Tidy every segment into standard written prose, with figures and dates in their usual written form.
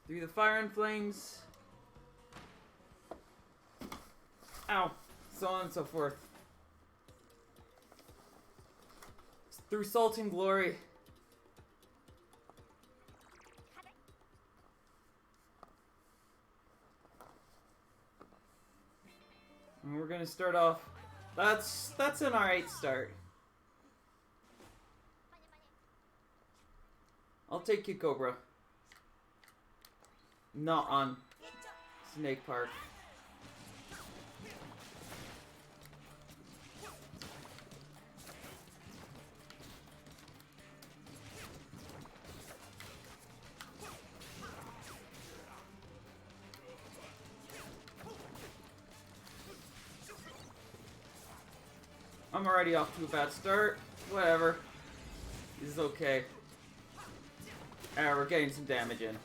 Through the fire and flames. Ow. So on and so forth. Through salt and glory. And we're gonna start off. That's an alright start. I'll take you, Cobra. Not on Snake Park. I'm already off to a bad start. Whatever. This is okay. We're getting some damage in.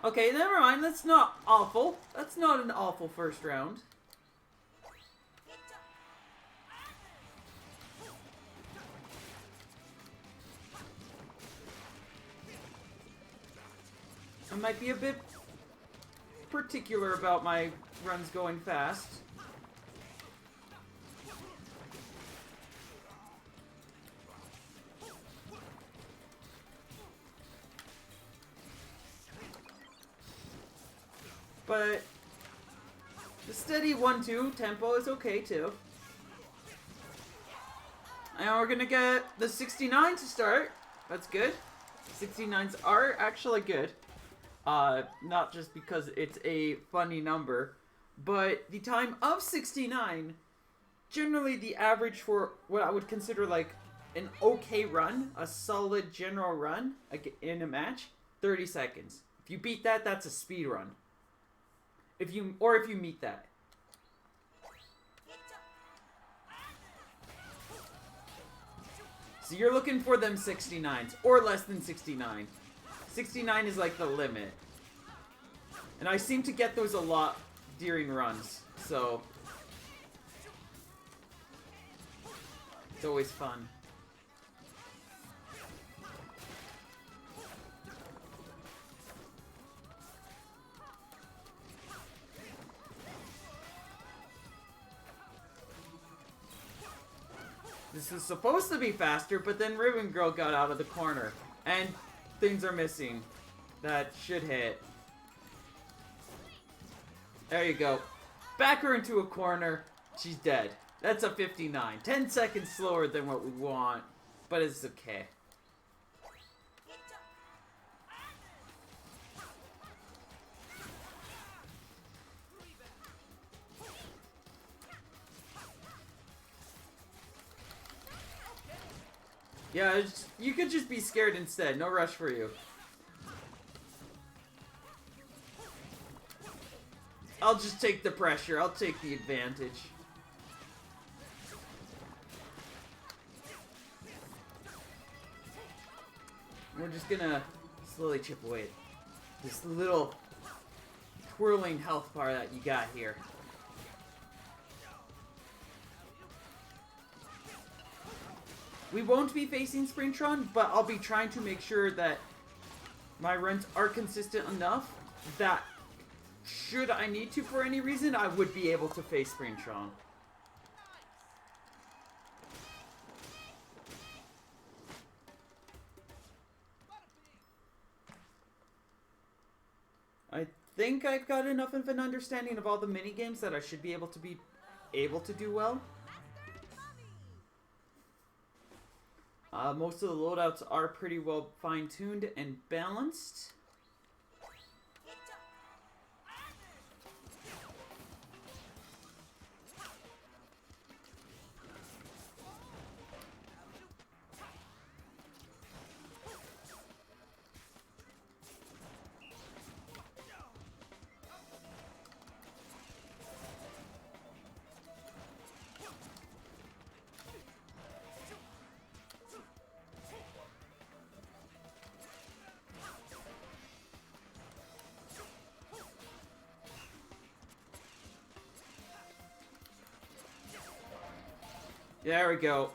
Okay, never mind. That's not awful. That's not an awful first round. I might be a bit particular about my runs going fast. But the steady 1-2 tempo is okay too. And we're gonna get the 69 to start. That's good. 69s are actually good. Not just because it's a funny number, but the time of 69, generally the average for what I would consider like an okay run, a solid general run in a match, 30 seconds. If you beat that, that's a speed run. If you meet that. So you're looking for them 69s, or less than 69. 69 is like the limit. And I seem to get those a lot during runs, so it's always fun. This is supposed to be faster, but then Ribbon Girl got out of the corner. And things are missing. That should hit. There you go. Back her into a corner. She's dead. That's a 59. 10 seconds slower than what we want. But it's okay. Yeah, you could just be scared instead. No rush for you. I'll just take the pressure. I'll take the advantage. We're just gonna slowly chip away at this little twirling health bar that you got here. We won't be facing Springtron, but I'll be trying to make sure that my runs are consistent enough that should I need to for any reason, I would be able to face Springtron. I think I've got enough of an understanding of all the minigames that I should be able to do well. Most of the loadouts are pretty well fine-tuned and balanced. There we go.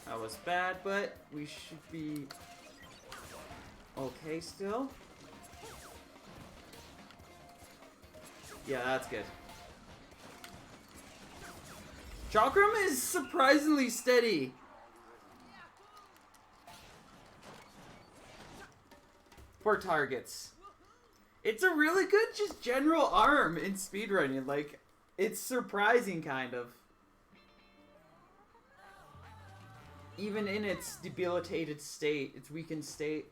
That was bad, but we should be okay still. Yeah, that's good. Chakram is surprisingly steady. For targets. It's a really good just general arm in speedrunning. Like, it's surprising kind of. Even in its debilitated state, its weakened state,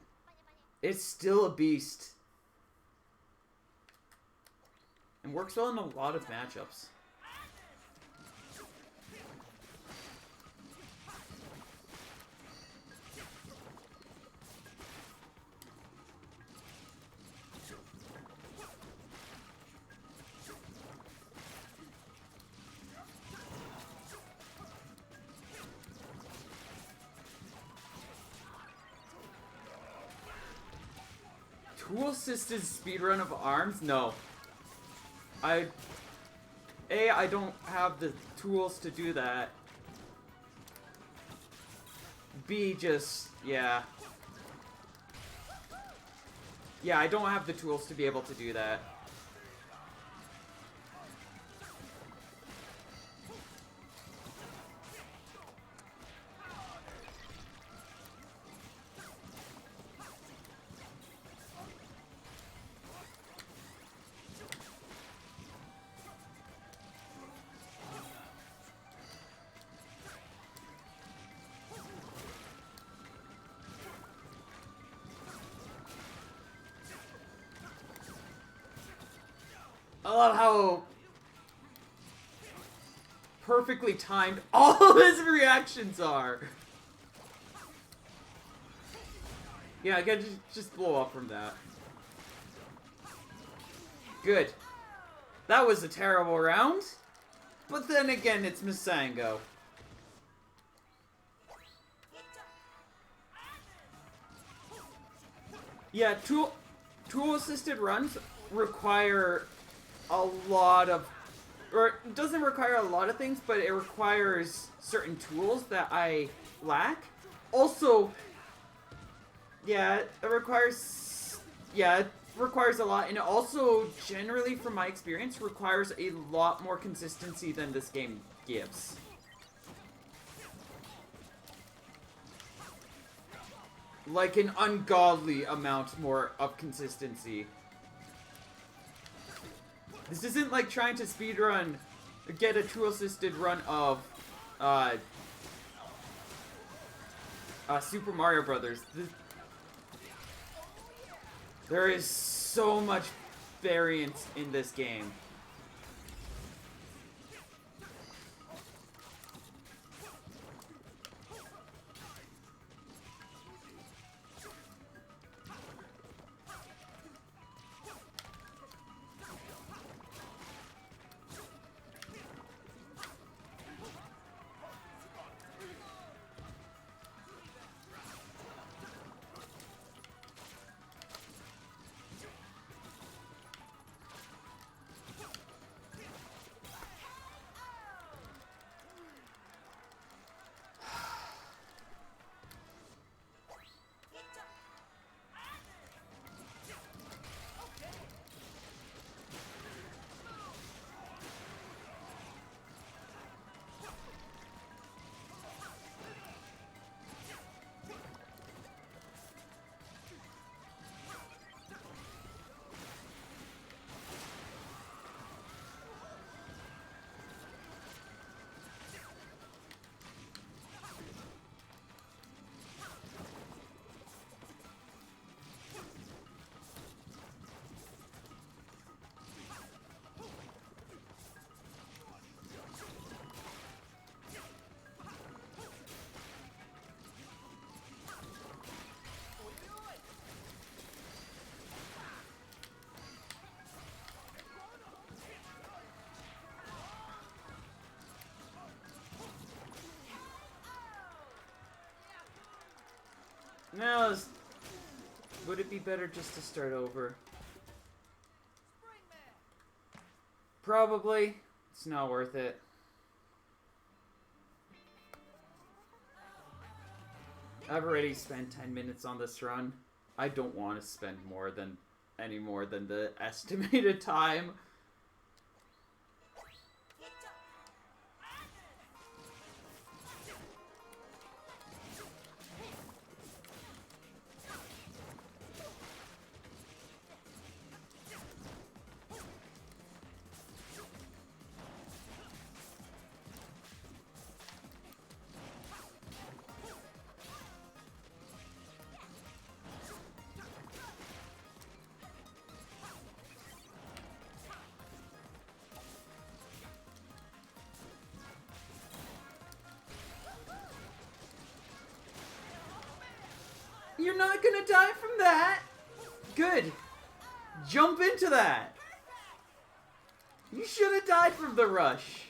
it's still a beast. And works well in a lot of matchups. Tool-assisted speedrun of ARMS? No. I don't have the tools to do that. B, just, yeah. Yeah, I don't have the tools to be able to do that. I love how perfectly timed all of his reactions are. Yeah, I can just blow up from that. Good. That was a terrible round. But then again, it's Masango. Yeah, tool-assisted runs require a lot of, or it doesn't require a lot of things, but it requires certain tools that I lack. Also, yeah, it requires a lot, and it also, generally from my experience, requires a lot more consistency than this game gives. Like an ungodly amount more of consistency. This isn't like trying to speedrun, get a tool-assisted run of, Super Mario Brothers. There is so much variance in this game. Now, Would it be better just to start over? Probably. It's not worth it. I've already spent 10 minutes on this run. I don't want to spend any more than the estimated time. You're not gonna die from that! Good! Jump into that! You should have died from the rush!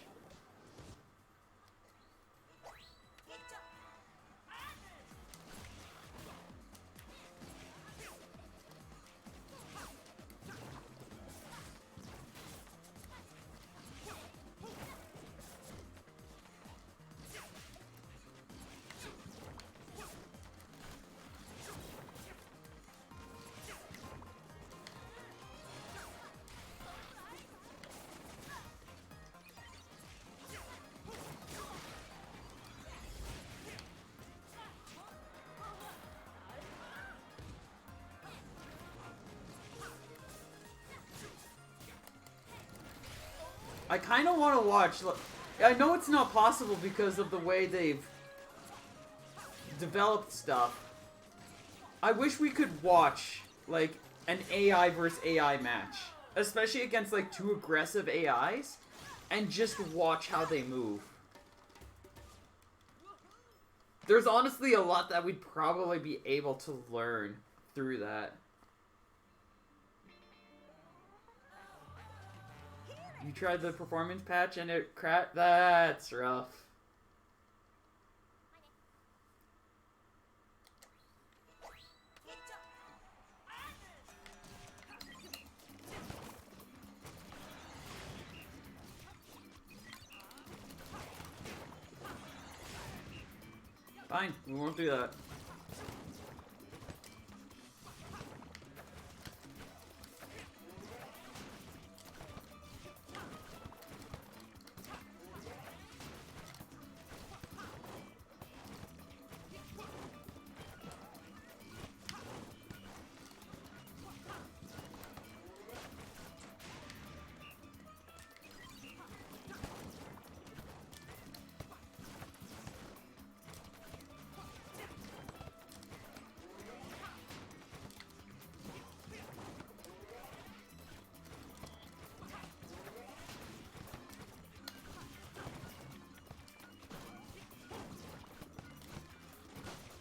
I kind of want to watch. I know it's not possible because of the way they've developed stuff. I wish we could watch, like, an AI versus AI match. Especially against, like, two aggressive AIs. And just watch how they move. There's honestly a lot that we'd probably be able to learn through that. You tried the performance patch and it cracked? That's rough. Fine, we won't do that.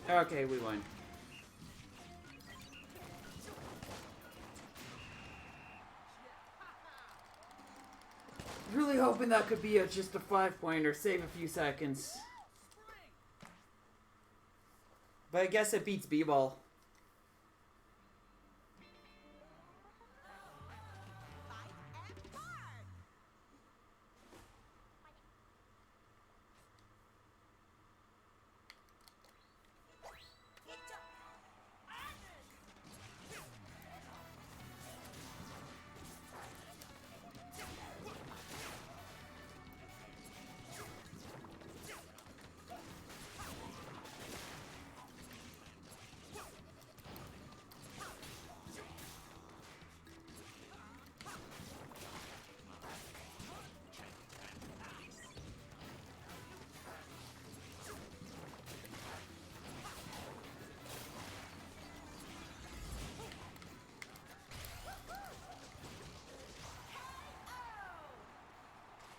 Okay, we won. Really hoping that could be just a 5-pointer, save a few seconds. But I guess it beats B-Ball.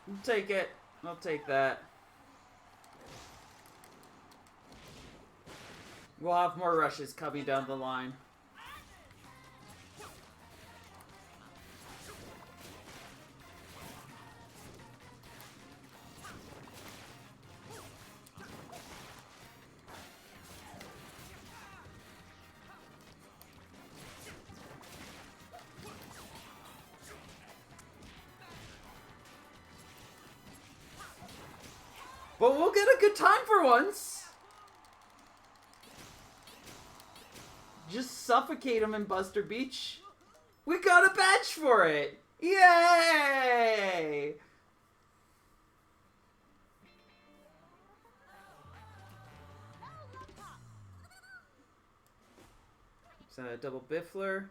I'll take it. I'll take that. We'll have more rushes coming down the line. But we'll get a good time for once. Just suffocate him in Buster Beach. We got a badge for it. Yay! Is that a double Biffler?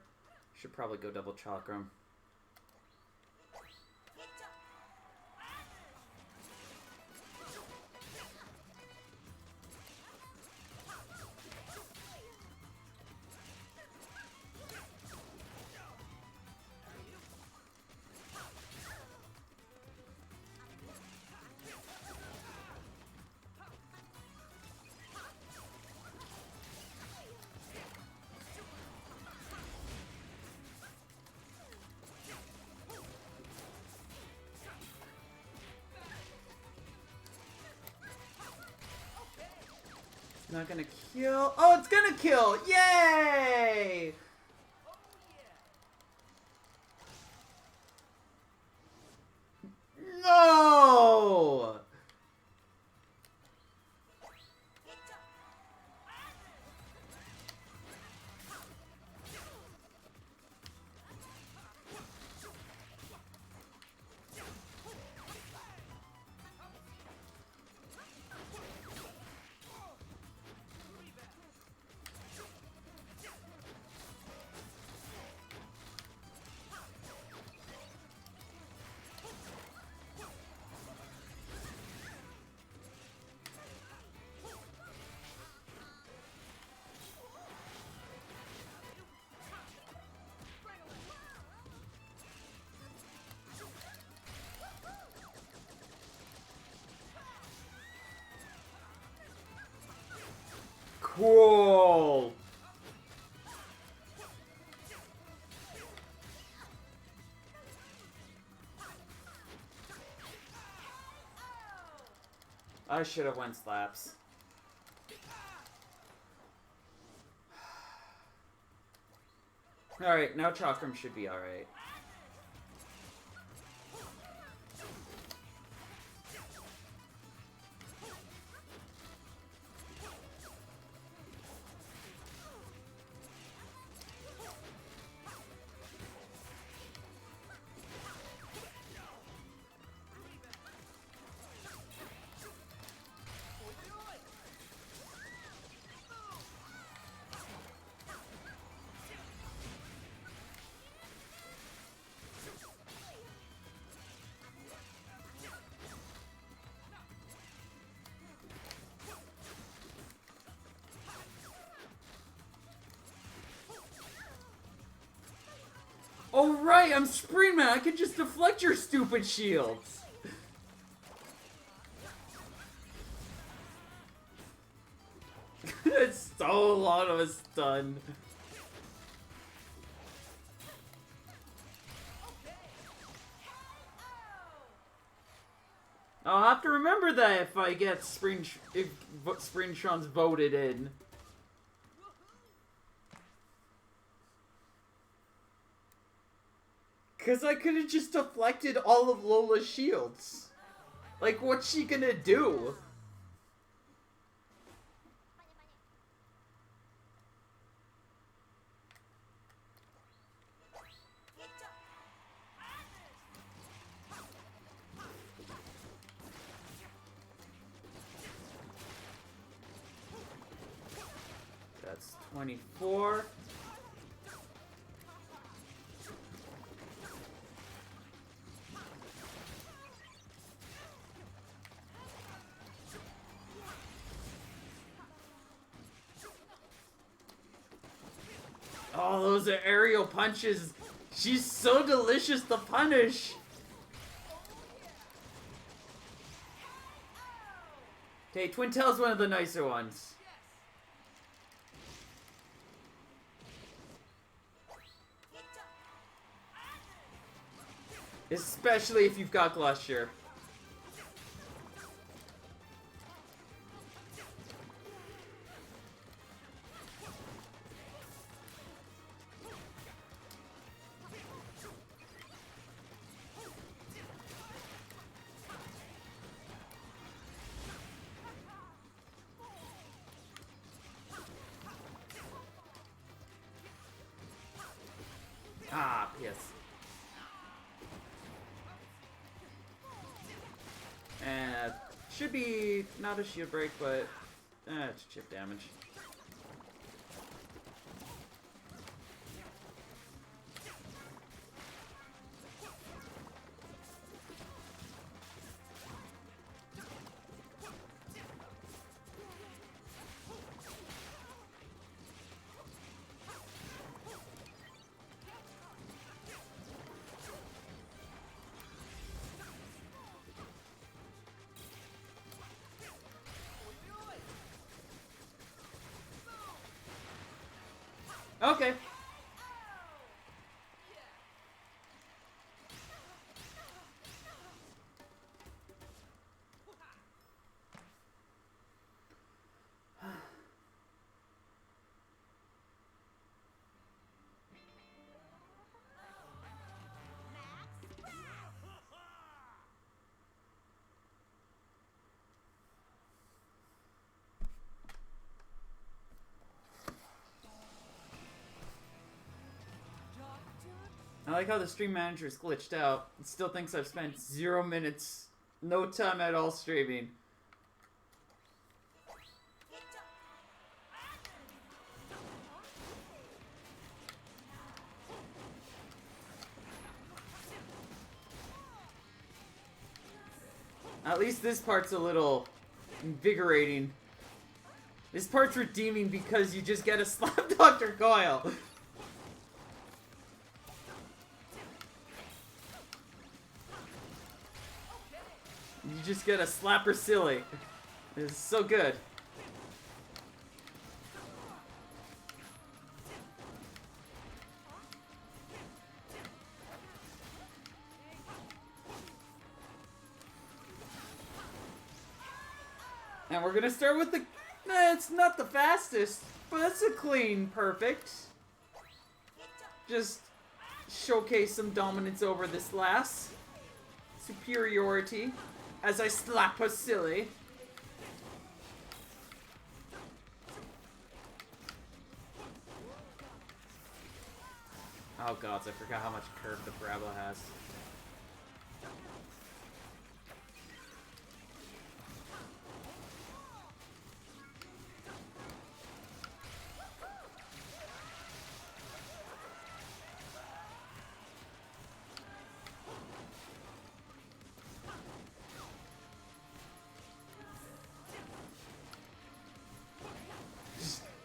Should probably go double Chakram. Not gonna kill. Oh, it's gonna kill! Yay! No! Cool! I should have went slaps. Alright, now Chakram should be alright. Oh right, I'm Spring Man. I can just deflect your stupid shields. It stole a lot of a stun. I'll have to remember that if I get if Springtron's voted in. Because I could have just deflected all of Lola's shields. Like, what's she gonna do? That's 24. Oh, those are aerial punches. She's so delicious to punish. Okay, Twin Tail's one of the nicer ones. Especially if you've got Glusher. Should be not a shield break, but it's chip damage. Okay. I like how the stream manager is glitched out. It still thinks I've spent 0 minutes, no time at all streaming. At least this part's a little invigorating. This part's redeeming because you just get a slap Dr. Coil. You just get a slapper silly. It's so good. And we're gonna start with the... it's not the fastest, but it's a clean perfect. Just showcase some dominance over this lass. Superiority. As I slap her silly. Oh gods, I forgot how much curve the Parabola has.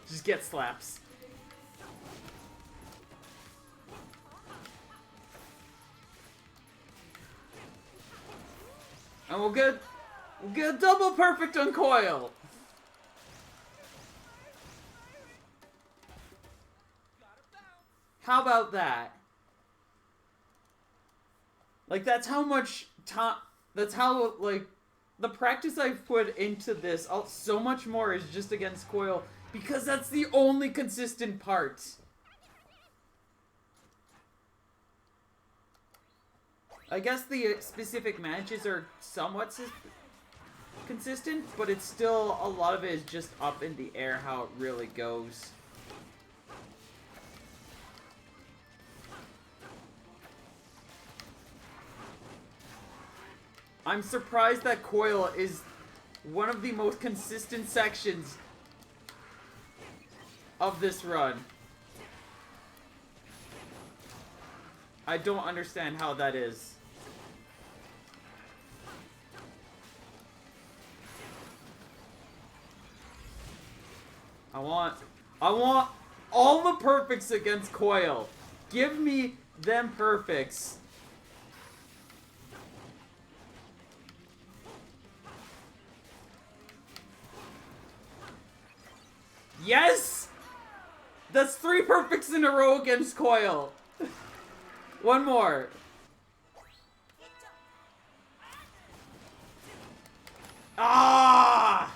Just get slaps. And we'll get a double perfect on Coil. How about that? Like, that's how much time, that's how, like, the practice I've put into this, so much more is just against Coil. Because that's the only consistent part. I guess the specific matches are somewhat consistent, but it's still, a lot of it is just up in the air how it really goes. I'm surprised that Coil is one of the most consistent sections of this run. I don't understand how that is. I want all the perfects against Coil. Give me them perfects. Yes! That's 3 perfects in a row against Coil. One more. Ah!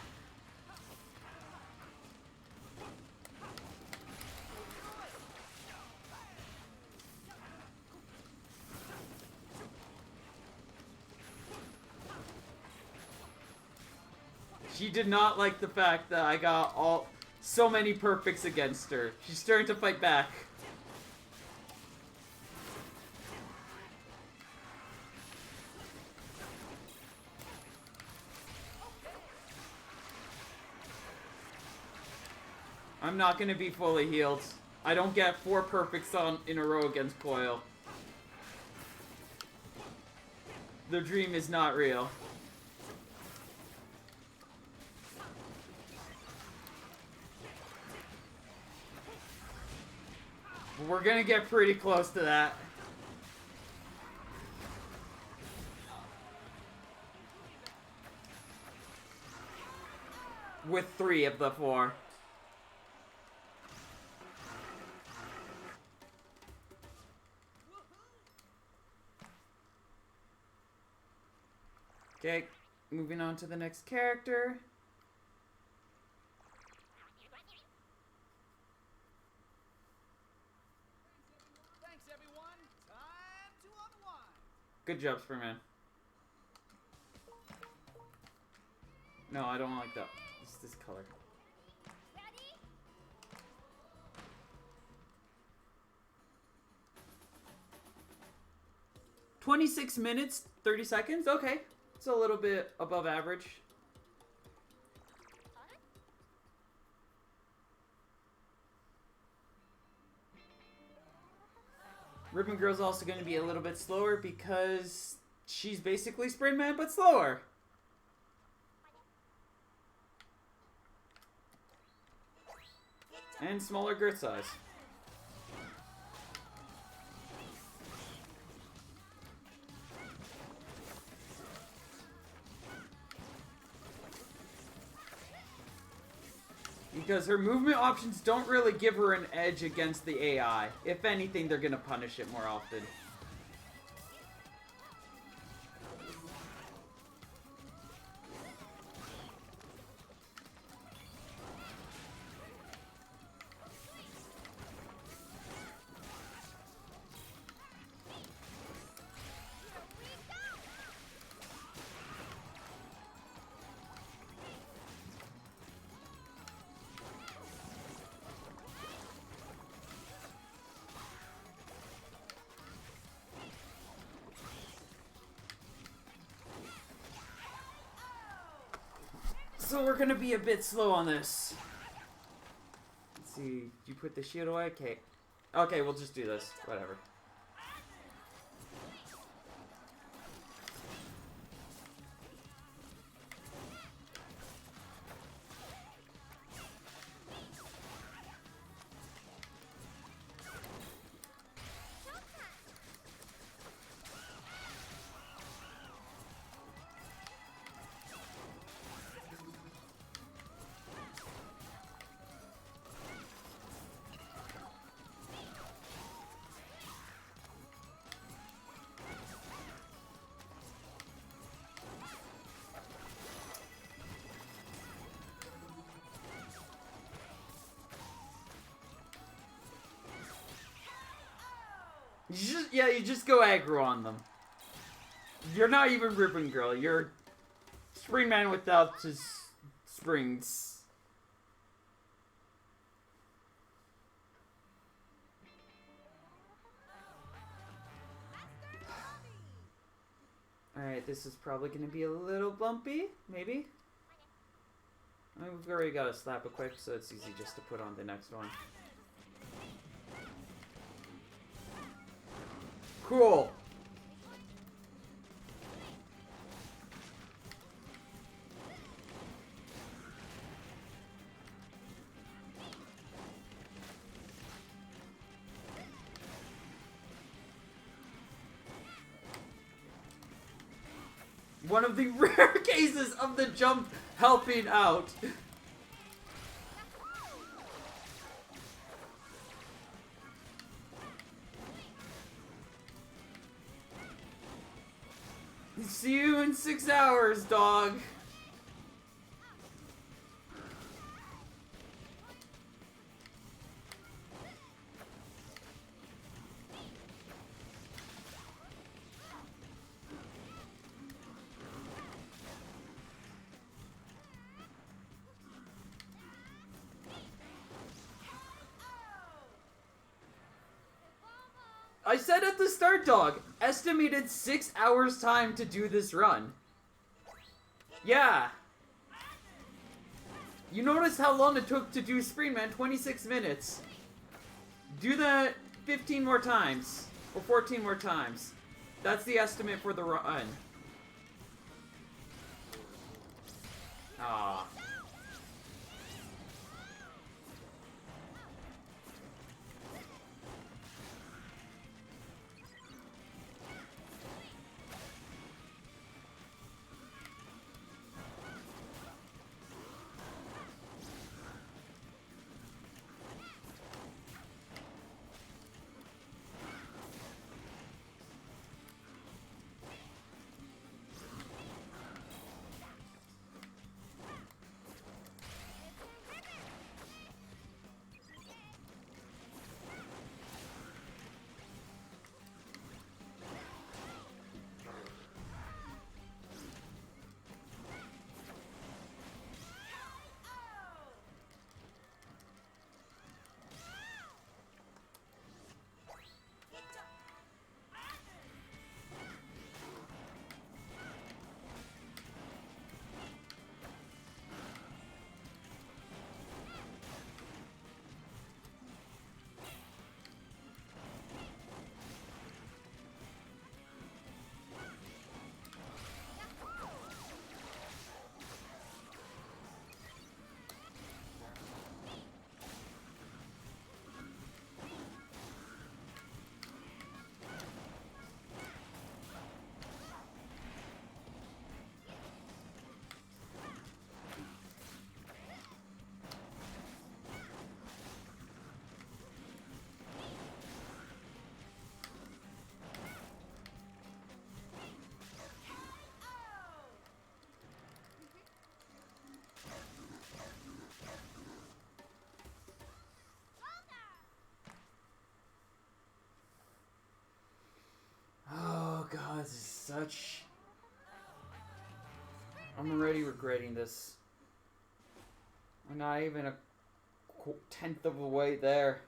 She did not like the fact that I got so many perfects against her. She's starting to fight back. I'm not gonna be fully healed. I don't get 4 perfects in a row against Coil. The dream is not real. But we're gonna get pretty close to that. With 3 of the 4. Okay, moving on to the next character. Thanks, everyone. Time to unwind. Good job, Superman. No, I don't like that. It's this color. Ready? 26 minutes, 30 seconds? Okay. It's a little bit above average. Ribbon Girl's also going to be a little bit slower because she's basically Sprint Man, but slower. And smaller girth size. Because her movement options don't really give her an edge against the AI. If anything, they're gonna punish it more often. So we're gonna be a bit slow on this. Let's see, you put the shield away? Okay. Okay, we'll just do this. Whatever. You just go aggro on them. You're not even Ribbon Girl. You're Spring Man without his springs. Alright, this is probably going to be a little bumpy, maybe? I mean, we've already got a slap equipped, so it's easy just to put on the next one. Cool. One of the rare cases of the jump helping out. See you in 6 hours, dog. I said at the start, dog, estimated 6 hours time to do this run. Yeah. You notice how long it took to do Sprint Man? 26 minutes. Do that 15 more times. Or 14 more times. That's the estimate for the run. Ah. Oh god, this is such... I'm already regretting this. We're not even a tenth of a way there.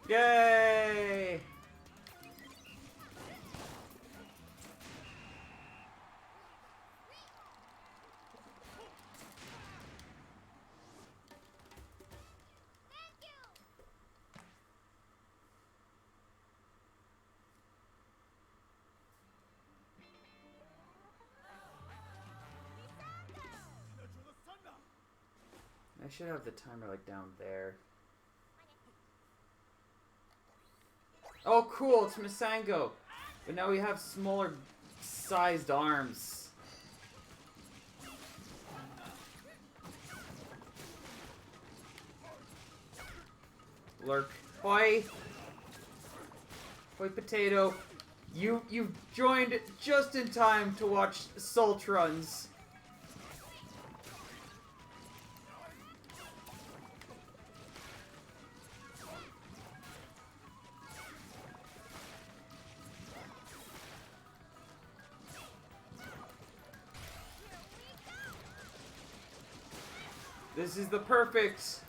Yay! I should have the timer like down there. Oh cool, it's Masango. But now we have smaller sized arms. Lurk. Hoi! Hoi potato. You've joined just in time to watch Salt Runs. This is the perfect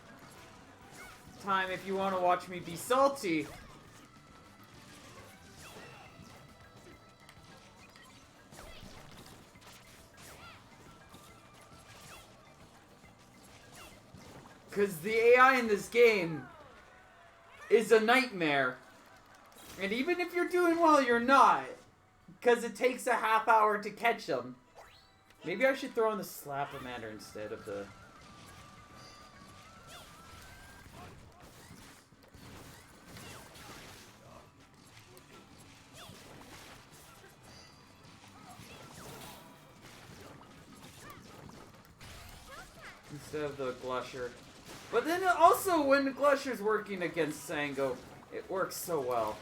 time if you want to watch me be salty. Because the AI in this game is a nightmare. And even if you're doing well, you're not. Because it takes a half hour to catch them. Maybe I should throw in the Slap-O-Mander instead of the... Instead of the Glusher. But then also when the Glusher's working against Sango, it works so well.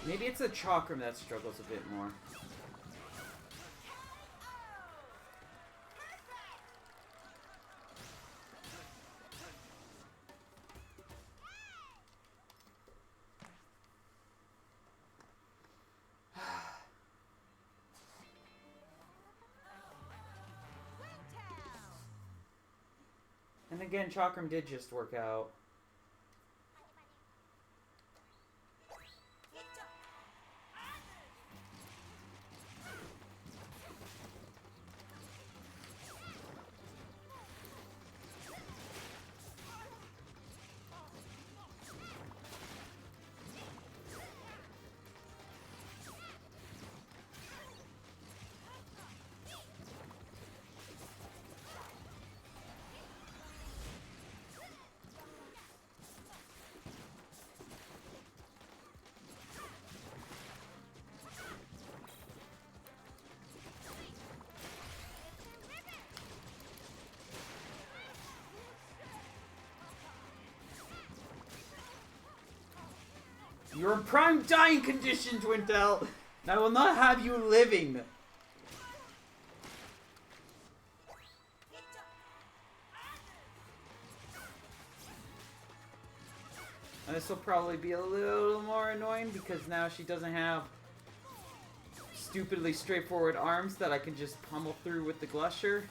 Maybe it's a Chakram that struggles a bit more. And again, Chakram did just work out. You're in prime dying condition, Twintel! And I will not have you living! And this will probably be a little more annoying because now she doesn't have stupidly straightforward arms that I can just pummel through with the Glusher.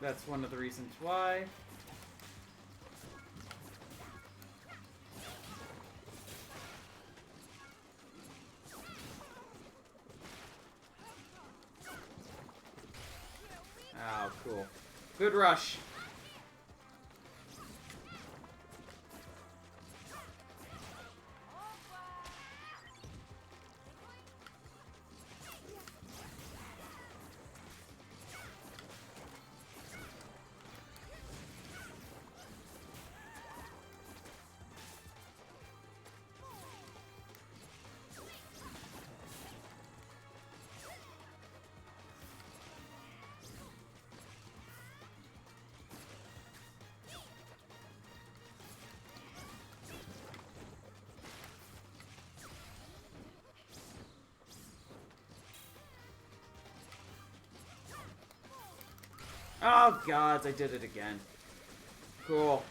That's one of the reasons why. Oh, cool. Good rush. Oh, gods, I did it again. Cool.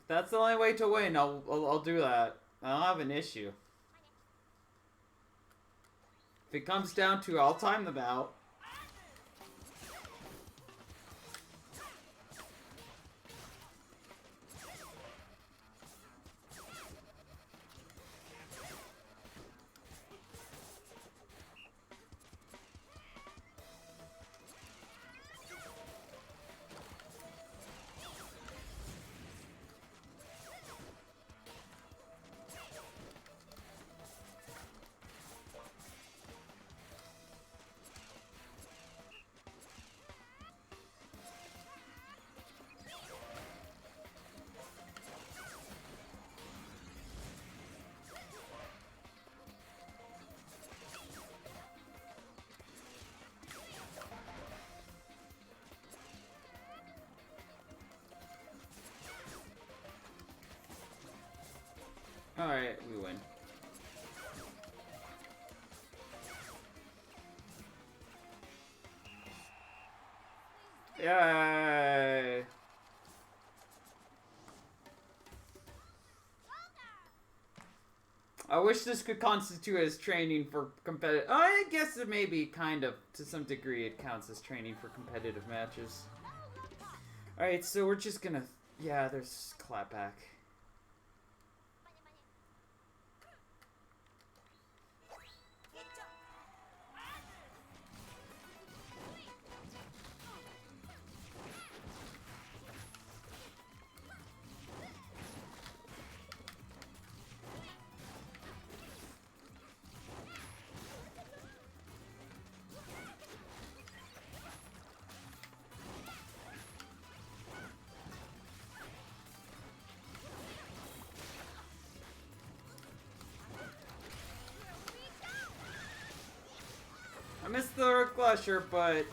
If that's the only way to win, I'll do that. I don't have an issue. If it comes down to, I'll time them out. Alright, we win. Yay! I wish this could constitute as training for competitive. I guess it may be kind of, to some degree, it counts as training for competitive matches. Alright, so we're just gonna. Yeah, there's clapback. I missed the Glusher, but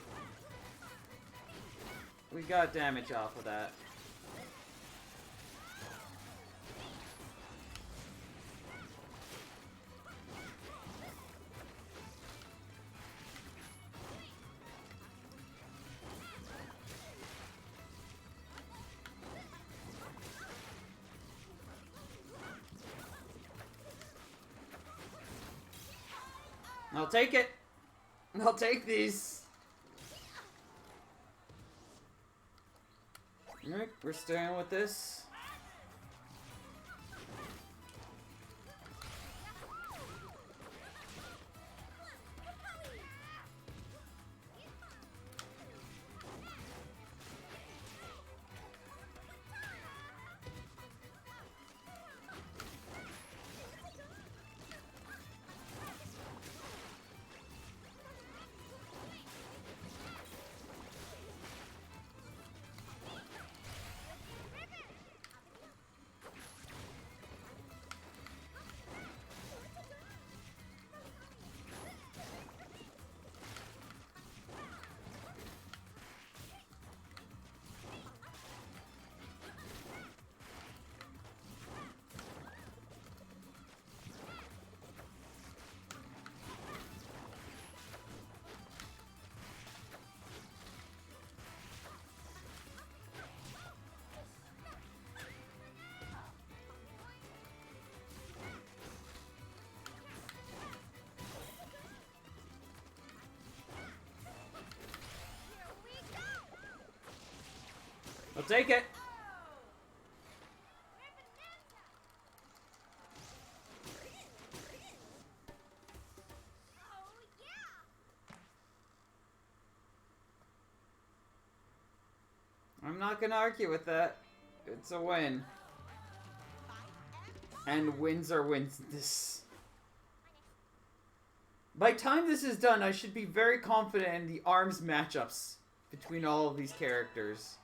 we got damage off of that. I'll take it. I'll take these. Alright, we're staying with this. I'll take it. I'm not gonna argue with that. It's a win. And wins are wins. This. By the time this is done, I should be very confident in the arms matchups between all of these characters.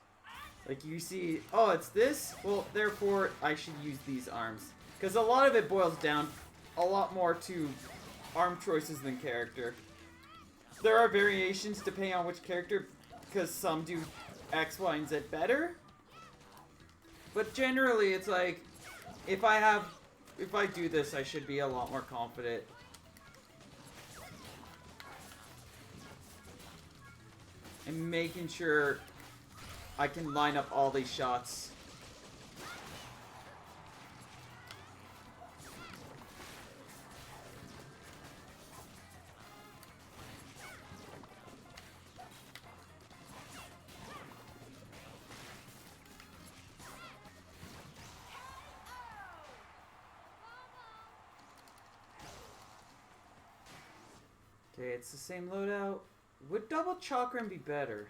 Like you see, oh, it's this? Well, therefore, I should use these arms. Because a lot of it boils down a lot more to arm choices than character. There are variations depending on which character, because some do X, Y, and Z better. But generally, it's like, if I do this, I should be a lot more confident. And making sure I can line up all these shots. Okay, it's the same loadout. Would double chakram be better?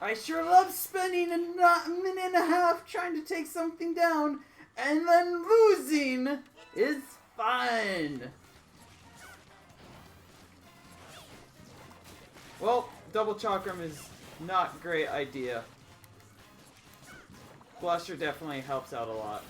I sure love spending a minute and a half trying to take something down and then losing is fun. Well, double chakram is not a great idea. Bluster definitely helps out a lot.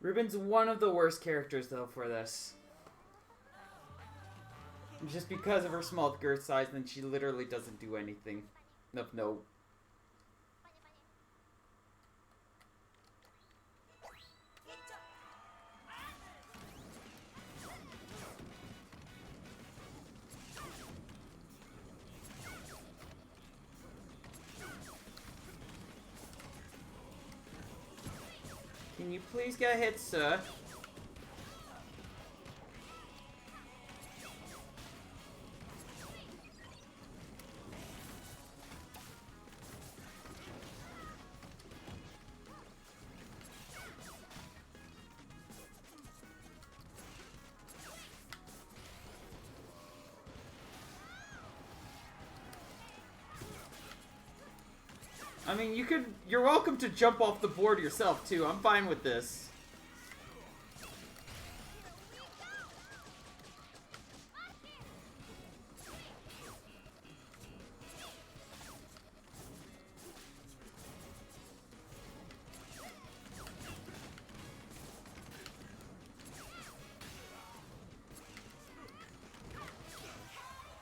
Ruben's one of the worst characters, though, for this. Just because of her small girth size, then she literally doesn't do anything. No. Can you please get hit, sir? I mean, you're welcome to jump off the board yourself, too. I'm fine with this.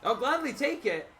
I'll gladly take it.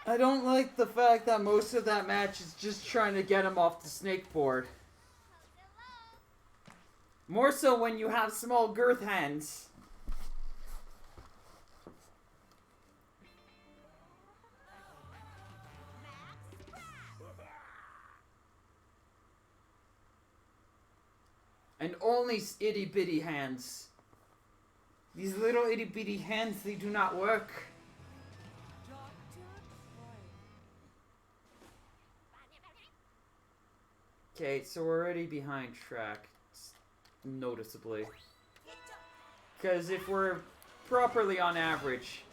I don't like the fact that most of that match is just trying to get him off the snake board. More so when you have small girth hands. And only itty bitty hands. These little itty bitty hands, they do not work. Okay, so we're already behind track, noticeably. Because if we're properly on average,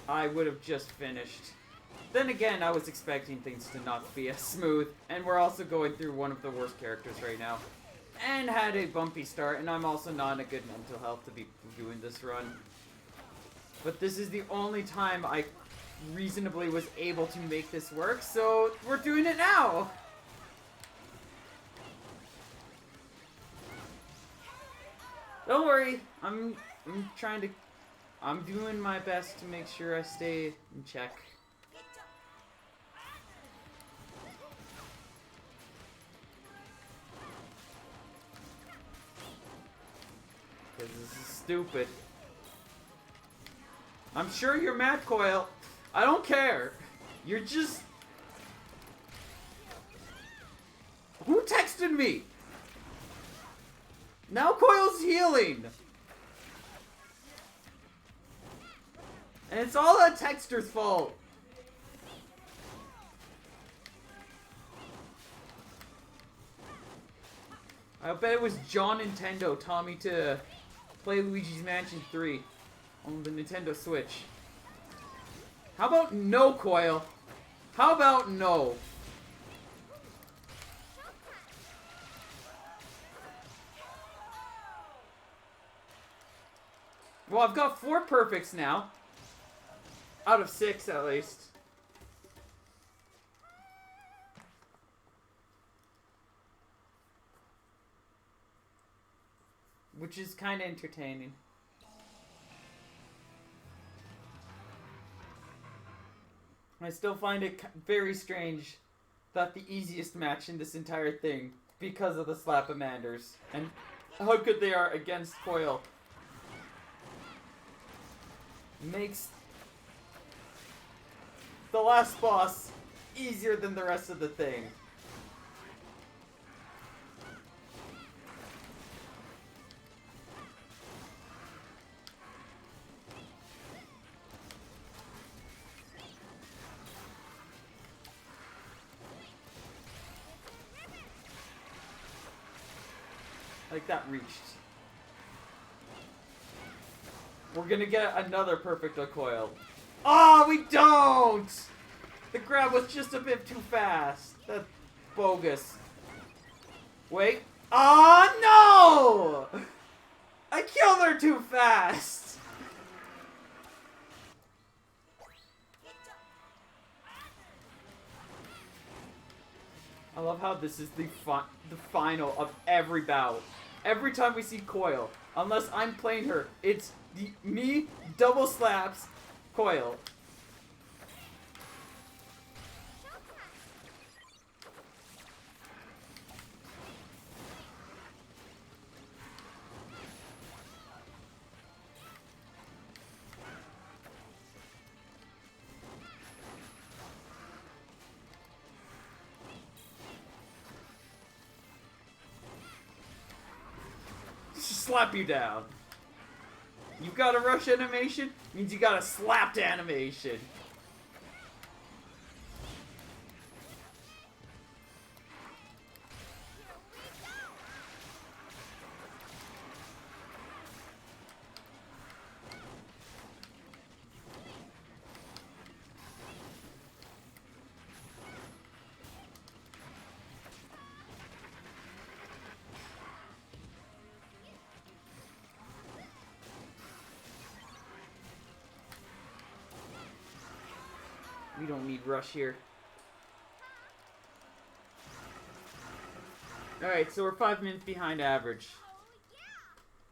I would have just finished. Then again, I was expecting things to not be as smooth, and we're also going through one of the worst characters right now. And had a bumpy start, and I'm also not in a good mental health to be doing this run. But this is the only time I reasonably was able to make this work, so we're doing it now! Don't worry, I'm doing my best to make sure I stay in check. Because this is stupid. I'm sure you're mad, Coil. I don't care. You're just... Who texted me? Now Coil's healing. And it's all that texter's fault. I bet it was John Nintendo taught me to play Luigi's Mansion 3 on the Nintendo Switch. How about no, Coil? How about no? Well, I've got 4 perfects now. Out of 6, at least. Which is kind of entertaining. I still find it very strange that the easiest match in this entire thing, because of the Slapamanders, and how good they are against Coil, makes the last boss easier than the rest of the thing. Like that reached. We're gonna get another perfect Coil. Oh, we don't! The grab was just a bit too fast. That's bogus. Wait. Oh, no! I killed her too fast! I love how this is the final of every battle. Every time we see Coil, unless I'm playing her, it's me double slaps Coil. Slap you down. You've got a rush animation, means you got a slapped animation. We don't need rush here. Alright, so we're 5 minutes behind average.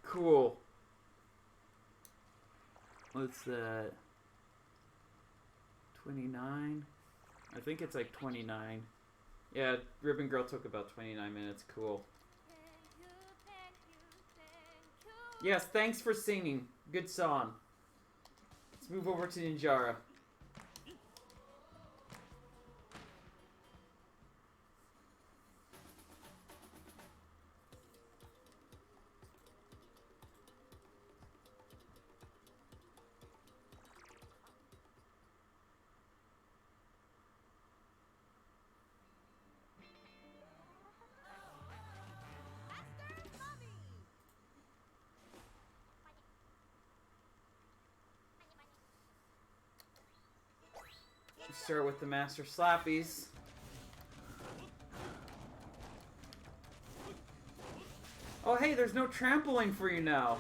Cool. What's that? 29? I think it's like 29. Yeah, Ribbon Girl took about 29 minutes. Cool. Yes, thanks for singing. Good song. Let's move over to Ninjara. Start with the Master Slappies. Oh hey, there's no trampling for you now.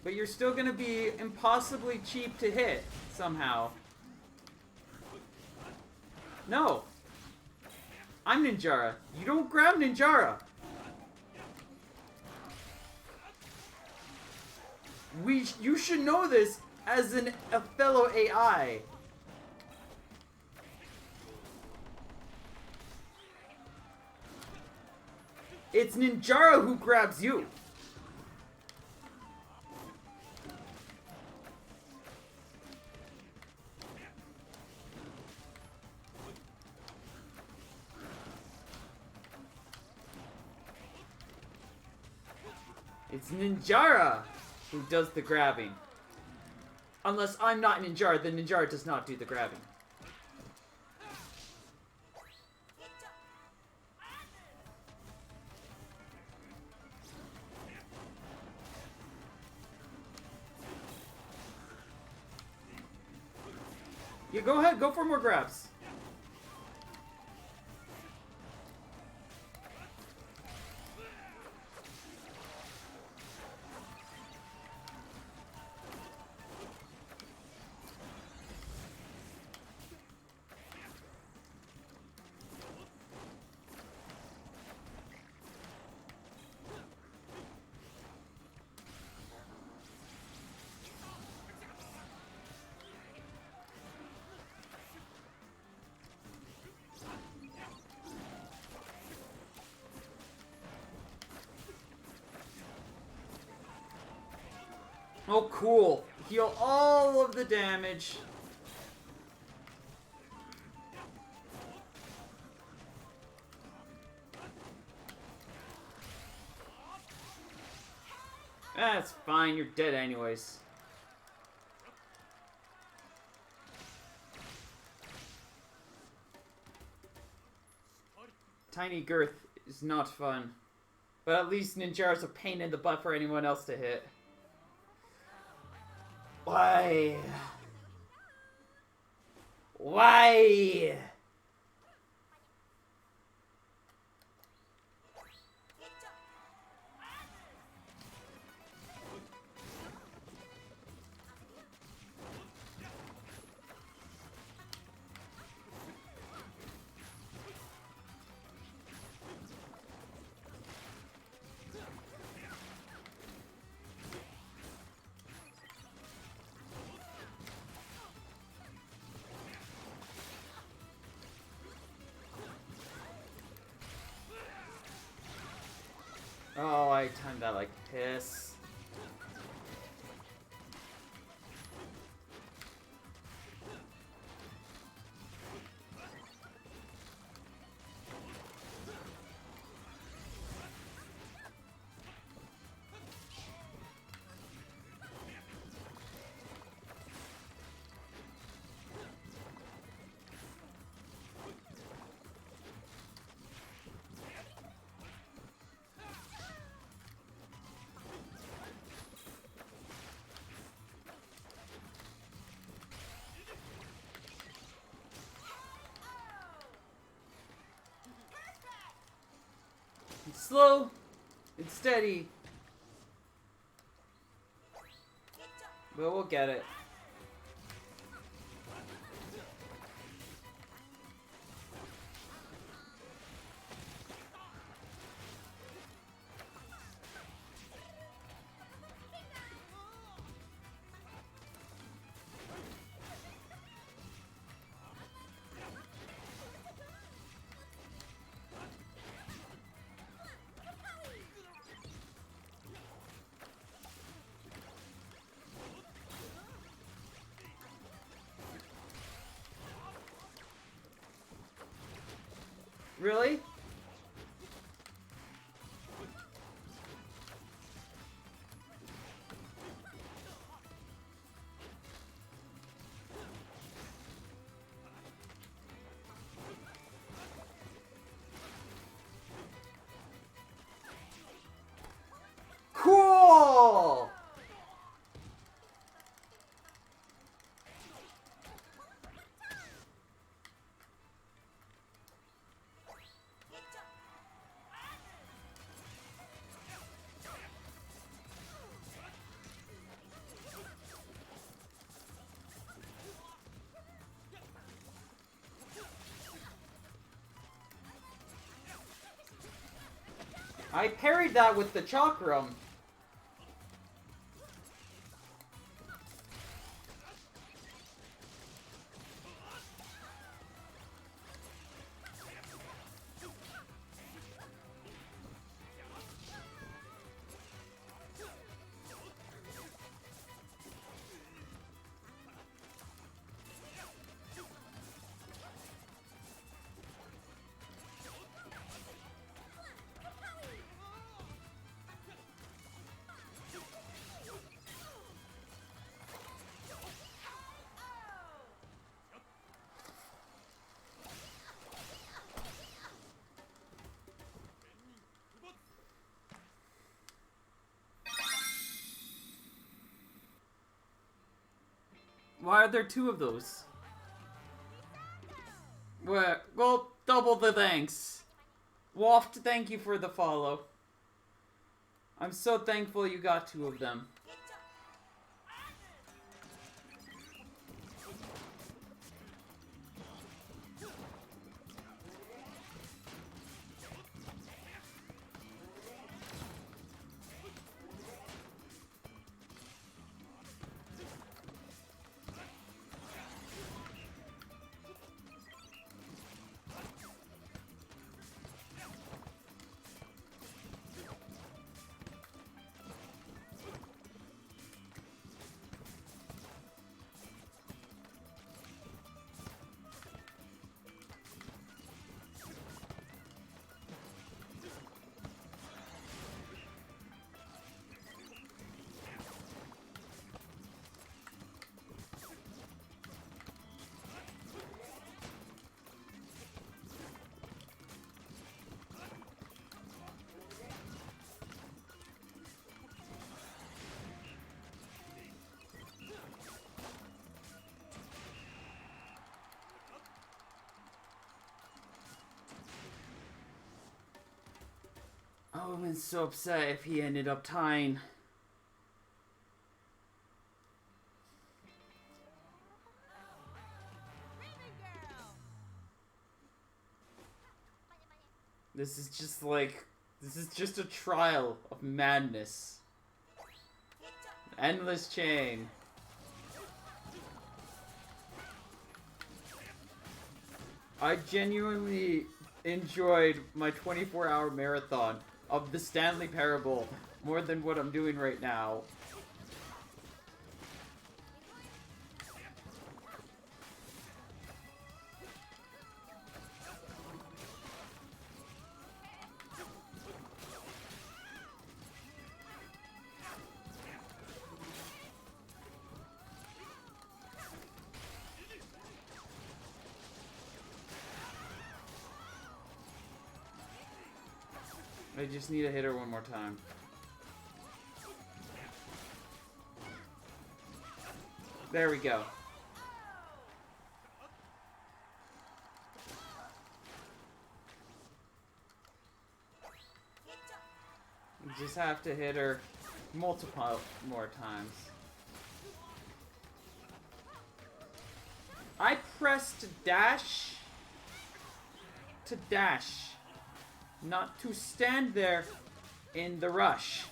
But you're still gonna be impossibly cheap to hit, somehow. No! I'm Ninjara. You don't grab Ninjara! You should know this as a fellow AI. It's Ninjara who grabs you. It's Ninjara who does the grabbing. Unless I'm not Ninjara, then Ninjara does not do the grabbing. Yeah, go ahead, go for more grabs. Oh, cool. Heal all of the damage. That's fine, you're dead anyways. Tiny girth is not fun. But at least Ninjara's a pain in the butt for anyone else to hit. Why? Why? Oh, I timed that like piss. It's slow, it's steady, but we'll get it. Really? Cool! I parried that with the chakram. Why are there two of those? Well, double the thanks. Waft, thank you for the follow. I'm so thankful you got two of them. I would have been so upset if he ended up tying. This is just a trial of madness. Endless chain. I genuinely enjoyed my 24-hour marathon of the Stanley Parable more than what I'm doing right now. I just need to hit her one more time. There we go. You just have to hit her multiple more times. I pressed dash to dash. Not to stand there in the rush.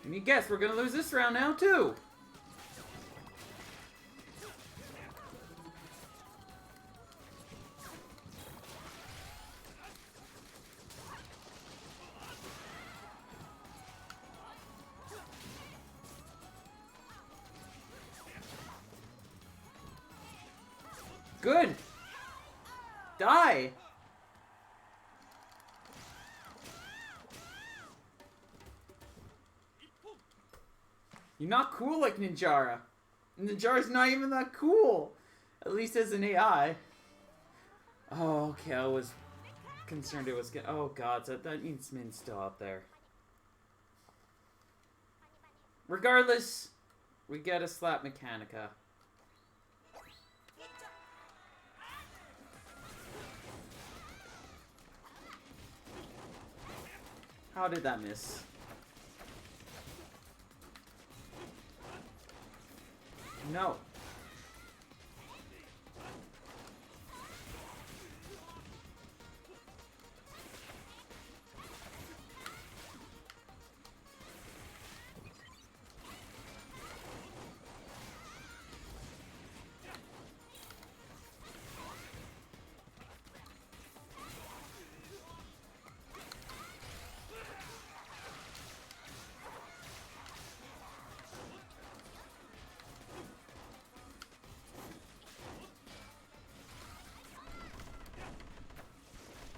Let me guess, we're gonna lose this round now too. Good. Die. You're not cool like Ninjara. Ninjara's not even that cool. At least as an AI. Oh, okay. I was concerned it was gonna... Oh, God. That means Min's still out there. Regardless, we get a slap Mechanica. How did that miss? No.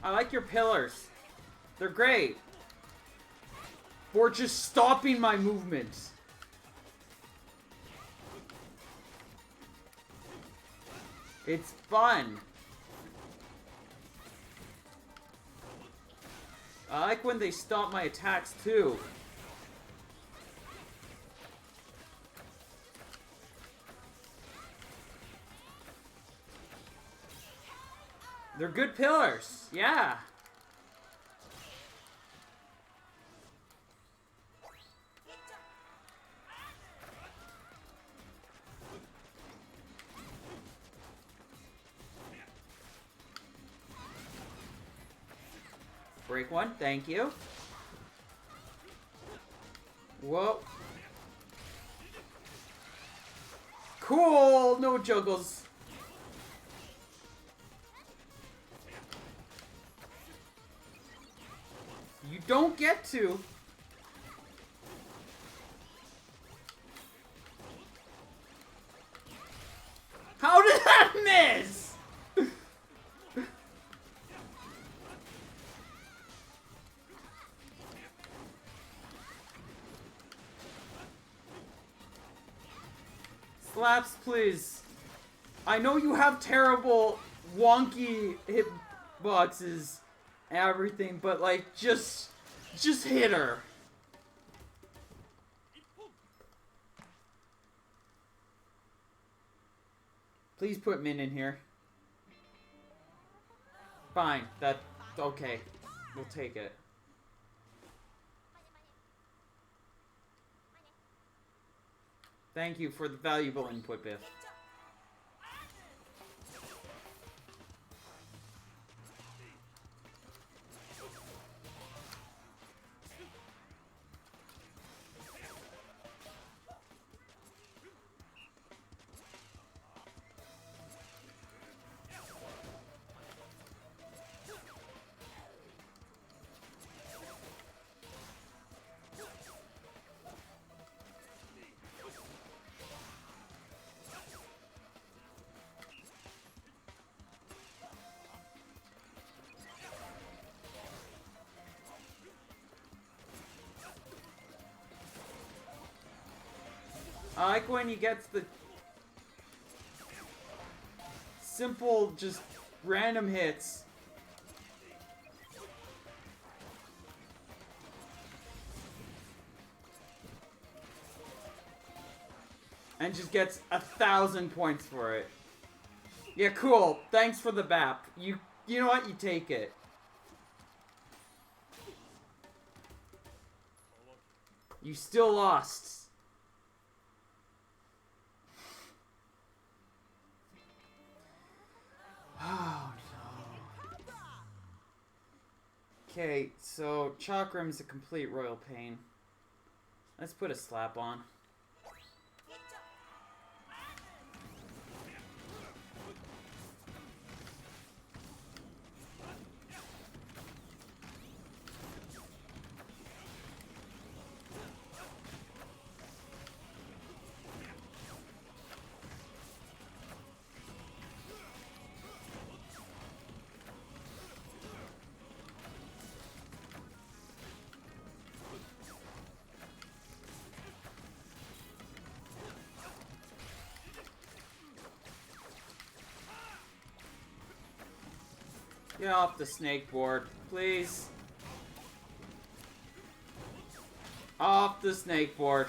I like your pillars. They're great. For just stopping my movements. It's fun. I like when they stop my attacks too. They're good pillars. Yeah. Break one, thank you. Whoa. Cool, no juggles. You don't get to. How did that miss? Slaps, please. I know you have terrible, wonky hitboxes and everything, but like, just hit her. Please put Min in here. Fine, that's okay. We'll take it. Thank you for the valuable input, Biff. I like when he gets the simple, just random hits. And just gets 1,000 points for it. Yeah, cool. Thanks for the BAP. You know what? You take it. You still lost. Oh no. Okay, so Chakram's a complete royal pain. Let's put a slap on. Get off the snake board, please. Off the snake board.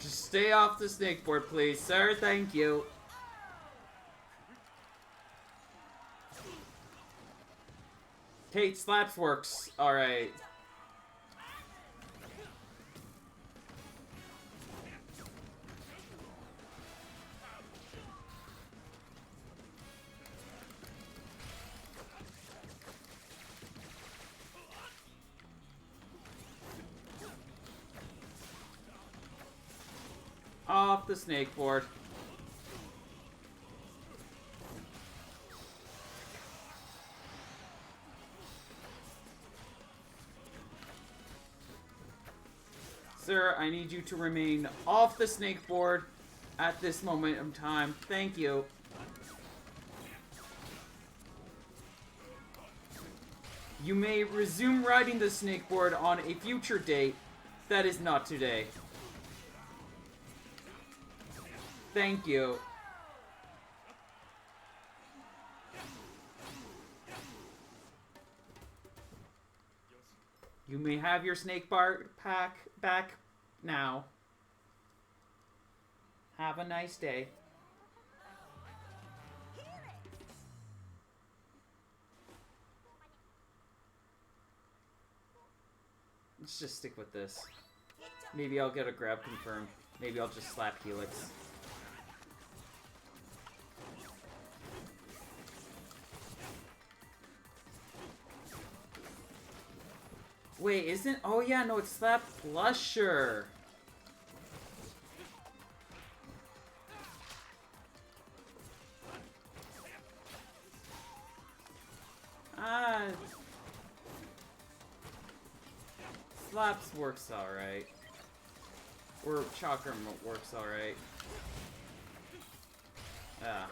Just stay off the snake board, please, sir. Thank you. Kate slaps works. Alright. Off the snake board. Sir, I need you to remain off the snake board at this moment in time. Thank you. You may resume riding the snake board on a future date. That is not today. Thank you. You may have your snake bar pack back now. Have a nice day. Let's just stick with this. Maybe I'll get a grab confirmed. Maybe I'll just slap Helix. Wait, isn't... Oh yeah, no, it's slap Plusher. Ah... Slaps works alright. Or Chakram works alright. Ah.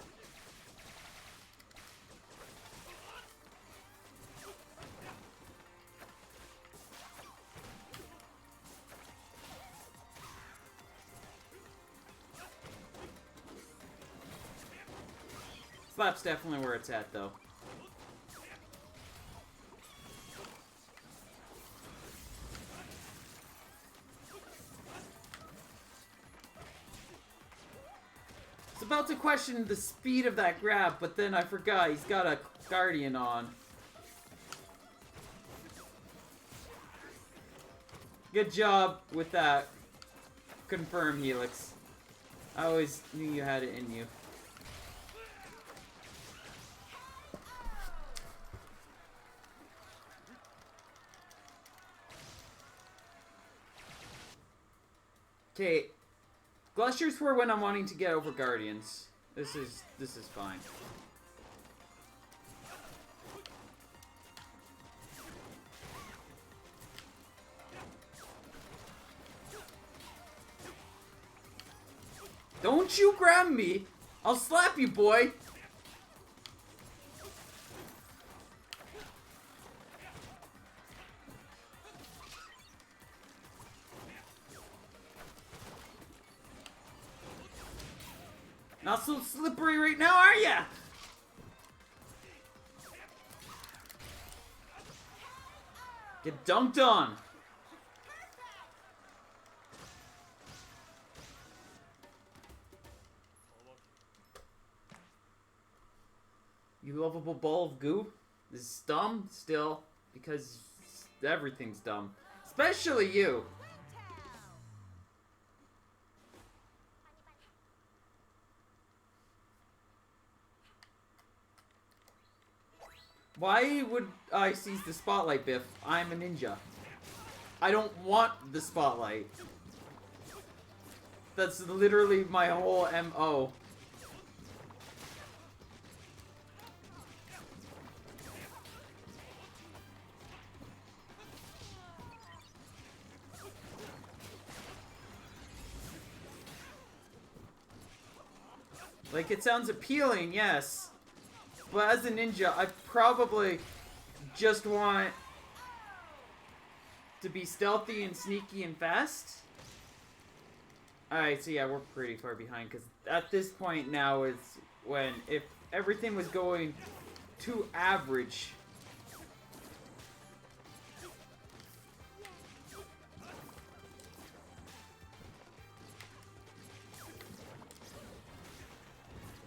Slap's definitely where it's at, though. About to question the speed of that grab, but then I forgot he's got a Guardian on. Good job with that. Confirm, Helix. I always knew you had it in you. Okay. Glushers for when I'm wanting to get over Guardians. This is fine. Don't you grab me! I'll slap you, boy! Not so slippery right now, are ya? Get dunked on. You lovable ball of goo? This is dumb still, because everything's dumb. Especially you. Why would I seize the spotlight, Biff? I'm a ninja. I don't want the spotlight. That's literally my whole MO. Like, it sounds appealing, yes. But as a ninja, I probably just want to be stealthy and sneaky and fast. Alright, so yeah, we're pretty far behind, because at this point now is when, if everything was going to average,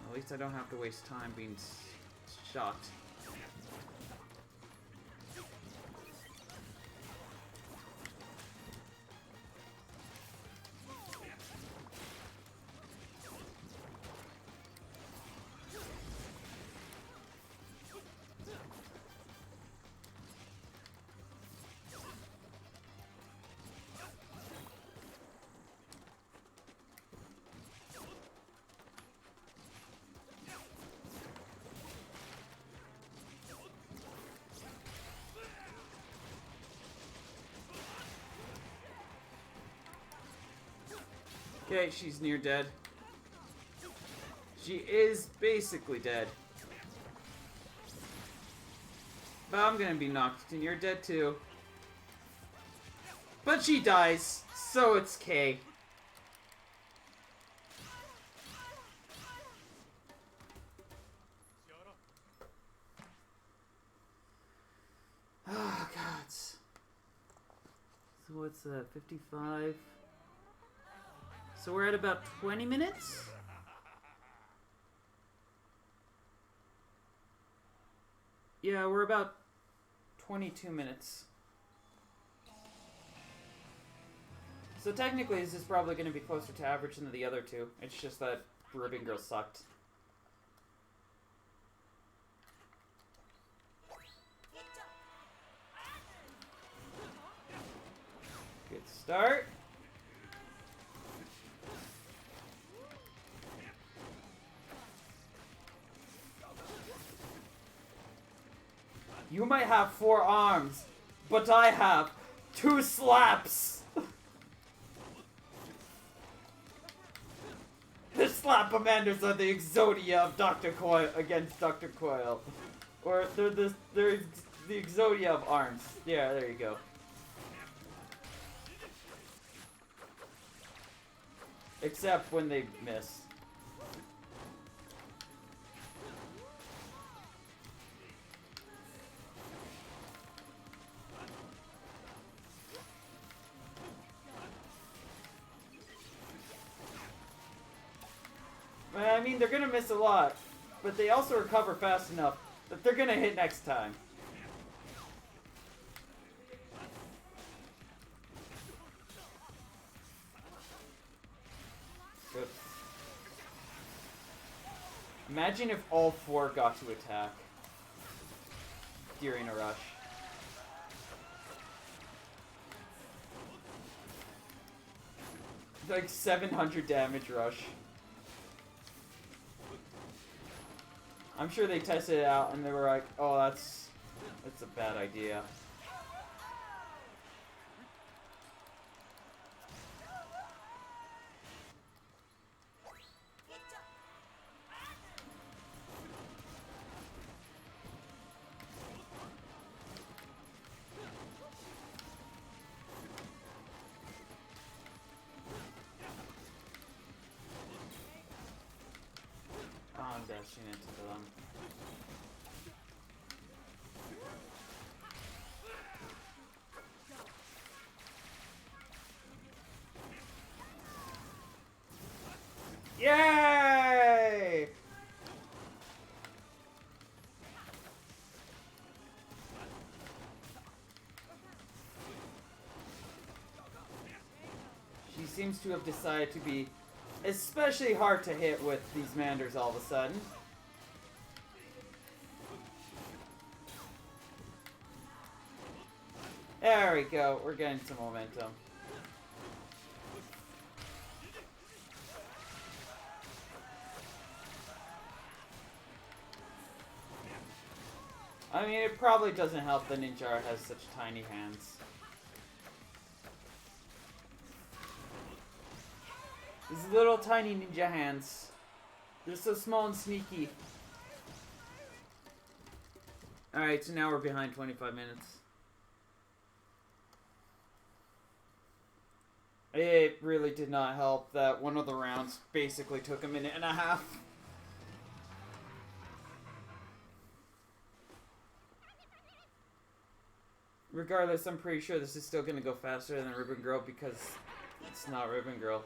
at least I don't have to waste time being shot. Okay, she's near dead. She is basically dead. But I'm gonna be knocked, and you're dead too. But she dies, so it's K. Oh, God. what's that? 55. So we're at about 20 minutes? Yeah, we're about 22 minutes. So technically, this is probably going to be closer to average than the other two. It's just that Ribbon Girl sucked. Good start. You might have 4 arms, but I have 2 slaps! The Slap-O-Manders are the Exodia of Dr. Coyle against Dr. Coyle. Or they're the Exodia of arms. Yeah, there you go. Except when they miss. I mean, they're gonna miss a lot, but they also recover fast enough that they're gonna hit next time. Good. Imagine if all 4 got to attack during a rush. Like 700 damage rush. I'm sure they tested it out and they were like, oh, that's a bad idea. Oh, I'm dashing into them. Yay! She seems to have decided to be especially hard to hit with these Manders all of a sudden. There we go, we're getting some momentum. I mean, it probably doesn't help that Ninjara has such tiny hands. These little tiny ninja hands. They're so small and sneaky. Alright, so now we're behind 25 minutes. It really did not help that one of the rounds basically took a minute and a half. Regardless, I'm pretty sure this is still going to go faster than Ribbon Girl because it's not Ribbon Girl.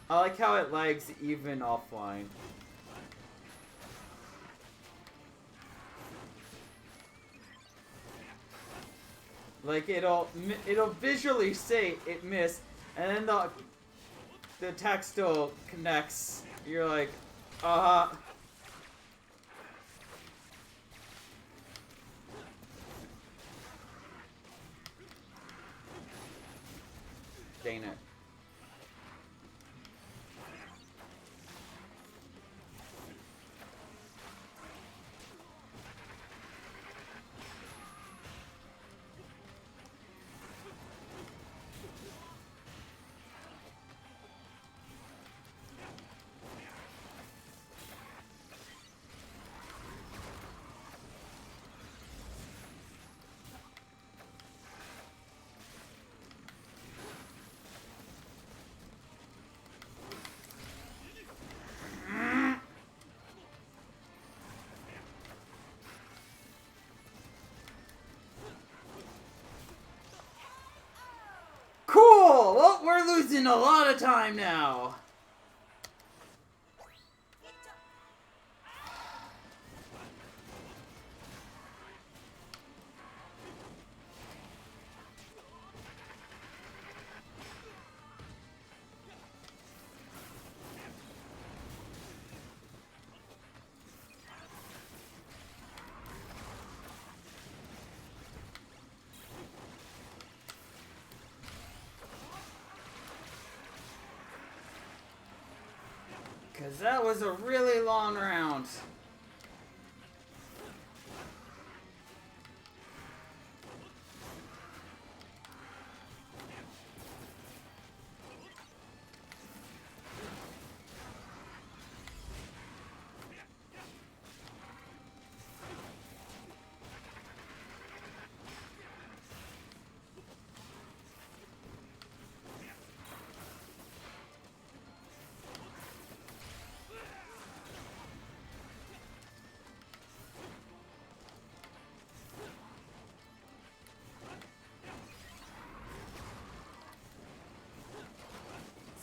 I like how it lags even offline. Like it'll visually say it missed, and then the attack still connects. You're like, dang it. losing a lot of time now. Because that was a really long round.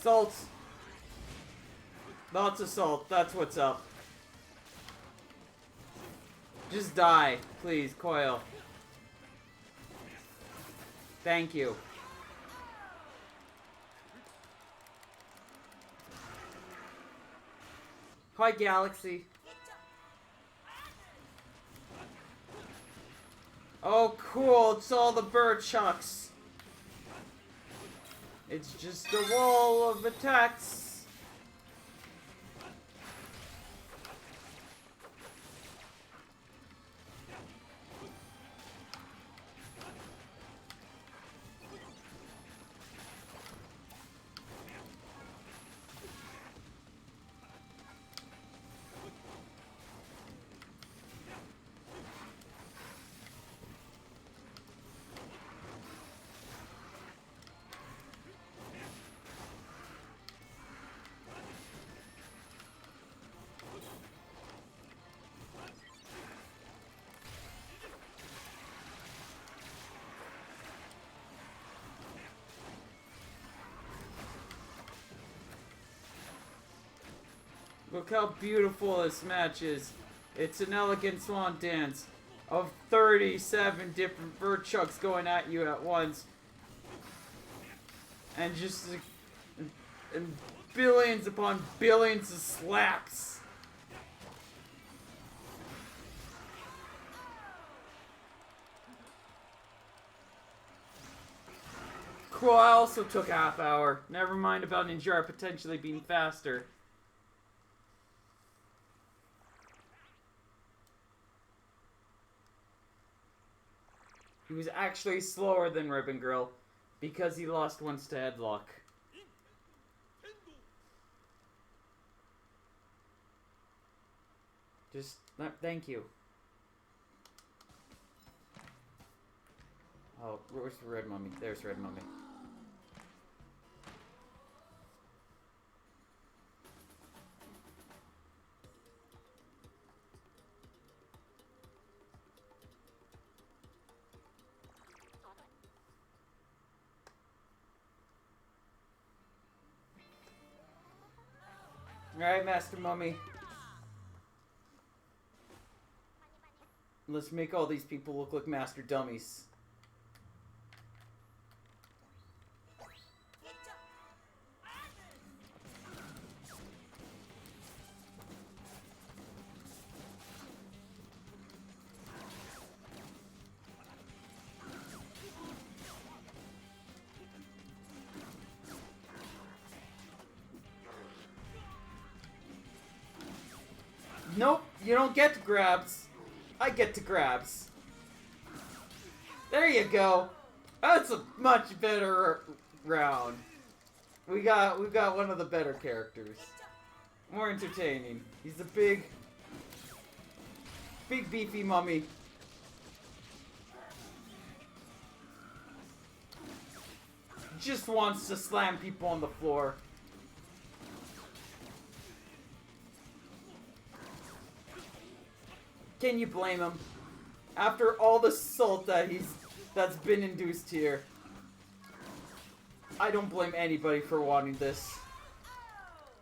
Salt. Lots of salt. That's what's up. Just die, please, Coil. Thank you. Hi, Galaxy. Oh, cool. It's all the bird chucks. It's just a wall of attacks. Look how beautiful this match is. It's an elegant swan dance of 37 different bird chucks going at you at once. And just and billions upon billions of slaps. Cool, I also took a half hour. Never mind about Ninjara potentially being faster. He was actually slower than Ribbon Girl because he lost once to Headlock. Just, thank you. Oh, where's the Red Mummy? There's Red Mummy. Alright, Master Mummy. Let's make all these people look like Master Dummies. Nope, you don't get to grabs. I get to grabs. There you go. That's a much better round. We got one of the better characters. More entertaining. He's a big beefy mummy. Just wants to slam people on the floor. Can you blame him? After all the salt that's been induced here. I don't blame anybody for wanting this.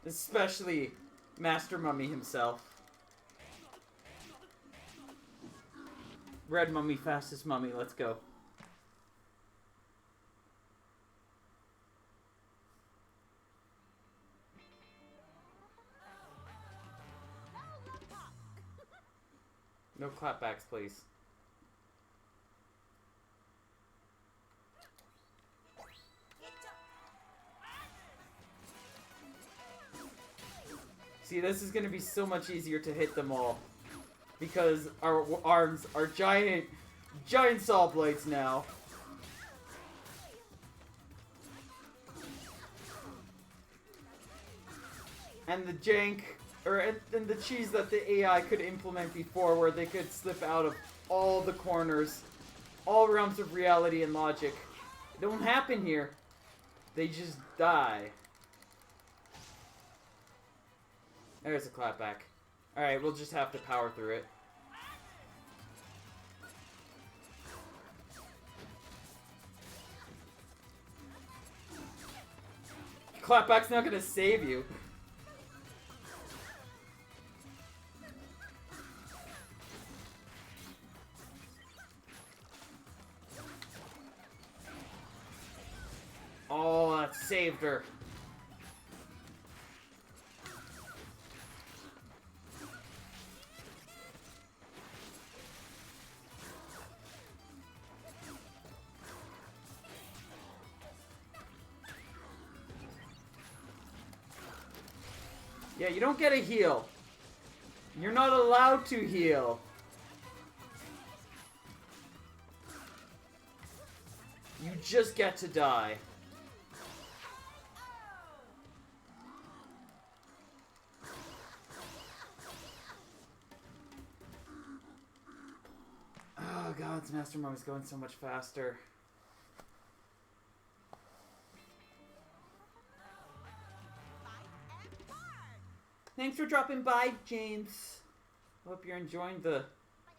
Especially Master Mummy himself. Red Mummy, fastest mummy, let's go. No clapbacks, please. See, this is going to be so much easier to hit them all. Because our arms are giant saw blades now. And the jank, and the cheese that the AI could implement before, where they could slip out of all the corners, all realms of reality and logic. Don't happen here. They just die. There's a clapback. Alright, we'll just have to power through it. Clapback's not gonna save you. Oh, that saved her. Yeah, you don't get a heal. You're not allowed to heal. You just get to die. Oh god, this Master Mom is going so much faster. Thanks for dropping by, James. Hope you're enjoying the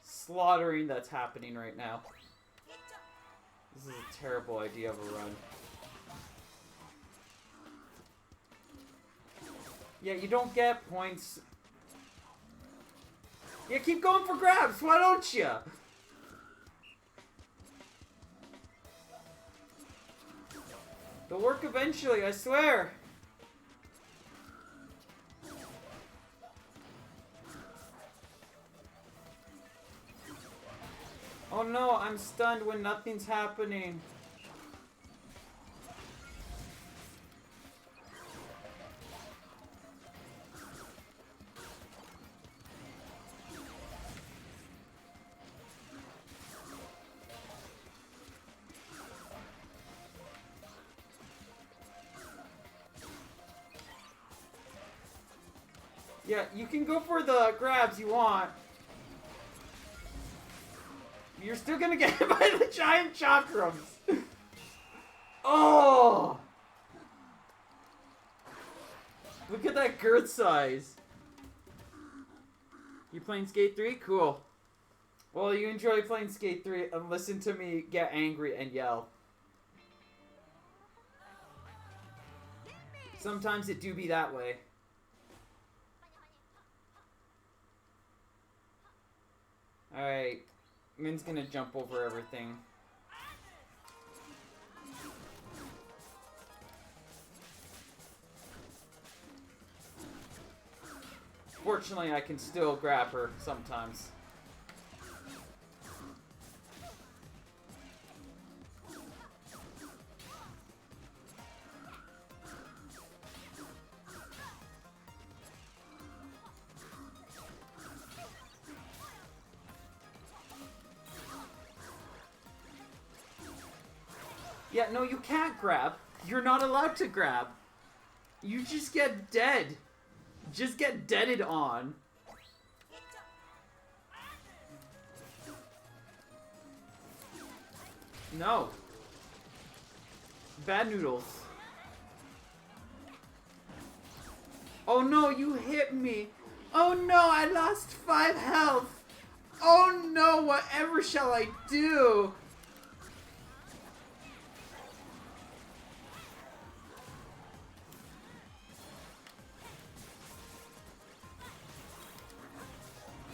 slaughtering that's happening right now. This is a terrible idea of a run. Yeah, you don't get points. Yeah, keep going for grabs, why don't you? They'll work eventually, I swear. Oh no, I'm stunned when nothing's happening. Yeah, you can go for the grabs you want. You're still gonna get hit by the giant chakrams. Oh! Look at that girth size. You playing Skate 3? Cool. Well, you enjoy playing Skate 3 and listen to me get angry and yell. Sometimes it do be that way. Alright. Min's gonna jump over everything. Fortunately, I can still grab her sometimes. Yeah, no, you can't grab. You're not allowed to grab. You just get dead. Just get deaded on. No. Bad noodles. Oh no, you hit me. Oh no, I lost 5 health. Oh no, whatever shall I do?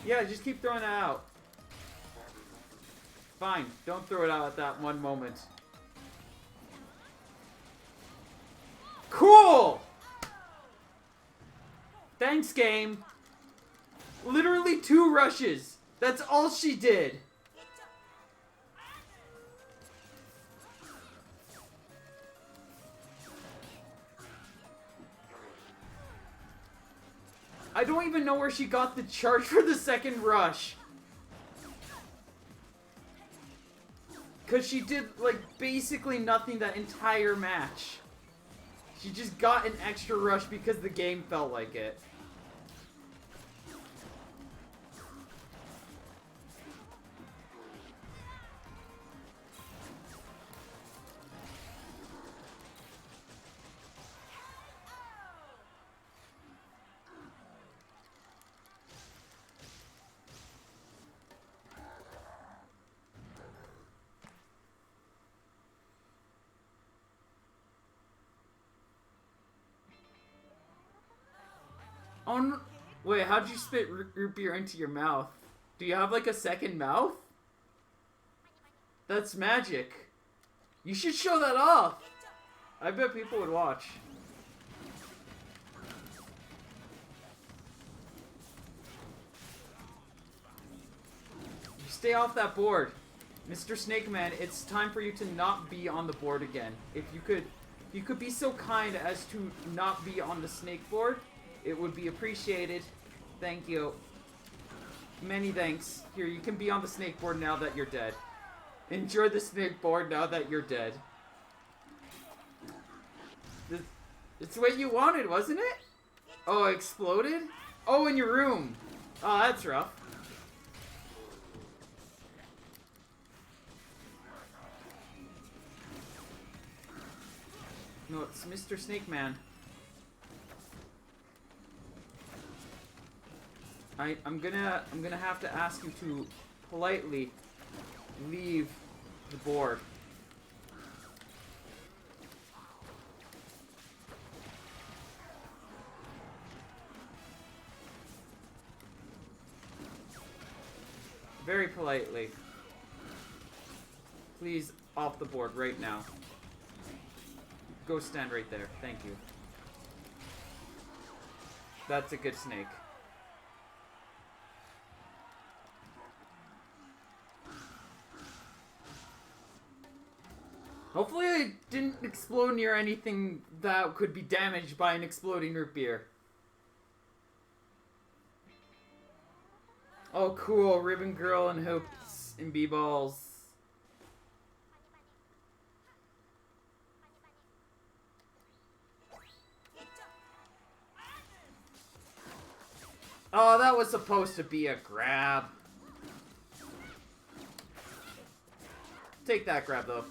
Yeah, just keep throwing that out. Fine, don't throw it out at that one moment. Cool! Thanks, game. Literally 2 rushes. That's all she did. I don't even know where she got the charge for the second rush. Because she did, like, basically nothing that entire match. She just got an extra rush because the game felt like it. Oh, no. Wait, how'd you spit root beer into your mouth? Do you have like a second mouth? That's magic. You should show that off. I bet people would watch. You stay off that board. Mr. Snake Man, it's time for you to not be on the board again. If you could be so kind as to not be on the snake board, it would be appreciated. Thank you. Many thanks. Here, you can be on the snake board now that you're dead. Enjoy the snake board now that you're dead. It's what you wanted, wasn't it? Oh, it exploded? Oh, in your room. Oh, that's rough. No, it's Mr. Snake Man. I'm gonna have to ask you to politely leave the board. Very politely. Please, off the board right now. Go stand right there. Thank you. That's a good snake. Hopefully it didn't explode near anything that could be damaged by an exploding root beer. Oh cool, Ribbon Girl and hoops and b-balls. Oh, that was supposed to be a grab. Take that grab though.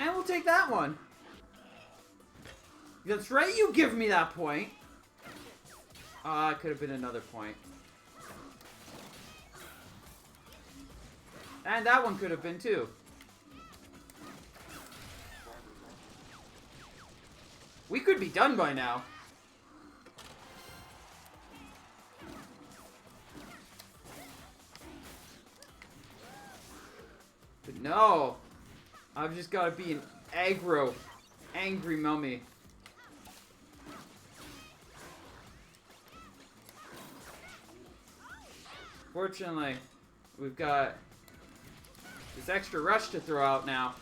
And we'll take that one. That's right, you give me that point. Ah, it could have been another point. And that one could have been too. We could be done by now. But no. I've just got to be an angry mummy. Fortunately, we've got this extra rush to throw out now.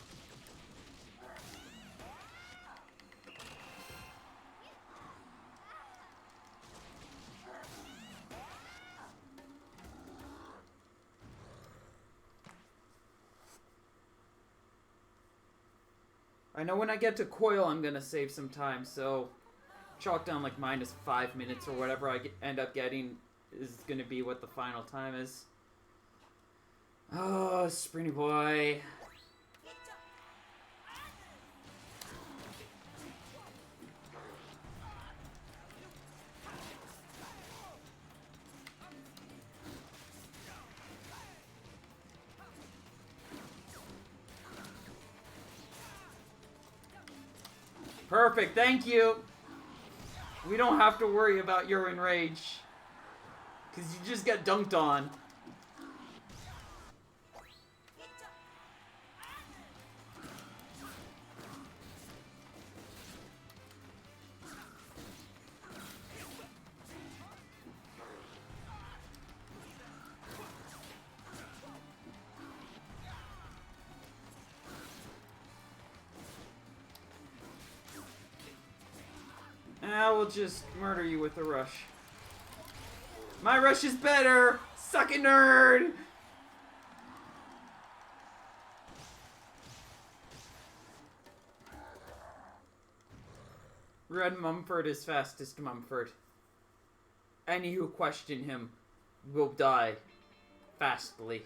I know when I get to Coil, I'm gonna save some time, so chalk down like -5 minutes or whatever I end up getting is gonna be what the final time is. Oh, Springy Boy. Perfect, thank you. We don't have to worry about your enrage. Because you just got dunked on. I will just murder you with a rush. My rush is better! Suck it, nerd! Red Mumford is fastest Mumford. Any who question him will die fastly.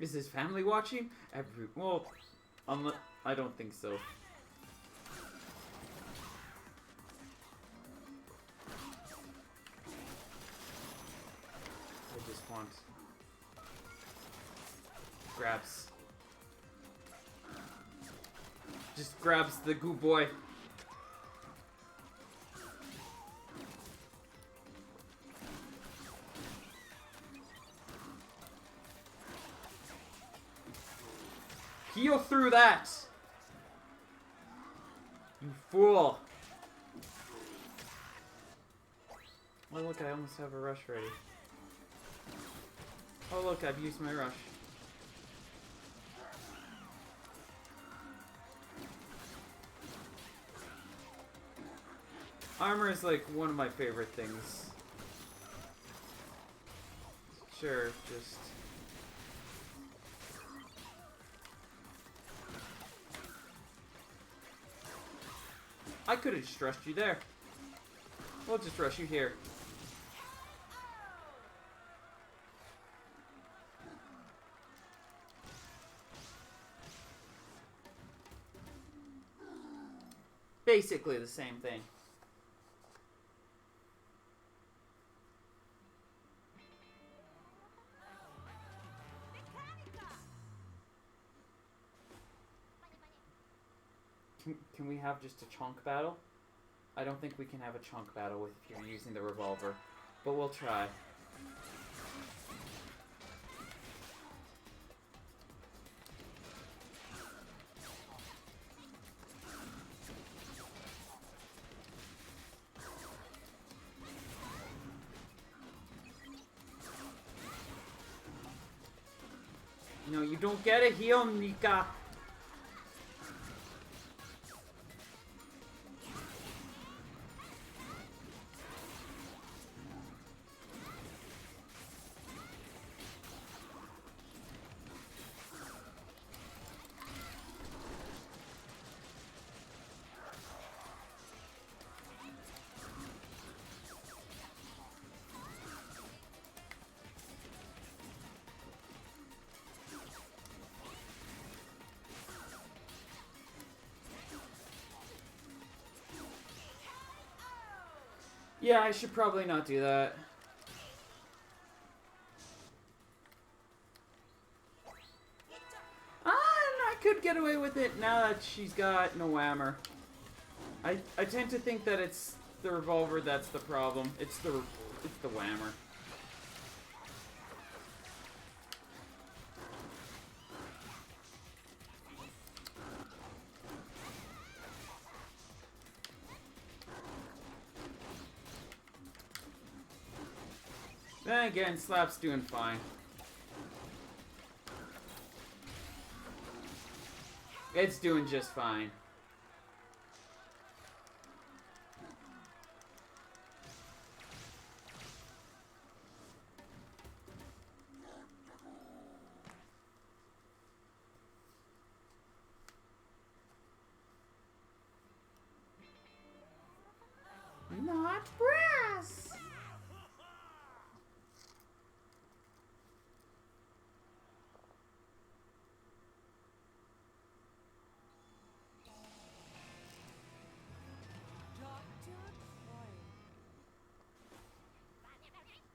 Is his family watching? Well, I don't think so. I just want grabs. Just grabs the goo boy. Heal through that! You fool! Oh look, I almost have a rush ready. Oh look, I've used my rush. Armor is like one of my favorite things. Sure, just... I could have just rushed you there. We'll just rush you here. Basically the same thing. Can we have just a chunk battle? I don't think we can have a chunk battle if you're using the revolver, but we'll try. No, you don't get a heal, Nika. Yeah, I should probably not do that. I could get away with it now that she's got no hammer. I tend to think that it's the revolver that's the problem. It's the whammer. Then again, Slap's doing fine. It's doing just fine. Not brass!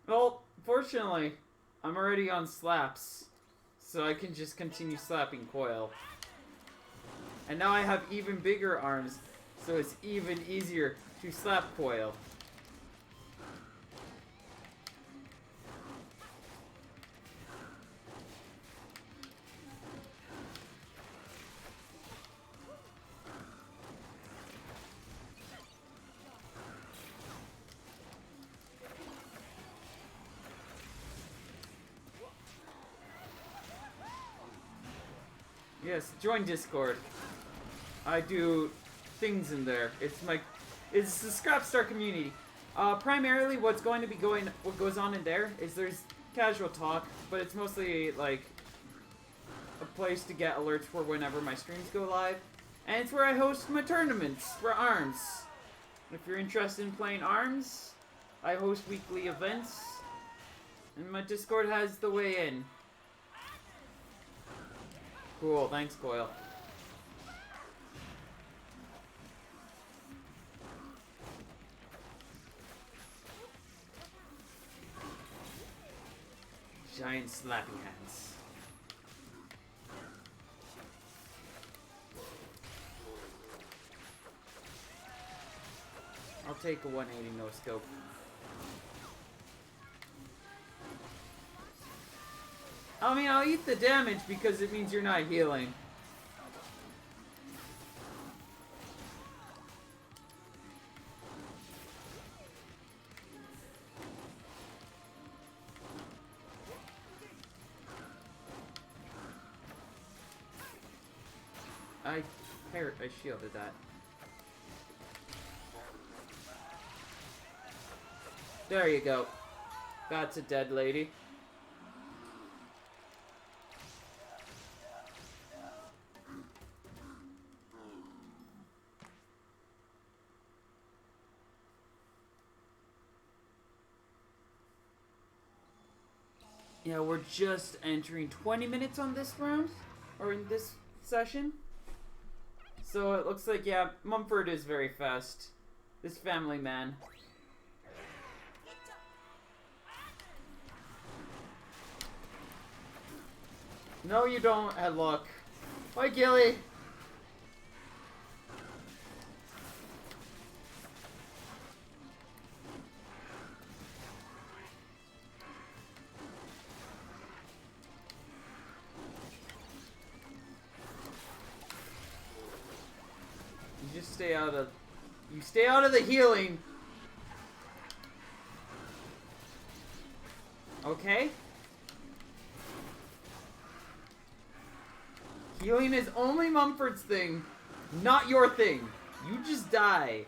Well, fortunately, I'm already on Slaps. So I can just continue slapping Coil. And now I have even bigger arms, so it's even easier to slap Coil. Yes, join Discord. I do things in there. It's the Scrapstar community. Primarily, what goes on in there is there's casual talk, but it's mostly like a place to get alerts for whenever my streams go live, and it's where I host my tournaments for ARMS. If you're interested in playing ARMS, I host weekly events, and my Discord has the way in. Cool, thanks, Coil. Giant slapping hands. I'll take a 180 no scope. I mean, I'll eat the damage because it means you're not healing. I shielded that. There you go. That's a dead lady. Yeah, we're just entering 20 minutes on this round, or in this session. So it looks like, yeah, Mumford is very fast. This family man. No, you don't, Headlock. Bye, Gilly. You just stay out of... You stay out of the healing. Okay? Healing is only Mumford's thing, not your thing. You just die.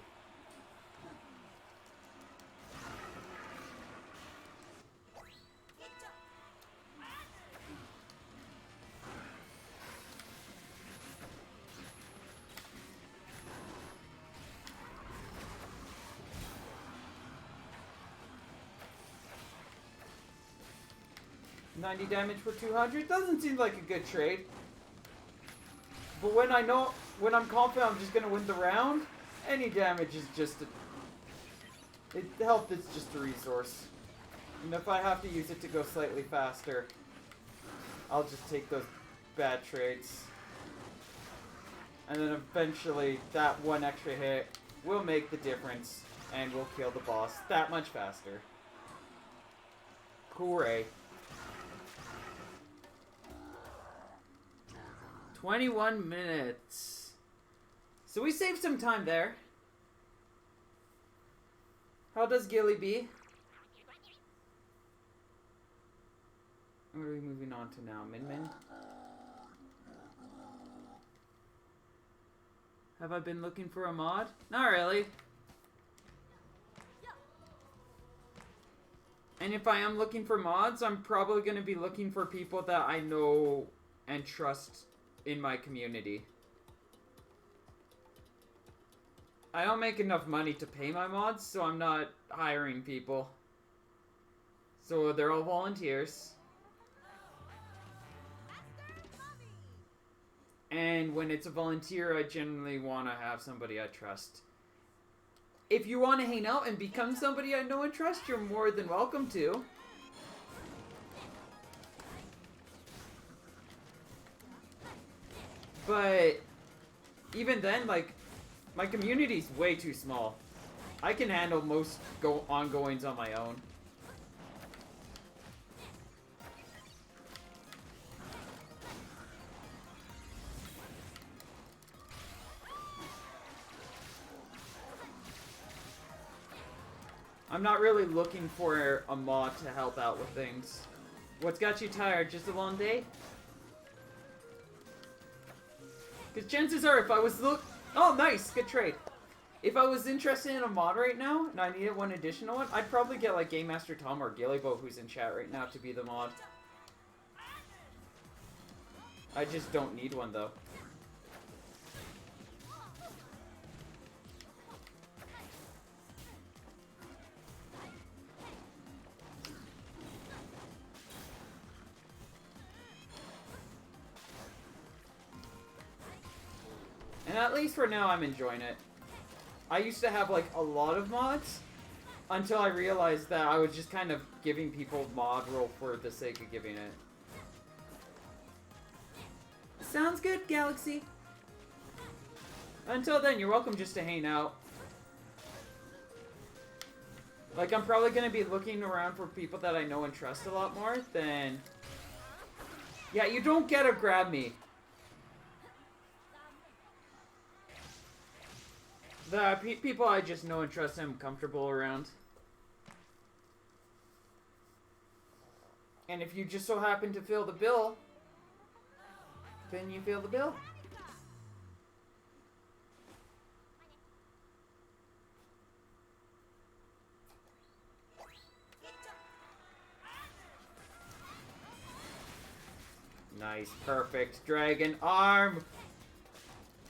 $90 damage for 200 doesn't seem like a good trade. But when I'm confident I'm just gonna win the round, any damage is just health is just a resource. And if I have to use it to go slightly faster, I'll just take those bad trades. And then eventually that one extra hit will make the difference and will kill the boss that much faster. Hooray. 21 minutes. So we saved some time there. How does Gilly be? What are we moving on to now? Min Min? Have I been looking for a mod? Not really. And if I am looking for mods, I'm probably going to be looking for people that I know and trust in my community. I don't make enough money to pay my mods, so I'm not hiring people. So they're all volunteers. And when it's a volunteer, I generally want to have somebody I trust. If you want to hang out and become somebody I know and trust, you're more than welcome to. But even then, like, my community's way too small. I can handle most ongoings on my own. I'm not really looking for a mod to help out with things. What's got you tired? Just a long day? Because chances are, if I was oh, nice! Good trade. If I was interested in a mod right now, and I needed one additional one, I'd probably get, like, Game Master Tom or Gillybo, who's in chat right now, to be the mod. I just don't need one, though. And at least for now, I'm enjoying it. I used to have, like, a lot of mods until I realized that I was just kind of giving people mod roll for the sake of giving it. Sounds good, Galaxy. Until then, you're welcome just to hang out. Like, I'm probably going to be looking around for people that I know and trust a lot more than... Yeah, you don't get to grab me. The people I just know and trust and I'm comfortable around. And if you just so happen to fill the bill, then you fill the bill. Nice, perfect. Dragon Arm!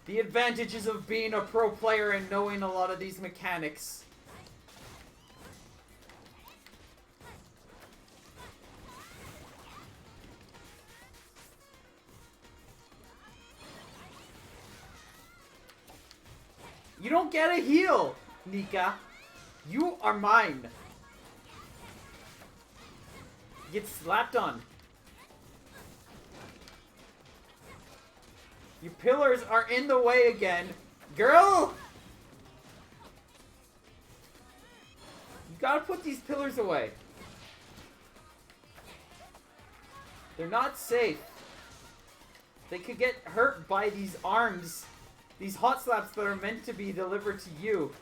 The advantages of being a pro player and knowing a lot of these mechanics. You don't get a heal, Nika. You are mine. Get slapped on. You pillars are in the way again. Girl! You gotta put these pillars away. They're not safe. They could get hurt by these arms. These hot slaps that are meant to be delivered to you.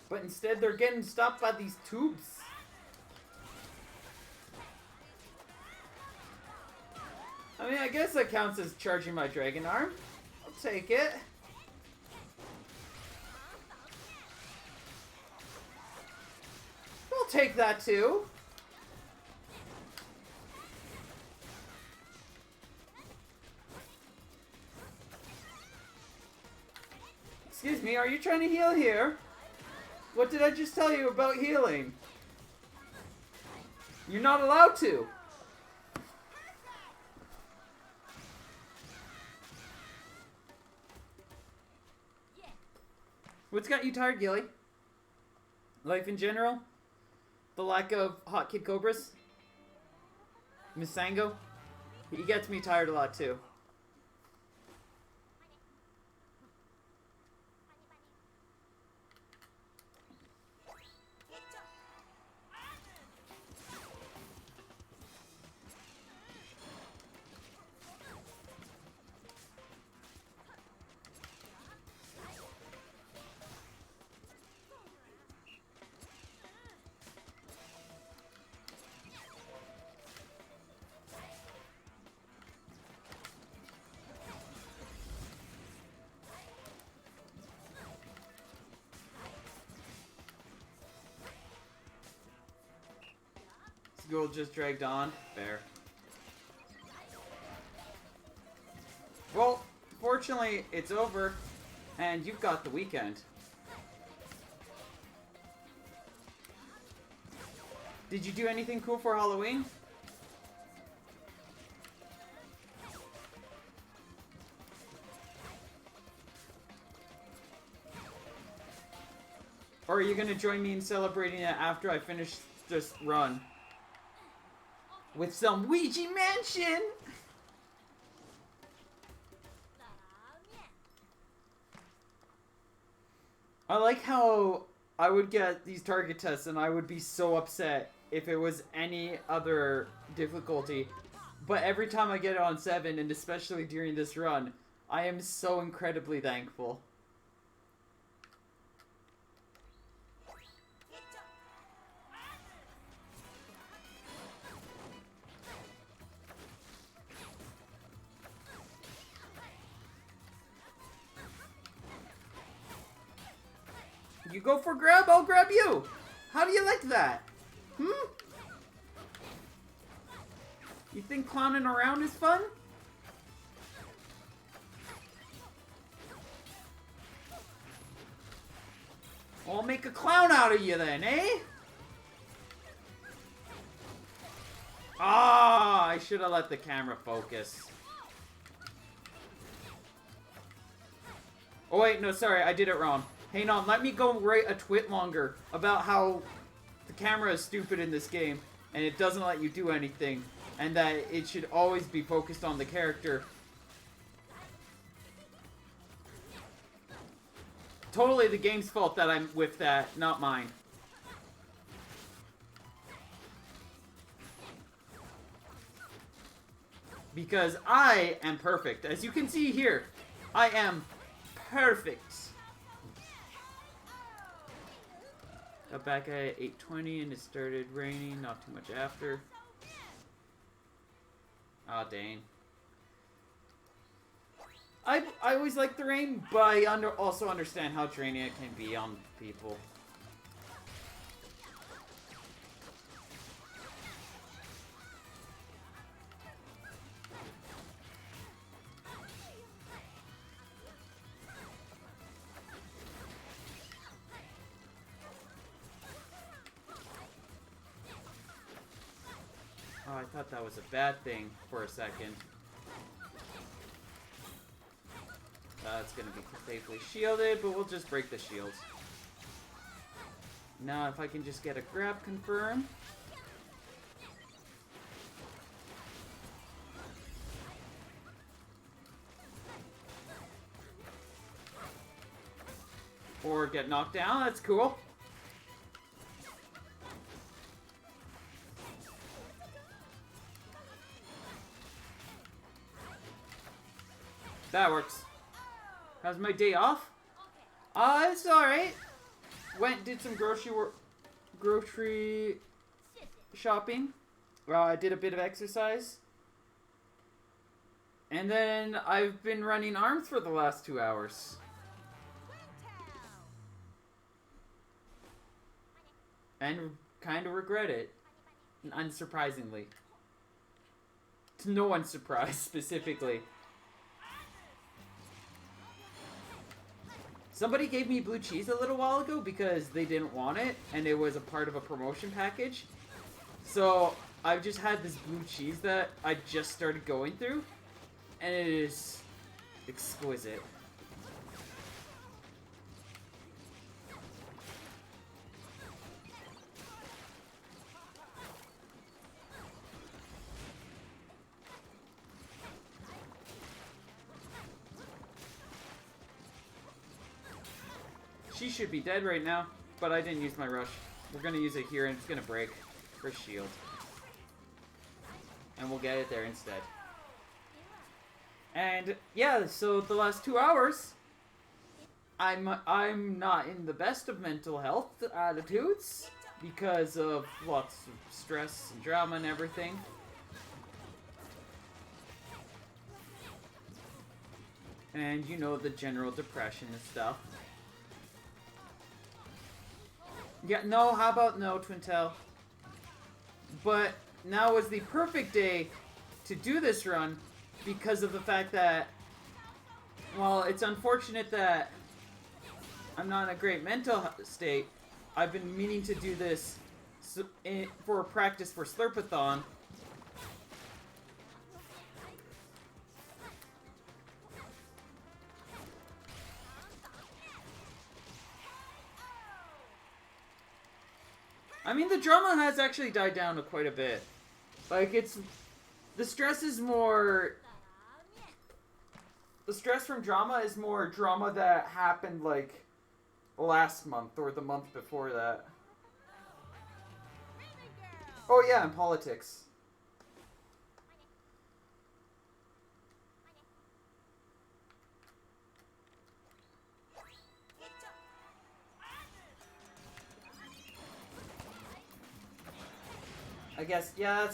But instead they're getting stopped by these tubes. I mean, I guess that counts as charging my Dragon Arm. I'll take it. I'll take that too. Excuse me, are you trying to heal here? What did I just tell you about healing? You're not allowed to. What's got you tired, Gilly? Life in general? The lack of hot kid cobras? Misango? He gets me tired a lot too. Girl just dragged on. Fair. Well, fortunately, it's over, and you've got the weekend. Did you do anything cool for Halloween? Or are you gonna join me in celebrating it after I finish this run? With some Ouija Mansion! I like how I would get these target tests and I would be so upset if it was any other difficulty. But every time I get it on 7, and especially during this run, I am so incredibly thankful. You go for grab, I'll grab you! How do you like that? Hmm? You think clowning around is fun? I'll make a clown out of you then, eh? Ah, I should have let the camera focus. Oh wait, no, sorry, I did it wrong. Hang on, let me go right a twit longer about how the camera is stupid in this game and it doesn't let you do anything and that it should always be focused on the character. Totally the game's fault that I'm with that, not mine. Because I am perfect. As you can see here, I am perfect. Got back at 8:20 and it started raining, not too much after. Aw, dang. I always like the rain, but I also understand how draining it can be on people. Oh, I thought that was a bad thing for a second. It's gonna be safely shielded, but we'll just break the shields. Now, if I can just get a grab confirm. Or get knocked down, that's cool. That works. How's my day off? It's alright. Did some grocery shopping. I did a bit of exercise. And then I've been running arms for the last 2 hours. And kind of regret it. Unsurprisingly. To no one's surprise, specifically. Somebody gave me blue cheese a little while ago because they didn't want it, and it was a part of a promotion package. So, I've just had this blue cheese that I just started going through, and it is exquisite. She should be dead right now, but I didn't use my rush. We're gonna use it here and it's gonna break her shield. And we'll get it there instead. And yeah, so the last 2 hours, I'm not in the best of mental health attitudes because of lots of stress and drama and everything. And you know, the general depression and stuff. Yeah, no, how about no, Twintel? But now is the perfect day to do this run because of the fact that, well, it's unfortunate that I'm not in a great mental state. I've been meaning to do this for practice for Slurpathon. I mean, the drama has actually died down quite a bit. Like, it's... The stress is more... The stress from drama is more drama that happened, like, last month or the month before that. Oh, yeah, in politics. I guess, yeah,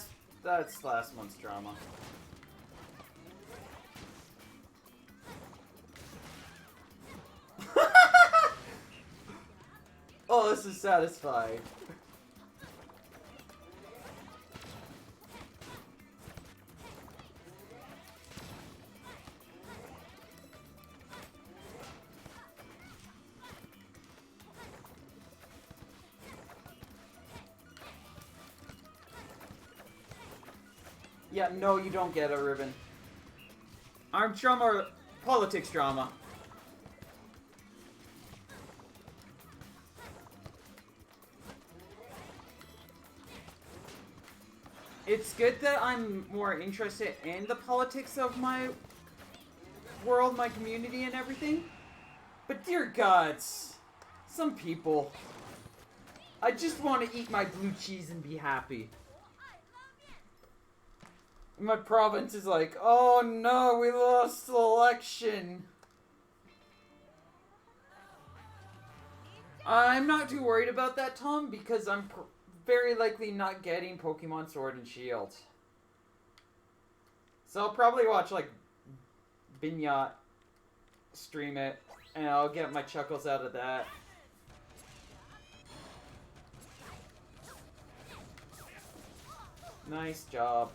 that's last month's drama. Oh, this is satisfying. Yeah, no, you don't get a ribbon. Armed drama or politics drama? It's good that I'm more interested in the politics of my world, my community, and everything. But dear gods, some people. I just want to eat my blue cheese and be happy. My province is like, oh no, we lost the election. I'm not too worried about that, Tom, because I'm very likely not getting Pokemon Sword and Shield. So I'll probably watch, like, Binyat stream it, and I'll get my chuckles out of that. Nice job.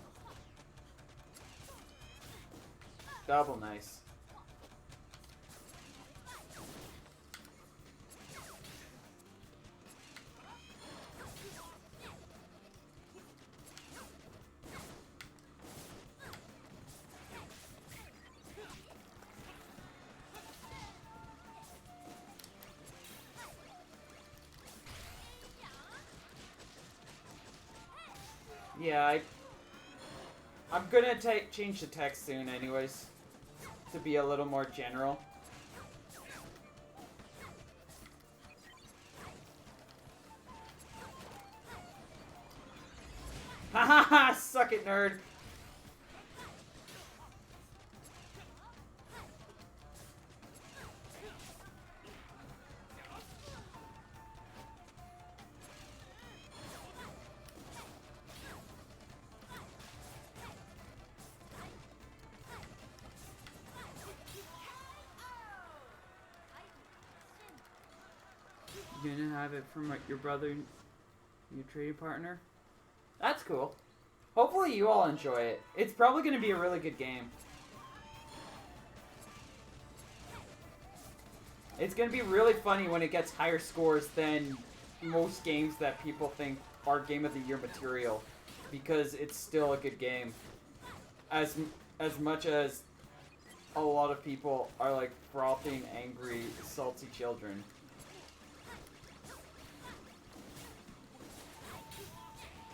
Double nice. Yeah, I'm gonna change the text soon anyways, to be a little more general. Ha ha ha! Suck it, nerd! You're gonna have it from your brother, your trading partner? That's cool. Hopefully you all enjoy it. It's probably gonna be a really good game. It's gonna be really funny when it gets higher scores than most games that people think are Game of the Year material, because it's still a good game. As much as a lot of people are like frothing, angry, salty children.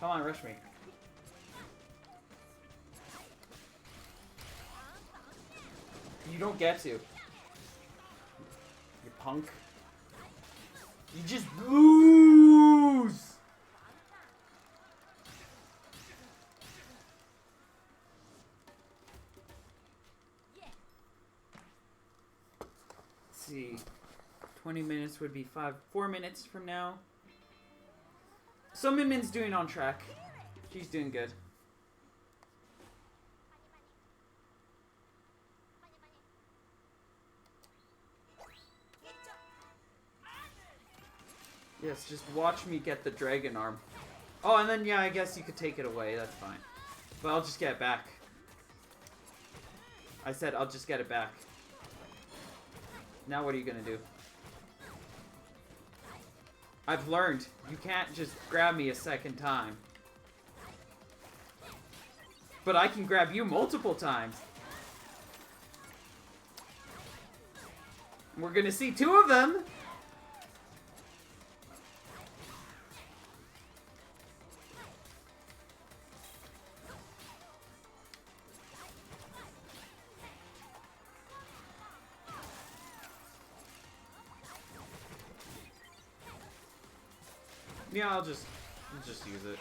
Come on, rush me. You don't get to. You punk. You just lose! Let's see. 20 minutes would be 4 minutes from now. So Min-Min's doing on track. She's doing good. Yes, just watch me get the dragon arm. Oh, and then, yeah, I guess you could take it away. That's fine. But I'll just get it back. I said I'll just get it back. Now what are you gonna do? I've learned. You can't just grab me a second time. But I can grab you multiple times. We're gonna see 2 of them! Yeah, I'll just use it.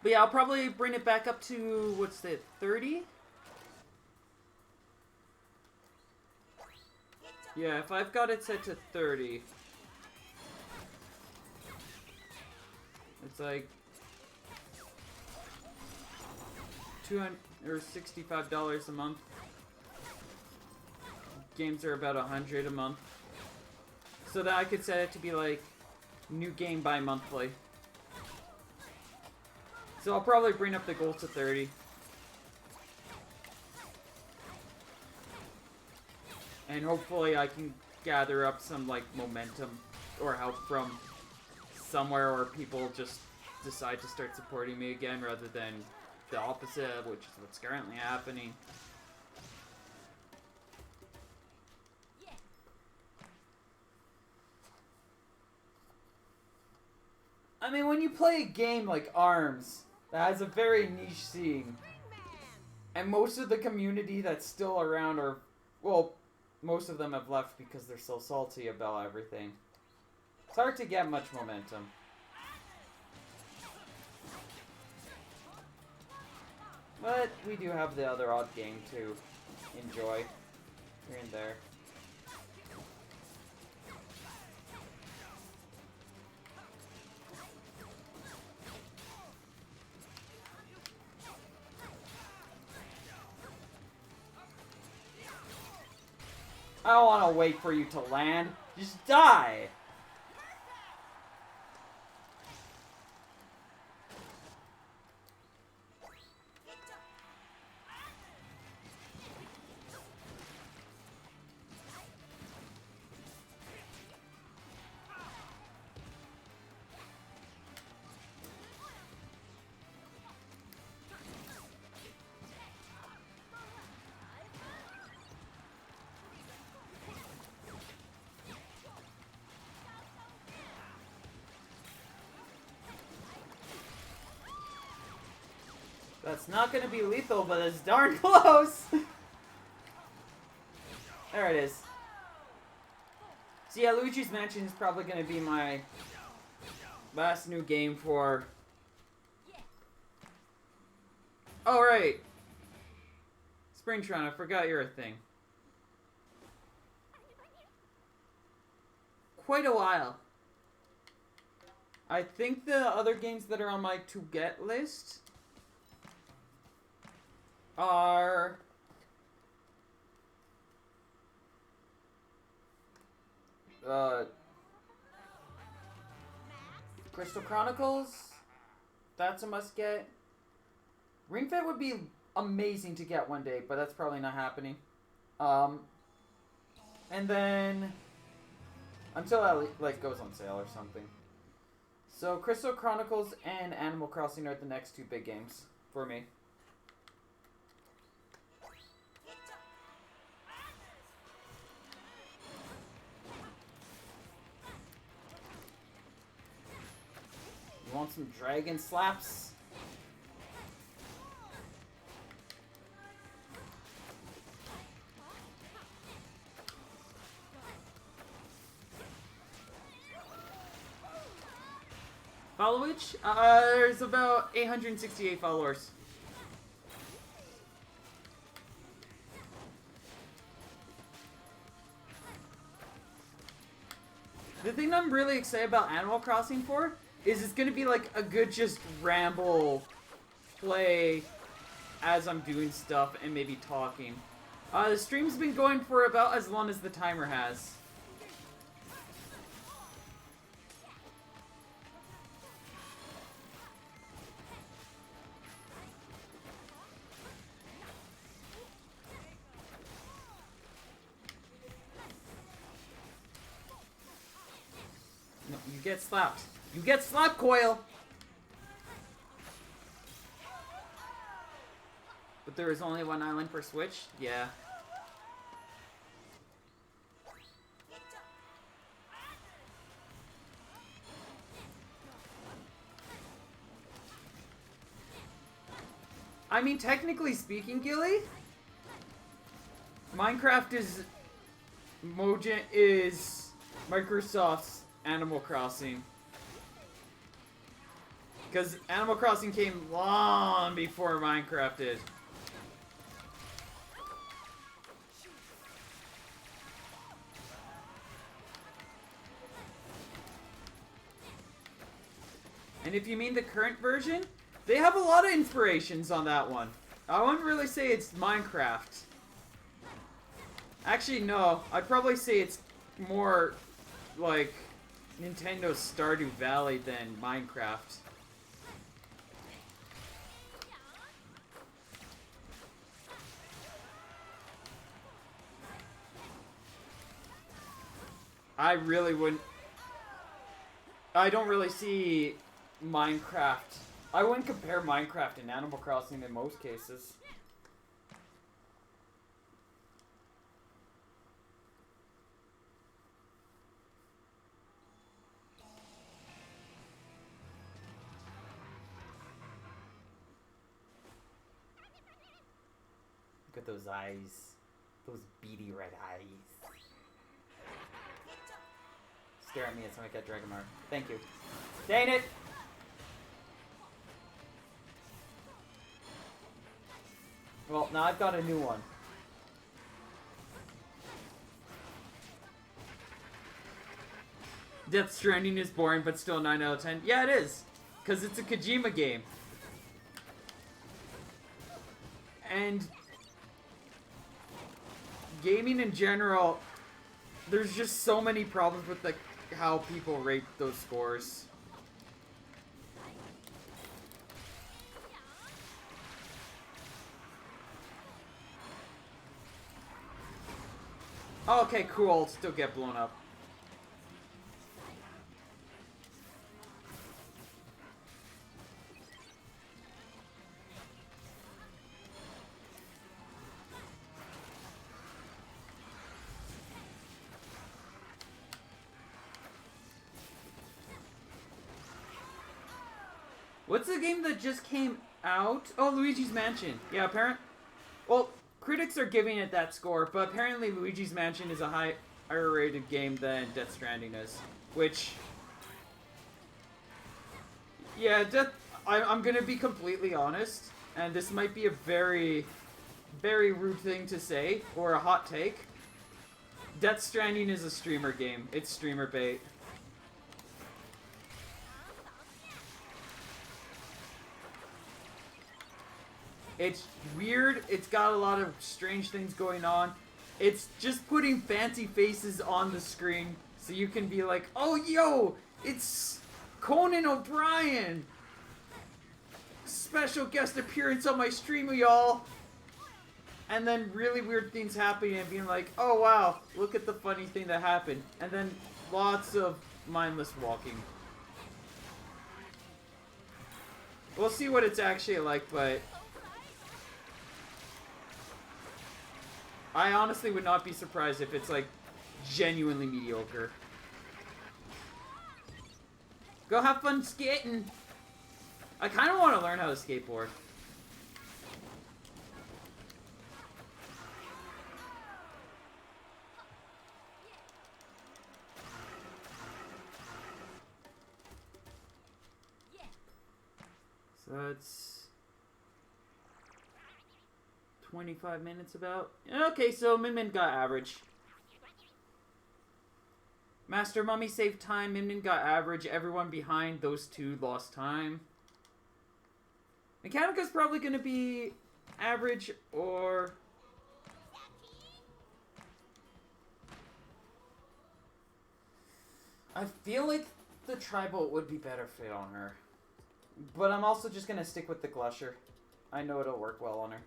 But yeah, I'll probably bring it back up to, what's it, 30? Yeah, if I've got it set to 30, it's like $265 a month. Games are about $100 a month. So that I could set it to be like new game bi-monthly. So I'll probably bring up the goal to 30. And hopefully I can gather up some like momentum or help from somewhere, or people just decide to start supporting me again rather than the opposite, which is what's currently happening. I mean, when you play a game like ARMS, that has a very niche scene, and most of the community that's still around are, well, most of them have left because they're so salty about everything. It's hard to get much momentum. But we do have the other odd game to enjoy here and there. I don't want to wait for you to land. Just die! That's not gonna be lethal, but it's darn close! There it is. So yeah, Luigi's Mansion is probably gonna be my last new game for... Oh, right! Springtron, I forgot you're a thing. Quite a while. I think the other games that are on my to-get list are Crystal Chronicles. That's a must get. Ring Fit would be amazing to get one day, but that's probably not happening. And then until that like goes on sale or something. So Crystal Chronicles and Animal Crossing are the next two big games for me. You want some dragon slaps? Followage? There's about 868 followers. The thing I'm really excited about Animal Crossing for is it's gonna be like a good just ramble play as I'm doing stuff and maybe talking. The stream's been going for about as long as the timer has. No, you get slapped. You get slapped, Coil! But there is only one island per Switch? Yeah. I mean, technically speaking, Gilly, Minecraft is Mojang is Microsoft's Animal Crossing. Because Animal Crossing came long before Minecraft did. And if you mean the current version, they have a lot of inspirations on that one. I wouldn't really say it's Minecraft. Actually, no. I'd probably say it's more like Nintendo's Stardew Valley than Minecraft. I really wouldn't... I don't really see Minecraft... I wouldn't compare Minecraft and Animal Crossing in most cases. Look at those eyes. Those beady red eyes. Stare at me as I get Dragon Mark. Thank you. Dang it! Well, now I've got a new one. Death Stranding is boring, but still 9 out of 10. Yeah, it is. Because it's a Kojima game. And gaming in general, there's just so many problems with how people rate those scores. Oh, okay, cool. I'll still get blown up. What's the game that just came out? Oh, Luigi's Mansion. Yeah, well, critics are giving it that score, but apparently Luigi's Mansion is a higher rated game than Death Stranding is. Which... Yeah, I'm gonna be completely honest, and this might be a very, very rude thing to say, or a hot take. Death Stranding is a streamer game. It's streamer bait. It's weird, it's got a lot of strange things going on. It's just putting fancy faces on the screen so you can be like, oh yo, it's Conan O'Brien! Special guest appearance on my stream, y'all! And then really weird things happening and being like, oh wow, look at the funny thing that happened. And then lots of mindless walking. We'll see what it's actually like, but... I honestly would not be surprised if it's, like, genuinely mediocre. Go have fun skating! I kind of want to learn how to skateboard. So that's... 25 minutes about. Okay, so Min Min got average. Master Mummy saved time. Min Min got average. Everyone behind those two lost time. Mechanica's probably going to be average or... I feel like the Tri-Bolt would be better fit on her. But I'm also just going to stick with the Glusher. I know it'll work well on her.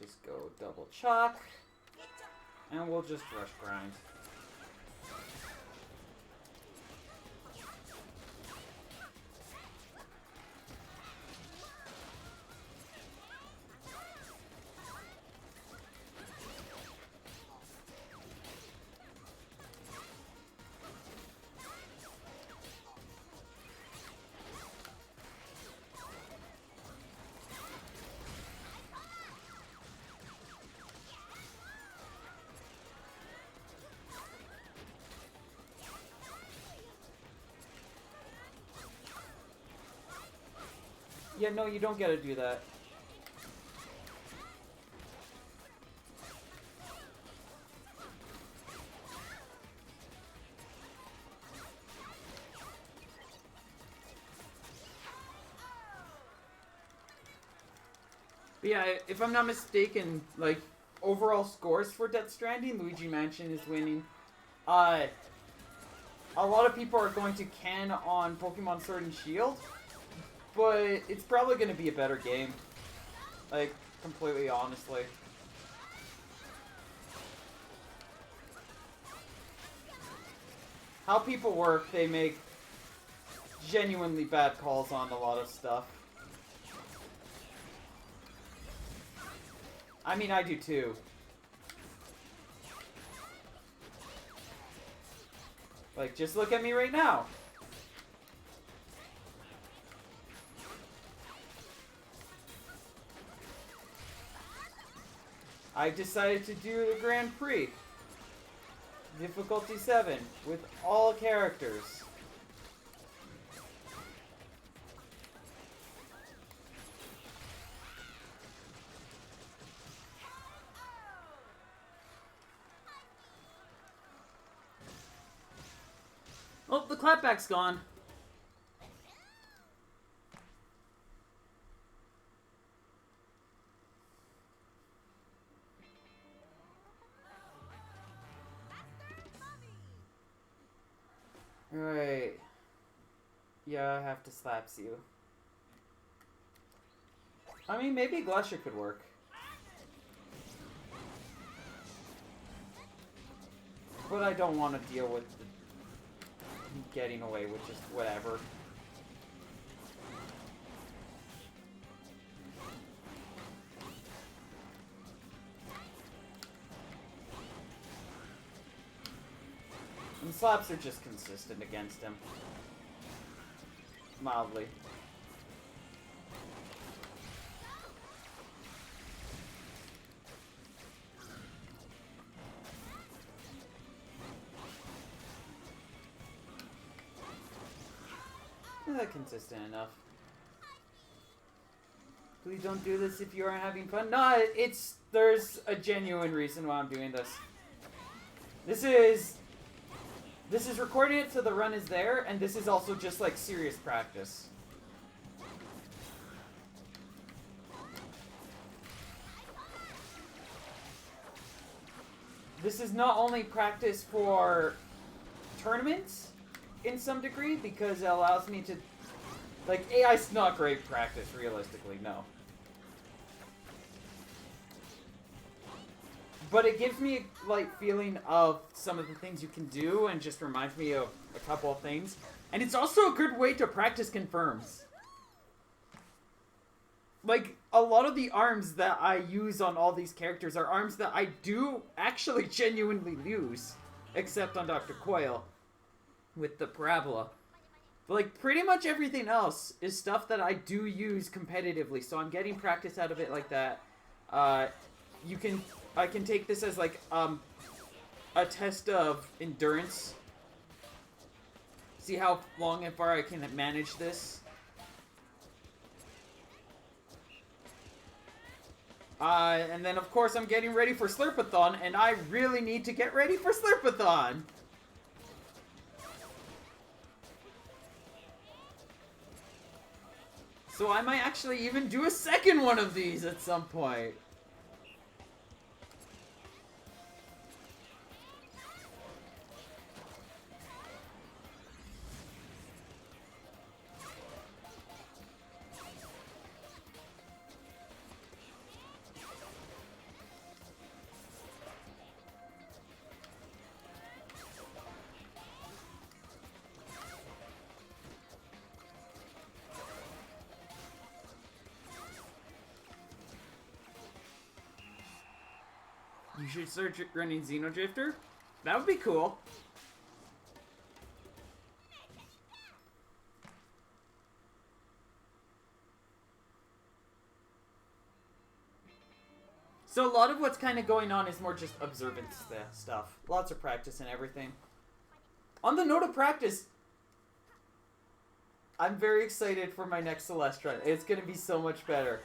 Just go double chalk, and we'll just rush grind. Yeah, no, you don't get to do that. But yeah, if I'm not mistaken, like, overall scores for Death Stranding, Luigi Mansion is winning. A lot of people are going to can on Pokemon Sword and Shield, but it's probably going to be a better game. Like, completely honestly. How people work, they make genuinely bad calls on a lot of stuff. I mean, I do too. Like, just look at me right now. I decided to do the Grand Prix. Difficulty 7 with all characters. Oh, the clapback's gone. Right. Yeah, I have to slaps you. I mean, maybe Glacier could work. But I don't want to deal with the getting away with just whatever. And slaps are just consistent against him. Mildly. Not consistent enough. Please don't do this if you aren't having fun. No, there's a genuine reason why I'm doing this. This is recording it so the run is there, and this is also just like serious practice. This is not only practice for tournaments in some degree, because it allows me to, like, AI's not great practice, realistically, no. But it gives me, like, feeling of some of the things you can do, and just reminds me of a couple of things. And it's also a good way to practice confirms. Like, a lot of the arms that I use on all these characters are arms that I do actually genuinely use. Except on Dr. Coyle. With the Parabola. But, like, pretty much everything else is stuff that I do use competitively. So I'm getting practice out of it like that. I can take this as, like, a test of endurance. See how long and far I can manage this. And then, of course, I'm getting ready for Slurpathon, and I really need to get ready for Slurpathon! So I might actually even do a second one of these at some point. You should start running Xenodrifter. That would be cool. So a lot of what's kind of going on is more just observance stuff. Lots of practice and everything. On the note of practice, I'm very excited for my next Celeste run. It's gonna be so much better.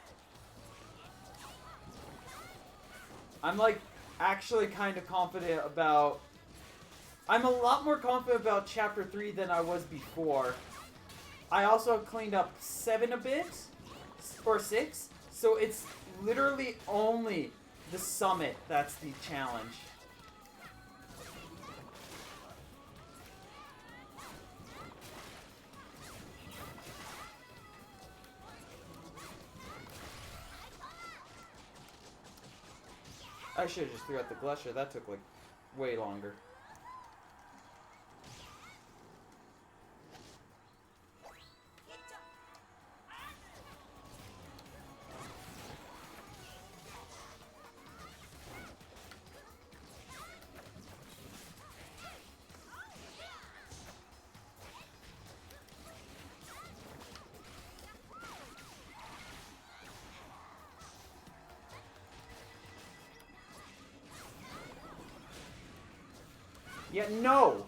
I'm like actually kind of confident about... I'm a lot more confident about Chapter 3 than I was before. I also cleaned up 7 a bit, or 6, so it's literally only the summit that's the challenge. I should have just threw out the Glusher. That took like way longer. Yeah, no!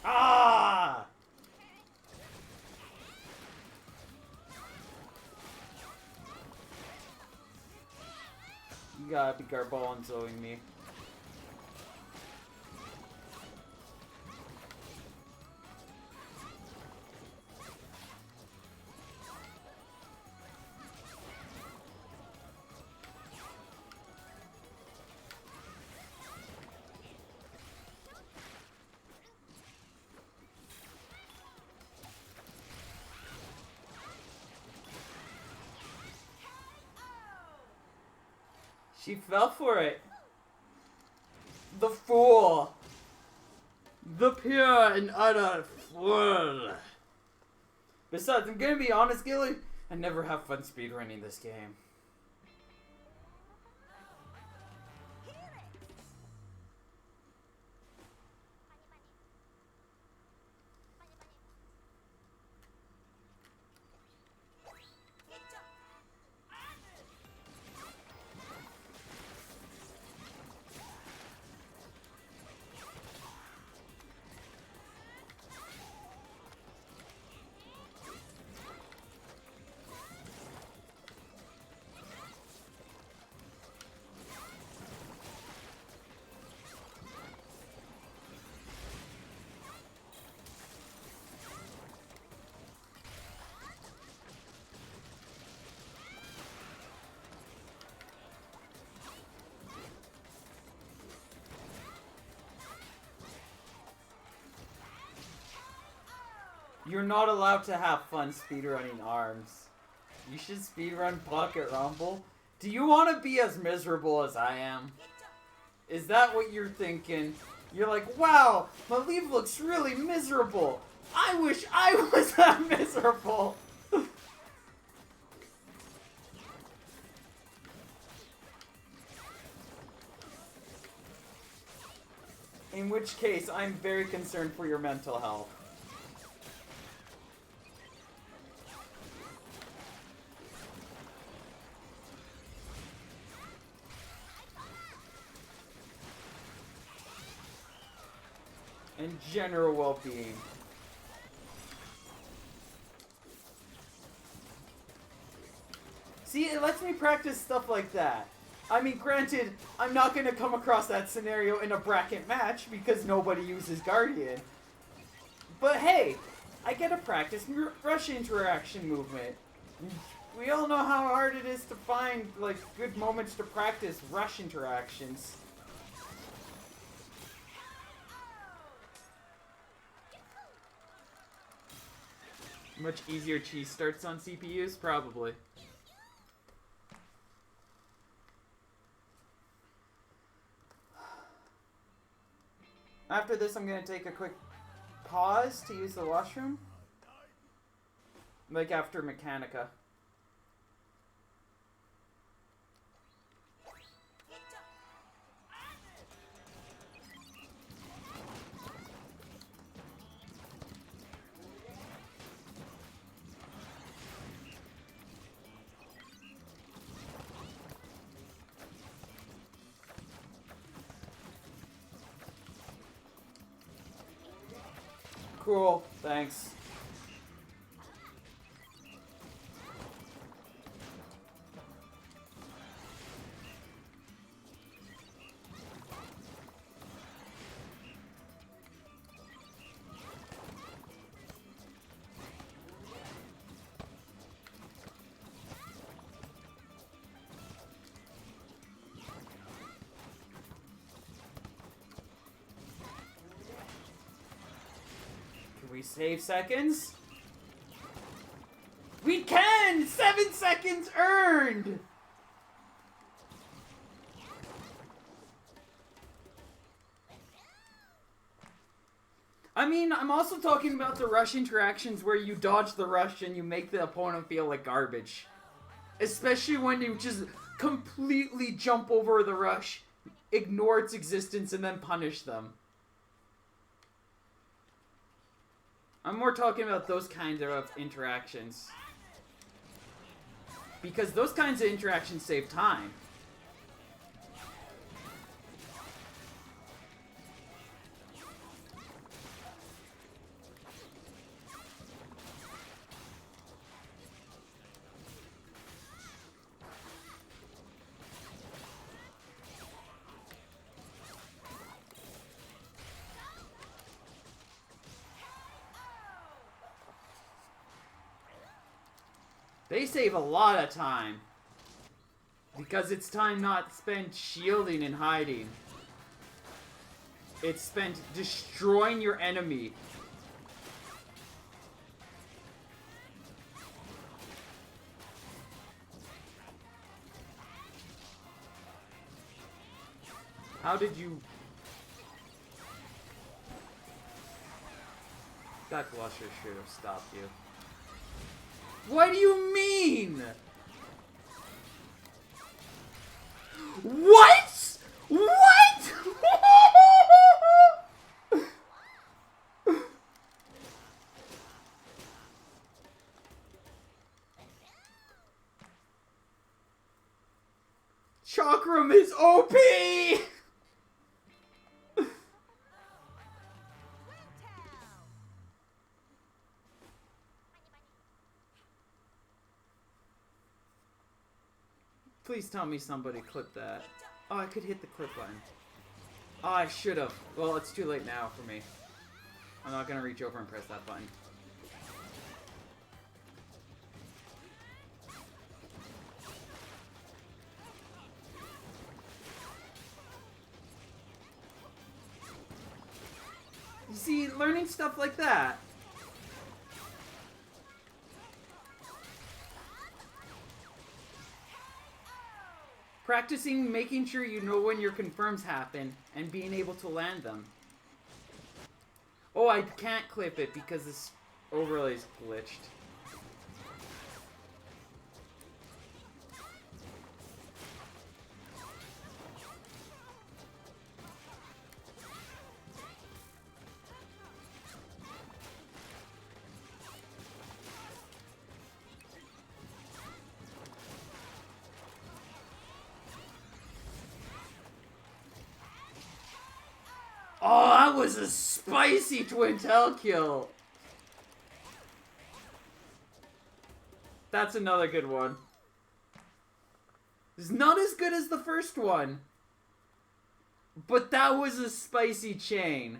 Ah! You gotta be Garbanzoing me. She fell for it. The fool. The pure and utter fool. Besides, I'm gonna be honest, Gilly. I never have fun speedrunning this game. You're not allowed to have fun speedrunning ARMS. You should speedrun Pocket Rumble. Do you want to be as miserable as I am? Is that what you're thinking? You're like, wow, my leave looks really miserable. I wish I was that miserable. In which case, I'm very concerned for your mental health. And general well-being. See, it lets me practice stuff like that. I mean, granted, I'm not going to come across that scenario in a bracket match because nobody uses Guardian. But hey, I get to practice rush interaction movement. We all know how hard it is to find, like, good moments to practice rush interactions. Much easier cheese starts on CPUs? Probably. After this, I'm going to take a quick pause to use the washroom. Like after Mechanica. Cool, thanks. Can we save seconds? We can! 7 seconds earned! I mean, I'm also talking about the rush interactions where you dodge the rush and you make the opponent feel like garbage. Especially when you just completely jump over the rush, ignore its existence, and then punish them. I'm more talking about those kinds of interactions. Because those kinds of interactions save time. They save a lot of time. Because it's time not spent shielding and hiding. It's spent destroying your enemy. How did you... That Glusher should have stopped you. What do you mean? What? What? Chakram is OP! Please tell me somebody clipped that. Oh, I could hit the clip button. Oh, I should have. Well, it's too late now for me. I'm not gonna reach over and press that button. You see, learning stuff like that. Practicing making sure you know when your confirms happen and being able to land them. Oh, I can't clip it because this overlay's glitched. Oh, that was a spicy twin tail kill. That's another good one. It's not as good as the first one. But that was a spicy chain.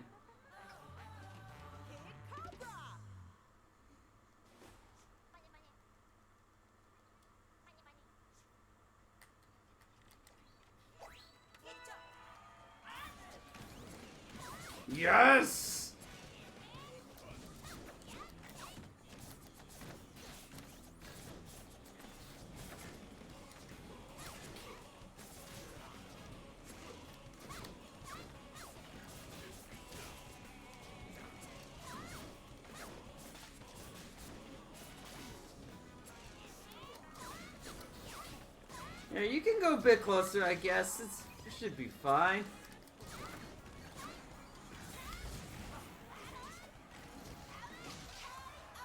Yes! Yeah, you can go a bit closer, I guess. It should be fine.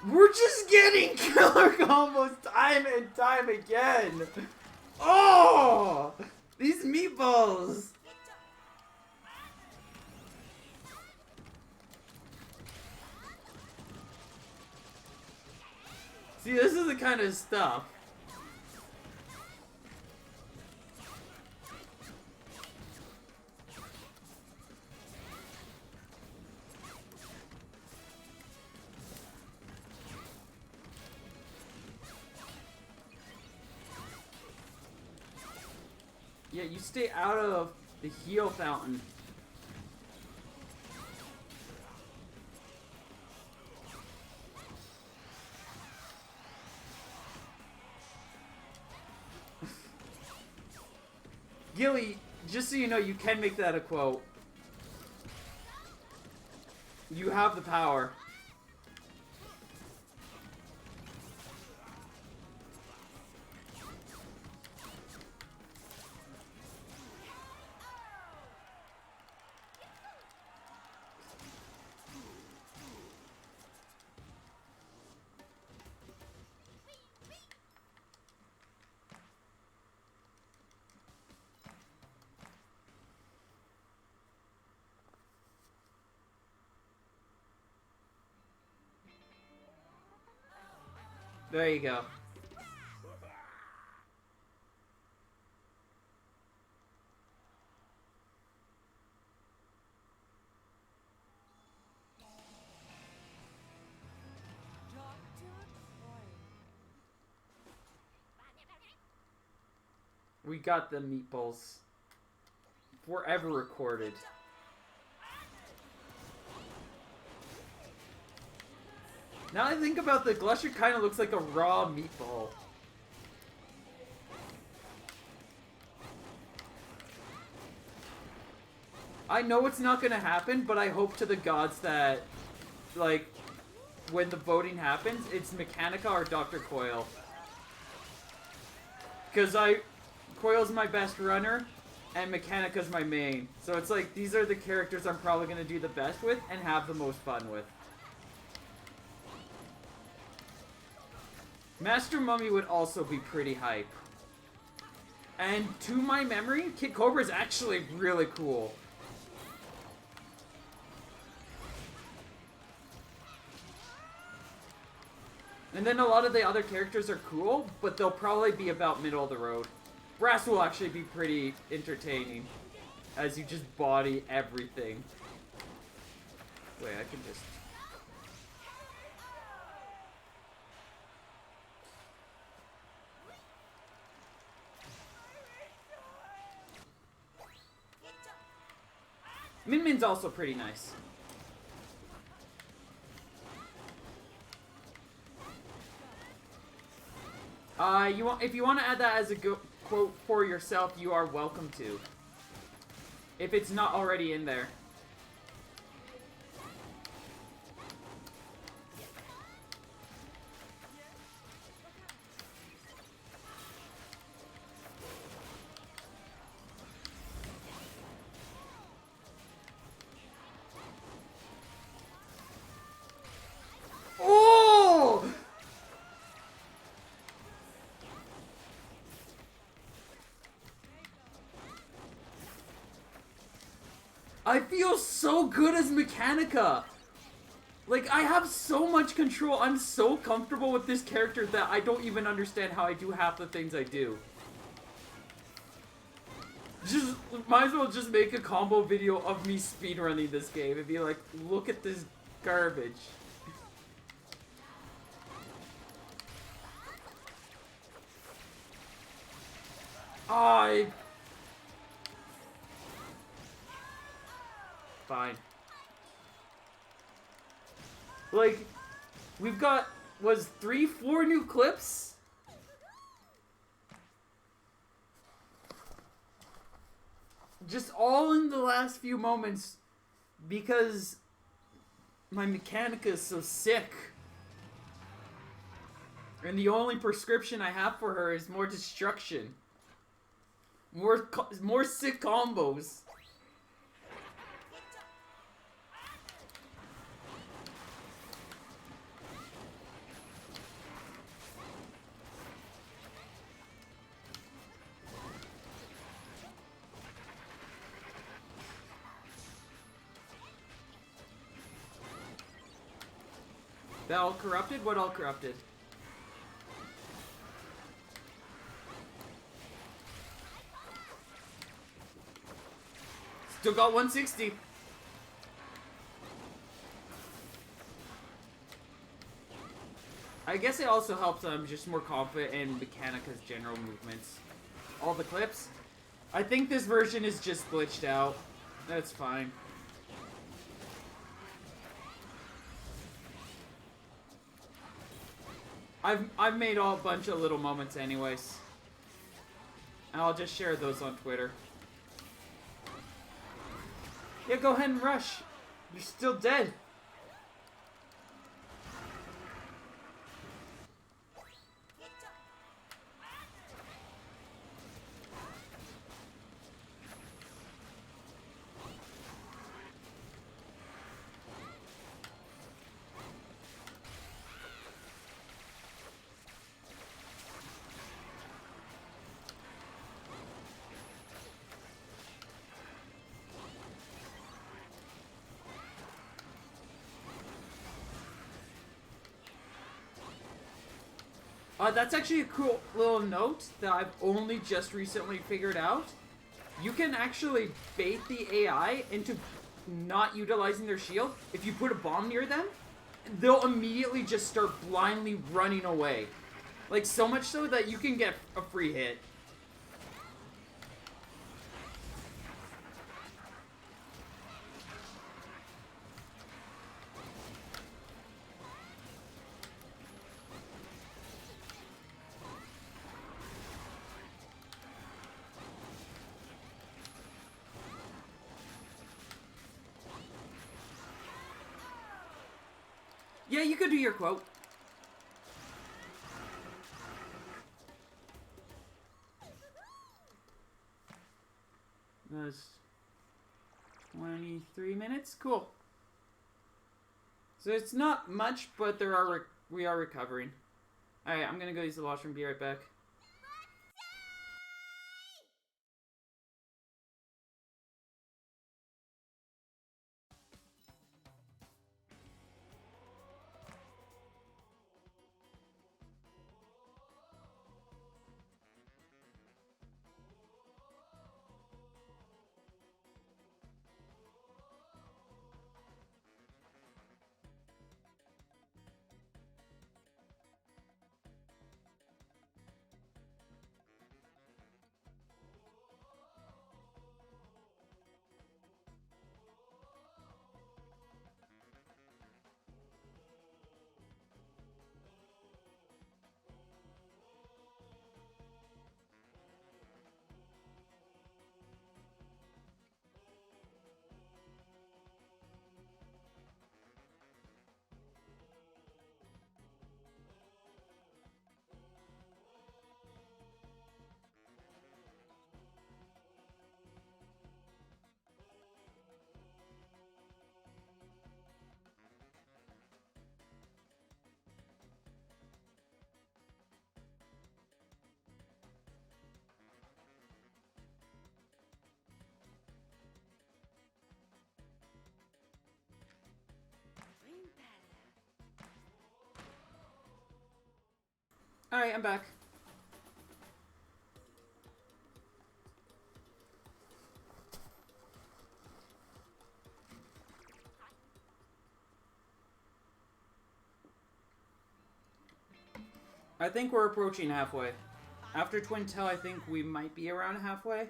We're just getting killer combos time and time again. Oh! These meatballs! See, this is the kind of stuff. Yeah, you stay out of the heal fountain. Gilly, just so you know, you can make that a quote. You have the power. There you go. We got the meatballs. Forever recorded. Now I think about the Glusher kind of looks like a raw meatball. I know it's not gonna happen, but I hope to the gods that, like, when the voting happens, it's Mechanica or Dr. Coil. Because Coil's my best runner, and Mechanica's my main. So it's like, these are the characters I'm probably gonna do the best with and have the most fun with. Master Mummy would also be pretty hype. And to my memory, Kid Cobra is actually really cool. And then a lot of the other characters are cool, but they'll probably be about middle of the road. Brass will actually be pretty entertaining, as you just body everything. Wait, I can just... Min Min's also pretty nice. If you want to add that as a quote for yourself, you are welcome to. If it's not already in there. I feel so good as Mechanica! Like, I have so much control. I'm so comfortable with this character that I don't even understand how I do half the things I do. Just, might as well just make a combo video of me speedrunning this game and be like, look at this garbage. Fine. Like, we've got, was 3-4 new clips? Just all in the last few moments because my Mechanica is so sick. And the only prescription I have for her is more destruction. More sick combos. That all corrupted? What all corrupted? Still got 160. I guess it also helps I'm just more confident in Mechanica's general movements. All the clips. I think this version is just glitched out. That's fine. I've made a bunch of little moments anyways. And I'll just share those on Twitter. Yeah, go ahead and rush. You're still dead. That's actually a cool little note that I've only just recently figured out. You can actually bait the AI into not utilizing their shield. If you put a bomb near them, they'll immediately just start blindly running away. Like, so much so that you can get a free hit. Yeah, you could do your quote. That's 23 minutes? Cool. So it's not much, but we are recovering. Alright, I'm gonna go use the washroom, be right back. Alright, I'm back. I think we're approaching halfway. After Twintelle, I think we might be around halfway.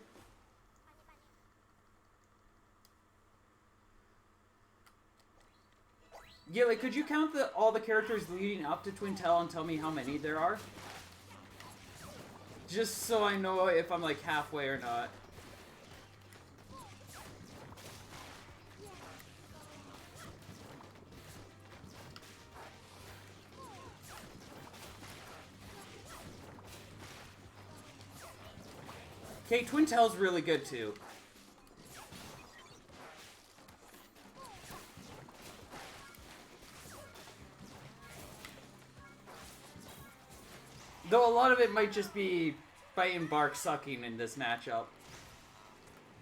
Yeah, like, could you count all the characters leading up to Twintelle and tell me how many there are? Just so I know if I'm, like, halfway or not. Okay, Twintelle's really good, too. Though a lot of it might just be fighting Bark sucking in this matchup.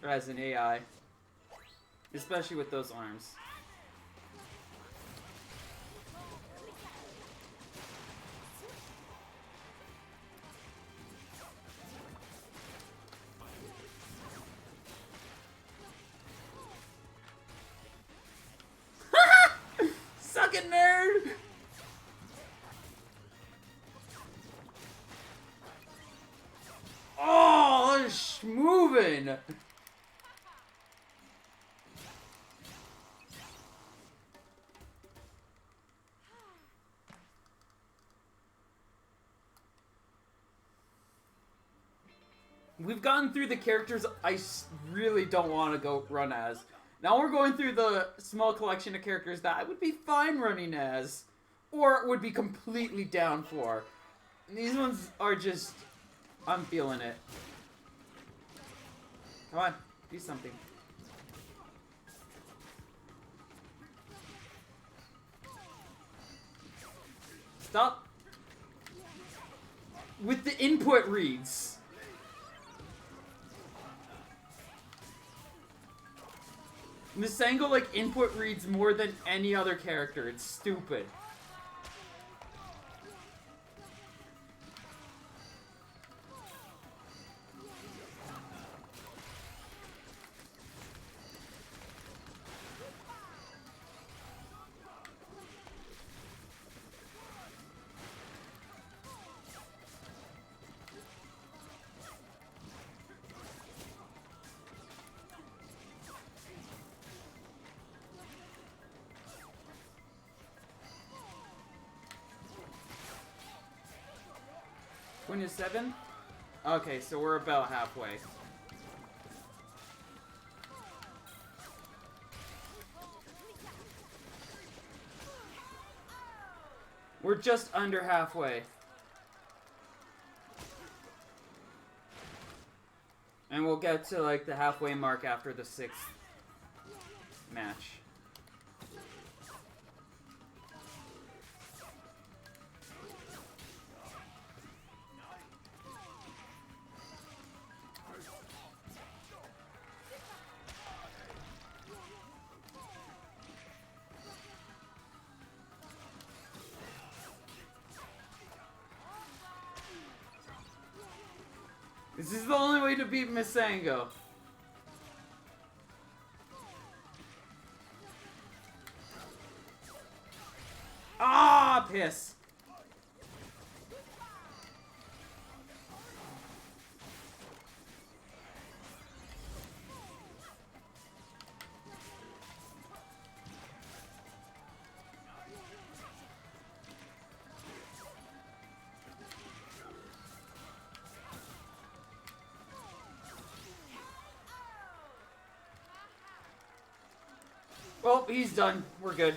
As an AI. Especially with those arms. fucking nerd! Oh, it's moving! We've gotten through the characters really don't want to go run as. Now we're going through the small collection of characters that I would be fine running as. Or would be completely down for. These ones are just... I'm feeling it. Come on, do something. Stop. With the input reads. Masengo, like, input reads more than any other character. It's stupid. When is 7? Okay, so we're about halfway. We're just under halfway. And we'll get to, like, the halfway mark after the 6th match. This is the only way to beat Masengo. Ah, piss. Well, he's done. We're good.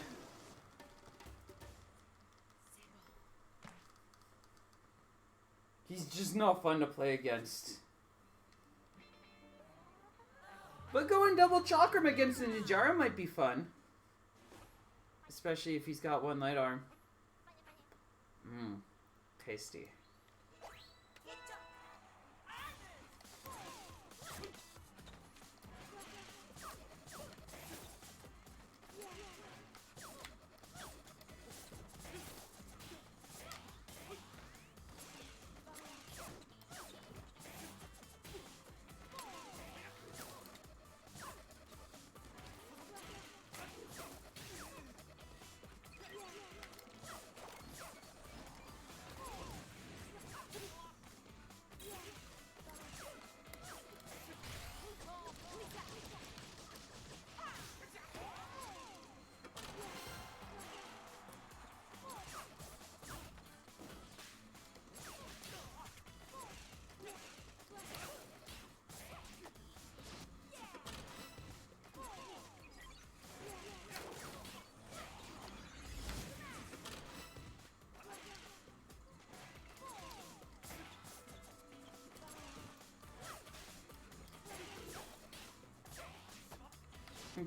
He's just not fun to play against. But going double Chakram against the Nijara might be fun. Especially if he's got one light arm. Mmm. Tasty.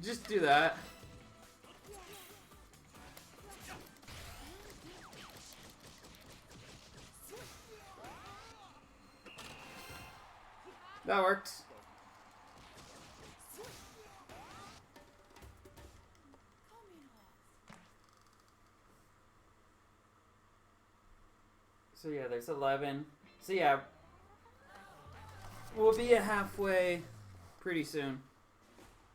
Just do that. That works. So yeah, there's 11. So yeah, we'll be at halfway pretty soon.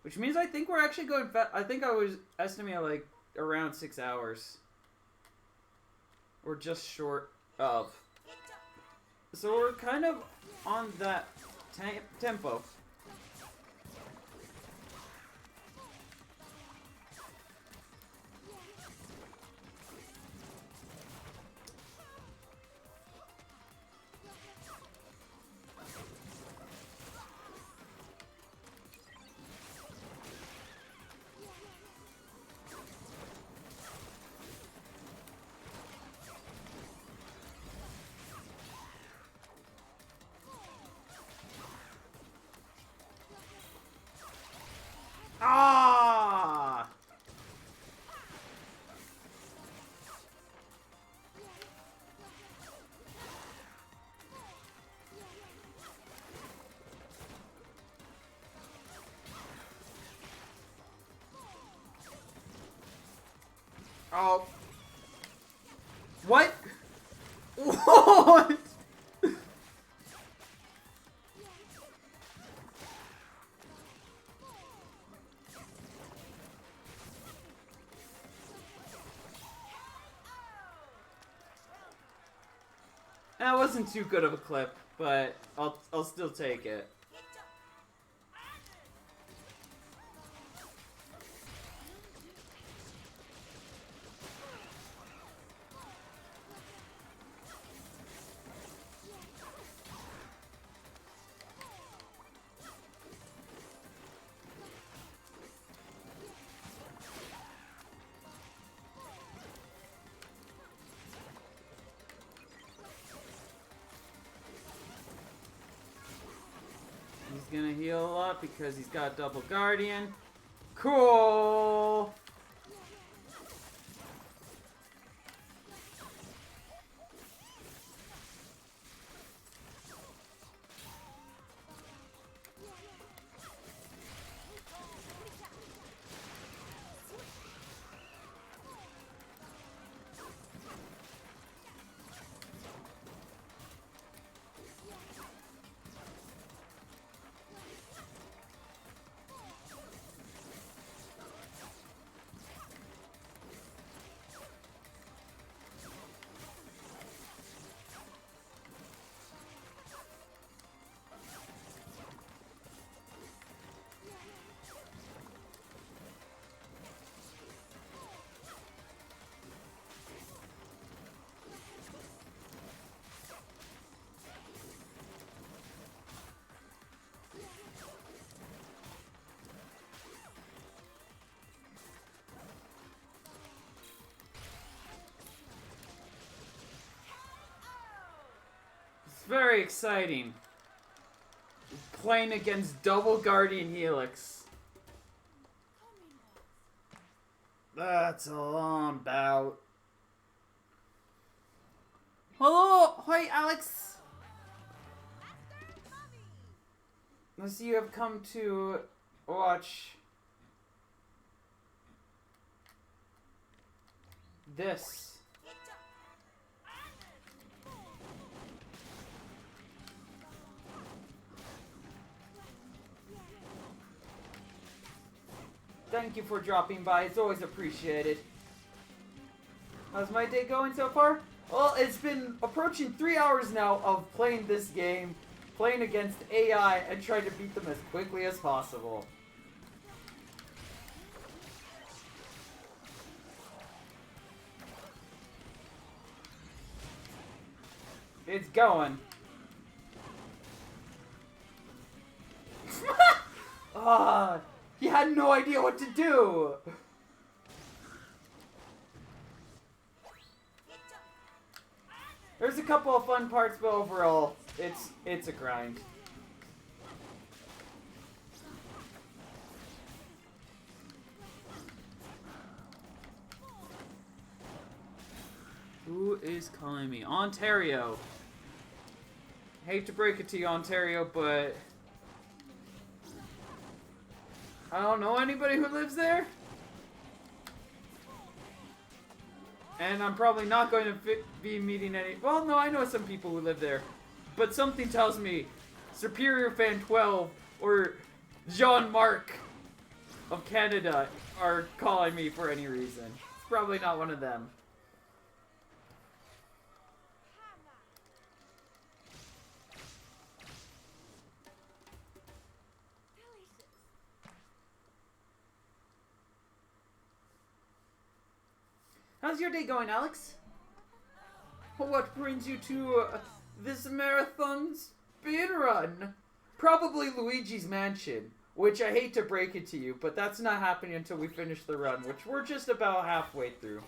Which means I think we're actually going I think I was estimating like around 6 hours. Or just short of. So we're kind of on that tempo. Ah! Oh. What? What? That wasn't too good of a clip, but I'll still take it. He's gonna heal a lot because he's got double guardian. Cool! Very exciting. Playing against double Guardian Helix. That's all I'm about. Hello! Hi, Alex! I see you have come to watch this. Thank you for dropping by. It's always appreciated. How's my day going so far? Well, it's been approaching 3 hours now of playing this game, playing against AI, and trying to beat them as quickly as possible. It's going. Ah. He had no idea what to do! There's a couple of fun parts, but overall, it's a grind. Who is calling me? Ontario. Hate to break it to you, Ontario, but I don't know anybody who lives there. And I'm probably not going to be meeting any... Well, no, I know some people who live there. But something tells me Superior Fan 12 or Jean-Marc of Canada are calling me for any reason. It's probably not one of them. How's your day going, Alex? What brings you to this marathon speed run? Probably Luigi's Mansion, which I hate to break it to you, but that's not happening until we finish the run, which we're just about halfway through.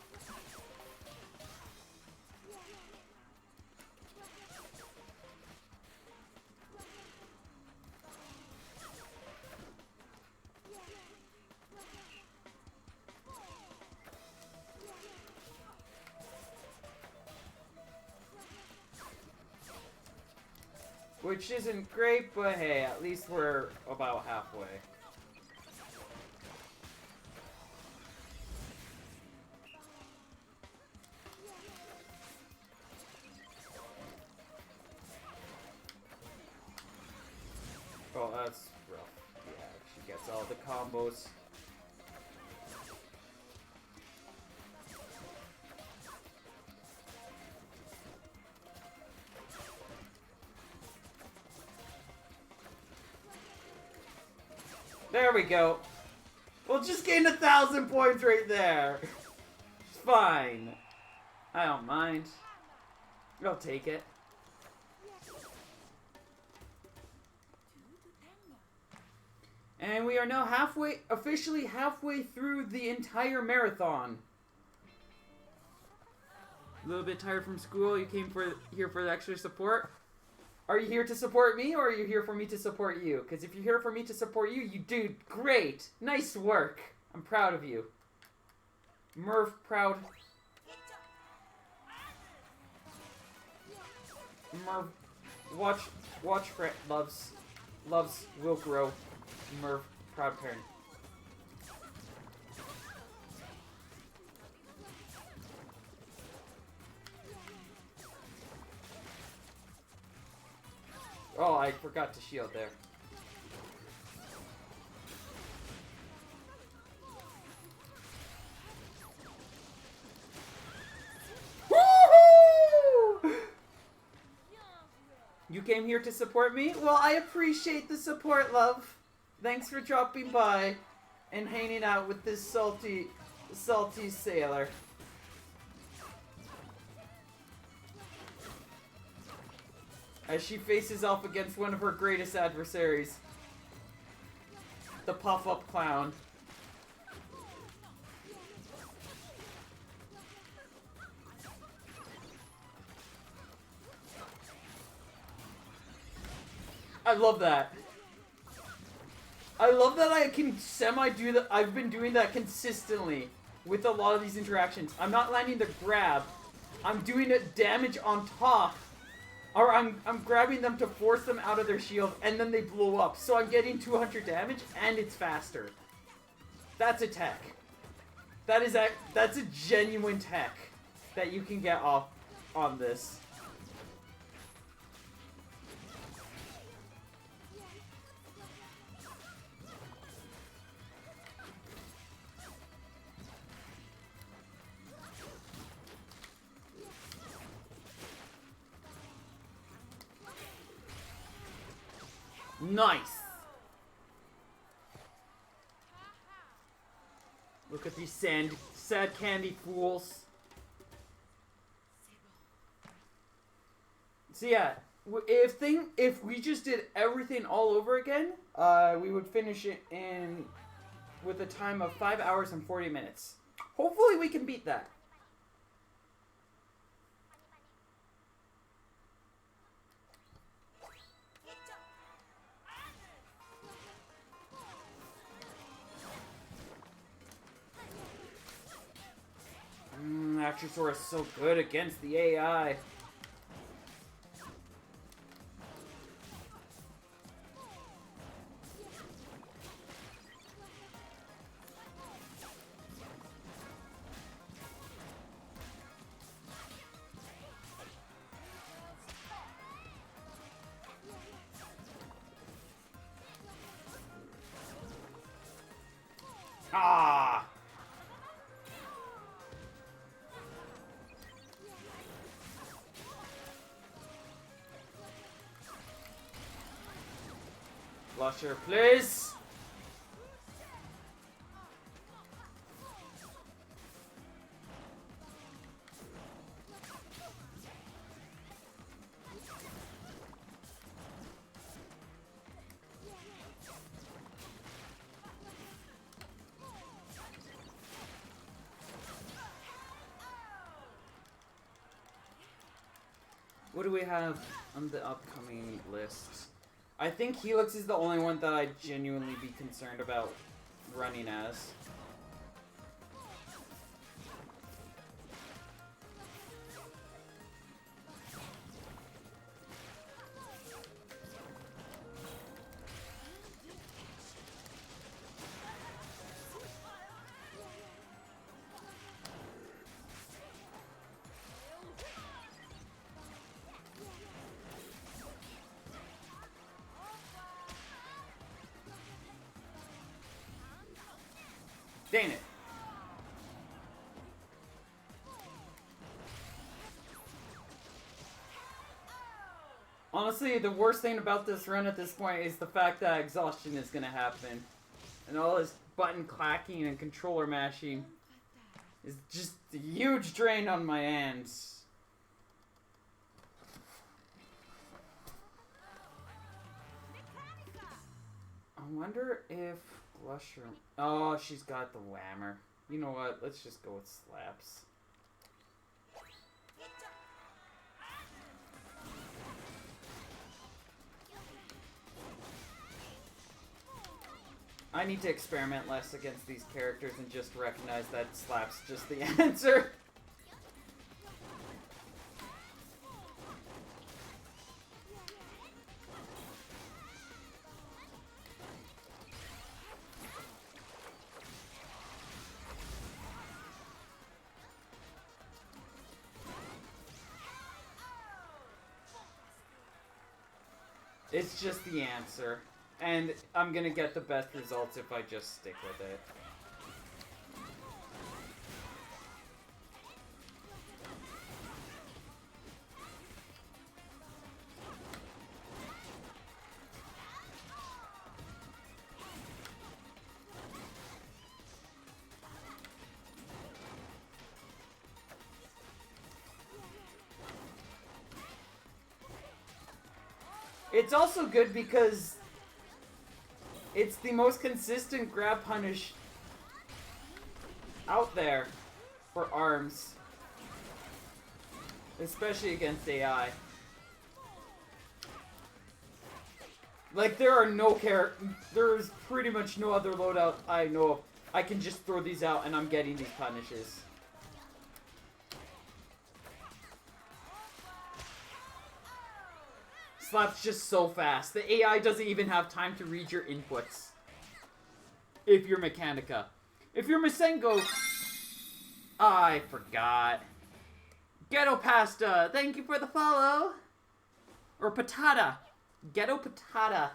Which isn't great, but hey, at least we're about halfway. Oh, that's rough. Yeah, she gets all the combos. There we go. We'll just gain 1,000 points right there. It's fine. I don't mind. I'll take it. And we are now officially halfway through the entire marathon. A little bit tired from school. You came here for the extra support. Are you here to support me, or are you here for me to support you? Because if you're here for me to support you, you do great. Nice work. I'm proud of you. Merv, proud. Merv, watch Fred loves will grow. Merv, proud parent. Oh, I forgot to shield there. Woohoo! You came here to support me? Well, I appreciate the support, love. Thanks for dropping by and hanging out with this salty sailor. As she faces off against one of her greatest adversaries, the Puff-Up Clown. I love that. I love that I can semi-do that. I've been doing that consistently with a lot of these interactions. I'm not landing the grab. I'm doing it damage on top. Or I'm grabbing them to force them out of their shield, and then they blow up. So I'm getting 200 damage, and it's faster. That's a tech. That's a genuine tech that you can get off on this. Nice! Look at these sad candy fools. So yeah, if we just did everything all over again, we would finish it with a time of 5 hours and 40 minutes. Hopefully we can beat that. Actrosaurus is so good against the AI. Ah! Flusher, please! What do we have on the upcoming list? I think Helix is the only one that I'd genuinely be concerned about running as. Dang it. Honestly, the worst thing about this run at this point is the fact that exhaustion is gonna happen. And all this button clacking and controller mashing is just a huge drain on my hands. I wonder if Glusher... Oh, she's got the whammer. You know what? Let's just go with slaps. I need to experiment less against these characters and just recognize that slap's just the answer. It's just the answer. And I'm gonna get the best results if I just stick with it. It's also good because it's the most consistent grab punish out there for ARMS. Especially against AI. Like, there's pretty much no other loadout I know of. I can just throw these out and I'm getting these punishes. Slap's just so fast. The AI doesn't even have time to read your inputs. If you're Mechanica. If you're Masengo... I forgot. Ghetto Pasta, thank you for the follow. Or Patata. Ghetto Patata.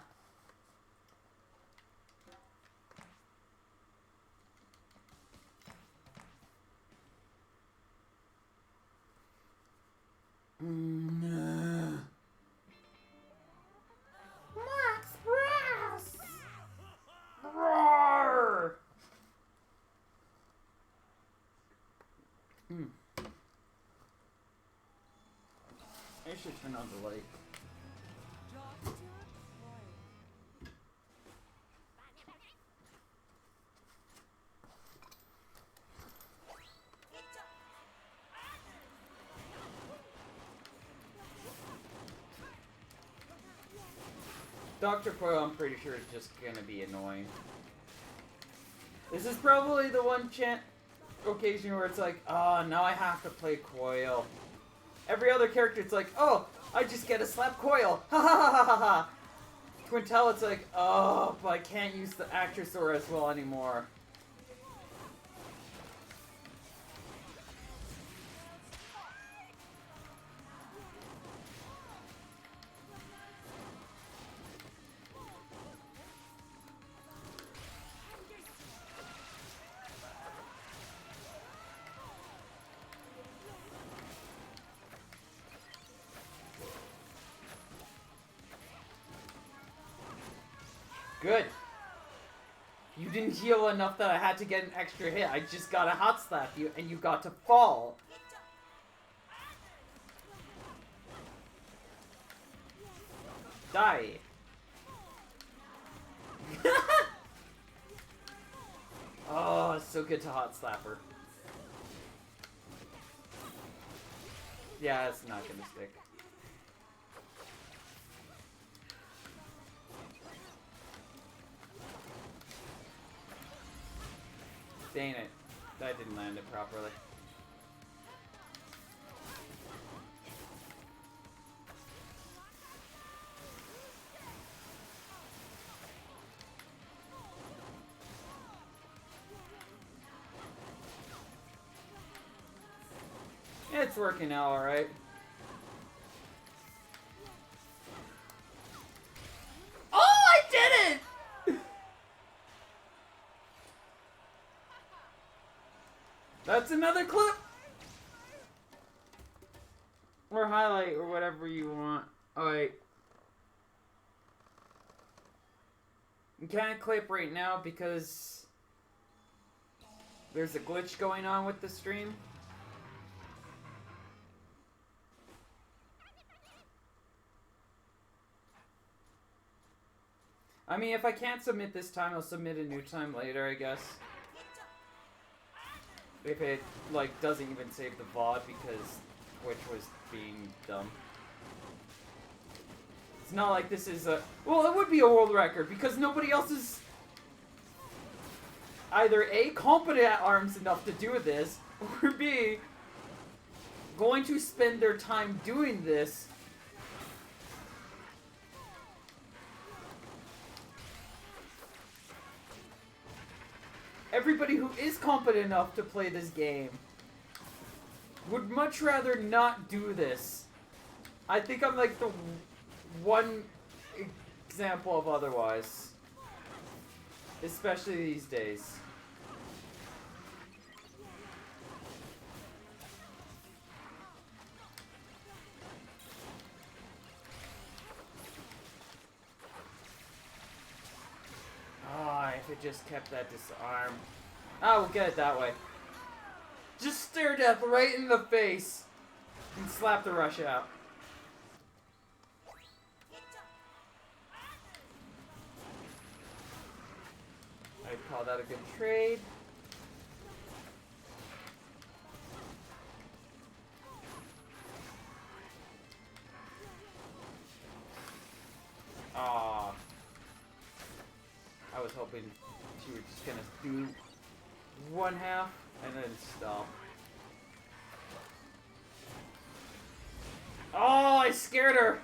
Max Brass! Roar! I should turn on the light. Dr. Coil, I'm pretty sure is just gonna be annoying. This is probably the one occasion where it's like, oh, now I have to play Coil. Every other character, it's like, oh, I just get a slap Coil. Ha ha ha ha ha ha. Quintel, it's like, oh, but I can't use the Actrosaur as well anymore. Good. You didn't heal enough that I had to get an extra hit. I just got a hot slap you, and you got to fall. Die. Oh, it's so good to hot slap her. Yeah, it's not gonna stick. Dang it. That didn't land it properly. It's working out alright. Oh, I did it! That's another clip! Or highlight, or whatever you want. Alright. You can't clip right now because there's a glitch going on with the stream. I mean, if I can't submit this time, I'll submit a new time later, I guess. If it, like, doesn't even save the VOD because Twitch was being dumb. It's not like this is a... Well, it would be a world record because nobody else is either A, competent at ARMS enough to do this, or B, going to spend their time doing this. Everybody who is competent enough to play this game would much rather not do this. I think I'm like the one example of otherwise. Especially these days. Ah, if it just kept that disarm. Ah, we'll get it that way. Just stare death right in the face and slap the rush out. I'd call that a good trade. Ah. I was hoping she was just gonna do one half and then stop. Oh, I scared her!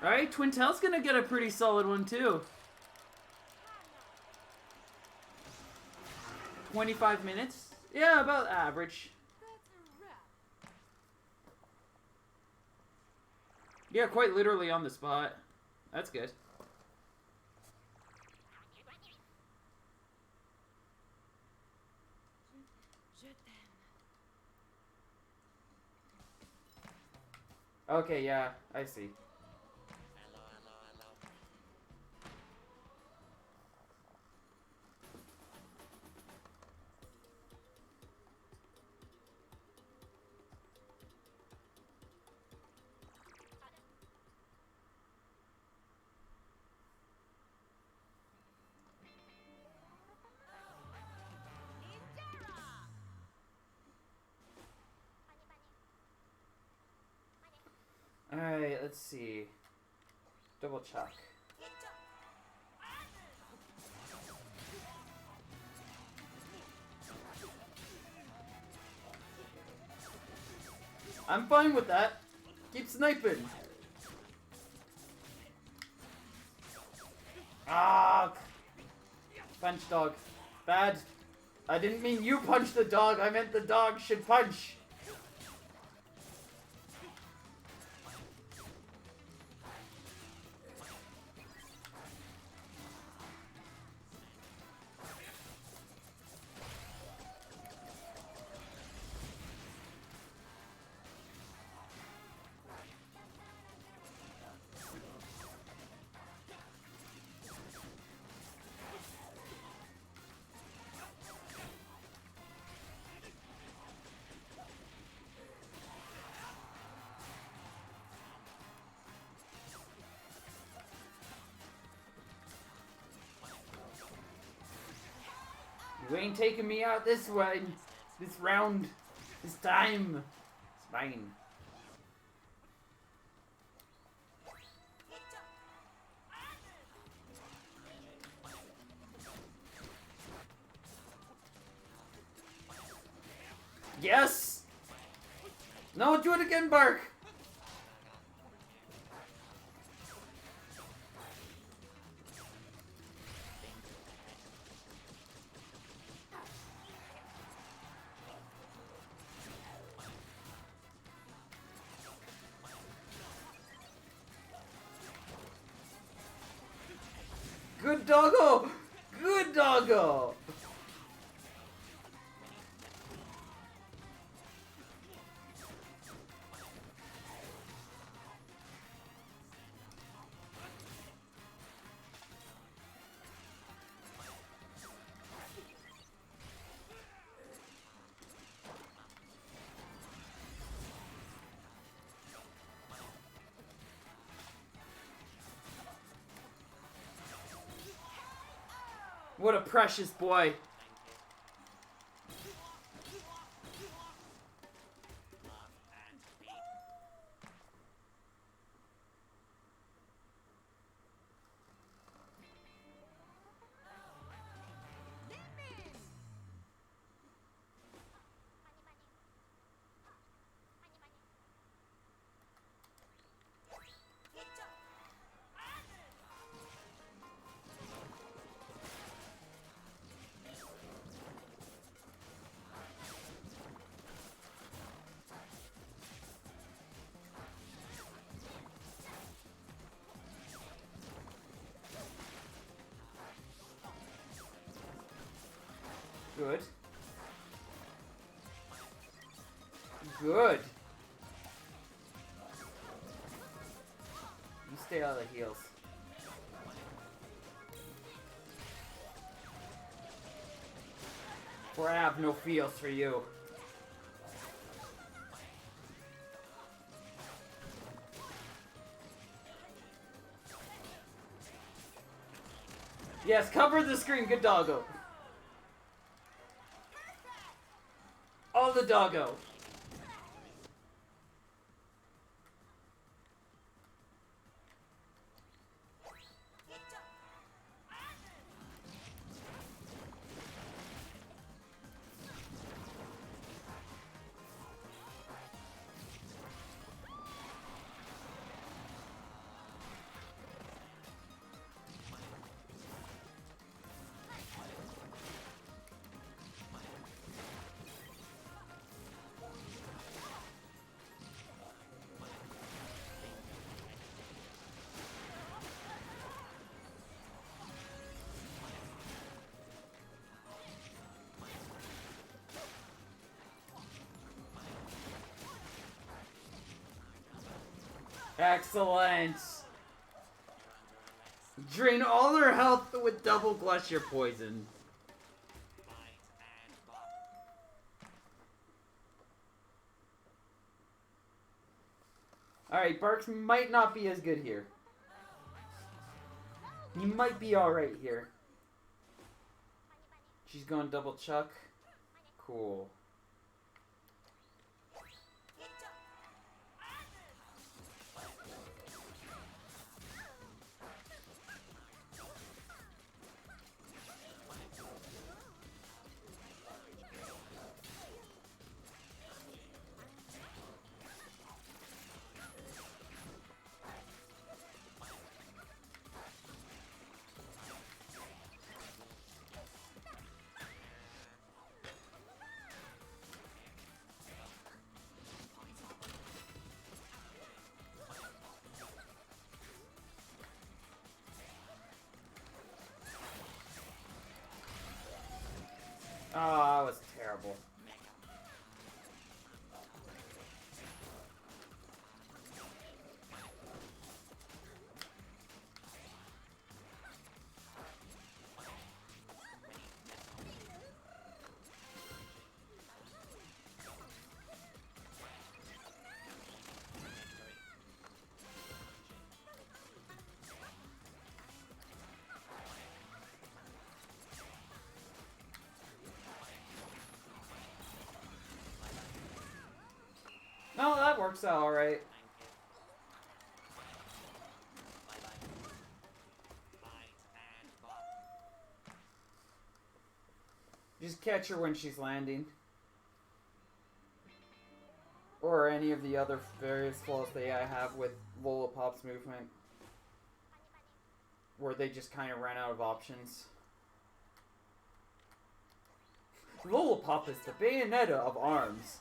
Alright, Twintel's gonna get a pretty solid one too. 25 minutes? Yeah, about average. Yeah, quite literally on the spot. That's good. Okay, yeah, I see. Alright, let's see. Double check. I'm fine with that. Keep sniping. Ah! Punch dog. Bad. I didn't mean you punch the dog. I meant the dog should punch. You ain't taking me out this way, this round, this time. It's mine. Yes! No, do it again, Bark! Good doggo! Good doggo! What a precious boy. Good. Good. You stay out of the heels. For I have no feels for you. Yes, cover the screen, good doggo. All the doggo. Excellent. Drain all their health with double Glacier Poison. Alright, Barks might not be as good here. He might be alright here. She's going double chuck. Cool. Oh, that was terrible. works out alright. Just catch her when she's landing. Or any of the other various flaws that I have with Lollipop's movement. Where they just kind of ran out of options. Lollipop is the Bayonetta of arms.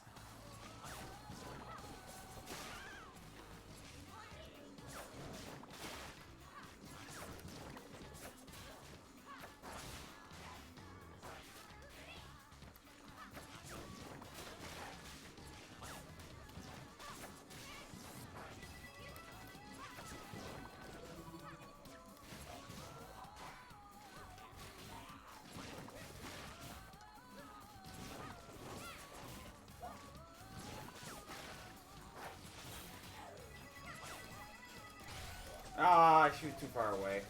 Ah, she was too far away.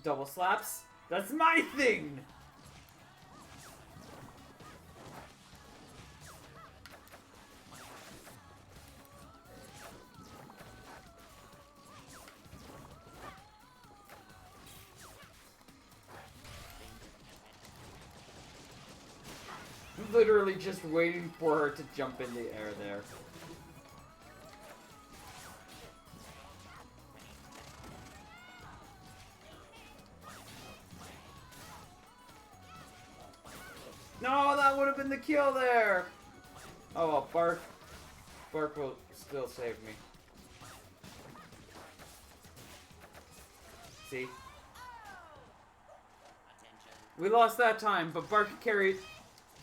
Double slaps? That's my thing! Literally just waiting for her to jump in the air there. No, that would have been the kill there! Oh well, Bark. Bark will still save me. See? We lost that time, but Bark carried...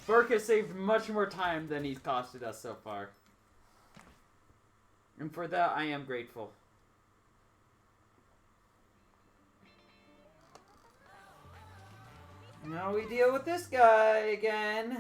Bark has saved much more time than he's costed us so far. And for that, I am grateful. Now we deal with this guy again.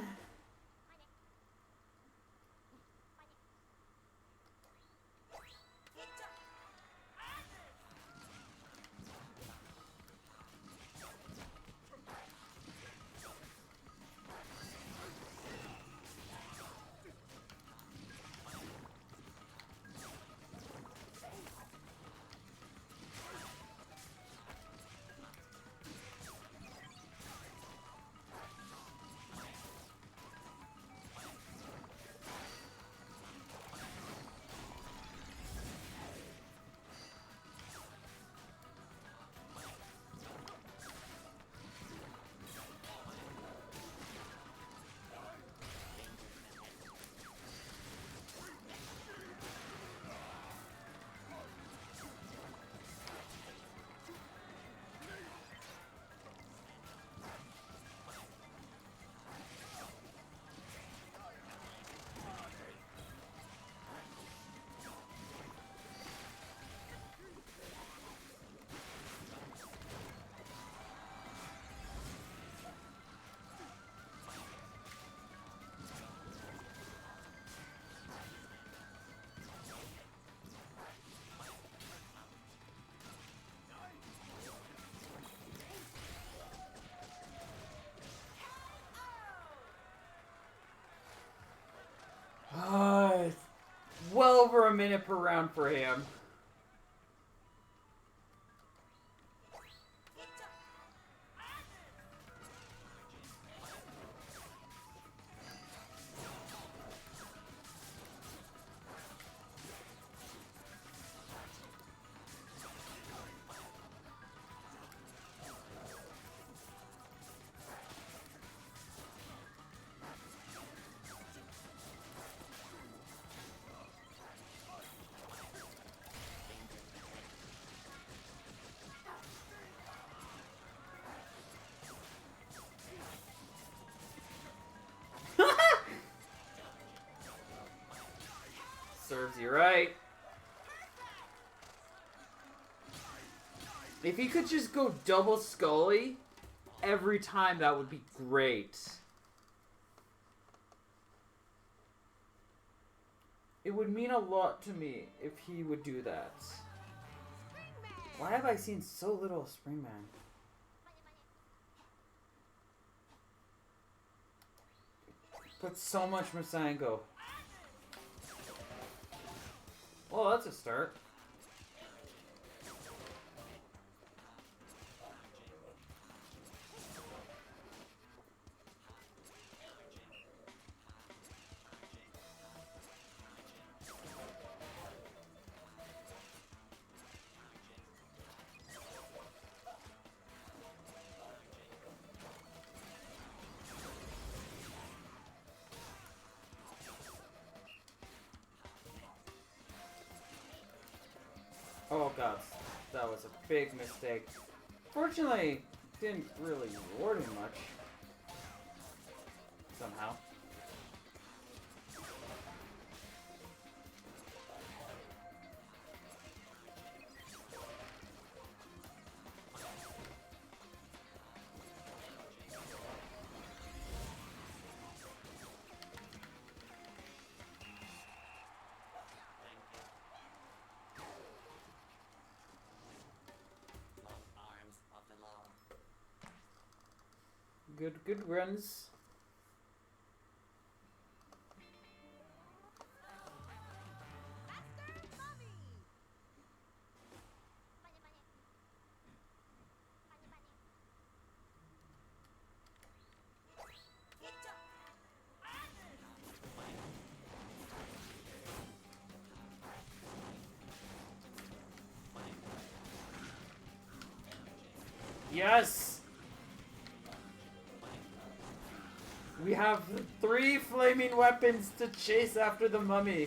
It's well over a minute per round for him. serves you right. If he could just go double Scully every time, that would be great. It would mean a lot to me if he would do that. Why have I seen so little of Springman? Put so much Masango. Well, that's a start. Oh god, that was a big mistake. Fortunately, didn't really reward him much. Somehow. Good runs. Yes! We have 3 flaming weapons to chase after the mummy.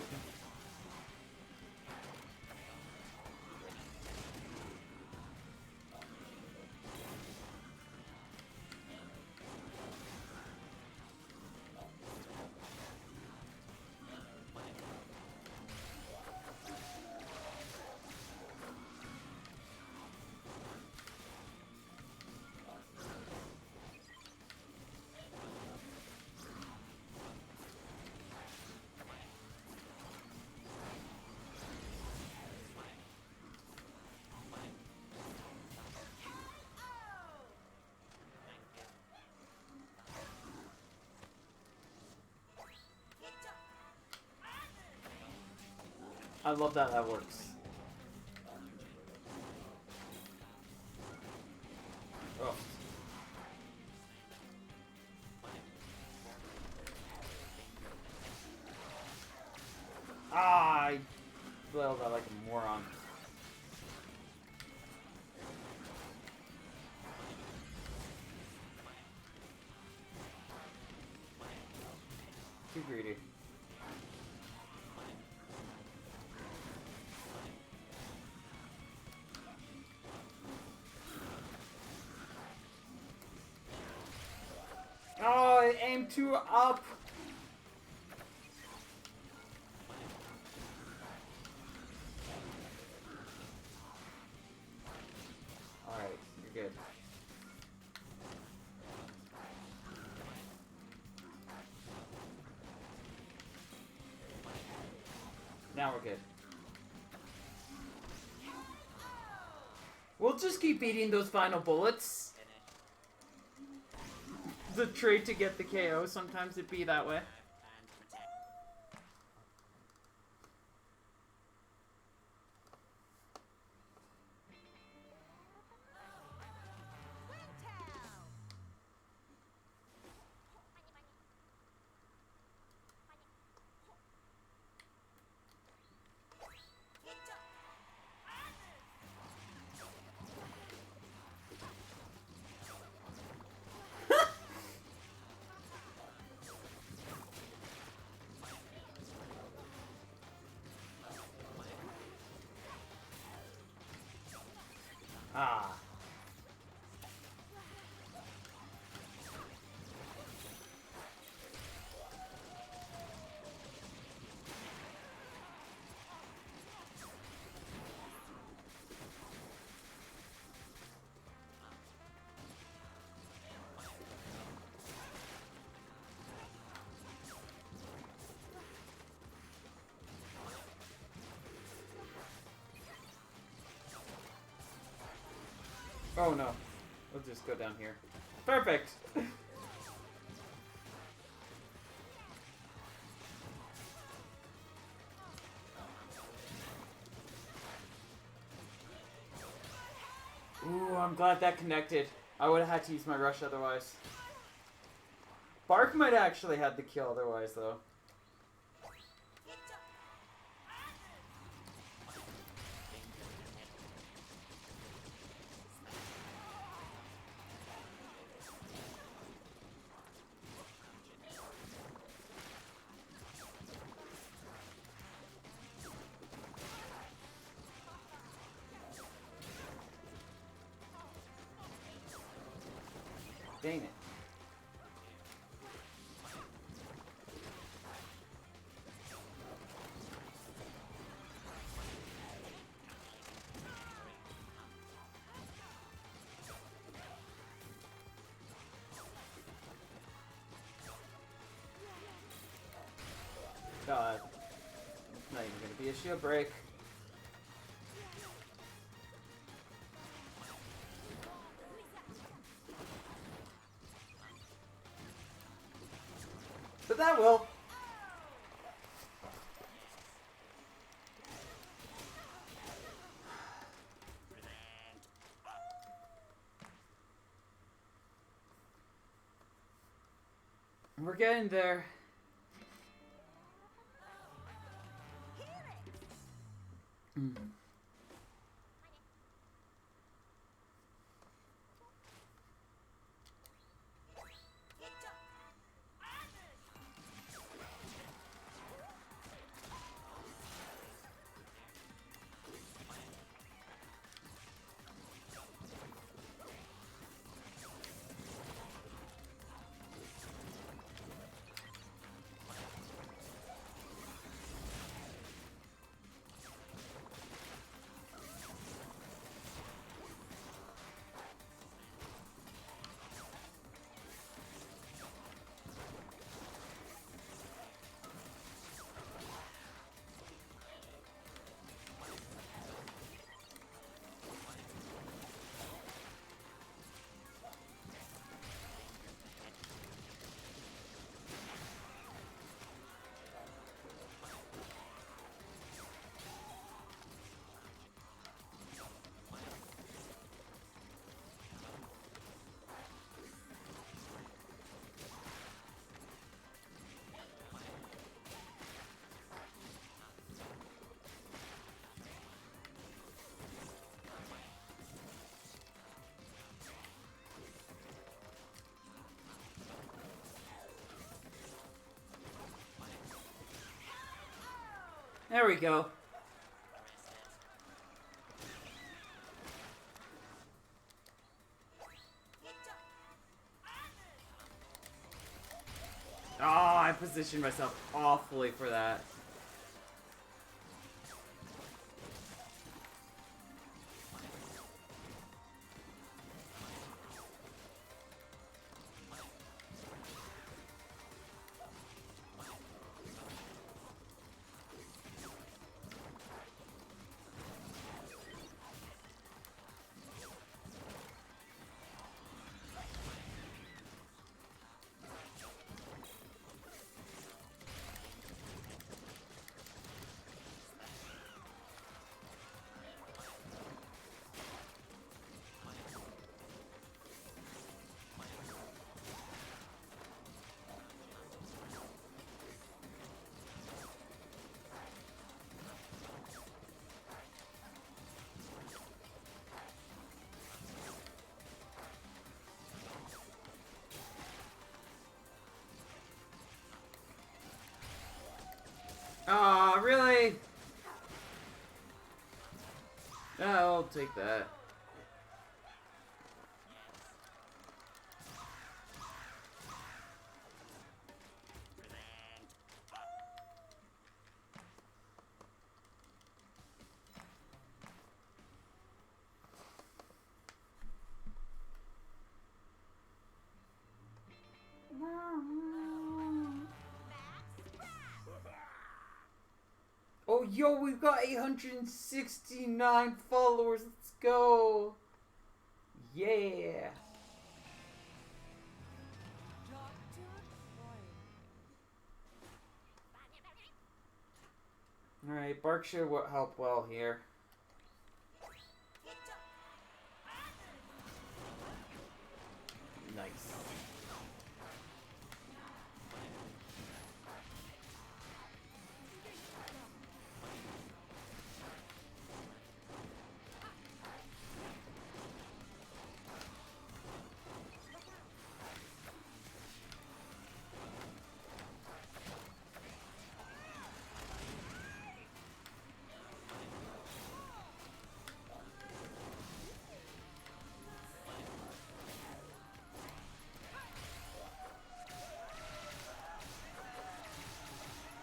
I love that that works. Oh. Ah, I flailed that like a moron. Too greedy. Oh, it aimed too up. Alright, you're good. Now we're good. We'll just keep eating those final bullets. The trade to get the KO, sometimes it be that way. Oh no. We'll just go down here. Perfect! Ooh, I'm glad that connected. I would have had to use my rush otherwise. Bark might actually have the kill otherwise, though. Dang it. God. It's not even gonna be a shield break. But that will. We're getting there. Mm. There we go. Oh, I positioned myself awfully for that. Aw, really? I'll take that. Oh, yo, we've got 869 followers. Let's go. Yeah. Alright, Bark should help well here. Nice.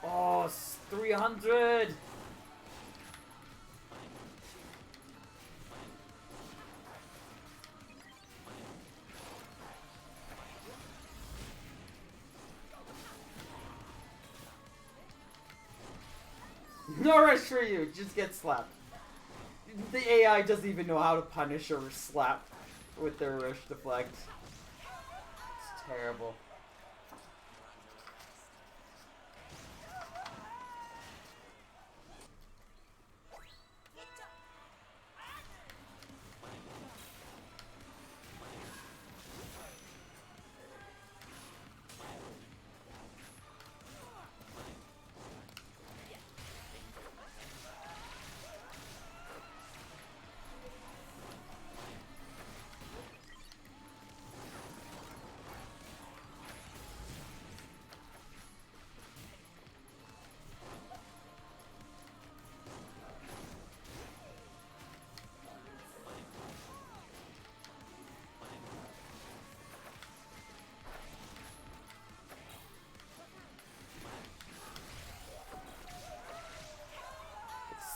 Oh, 300! No rush for you, just get slapped. The AI doesn't even know how to punish or slap with their rush deflect. It's terrible.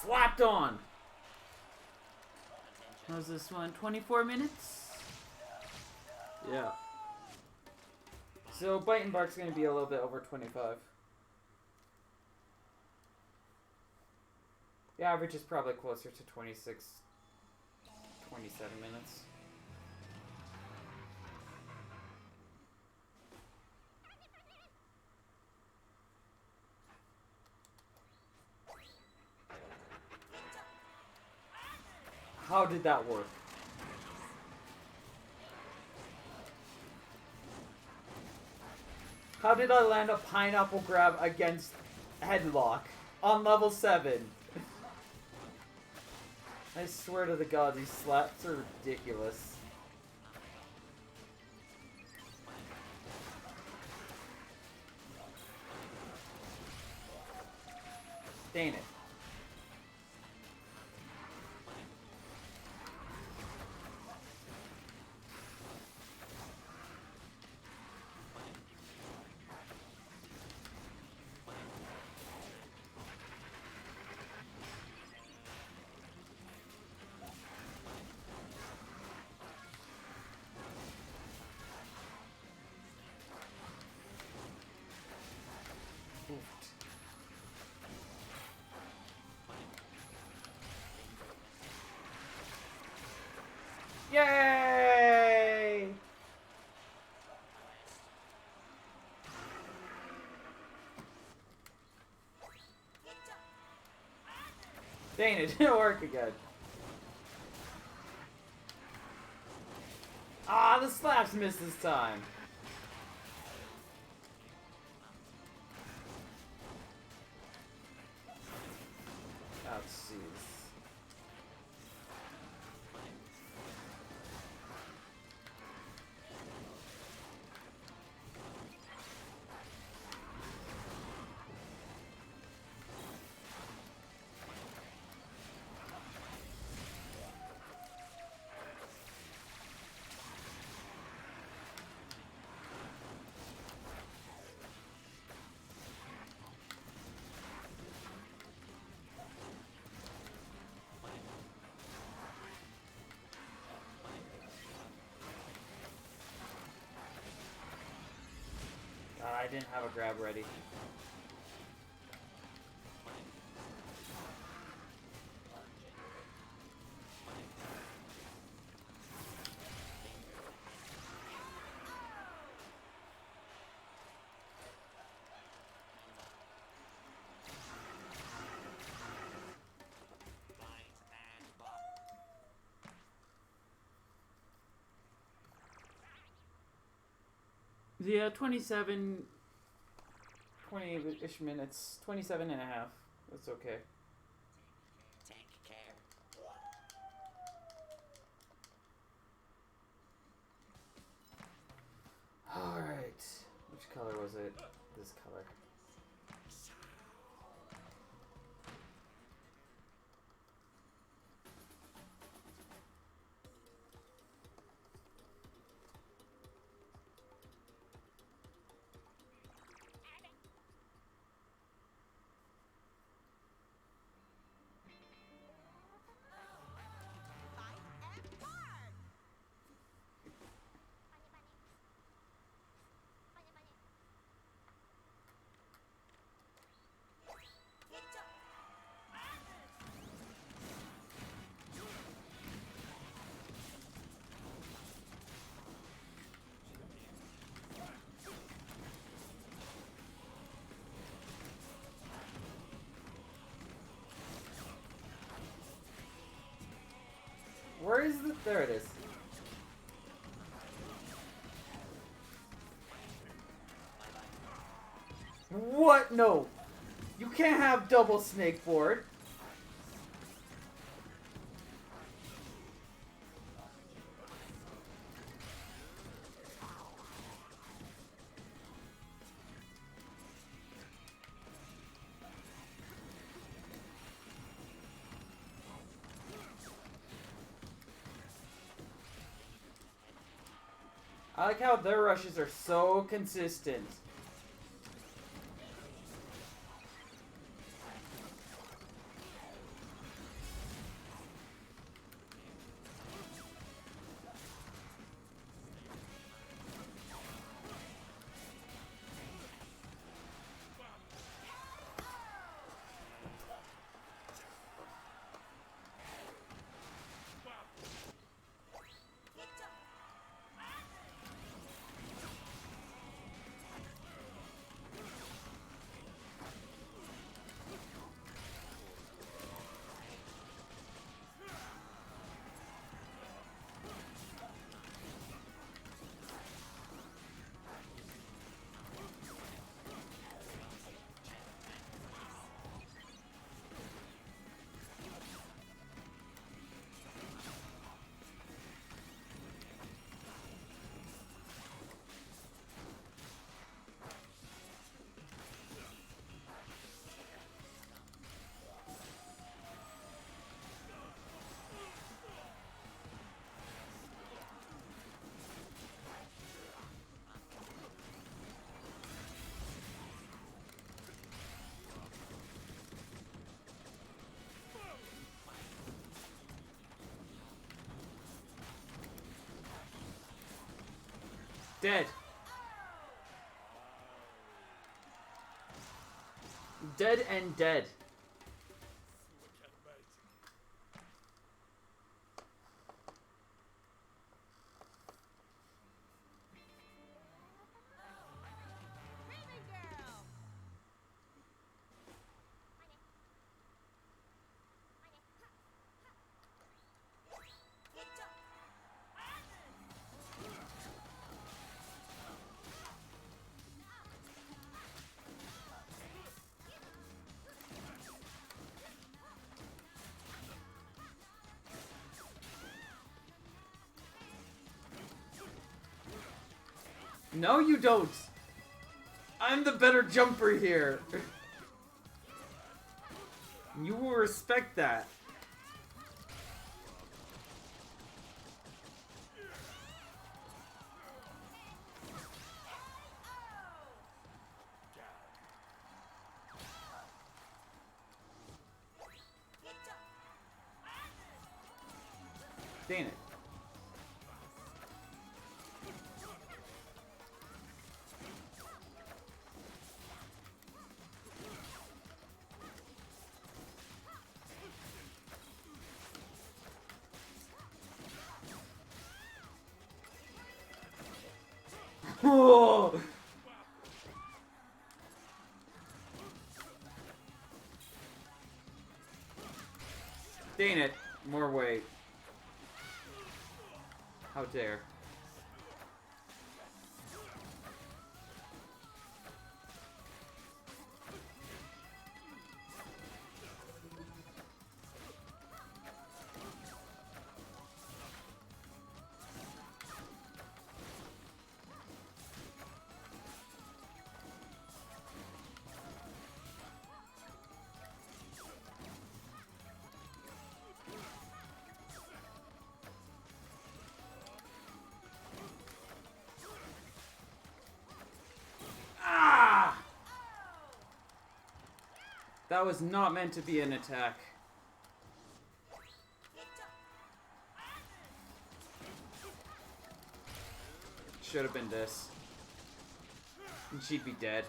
Slapped on! How's this one? 24 minutes? Yeah. So Bite and Bark's gonna be a little bit over 25. The average is probably closer to 26, 27 minutes. How did that work? How did I land a pineapple grab against headlock on level 7? I swear to the god, these slaps are ridiculous. Dang it. Yay! Dang it, didn't work again. Ah, the slaps missed this time. Oh, jeez. I didn't have a grab ready. Yeah, 27, 20-ish minutes. 27 and a half. That's okay. Take care. Alright. Which color was it? This color. Where is the... There it is. What? No. You can't have double snake board. I like how their rushes are so consistent. Dead. Dead and dead. Raven Girl. No, you don't. I'm the better jumper here. You will respect that. Dang it. Oh. Dang it. More weight. How dare. That was not meant to be an attack. Should have been this. And she'd be dead.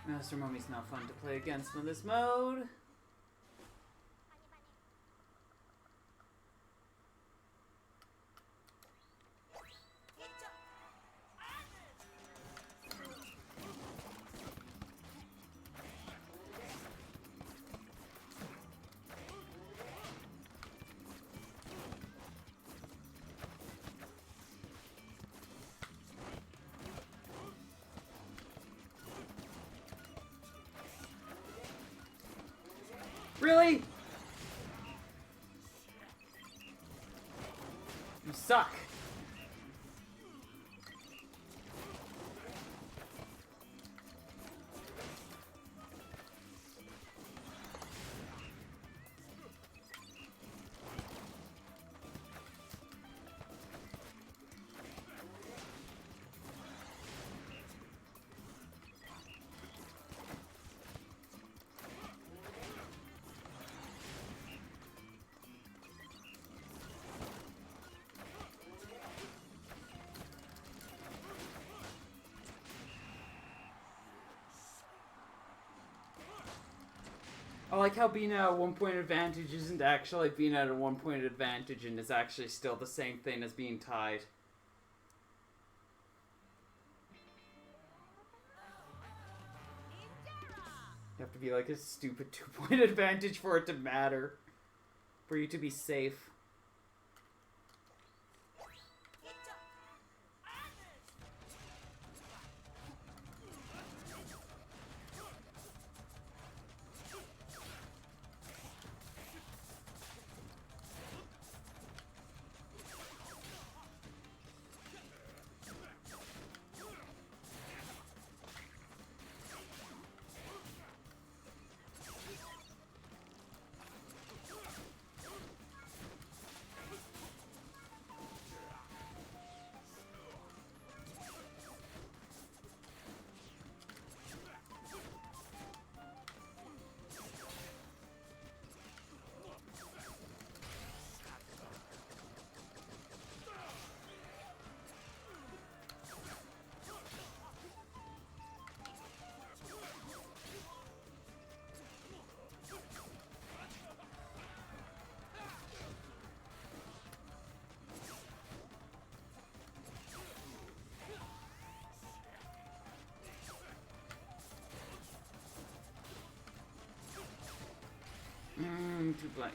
Master Mummy's not fun to play against in this mode. Really? You suck. I like how being at a 1 point advantage isn't actually being at a 1 point advantage and is actually still the same thing as being tied. You have to be like a stupid 2 point advantage for it to matter. For you to be safe. Too blank.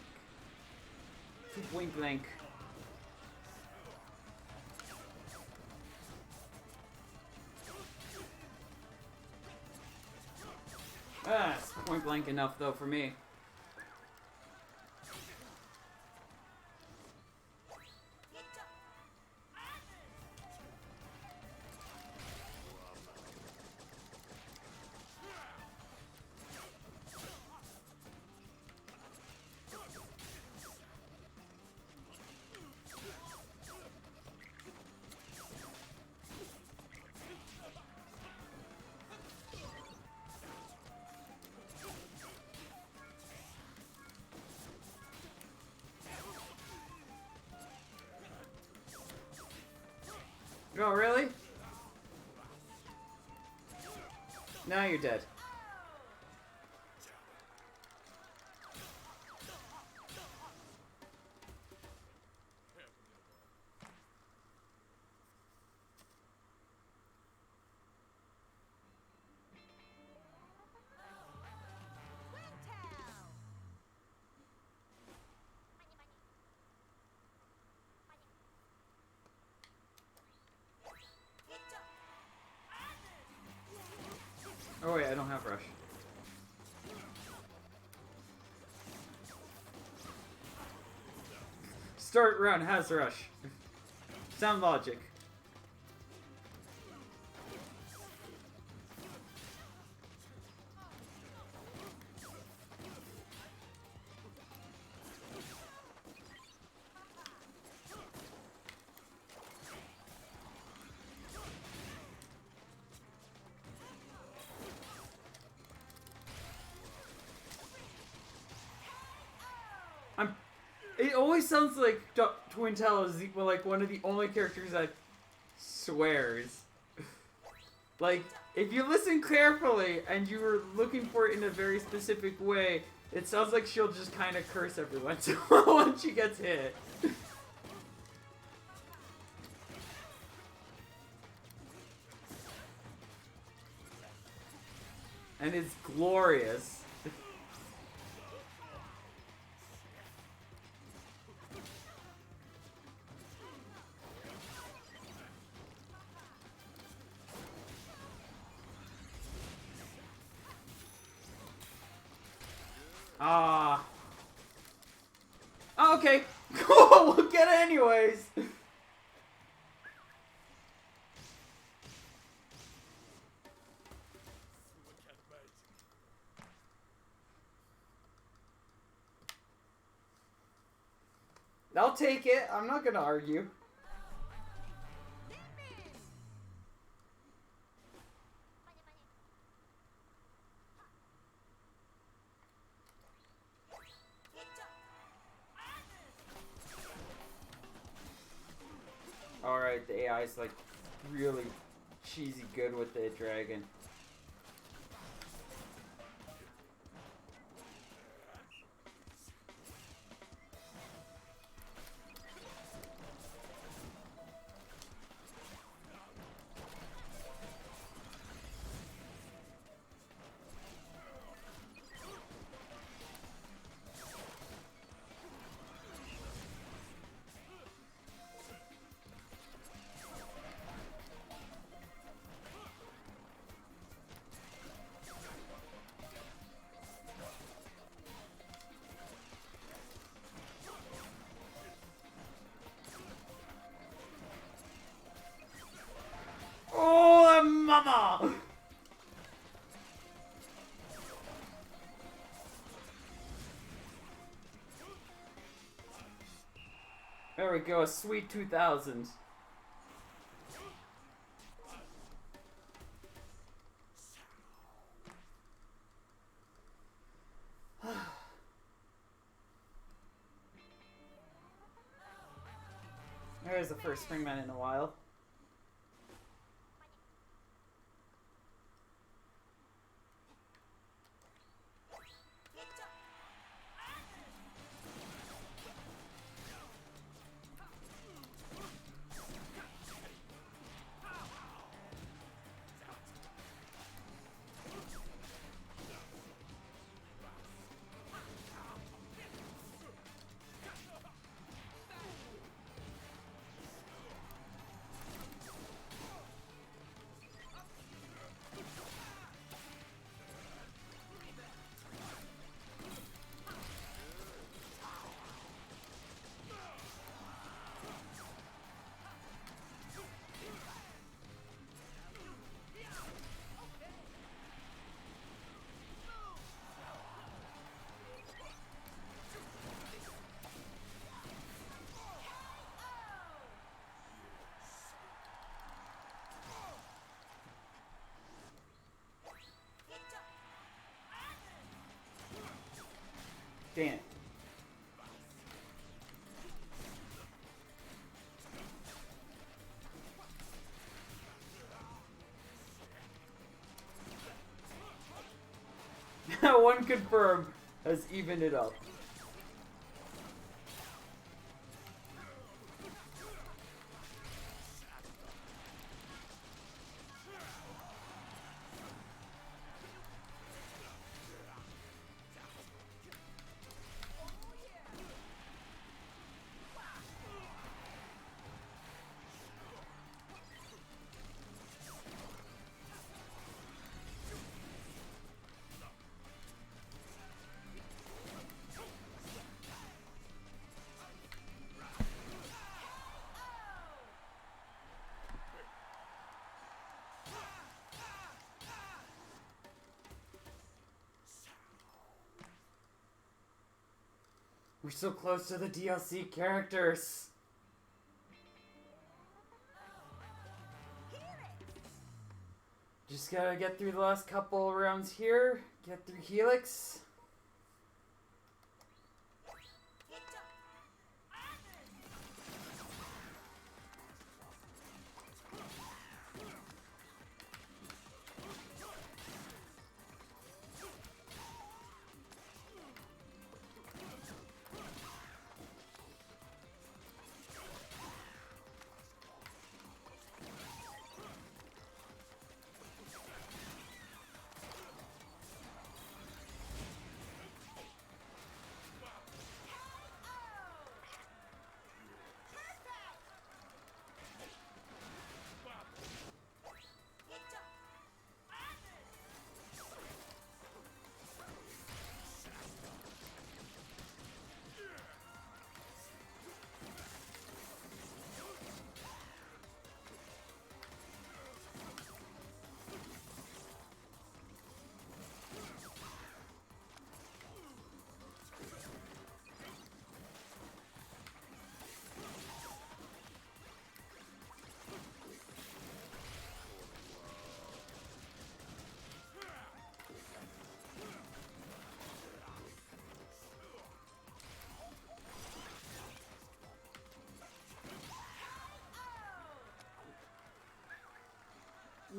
Too point blank. Ah, it's point blank enough though for me. Oh, really? Now you're dead. Start round has rush. Sound logic. It always sounds like Twintelle is like one of the only characters that swears. Like, if you listen carefully and you were looking for it in a very specific way, it sounds like she'll just kind of curse every once in a while when she gets hit. And it's glorious. Ah. Oh, okay. Cool. We'll get it anyways. I'll take it. I'm not gonna argue. Alright, the AI is like really cheesy good with the dragon. Oh, mama! There we go, a sweet 2000. There's the first Springman in a while. Damn it. One confirm has evened it up. We're so close to the DLC characters. Just gotta get through the last couple rounds here. Get through Helix.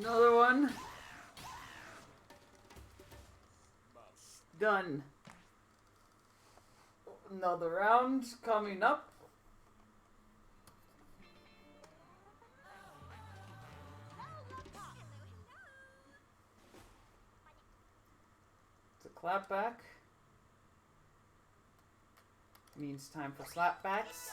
Another one. Done. Another round coming up. It's a clapback. Means time for slapbacks.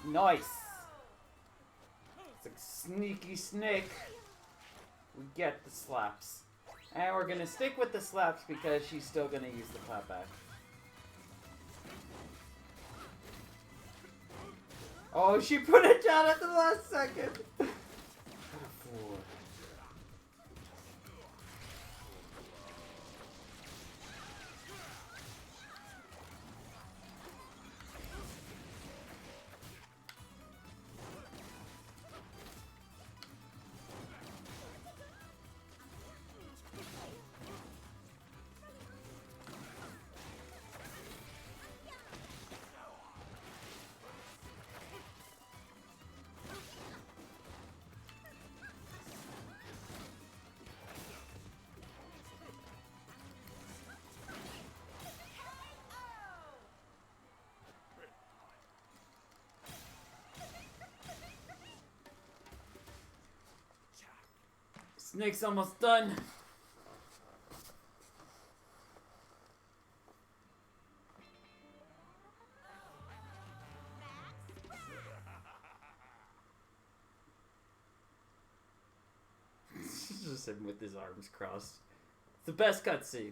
Nice. It's a sneaky snake. We get the slaps. And we're gonna stick with the slaps because she's still gonna use the clapback. Oh, she put it down at the last second. What a fool. Snake's almost done. Just him with his arms crossed. It's the best cutscene.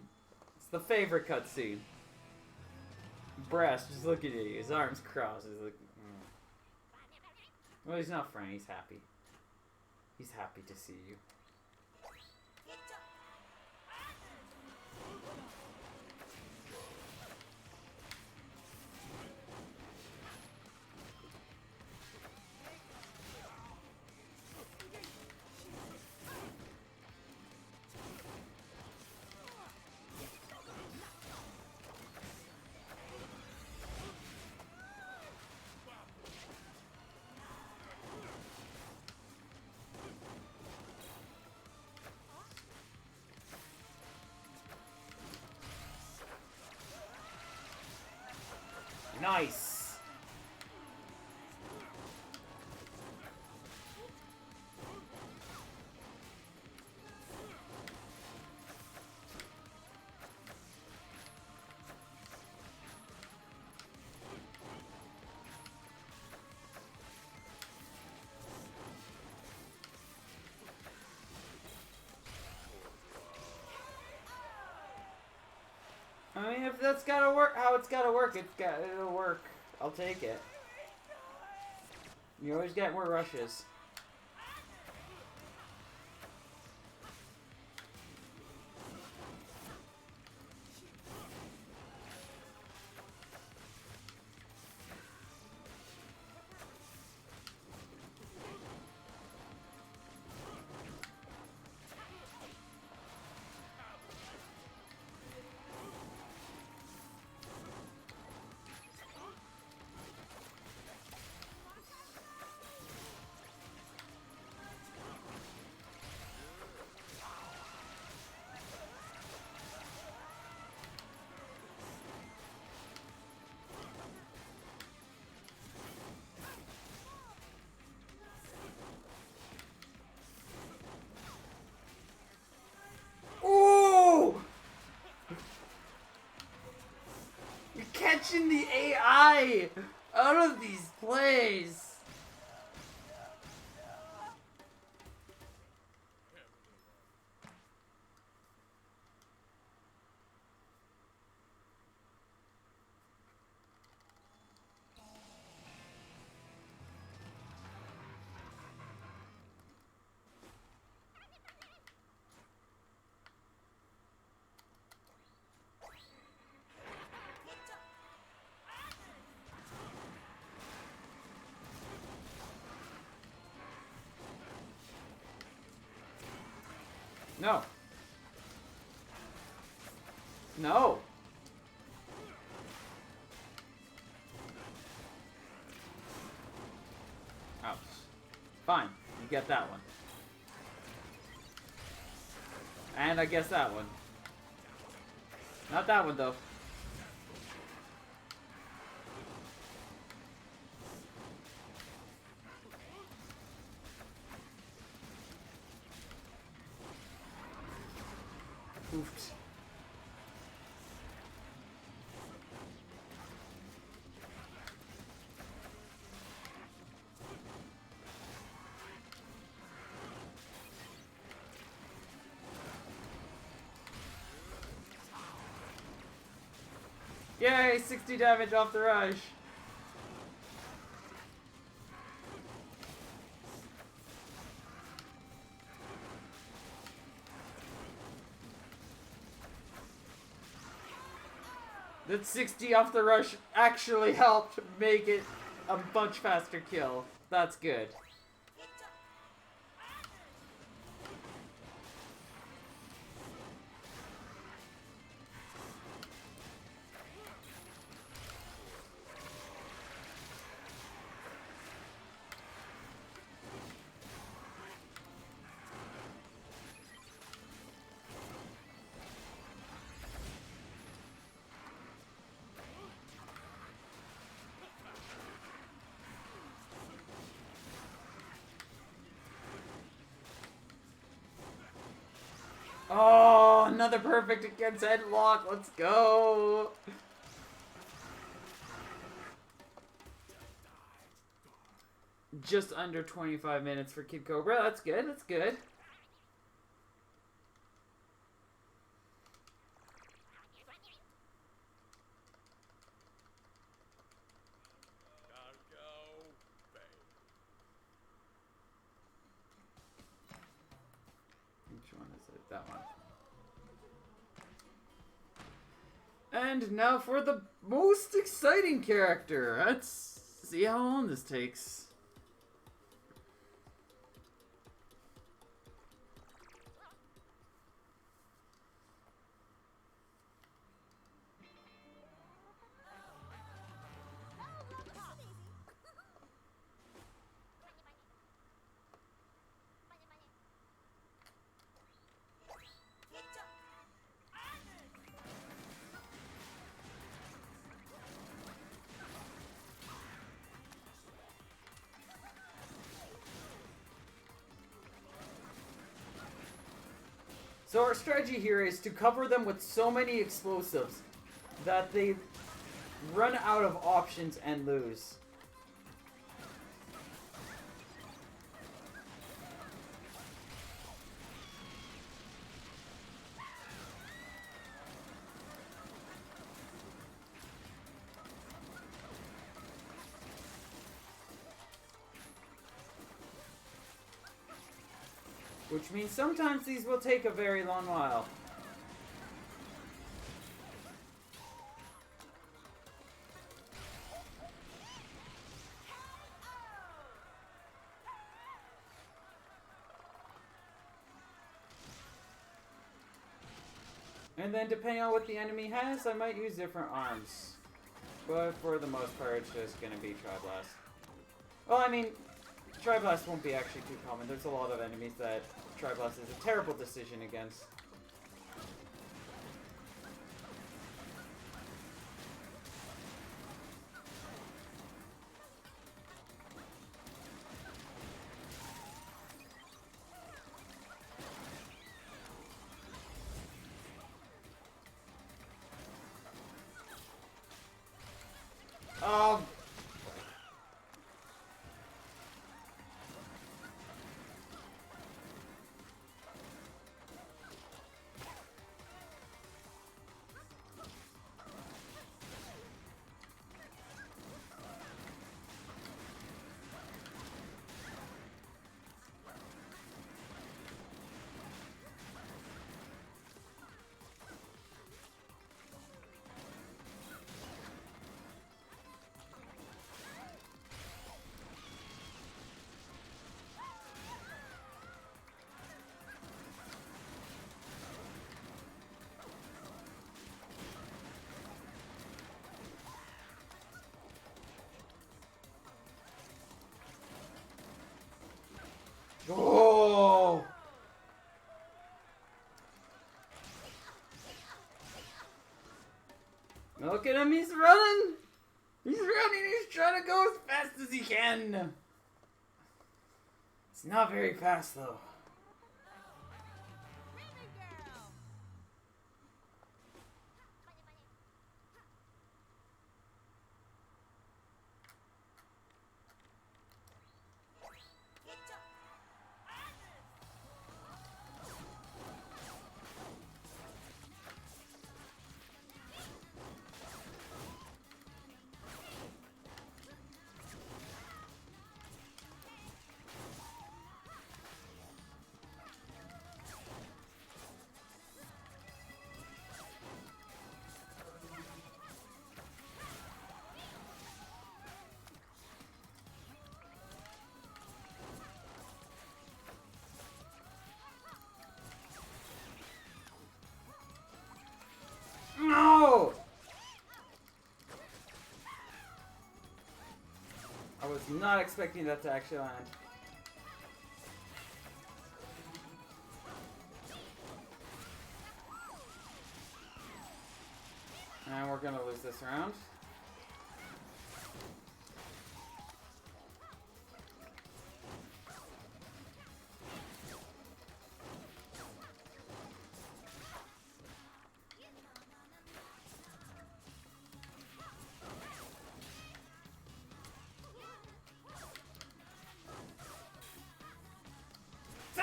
It's the favorite cutscene. Brass just looking at you, his arms crossed. He's like, Well, he's not friendly. He's happy. He's happy to see you. Nice. I mean, if that's gotta work, how it's gotta work, it'll work. I'll take it. You always get more rushes. Ooh! You're catching the AI out of these plays. No. No. Ouch. Fine. You get that one. And I guess that one. Not that one, though. Oops. Yay, 60 damage off the rush. That 60 off the rush actually helped make it a much faster kill. That's good. Oh, another perfect against headlock. Let's go. Just under 25 minutes for Kid Cobra. That's good. That's good. Which one is it? That one. And now for the most exciting character. Let's see how long this takes. So our strategy here is to cover them with so many explosives that they run out of options and lose. Which means sometimes these will take a very long while. And then depending on what the enemy has, I might use different arms. But for the most part, it's just gonna be Tri-Blast. Well, I mean, Tri-Blast won't be actually too common. There's a lot of enemies that Tri-Blast is a terrible decision against. Oh. Oh! Look at him, he's running! He's running, he's trying to go as fast as he can! It's not very fast though. Raven Girl. No! I was not expecting that to actually land. And we're gonna lose this round.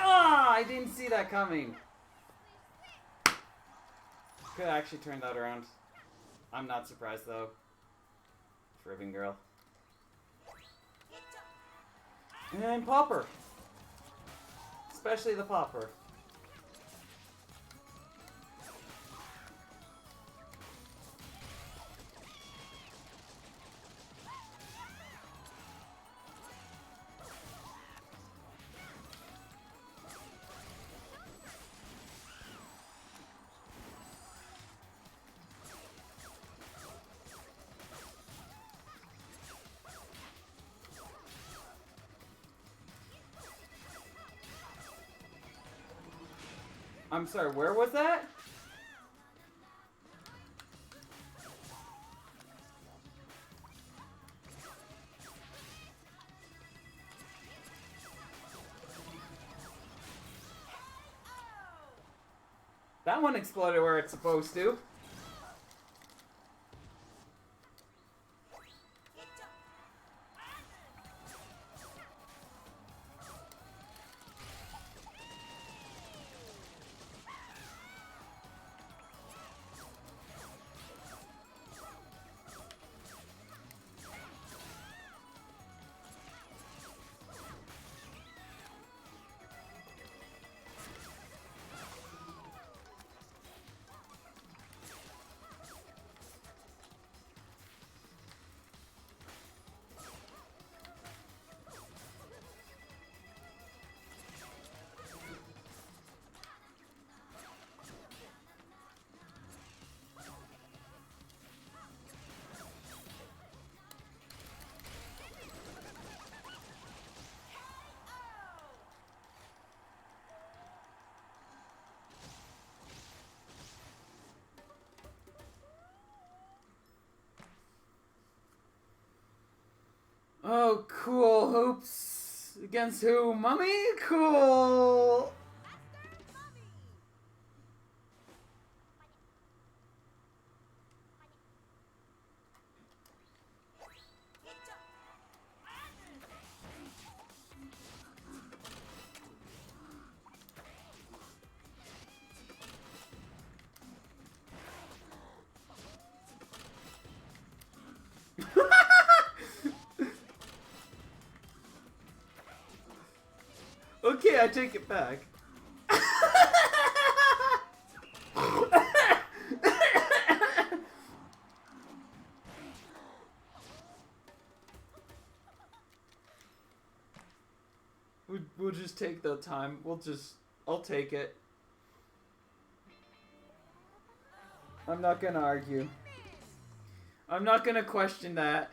Ah! I didn't see that coming. Could actually turn that around. I'm not surprised though. Raven Girl. And Popper. Especially the Popper. I'm sorry, where was that? That one exploded where it's supposed to. Oh, cool. Hoops. Against who? Mummy? Cool. Master Mummy. Okay, I take it back. We'll just take the time. I'll take it. I'm not gonna argue. I'm not gonna question that.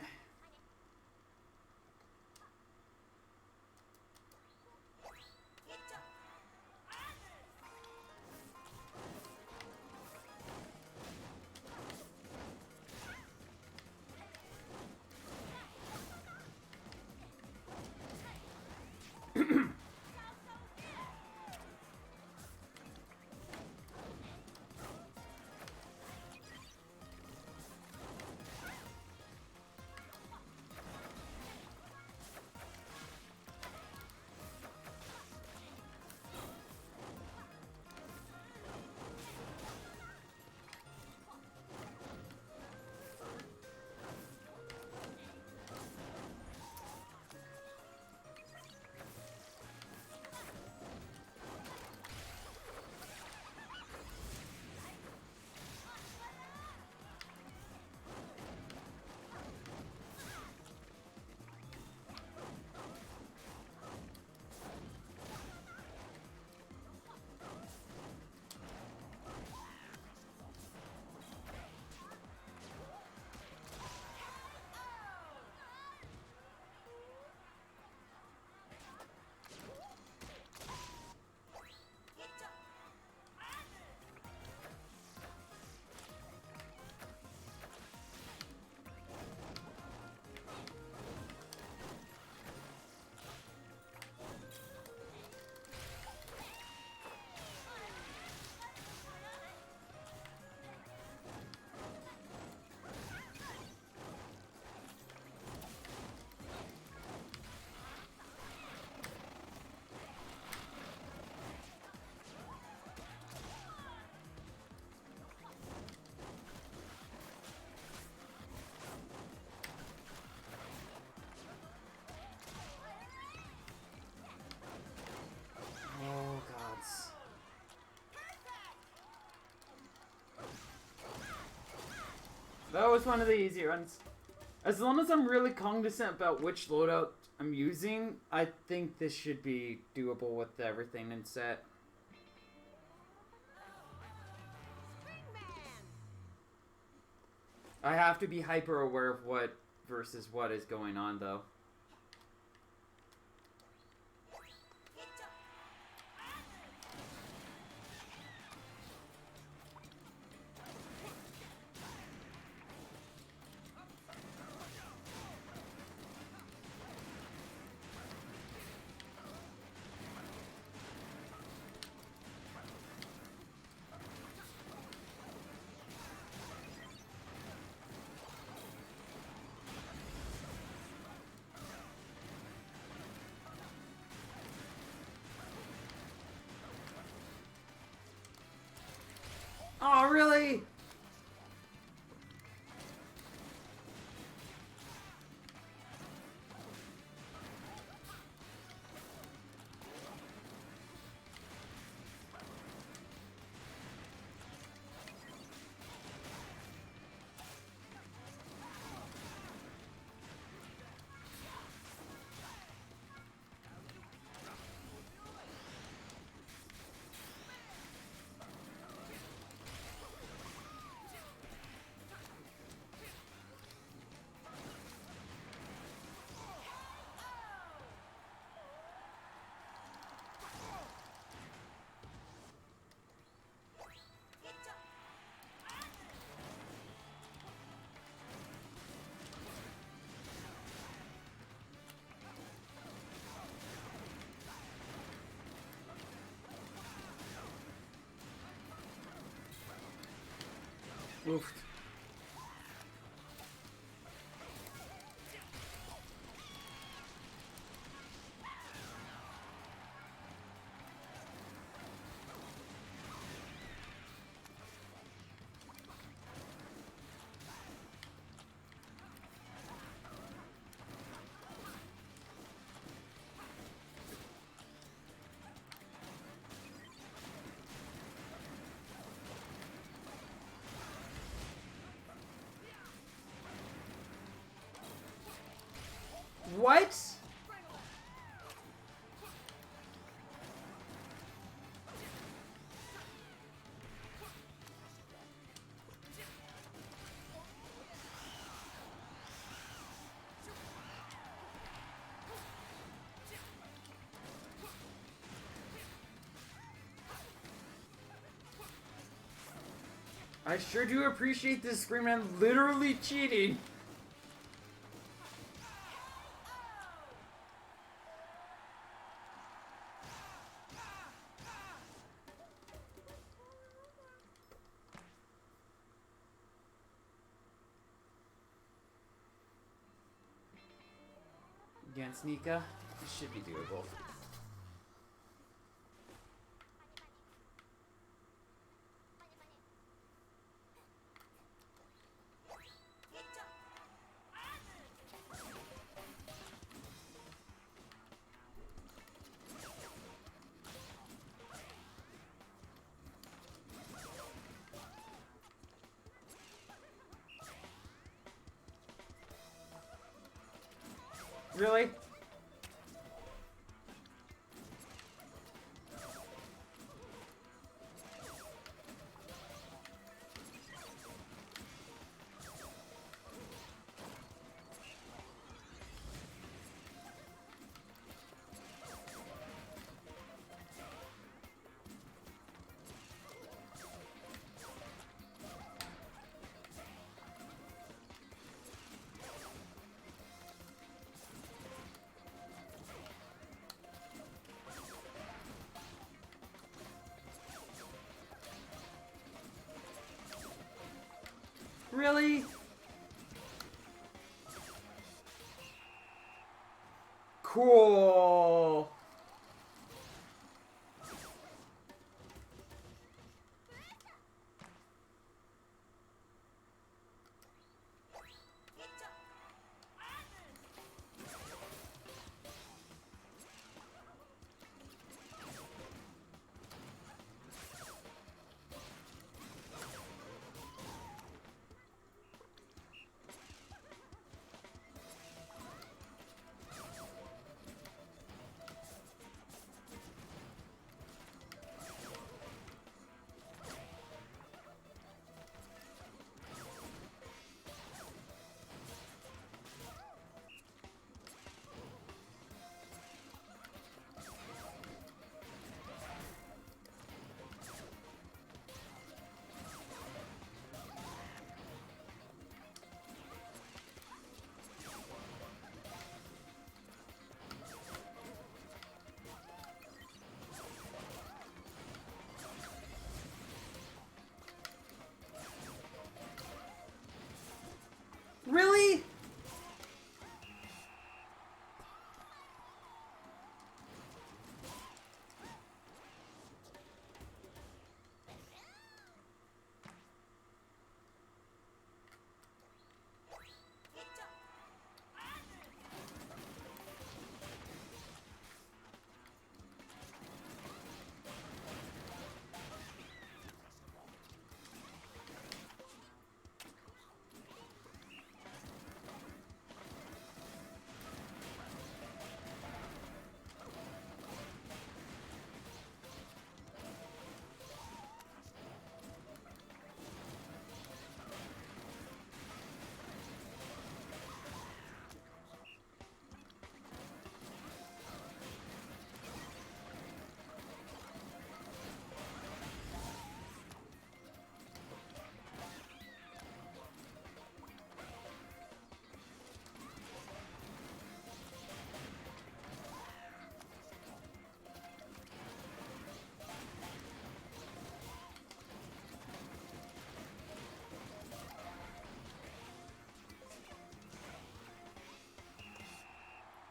Oh, gods. That was one of the easier ones. As long as I'm really cognizant about which loadout I'm using, I think this should be doable with everything in set. Wingman. I have to be hyper aware of what versus what is going on, though. Oh, really? Oof. What? I sure do appreciate this Screamman literally cheating. Against Nika, this should be doable. Really? Really? Cool.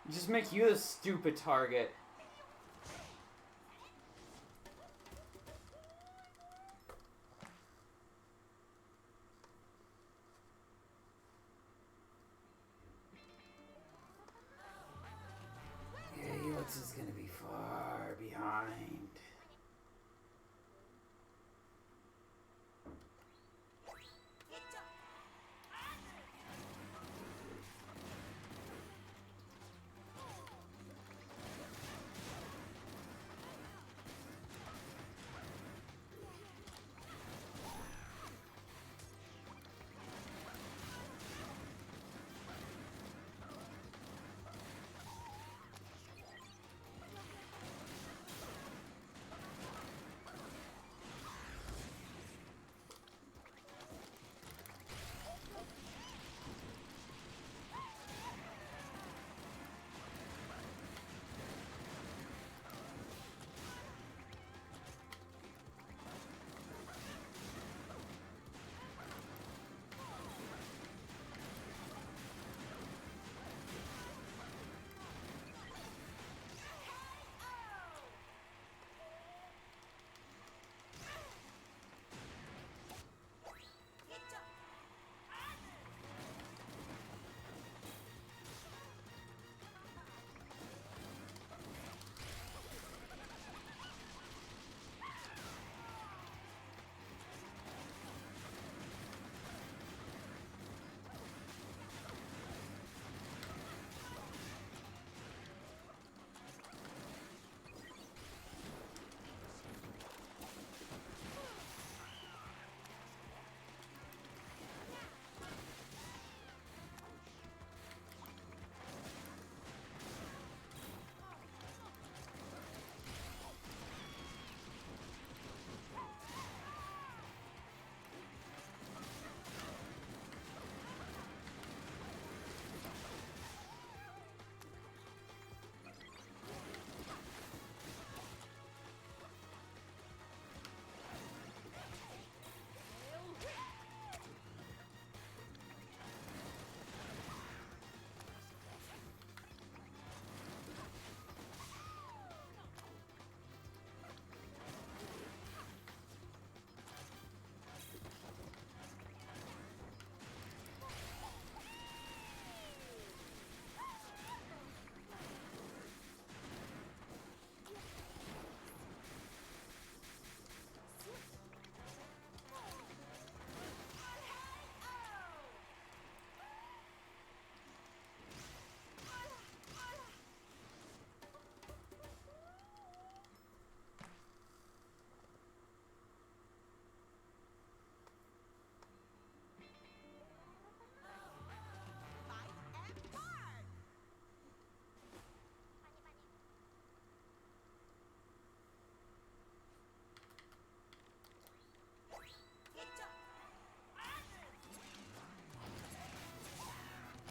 Just make you the stupid target. Yeah, Helix is gonna be far behind.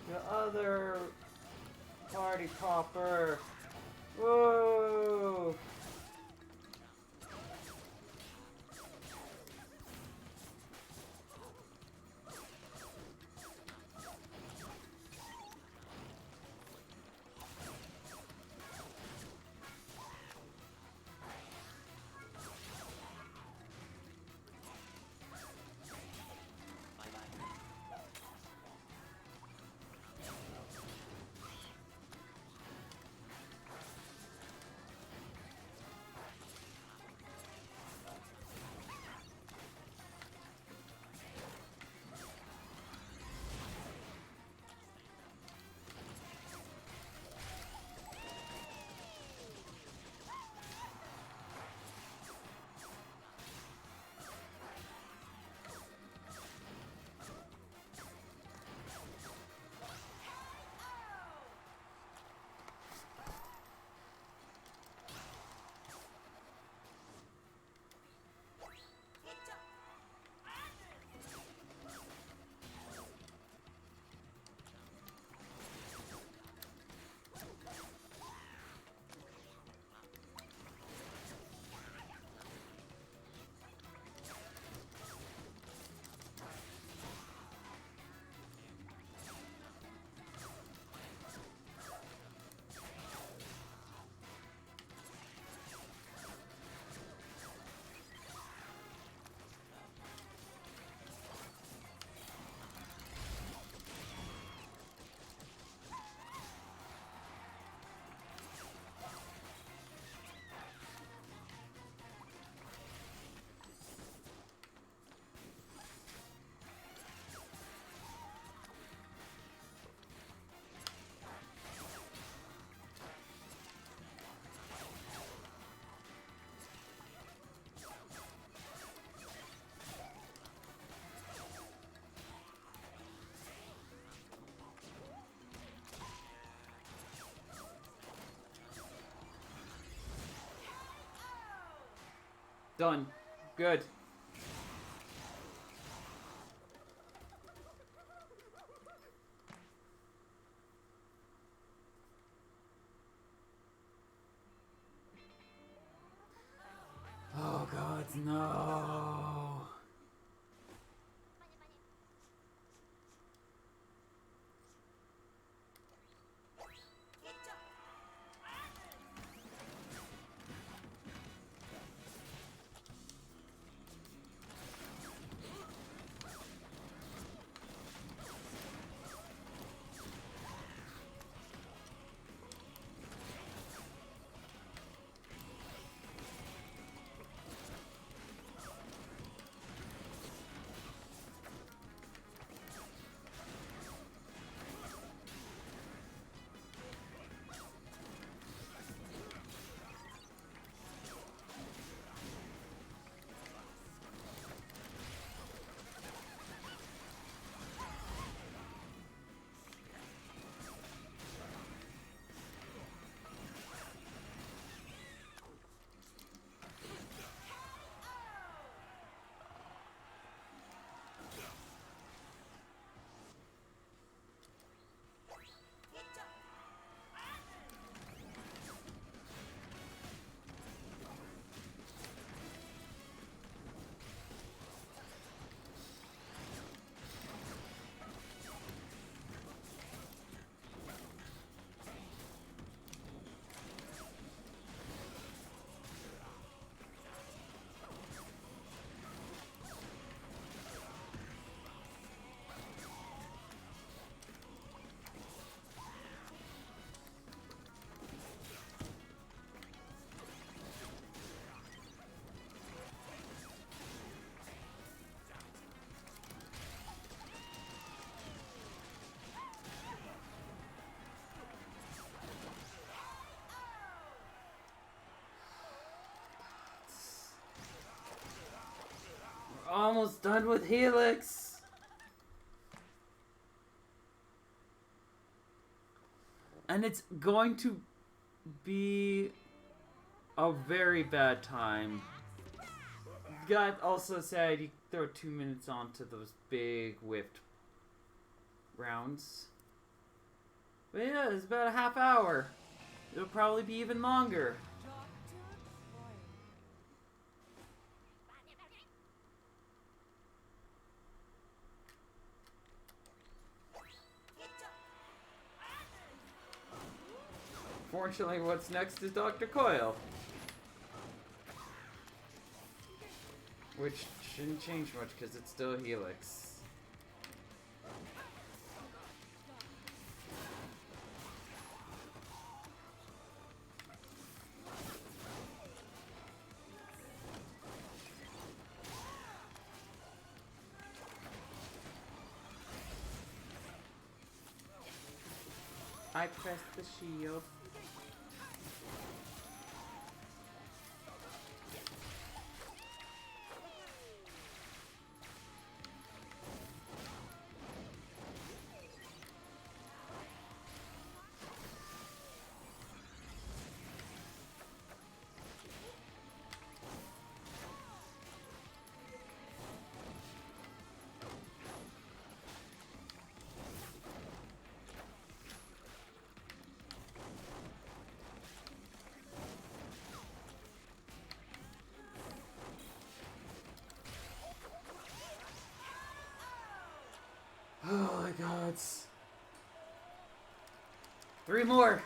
The other party popper. Whoa! Done. Good. Oh god, no. We're almost done with Helix. And it's going to be a very bad time. God also said you throw 2 minutes onto those big whipped rounds. But yeah, it's about a half hour. It'll probably be even longer. Fortunately, what's next is Dr. Coyle. Which shouldn't change much because it's still Helix. I pressed the shield. Oh my god. 3 more.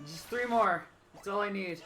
Just 3 more. That's all I need.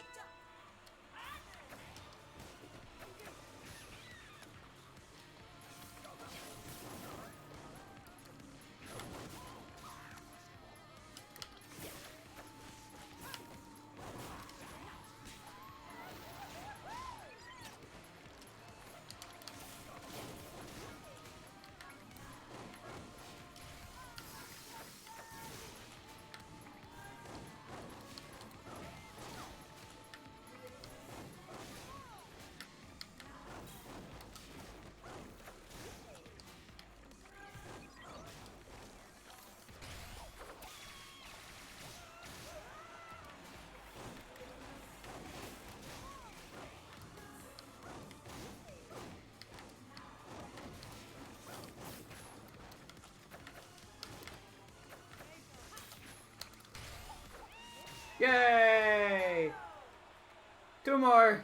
Yay! 2 more.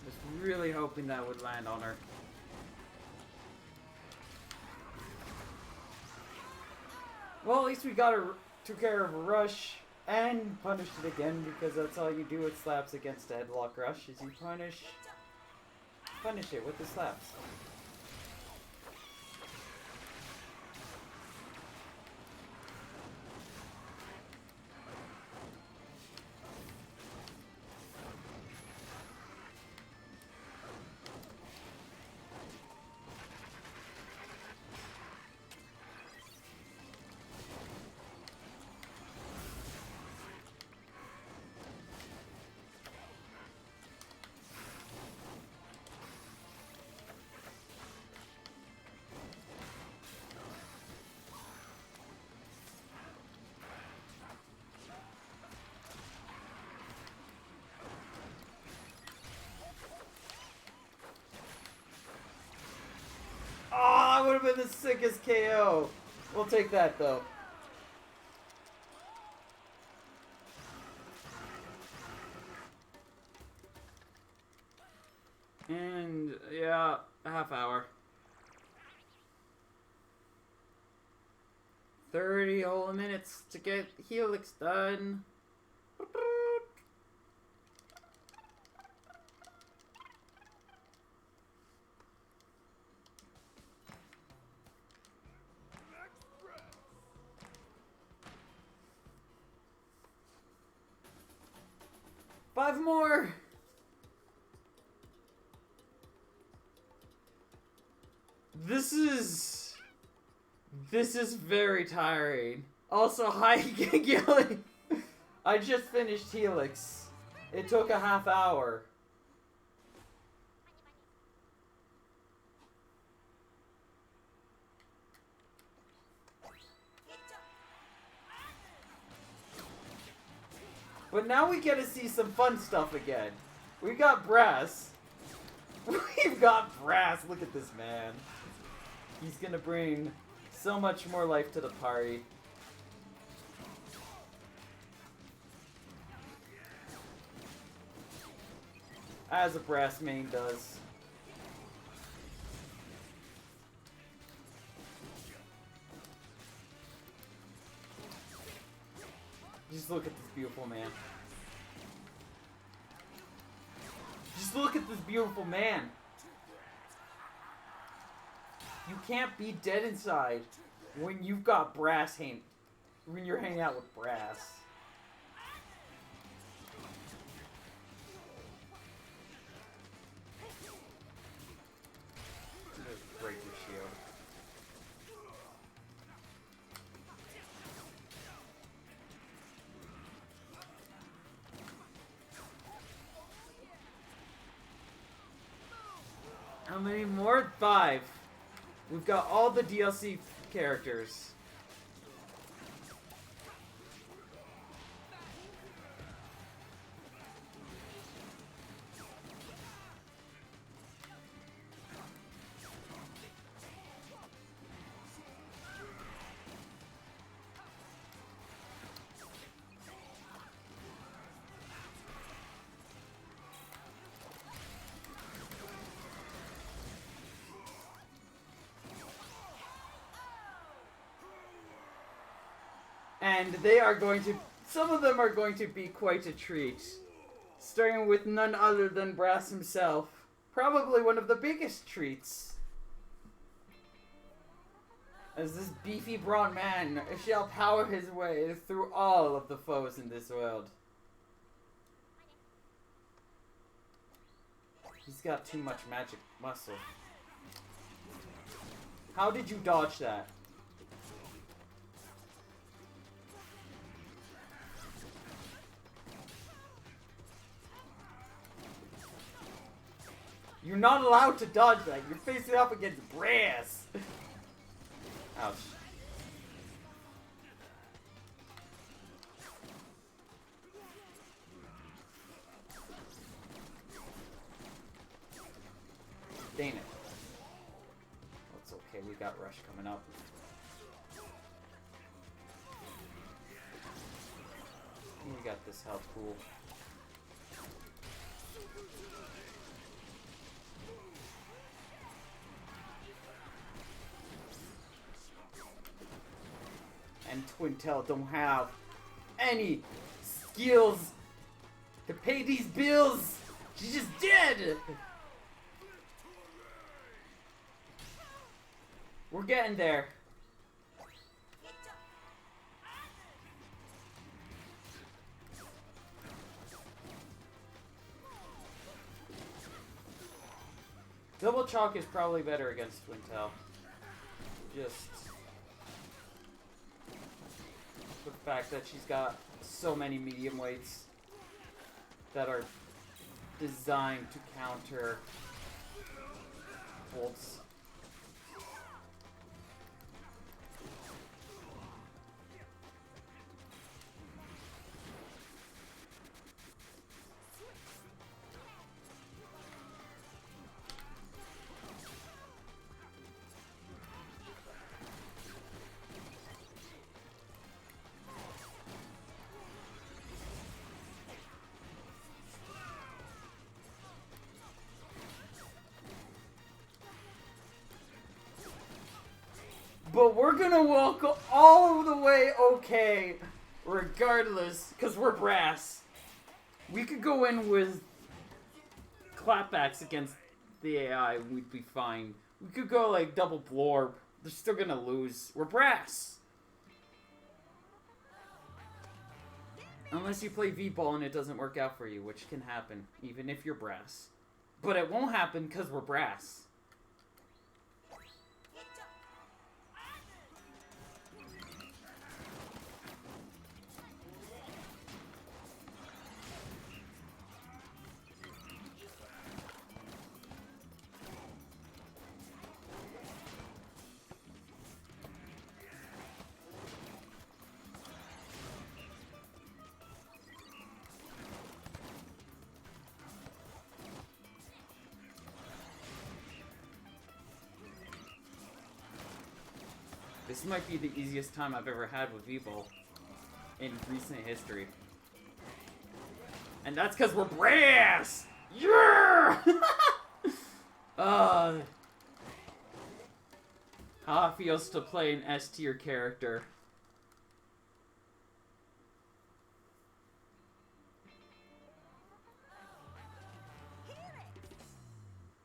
Was really hoping that would land on her. Well, at least we took care of a rush and punished it again, because that's all you do with slaps against a headlock rush, is you punish it with the slaps. Oh, that would have been the sickest KO. We'll take that though. And yeah, a half hour. 30 whole minutes to get Helix done. 5 more! This is very tiring. Also, hi Gilly. I just finished Helix. It took a half hour. But now we get to see some fun stuff again. We got Brass. We've got Brass. Look at this man. He's gonna bring so much more life to the party. As a Brass main does. Just look at this beautiful man. Just look at this beautiful man. You can't be dead inside when you've got Brass when you're hanging out with Brass. Just break your shield. How many more? 5. We've got all the DLC characters. And they are going to... Some of them are going to be quite a treat. Starting with none other than Brass himself. Probably one of the biggest treats. As this beefy brawn man shall power his way through all of the foes in this world. He's got too much magic muscle. How did you dodge that? You're not allowed to dodge that. You're facing up against Brass. Ouch. Dang it. That's okay, we got Rush coming up. We got this health pool. And Twintelle don't have any skills to pay these bills. She's just dead. We're getting there. Double Chalk is probably better against Twintelle. Just the fact that she's got so many medium weights that are designed to counter bolts. But we're gonna walk all the way okay, regardless, because we're Brass. We could go in with clapbacks against the AI and we'd be fine. We could go like double Blorb. They're still gonna lose. We're Brass. Unless you play V-Ball and it doesn't work out for you, which can happen, even if you're Brass. But it won't happen because we're Brass. This might be the easiest time I've ever had with V-Ball in recent history. And that's because we're Brass! Yeah! How it feels to play an S-tier character.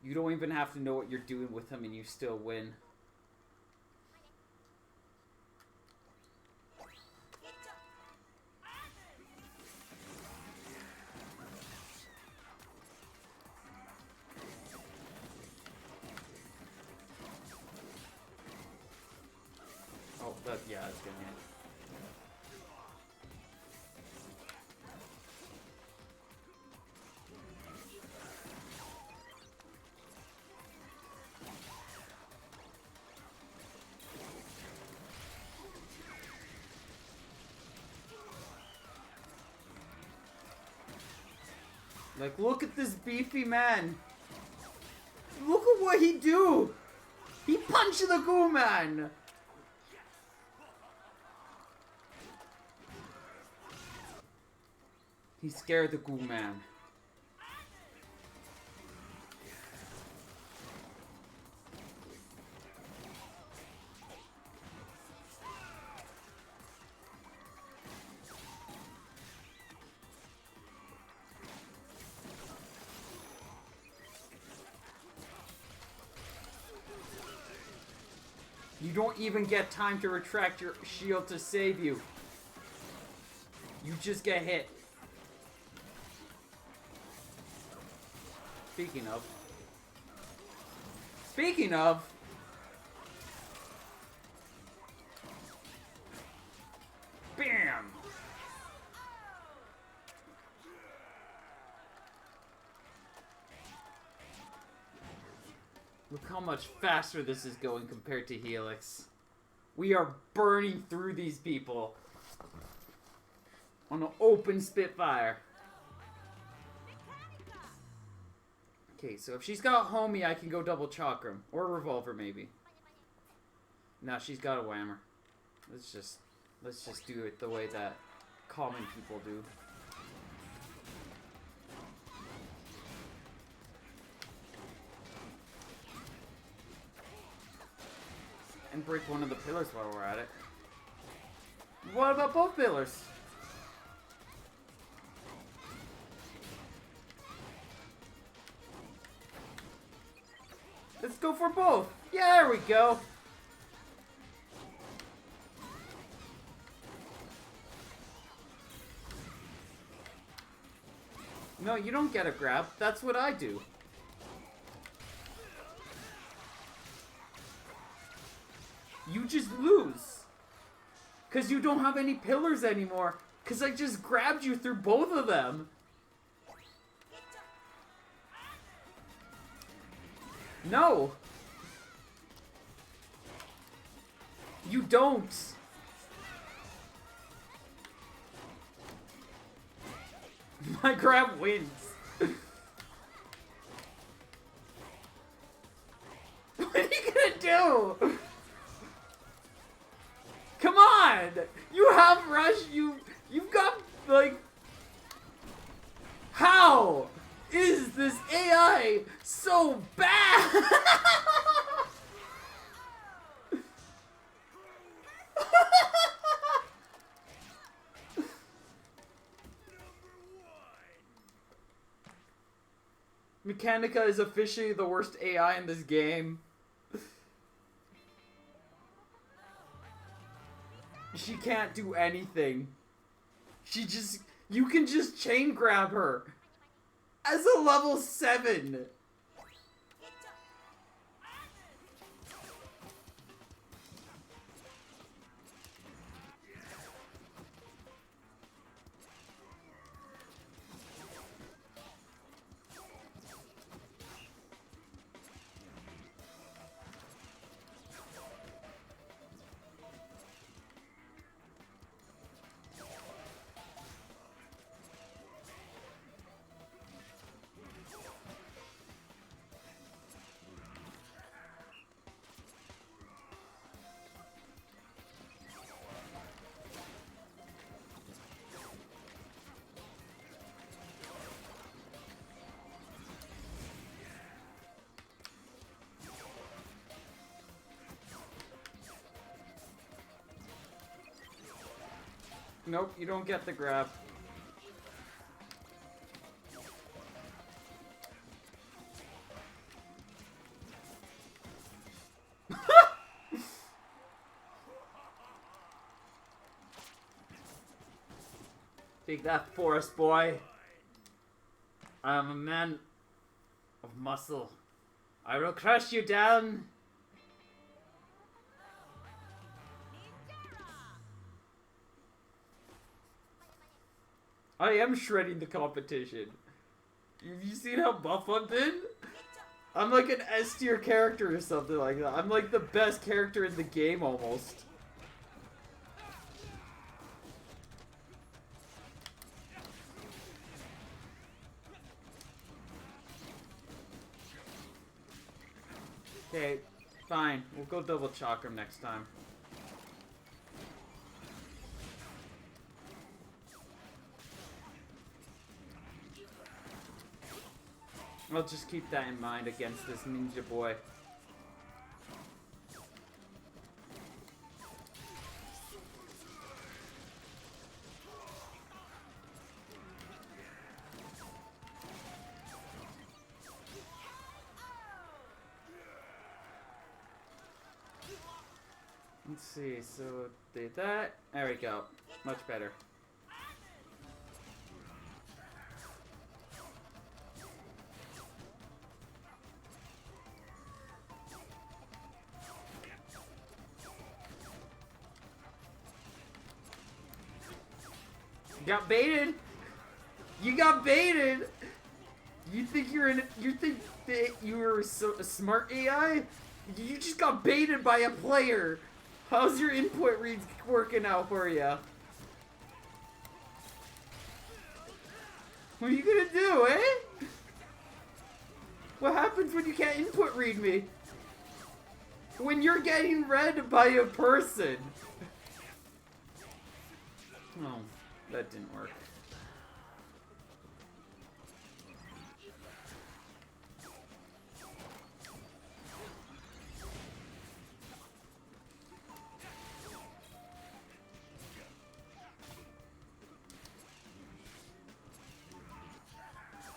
You don't even have to know what you're doing with him and you still win. Yeah, it's gonna hit. Like, look at this beefy man. Look at what he do. He punched the Goo Man. He scared the Goo Man. You don't even get time to retract your shield to save you. You just get hit. Speaking of. Bam! Look how much faster this is going compared to Helix. We are burning through these people. On an open Spitfire. Okay, so if she's got Homie, I can go double Chakram. Or Revolver, maybe. No, she's got a Whammer. Let's just do it the way that common people do. And break one of the pillars while we're at it. What about both pillars? Let's go for both. Yeah, there we go. No, you don't get a grab. That's what I do. You just lose. Because you don't have any pillars anymore. Because I just grabbed you through both of them. No. You don't. My grab wins. What are you gonna do? Come on! You have rush, you've got, like... How is this AI so bad? Mechanica is officially the worst AI in this game. She can't do anything. You can just chain grab her. As a level 7. Nope, you don't get the grab. Take that, forest boy. I am a man of muscle. I will crush you down. I am shredding the competition. Have you seen how buff I've been? I'm like an S tier character or something like that. I'm like the best character in the game almost. Okay, fine. We'll go double Chakram next time. I'll just keep that in mind against this ninja boy. Let's see, so did that. There we go. Much better. You got baited! You got baited! You think you think that you're a smart AI? You just got baited by a player! How's your input reads working out for you? What are you gonna do, eh? What happens when you can't input read me? When you're getting read by a person. Oh, that didn't work.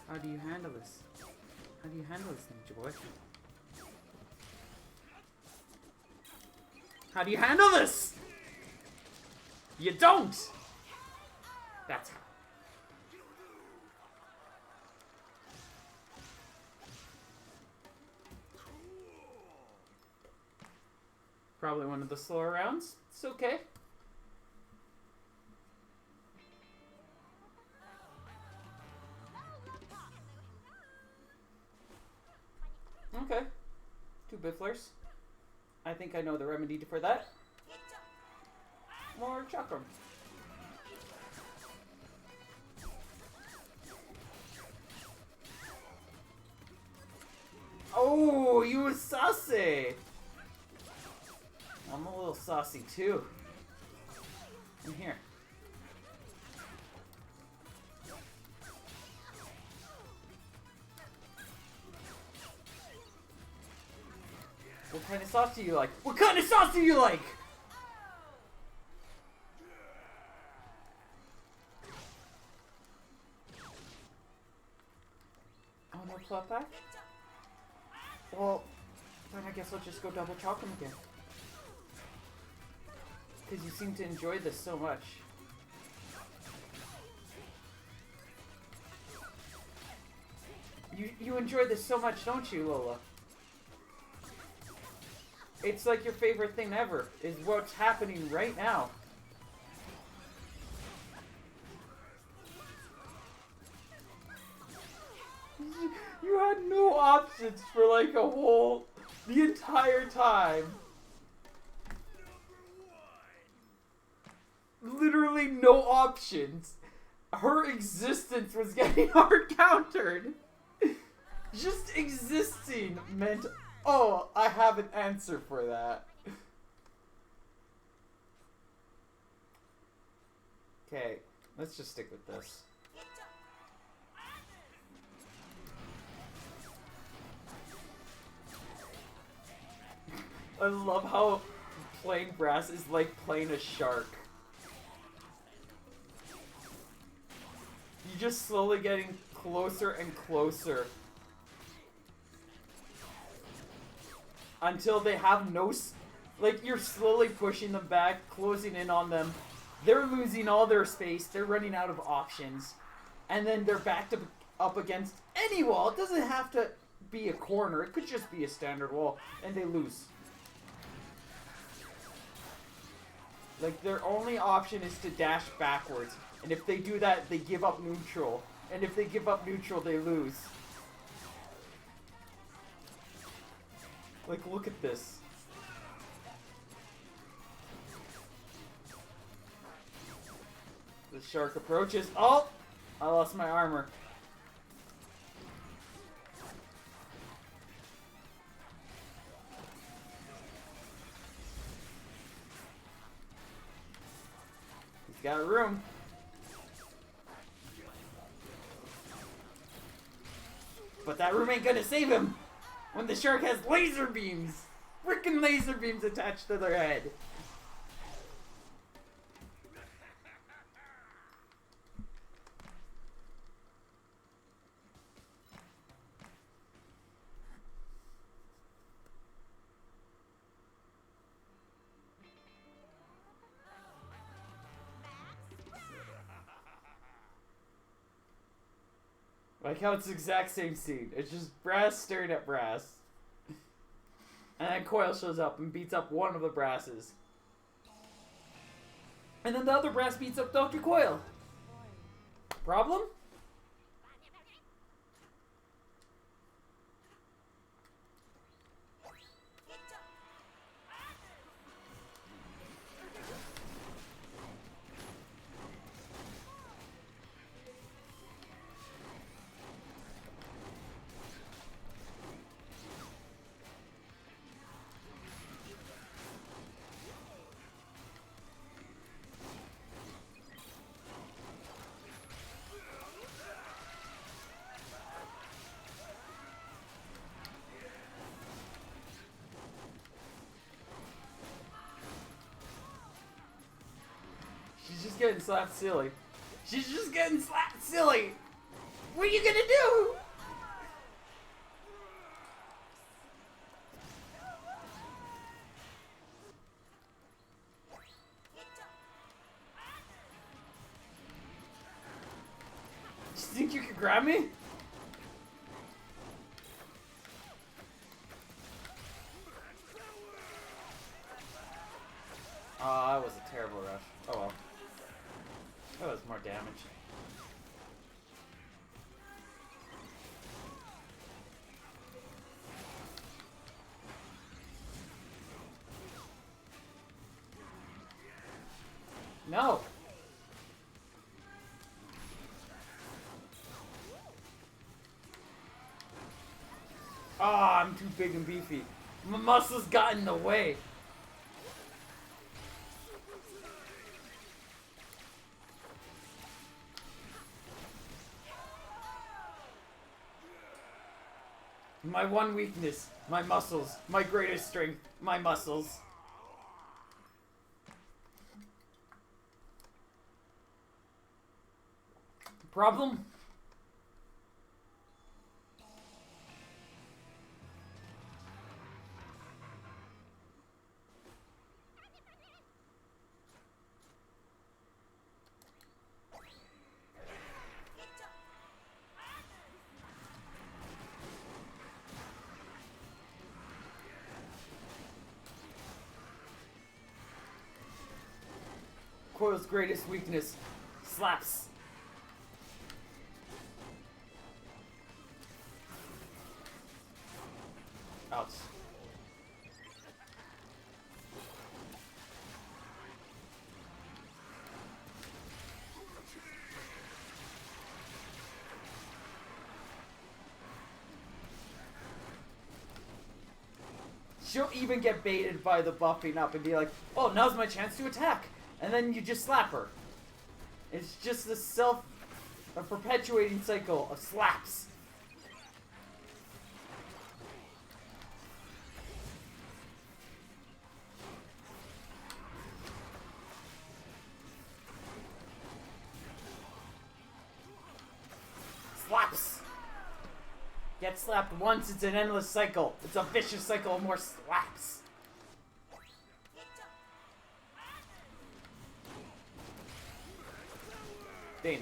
How do you handle this? How do you handle this, Ninja Boy? How do you handle this? You don't! That's how. Probably one of the slower rounds. It's okay. Okay. 2 Bifflers. I think I know the remedy for that. More Chakram. Oh, you were saucy! I'm a little saucy too. In here. What kind of sauce do you like? What kind of sauce do you like? Oh, no club pack? Well, then I guess I'll just go double chop them again. Because you seem to enjoy this so much. You enjoy this so much, don't you, Lola? It's like your favorite thing ever, is what's happening right now. You had no options for like the entire time. Literally no options. Her existence was getting hard countered. Just existing meant, oh, I have an answer for that. Okay, let's just stick with this. I love how playing brass is like playing a shark. You're just slowly getting closer and closer. Until they have no... Like, you're slowly pushing them back, closing in on them. They're losing all their space. They're running out of options. And then they're backed up against any wall. It doesn't have to be a corner. It could just be a standard wall. And they lose. Like, their only option is to dash backwards. And if they do that, they give up neutral. And if they give up neutral, they lose. Like, look at this. The shark approaches. Oh! I lost my armor. He's got room. But that room ain't gonna save him! When the shark has laser beams! Frickin' laser beams attached to their head! Like how it's the exact same scene. It's just Brass staring at Brass. And then Coil shows up and beats up one of the Brasses. And then the other Brass beats up Dr. Coil. Problem? She's just getting slapped silly. She's just getting slapped silly! What are you gonna do? You think you can grab me? Oh, that was a terrible rush. Oh well. That was more damage. No! Oh, I'm too big and beefy. My muscles got in the way. My one weakness, my muscles. My greatest strength, my muscles. Problem? Coil's greatest weakness, slaps. Ouch. She'll even get baited by the buffing up and be like, oh, now's my chance to attack. And then you just slap her. It's just a perpetuating cycle of slaps. Slaps. Get slapped once, it's an endless cycle. It's a vicious cycle of more slaps. Dang it.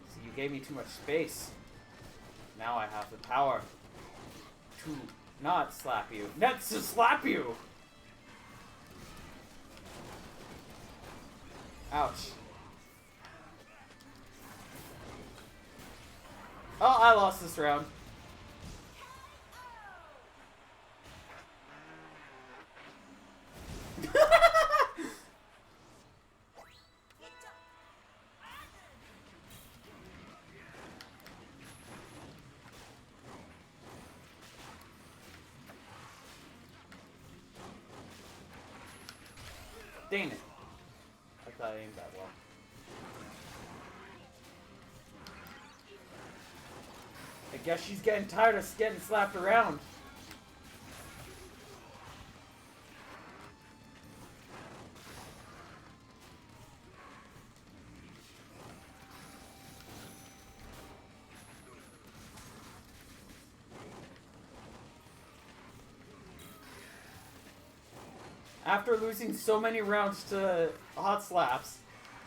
See, you gave me too much space. Now I have the power to not slap you. That's to slap you! Ouch. Oh, I lost this round. Dang it. I thought I aimed that well. I guess she's getting tired of getting slapped around. After losing so many rounds to hot slaps.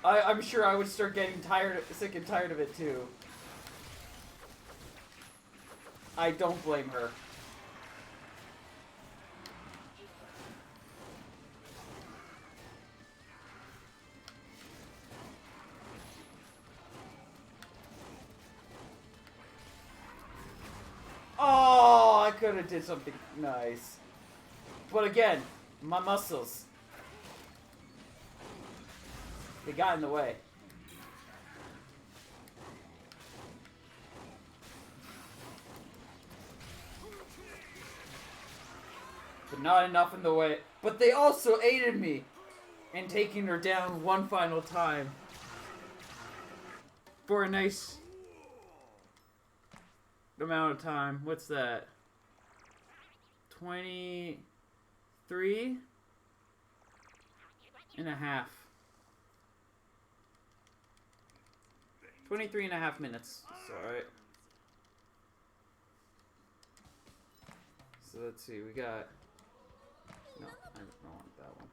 I'm sure I would start getting sick and tired of it too. I don't blame her. Oh, I could have did something nice. But again, my muscles. They got in the way. But not enough in the way. But they also aided me in taking her down one final time. For a nice amount of time. What's that? 23 and a half. 23 and a half minutes. It's alright. So let's see, we got... No, I don't want that one.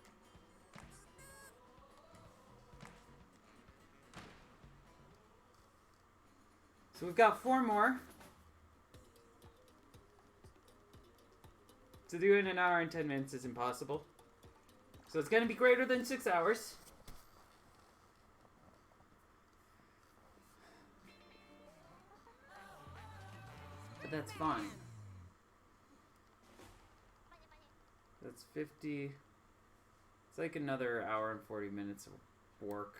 So we've got 4 more. To do it in an hour and 10 minutes is impossible. So it's going to be greater than 6 hours. But that's fine. That's 50. It's like another hour and 40 minutes of work.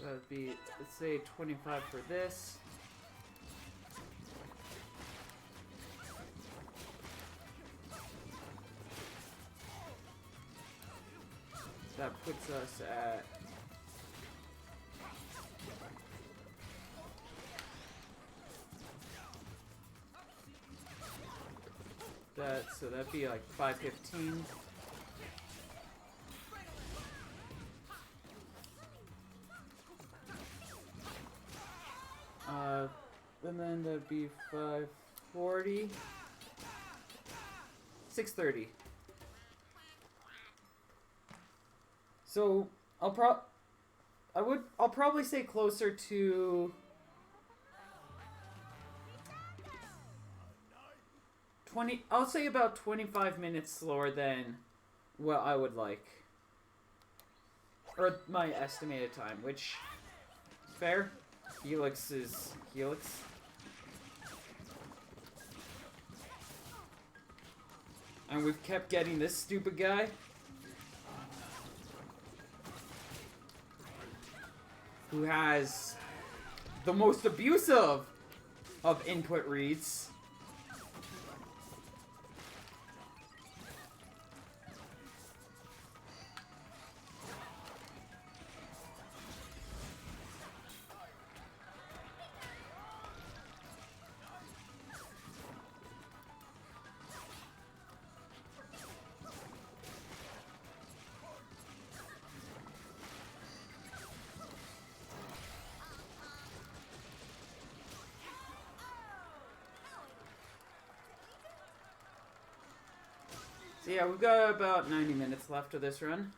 That would be, let's say, 25 for this. That puts us at... that, so that'd be like 515. And then that'd be 540. 630. So I'll probably say closer to 20. I'll say about 25 minutes slower than what I would like, or my estimated time, which fair. Helix is Helix. And we've kept getting this stupid guy. Who has the most abusive of input reads. So yeah, we've got about 90 minutes left of this run.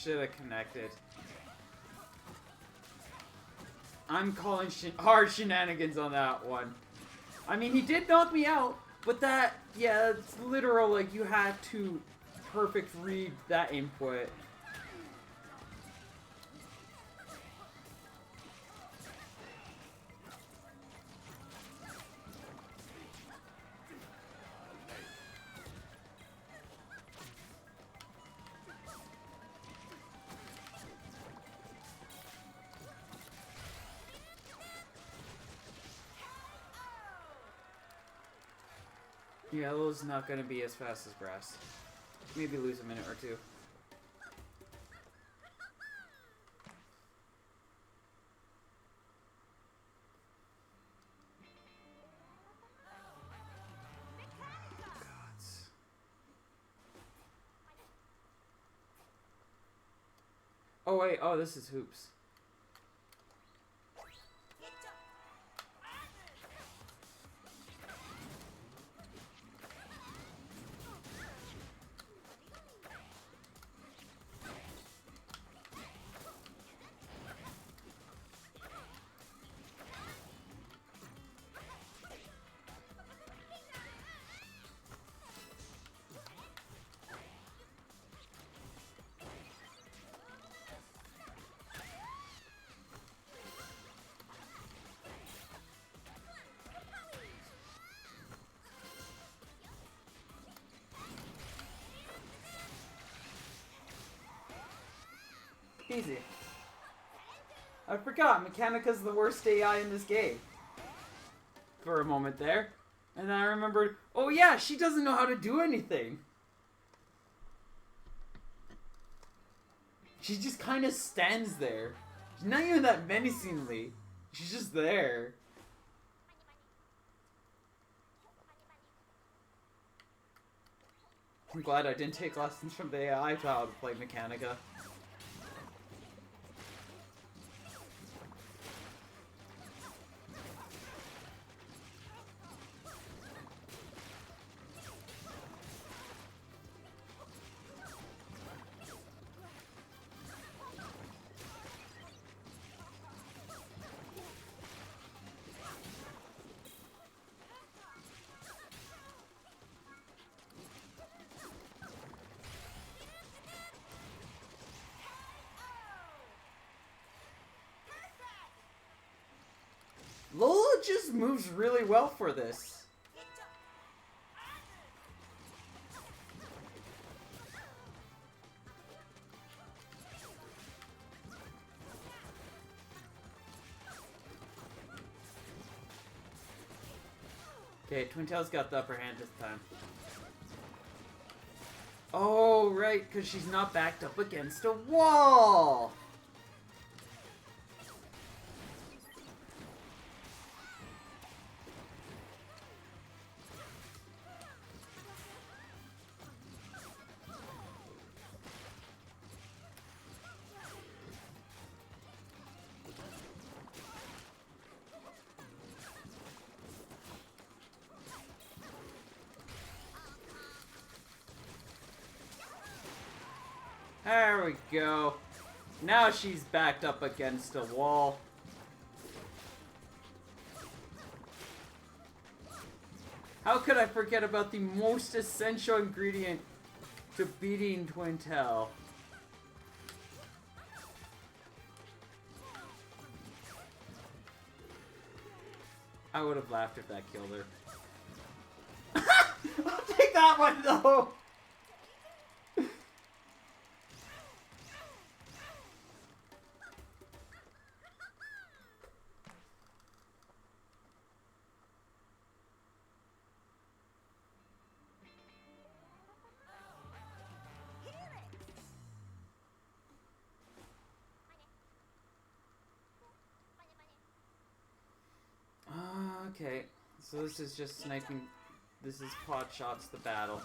Should have connected. I'm calling hard shenanigans on that one. I mean, he did knock me out, but that, yeah, it's literal, like, you had to perfect read that input. Yellow's not gonna be as fast as grass. Maybe lose a minute or two. Gods. Oh wait, oh this is hoops. Easy. I forgot, Mechanica's the worst AI in this game. For a moment there. And I remembered, oh yeah, she doesn't know how to do anything. She just kind of stands there. She's not even that menacingly. She's just there. I'm glad I didn't take lessons from the AI child to play Mechanica. Lola just moves really well for this. Okay, Twintail's got the upper hand this time. Oh, right, because she's not backed up against a wall! There we go. Now she's backed up against a wall. How could I forget about the most essential ingredient to beating Twintail? I would have laughed if that killed her. I'll take that one though! Okay, so this is just sniping. This is pot shots the battle.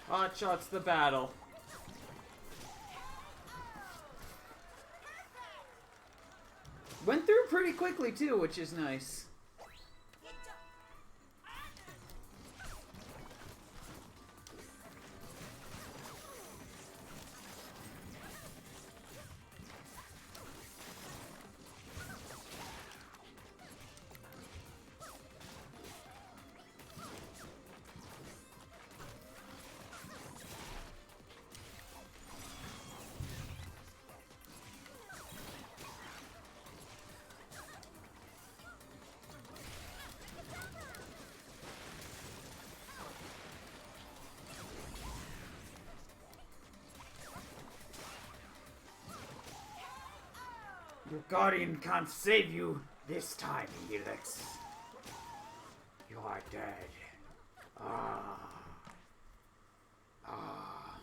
Hot shots the battle. Went through pretty quickly too, which is nice. Your guardian can't save you this time, Helix. You are dead. Ah. Ah.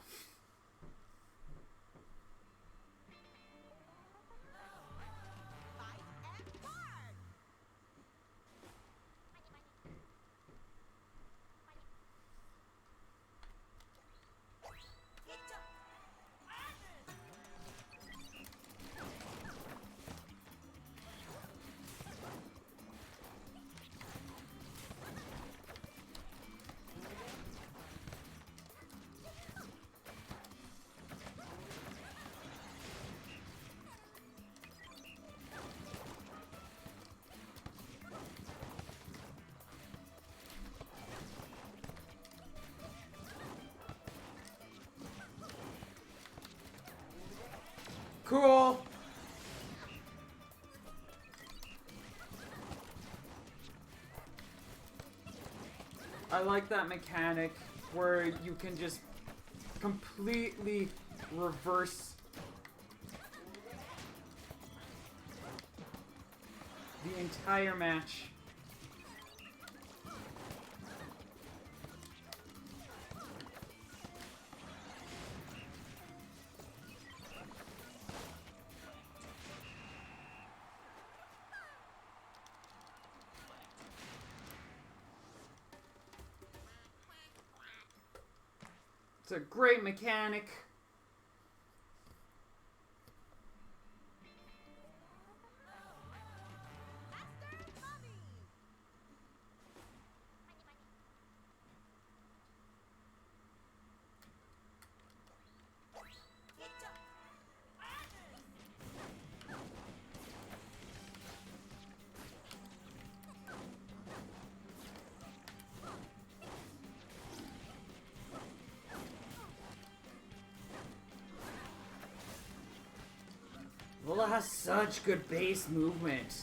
Fight and guard. Cool. I like that mechanic where you can just completely reverse the entire match. It's a great mechanic. Master Mummy. Lola has such good base movement.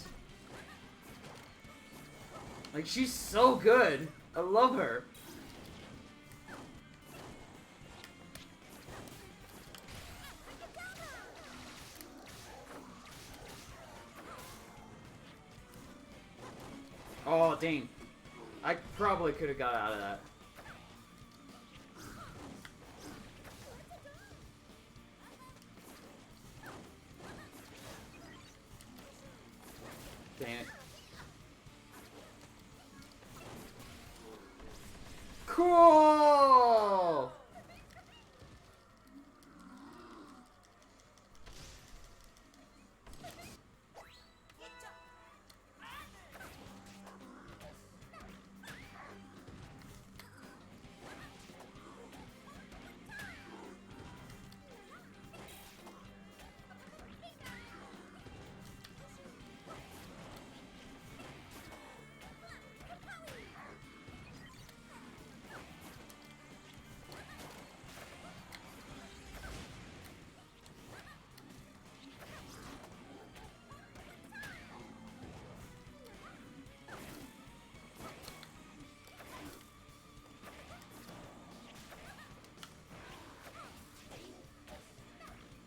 Like, she's so good. I love her. Oh, dang. I probably could have got out of that. Dang it. Cool!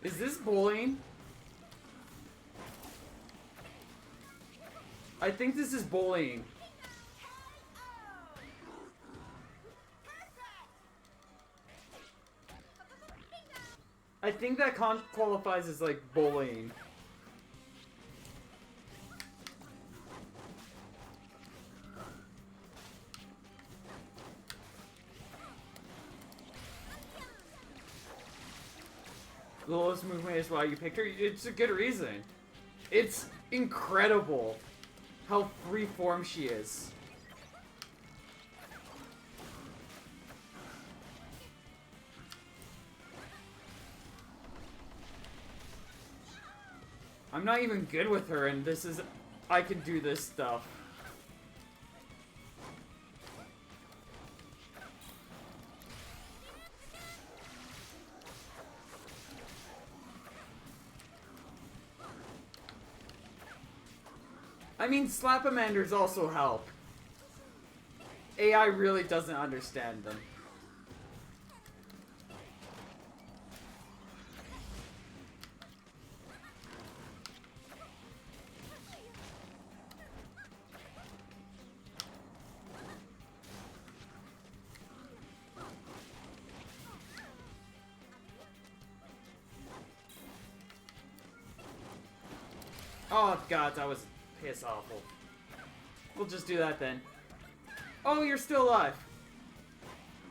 Is this bullying? I think this is bullying. I think that qualifies as like bullying. The lowest movement is why you picked her. It's a good reason. It's incredible how free-form she is. I'm not even good with her, and this is... I can do this stuff. I mean, Slapamanders also help. AI really doesn't understand them. Oh god, that was piss awful. We'll just do that then. Oh, you're still alive.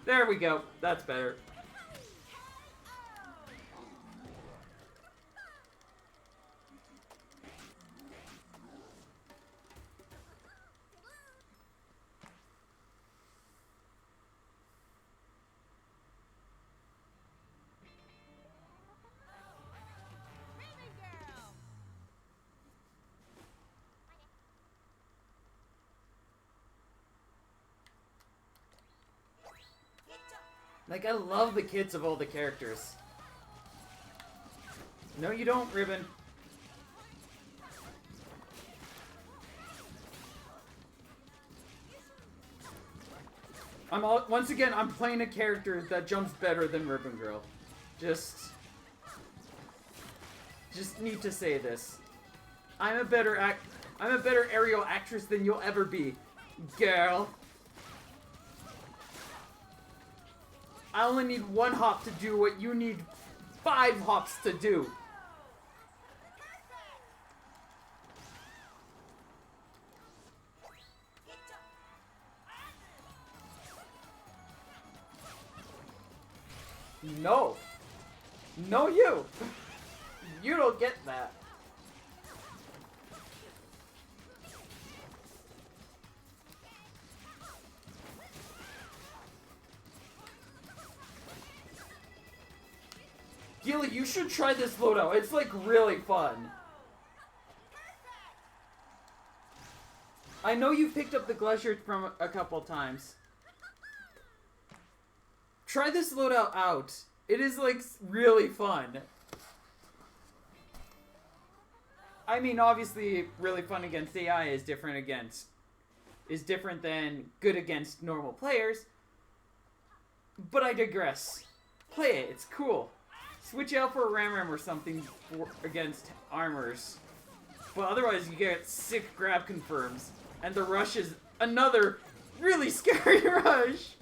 There we go. That's better. Raven Girl. Like, I love the kits of all the characters. No, you don't, Ribbon. Once again, I'm playing a character that jumps better than Ribbon Girl. Just need to say this. I'm a better aerial actress than you'll ever be, girl. I only need one hop to do what you need 5 hops to do. No. No, you. You don't get that. Gilly, you should try this loadout. It's like really fun. I know you've picked up the Glacier from a couple times. Try this loadout out. It is like really fun. I mean, obviously, really fun against AI is different than good against normal players. But I digress. Play it. It's cool. Switch out for a Ram or something against armors. But otherwise, you get sick grab confirms. And the rush is another really scary rush.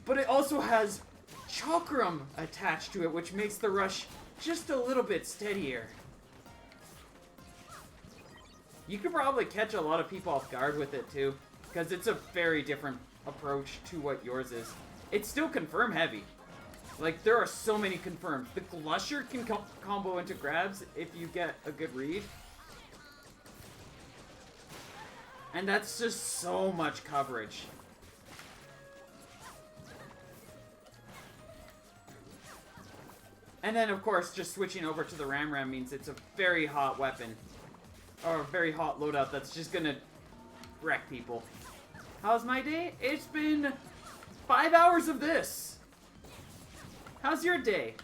But it also has Chakram attached to it, which makes the rush just a little bit steadier. You could probably catch a lot of people off guard with it too, because it's a very different approach to what yours is. It's still confirm heavy. Like, there are so many confirms. The Glusher can combo into grabs if you get a good read. And that's just so much coverage. And then, of course, just switching over to the Ram means it's a very hot weapon. Or a very hot loadout that's just gonna wreck people. How's my day? It's been 5 hours of this. How's your day?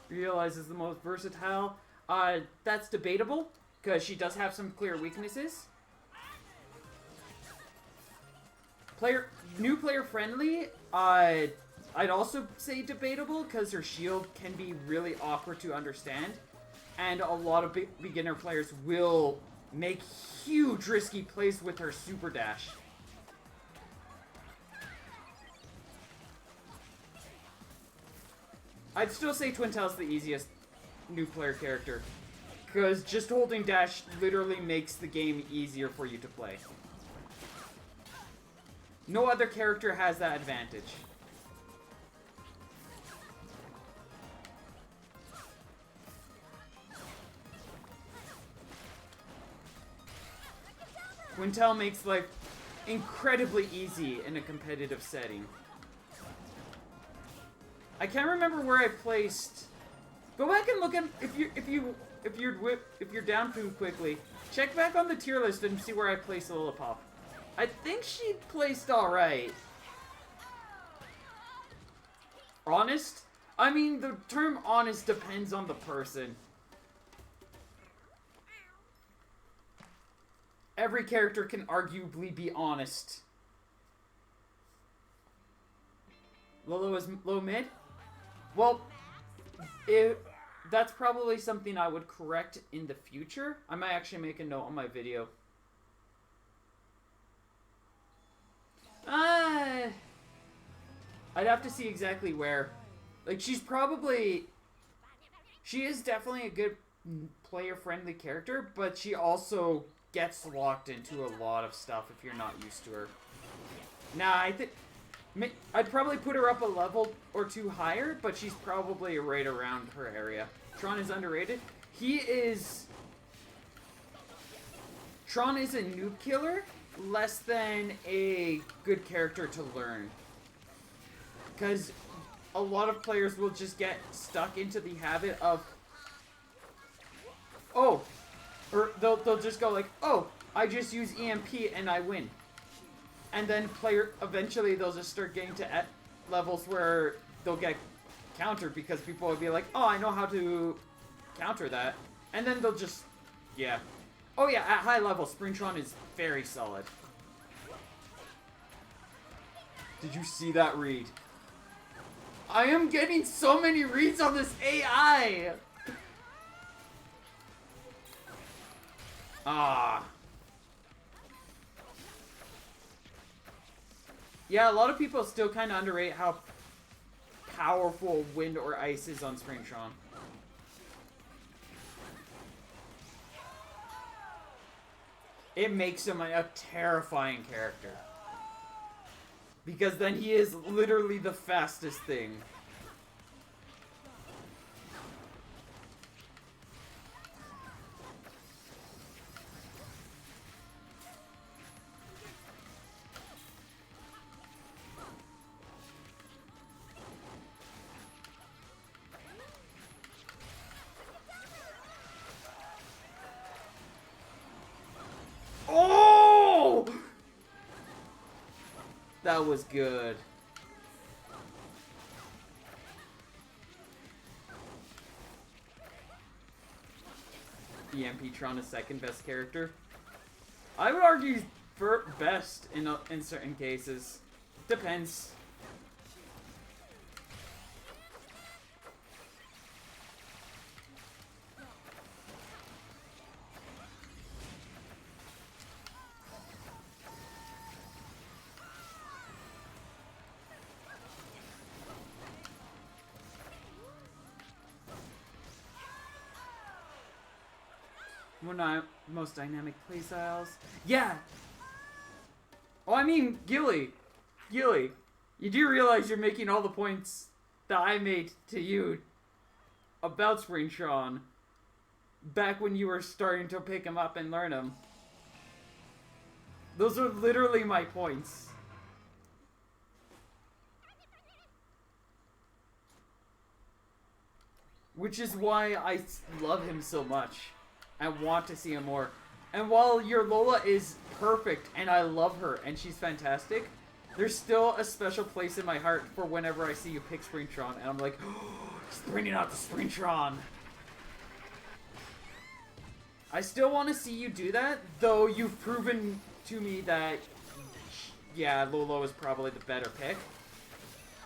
Realizes the most versatile. That's debatable, because she does have some clear weaknesses. New player friendly, I'd also say debatable, because her shield can be really awkward to understand. And a lot of beginner players will make huge risky plays with her super dash. I'd still say Twintel's the easiest new player character. Because just holding dash literally makes the game easier for you to play. No other character has that advantage. Twintel makes life incredibly easy in a competitive setting. I can't remember where I placed. Go back and look at if you're down too quickly. Check back on the tier list and see where I placed Lillipop. I think she placed all right. Honest? I mean, the term honest depends on the person. Every character can arguably be honest. Lolo is low mid? Well, that's probably something I would correct in the future. I might actually make a note on my video. I'd have to see exactly where. Like, she is definitely a good player-friendly character, but she also gets locked into a lot of stuff if you're not used to her. Nah, I think I'd probably put her up a level or two higher, but she's probably right around her area. Tron is underrated. Tron is a noob killer, less than a good character to learn. Because a lot of players will just get stuck into the habit of, oh, or they'll just go like, oh, I just use EMP and I win. And then eventually they'll just start getting to levels where they'll get countered because people will be like, oh, I know how to counter that. And then they'll just, yeah. Oh yeah, at high level, Springtron is very solid. Did you see that read? I am getting so many reads on this AI! Ah. Yeah, a lot of people still kind of underrate how powerful Wind or Ice is on Springtron. It makes him a terrifying character. Because then he is literally the fastest thing. Oh! That was good. EMP Tron is second best character. I would argue for best in certain cases. Depends. One of the most dynamic playstyles. Yeah! Oh, I mean, Gilly, you do realize you're making all the points that I made to you about Springtron back when you were starting to pick him up and learn him. Those are literally my points. Which is why I love him so much. I want to see him more. And while your Lola is perfect and I love her and she's fantastic, there's still a special place in my heart for whenever I see you pick Springtron and I'm like, oh, he's bringing out the Springtron. I still want to see you do that, though you've proven to me that, yeah, Lolo is probably the better pick.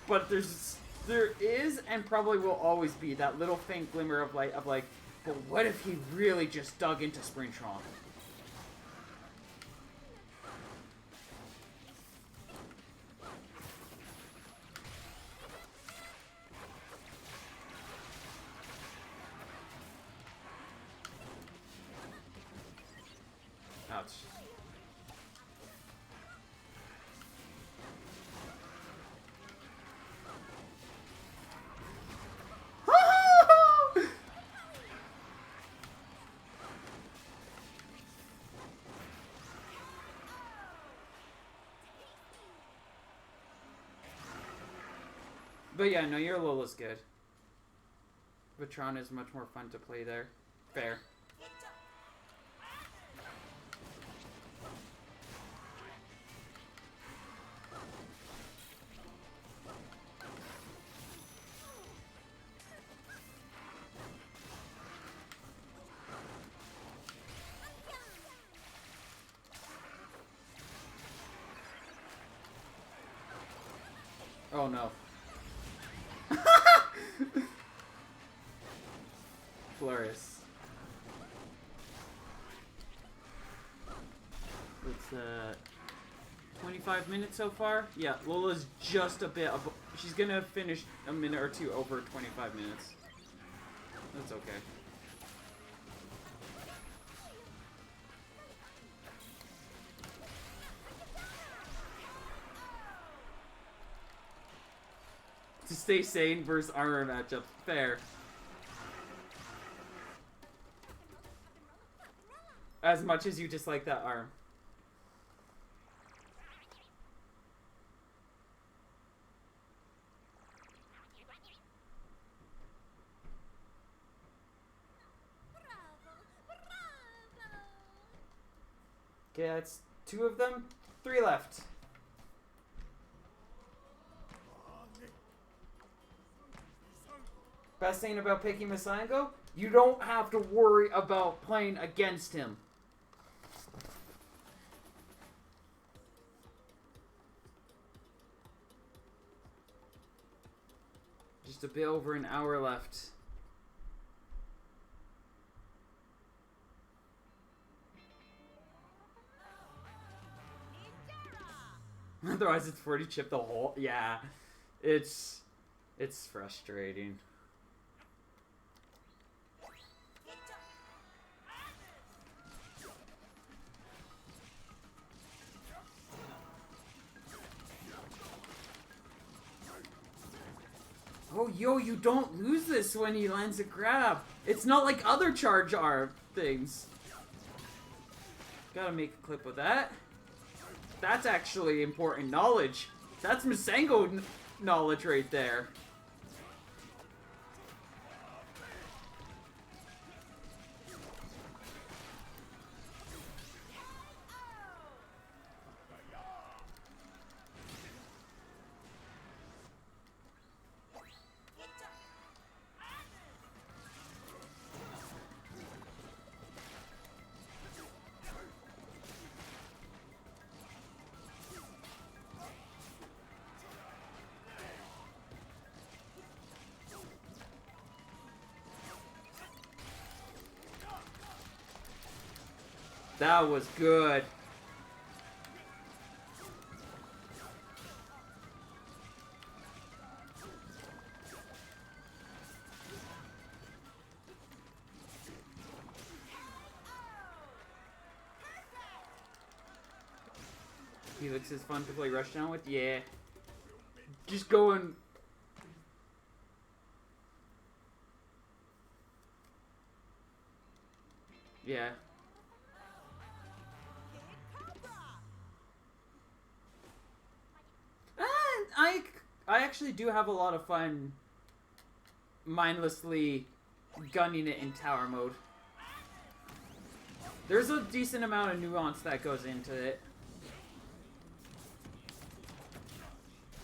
But there is and probably will always be that little faint glimmer of light of like, but what if he really just dug into Springtron? much. But yeah, no, your Lola's good. Vitron is much more fun to play there. Fair. Oh no. Flores. It's 25 minutes so far. Yeah, Lola's just a bit. She's gonna finish a minute or two over 25 minutes. That's okay. To stay sane versus armor matchup. Fair. As much as you dislike that arm. Okay, that's 2 of them. 3 left. Best thing about picking Masango? You don't have to worry about playing against him. Just a bit over an hour left. Otherwise it's 40 chip the whole... Yeah. It's frustrating. Oh, yo, you don't lose this when he lands a grab. It's not like other charge arm things. Gotta make a clip of that. That's actually important knowledge. That's Masango knowledge right there. That was good. Helix is fun to play Rushdown with? Yeah. Just going... Yeah. I actually do have a lot of fun mindlessly gunning it in tower mode. There's a decent amount of nuance that goes into it.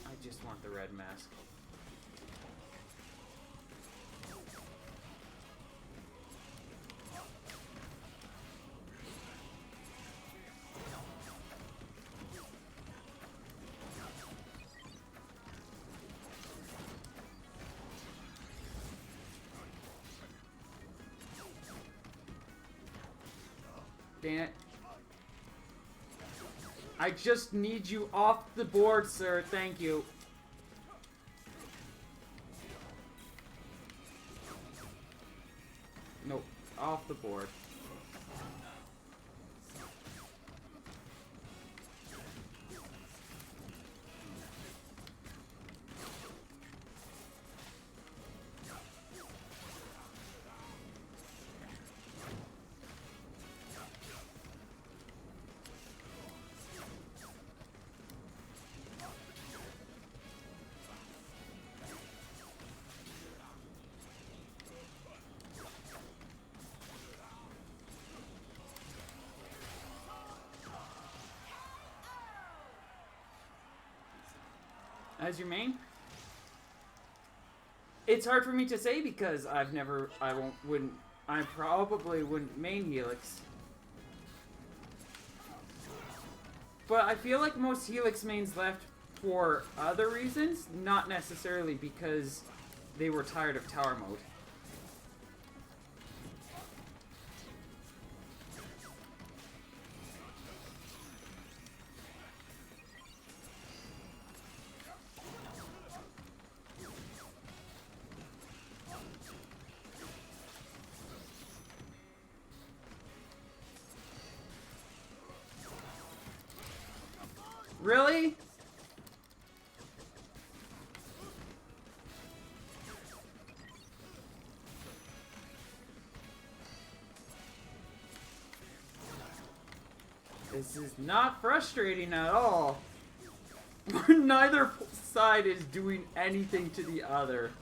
I just want the red mask. Dang it. I just need you off the board, sir. Thank you. Nope. Off the board. as your main? It's hard for me to say because I probably wouldn't main Helix. But I feel like most Helix mains left for other reasons, not necessarily because they were tired of tower mode. Really? This is not frustrating at all. Neither side is doing anything to the other.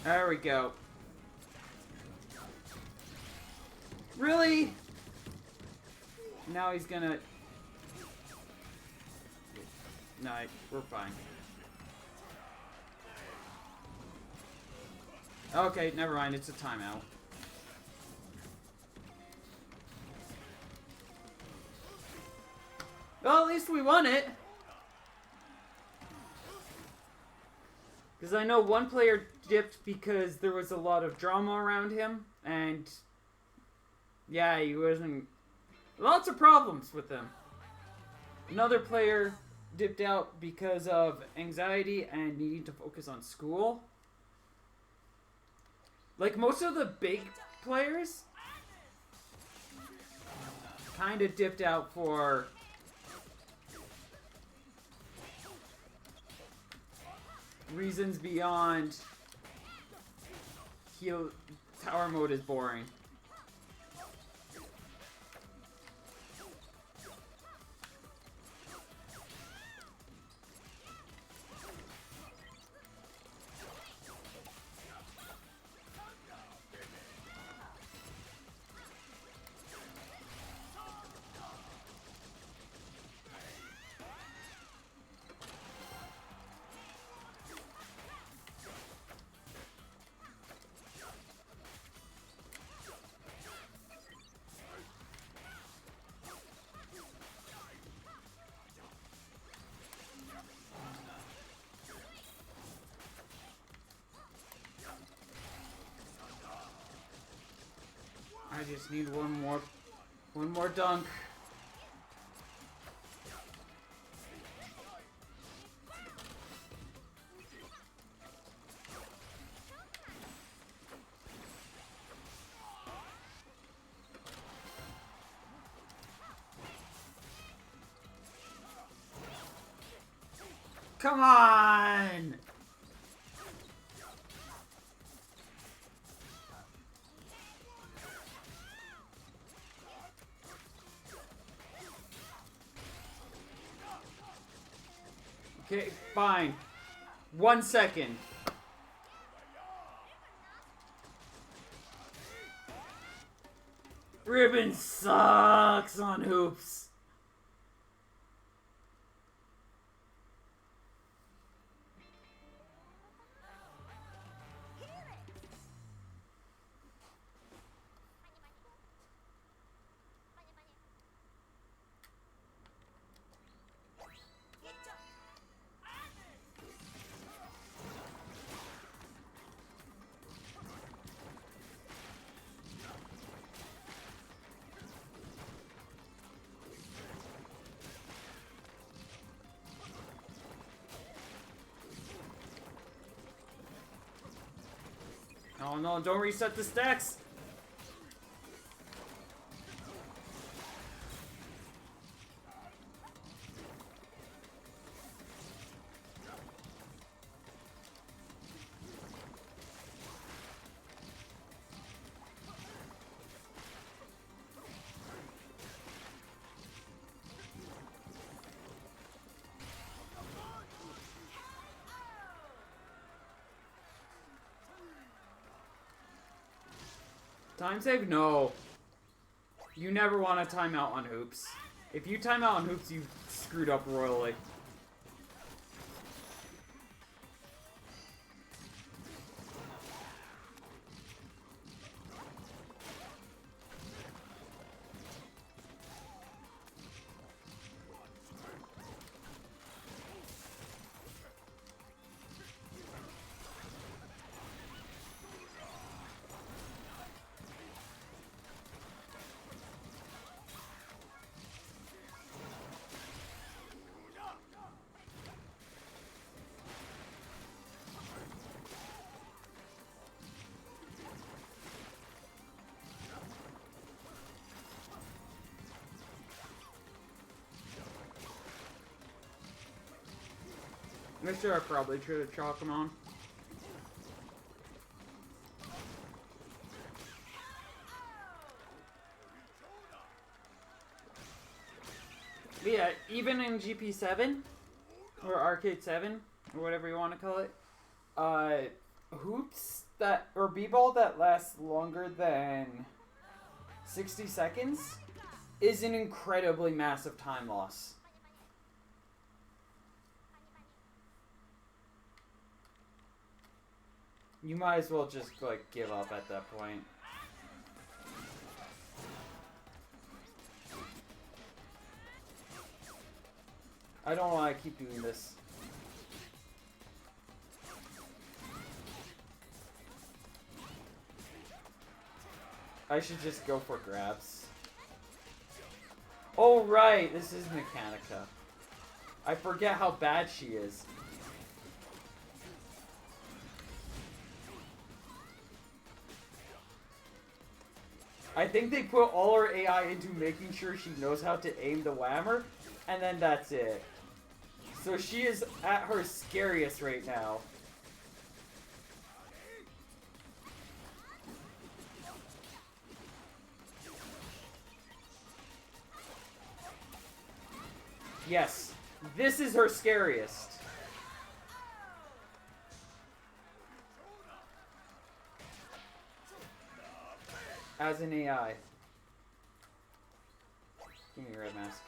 There we go. Really? Now he's gonna... No, we're fine. Okay, never mind. It's a timeout. Well, at least we won it. Because I know one player dipped because there was a lot of drama around him, and yeah, he wasn't... Lots of problems with him. Another player dipped out because of anxiety and needing to focus on school. Like, most of the big players kind of dipped out for... reasons beyond tower mode is boring. I just need one more dunk. Come on! Okay, fine. 1 second. Ribbon sucks on hoops. Oh no, don't reset the stacks! Time save? No. You never want to time out on hoops. If you time out on hoops, you screwed up royally. I'm sure I probably should have chalked him on. But yeah, even in GP7 or Arcade 7 or whatever you want to call it, hoops that or b-ball that lasts longer than 60 seconds is an incredibly massive time loss. You might as well just, like, give up at that point. I don't want to keep doing this. I should just go for grabs. Oh, right! This is Mechanica. I forget how bad she is. I think they put all her AI into making sure she knows how to aim the whammer, and then that's it. So she is at her scariest right now. Yes, this is her scariest. As an AI. Give me a red mask.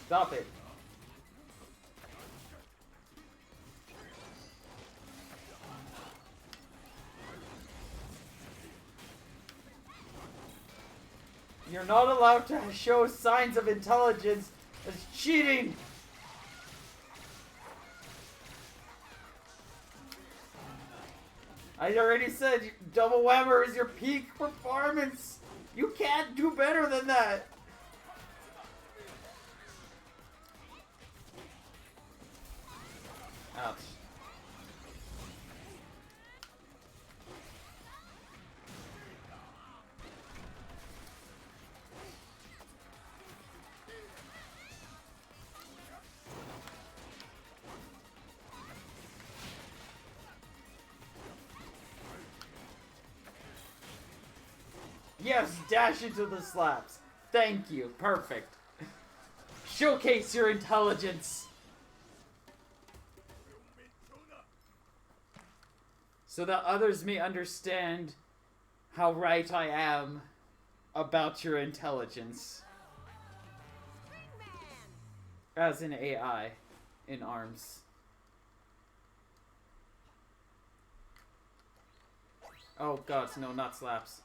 Stop it. You're not allowed to show signs of intelligence. It's cheating! I already said double whammer is your peak performance! You can't do better than that! Ouch. Yes, dash into the slaps. Thank you. Perfect. Showcase your intelligence. So that others may understand how right I am about your intelligence. As an AI in ARMS. Oh god, no, not slaps.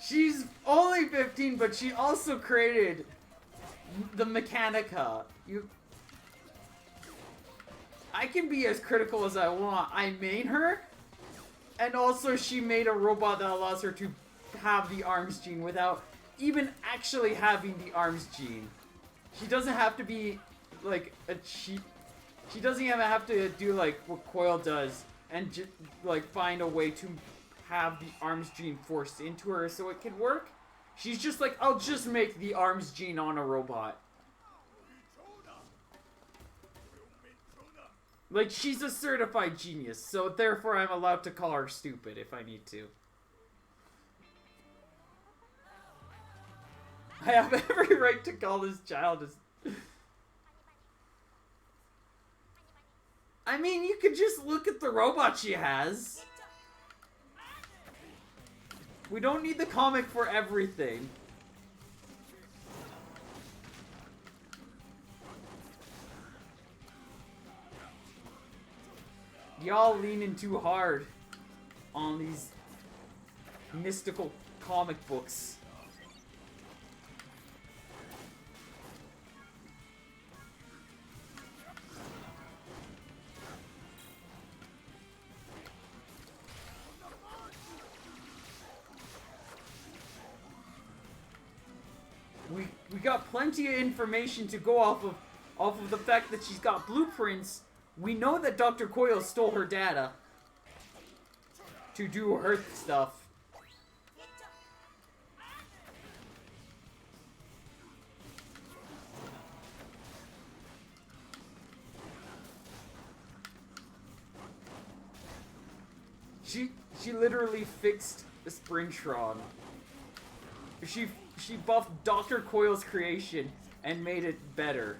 She's only 15, but she also created the Mechanica. I can be as critical as I want. I main her, And also she made a robot that allows her to have the arms gene without even actually having the arms gene. She doesn't have to be like a cheat. She doesn't even have to do like what Coil does and like find a way to have the arms gene forced into her so it can work. She's just like, I'll just make the arms gene on a robot. Like, she's a certified genius, so therefore I'm allowed to call her stupid if I need to. I have every right to call this child as... I mean, you could just look at the robot she has. We don't need the comic for everything. Y'all leaning too hard on these mystical comic books. We got plenty of information to go off of the fact that she's got blueprints. We know that Dr. Coyle stole her data to do her stuff. She literally fixed the Springtron. She buffed Dr. Coyle's creation and made it better.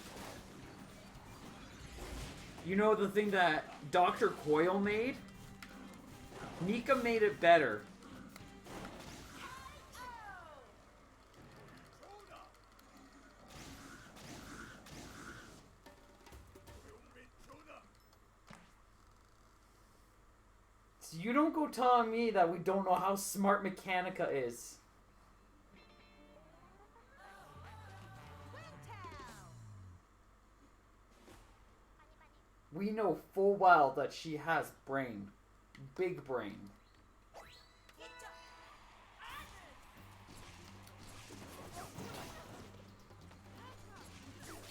You know the thing that Dr. Coyle made? Nika made it better. So you don't go telling me that we don't know how smart Mechanica is. We know full well that she has brain. Big brain.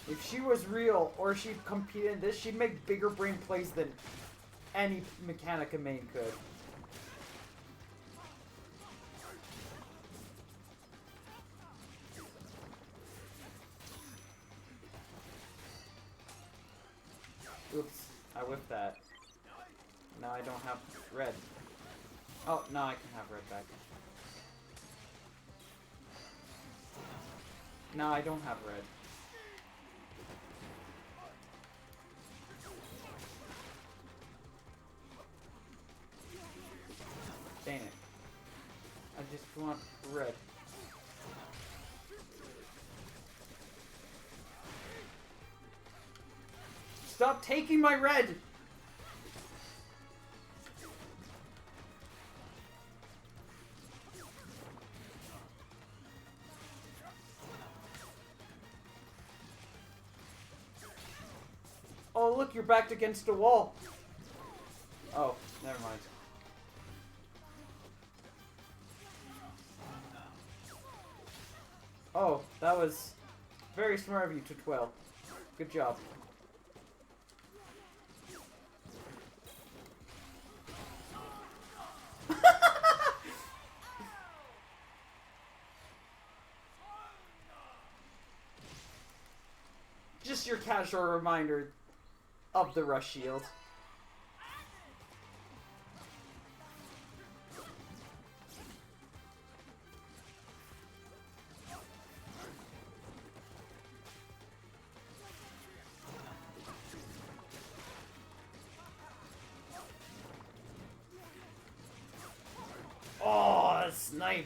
If she was real, or she'd compete in this, she'd make bigger brain plays than any Mechanica main could. Oops, I whipped that. Now I don't have red. Oh, now I can have red back. Now I don't have red. Dang it. I just want red. Stop taking my red! Oh, look, you're backed against a wall. Oh, never mind. Oh, that was very smart of you, Tutwell. Good job. Just your casual reminder of the rush shield. Oh, snipe!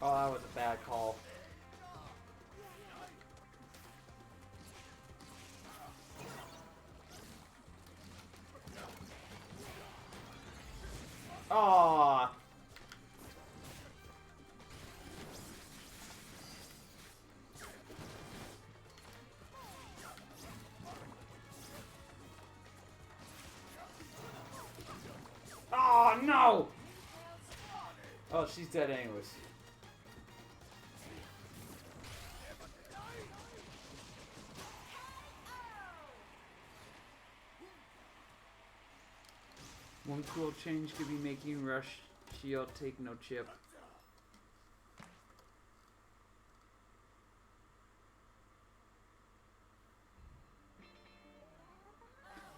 Oh, that was a bad call. Aww. Oh no! Oh, she's dead anyways. One cool change could be making Rush Shield take no chip.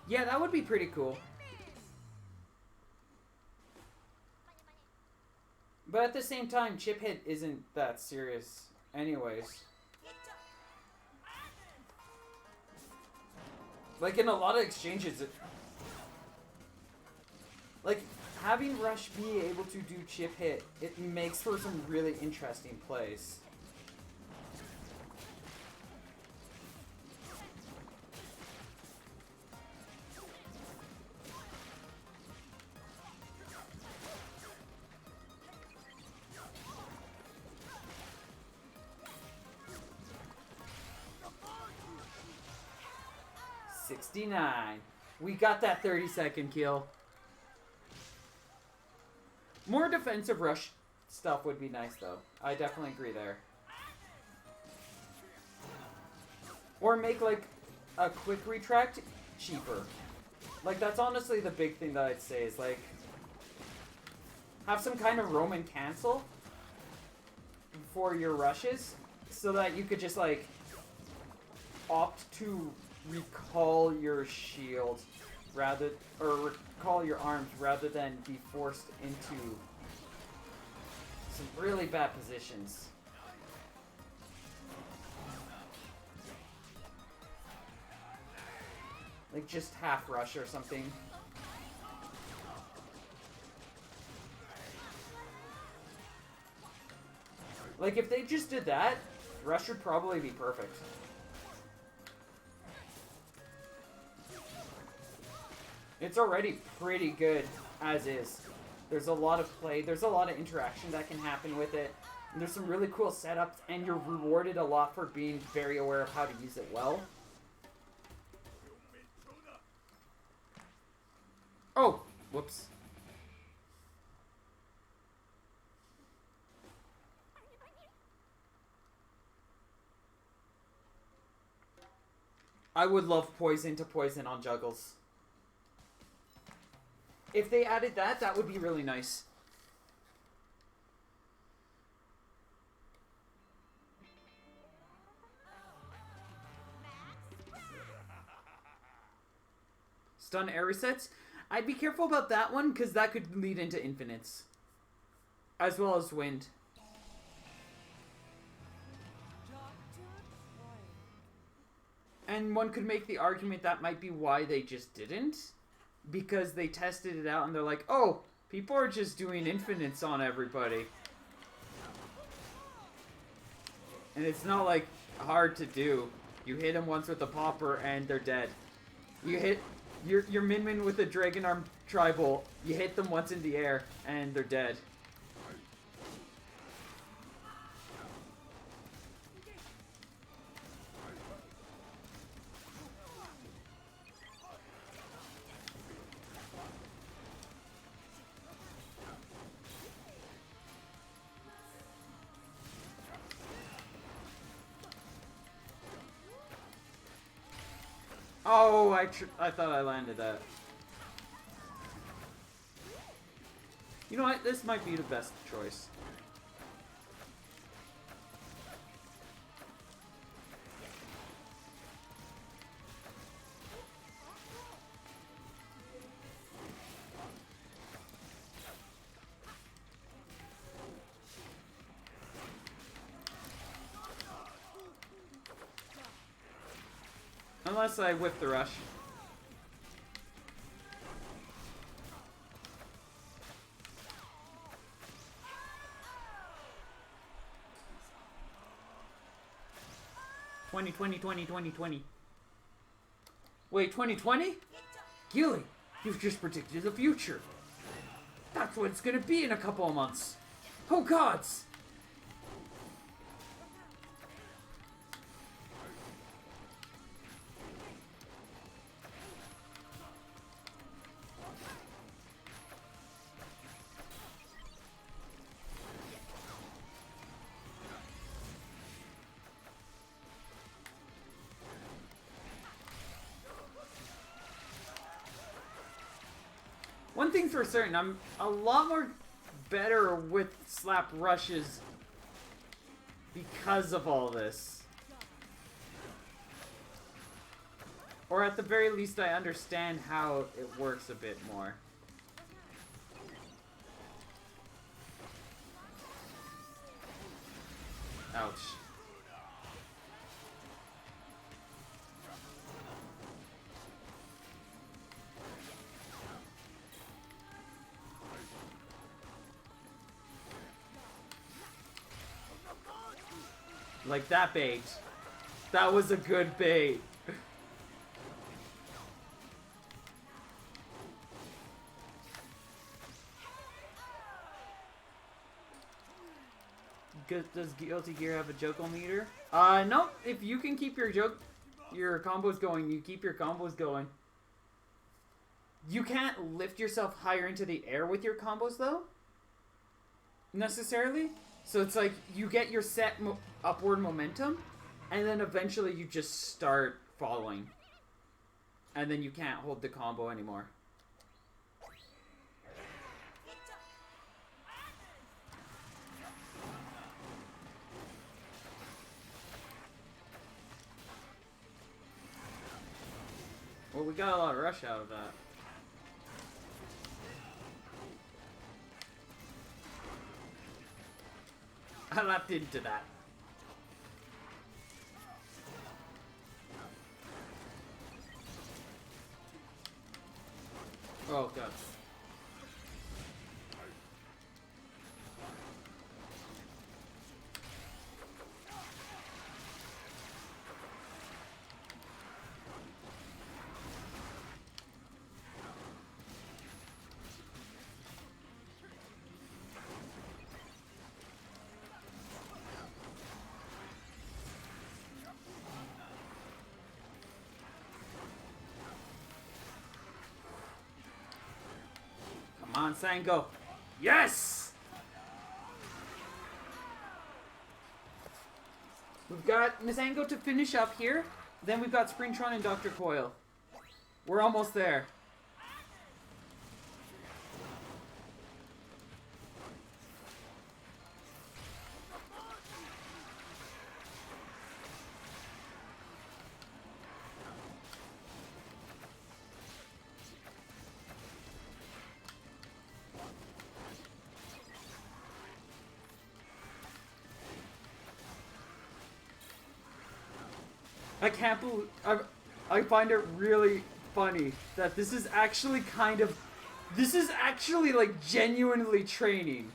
Yeah, that would be pretty cool. But at the same time, chip hit isn't that serious anyways. Like in a lot of exchanges, like having Rush be able to do chip hit, it makes for some really interesting plays. $69. We got that 30-second kill. More defensive Rush stuff would be nice, though. I definitely agree there. Or make, like, a quick retract cheaper. Like, that's honestly the big thing that I'd say is, like, have some kind of Roman cancel for your rushes so that you could just, like, opt to recall your shield rather, or recall your arms rather than be forced into some really bad positions. Like just half rush or something. Like if they just did that, rush would probably be perfect. It's already pretty good as is. There's a lot of play, there's a lot of interaction that can happen with it. And there's some really cool setups, and you're rewarded a lot for being very aware of how to use it well. Oh, whoops. I would love poison to poison on juggles. If they added that, that would be really nice. Stun air resets? I'd be careful about that one, because that could lead into infinites. As well as wind. And one could make the argument that might be why they just didn't. Because they tested it out and they're like, oh, people are just doing infinites on everybody. And it's not like hard to do. You hit them once with a popper and they're dead. You hit your Min with a Dragon Arm Tribal, you hit them once in the air and they're dead. Oh, I thought I landed that. You know what? This might be the best choice. Unless I whip the rush. 2020, 2020. Wait, 2020? Gilly, you've just predicted the future. That's what it's gonna be in a couple of months. Oh gods! One thing for certain, I'm a lot more better with slap rushes because of all this. Or at the very least, I understand how it works a bit more. Ouch. Like that bait. That was a good bait. Does Guilty Gear have a Joko meter? No. If you can keep your combos going, you keep your combos going. You can't lift yourself higher into the air with your combos, though. Necessarily. So it's like you get your set upward momentum, and then eventually you just start falling. And then you can't hold the combo anymore. Well, we got a lot of rush out of that. I lapped into that. Oh god. Come on, Sango. Yes! We've got Mizango to finish up here. Then we've got Springtron and Dr. Coil. We're almost there. I can't believe... I find it really funny that this is actually kind of... This is actually, like, genuinely training.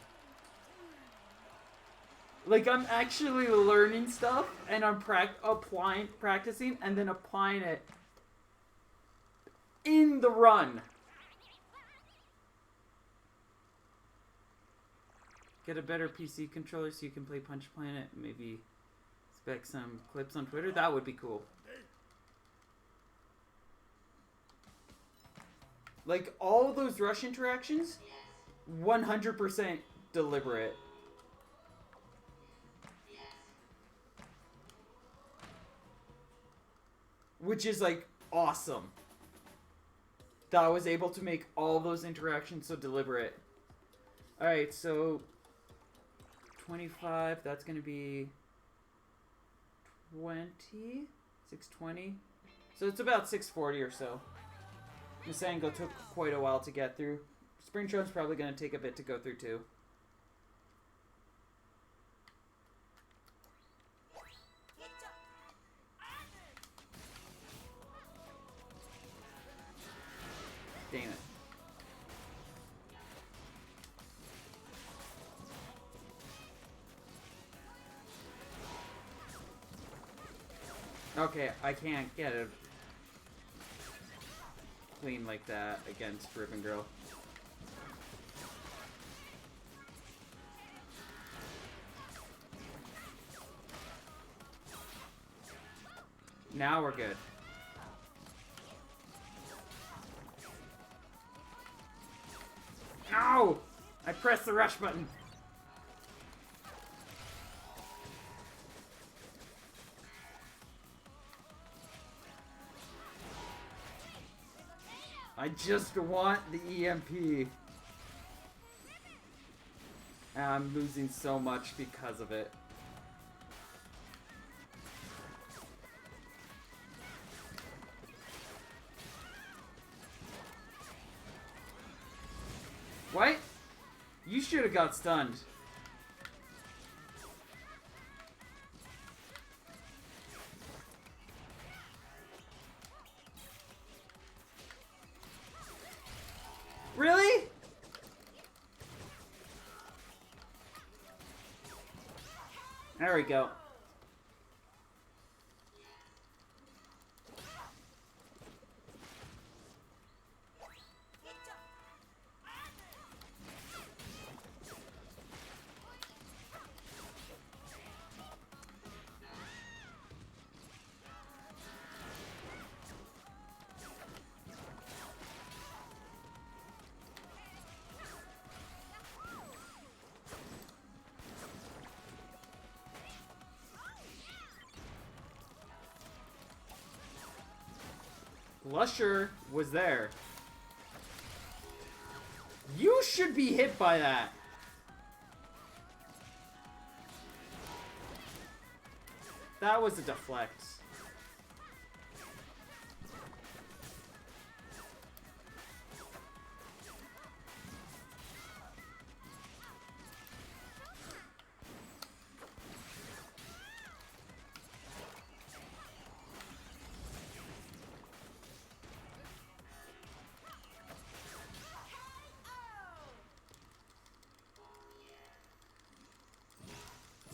Like, I'm actually learning stuff, and I'm practicing, and then applying it in the run. Get a better PC controller so you can play Punch Planet, maybe... spec some clips on Twitter. That would be cool. Like, all those rush interactions, 100% deliberate. Which is, like, awesome. That I was able to make all those interactions so deliberate. Alright, so... 25, that's gonna be... 620. So it's about 640 or so. Mizango took quite a while to get through. Springtron's probably going to take a bit to go through too. Damn it. Okay, I can't get it clean like that against Ribbon Girl. Now we're good. No! I pressed the rush button. I just want the EMP. And I'm losing so much because of it. What? You should have got stunned. Really? There we go. Lusher was there. You should be hit by that. That was a deflect.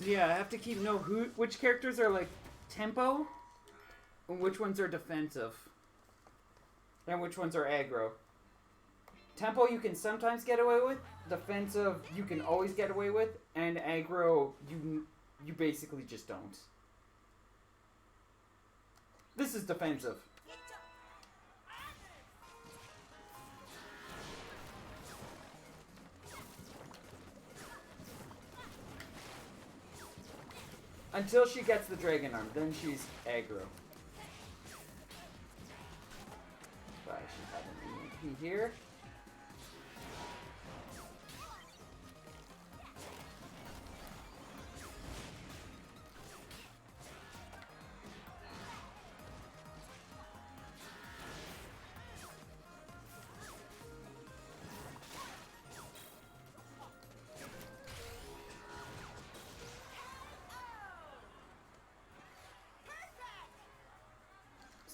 Yeah, I have to keep know which characters are like tempo and which ones are defensive. And which ones are aggro. Tempo you can sometimes get away with, defensive you can always get away with, and aggro you basically just don't. This is defensive. Until she gets the Dragon Arm, then she's aggro. But I should have an EMP here.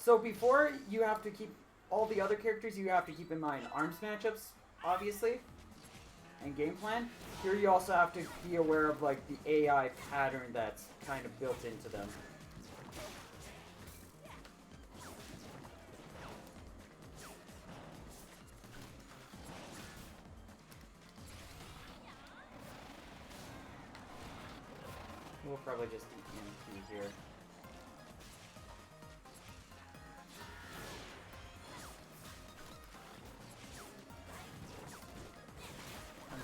So before you have to keep all the other characters, you have to keep in mind arms matchups, obviously, and game plan. Here you also have to be aware of like the AI pattern that's kind of built into them. We'll probably just EMP here.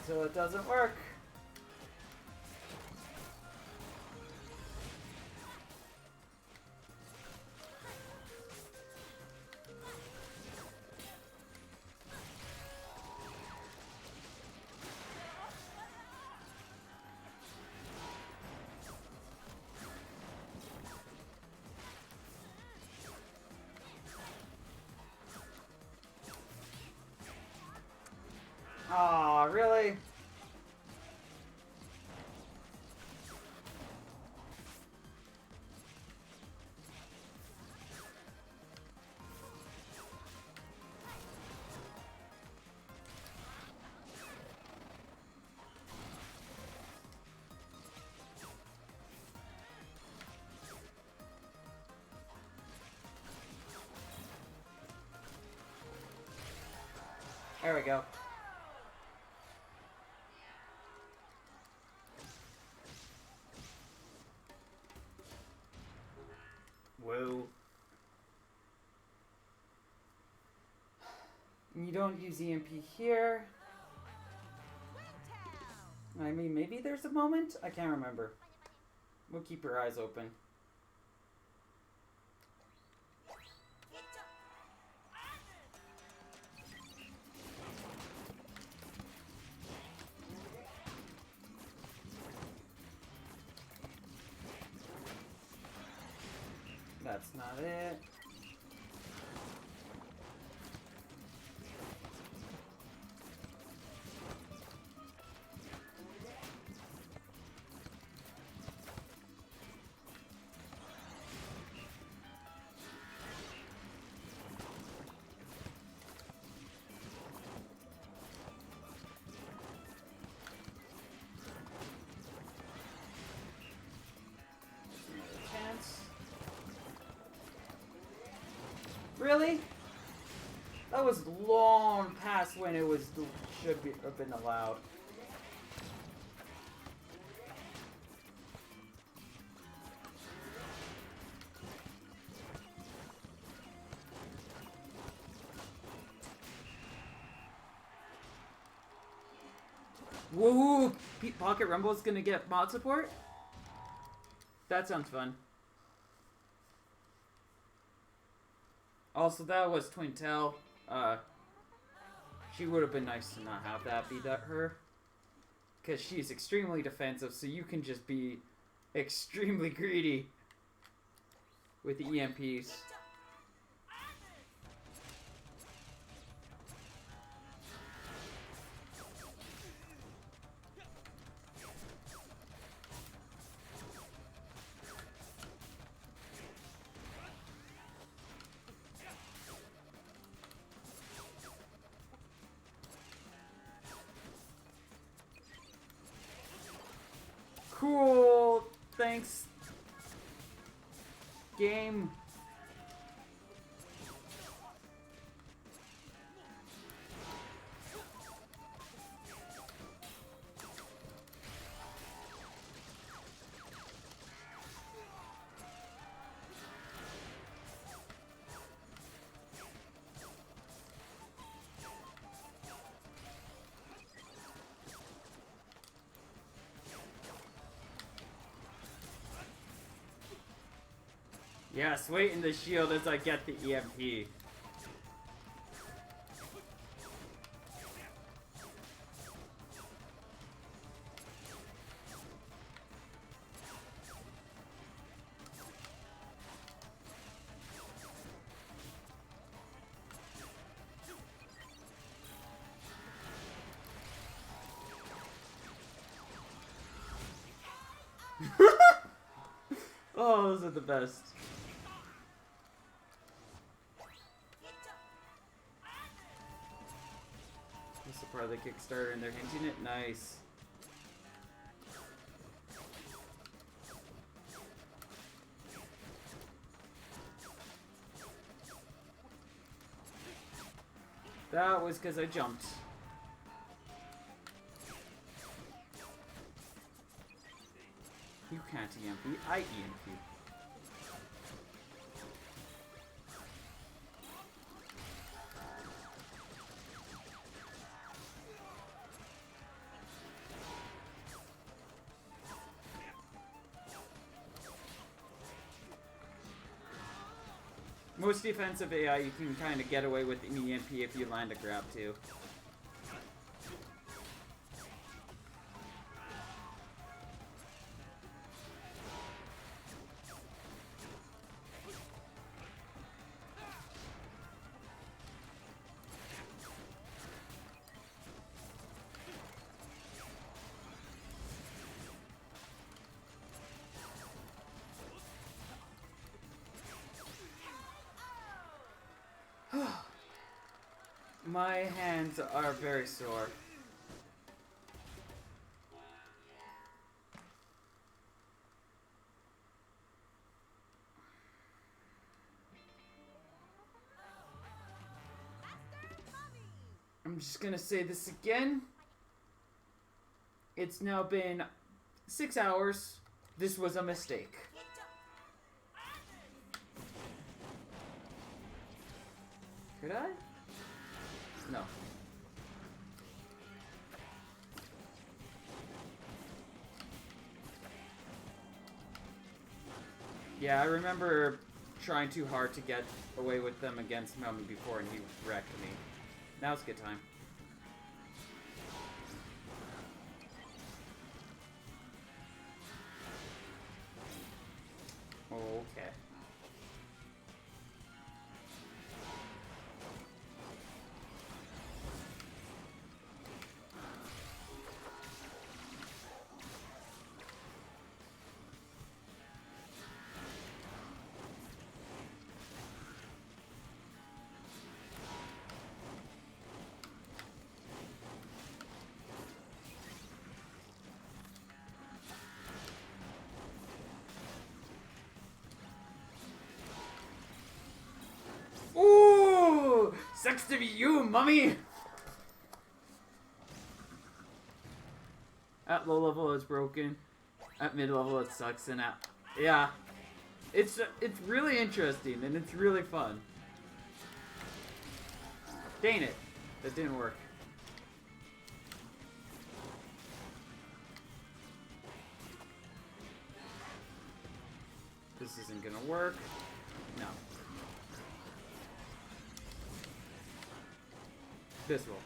Until it doesn't work. Aw, really? There we go. Whoa. You don't use EMP here. I mean, maybe there's a moment? I can't remember. We'll keep your eyes open. That's not it. Chance. Really? That was long past when it was should be have been allowed. Woohoo! Pocket Rumble's gonna get mod support? That sounds fun. Also, that was Twintel. She would have been nice to not have that be her. Because she's extremely defensive, so you can just be extremely greedy with the EMPs. Cool. Thanks. Game. Yes, wait in the shield as I get the EMP. Oh, those are the best. This is part of the Kickstarter and they're hinting it. Nice. That was because I jumped. You can't EMP, I EMP. Most defensive AI, you can kind of get away with an EMP if you land a grab too. My hands are very sore. I'm I'm just gonna say this again. It's now been 6 hours. This was a mistake. Could I? No. Yeah, I remember trying too hard to get away with them against Mummy before and he wrecked me. Now's a good time. Okay. Ooh! Sucks to be you, Mummy! At low level it's broken. At mid level it sucks, and at... Yeah. It's really interesting, and it's really fun. Dang it. That didn't work. This isn't gonna work. No. This will.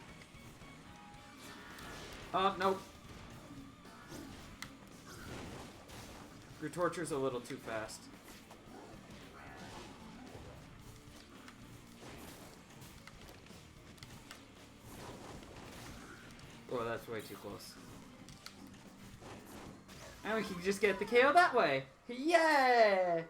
Nope. Your torture's a little too fast. Oh, that's way too close. And we can just get the KO that way. Yeah!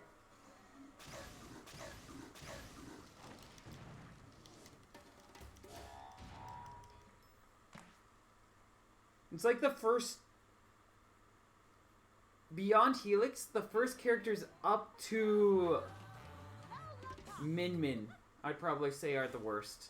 It's like the first... Beyond Helix, the first characters up to... Min Min, I'd probably say are the worst.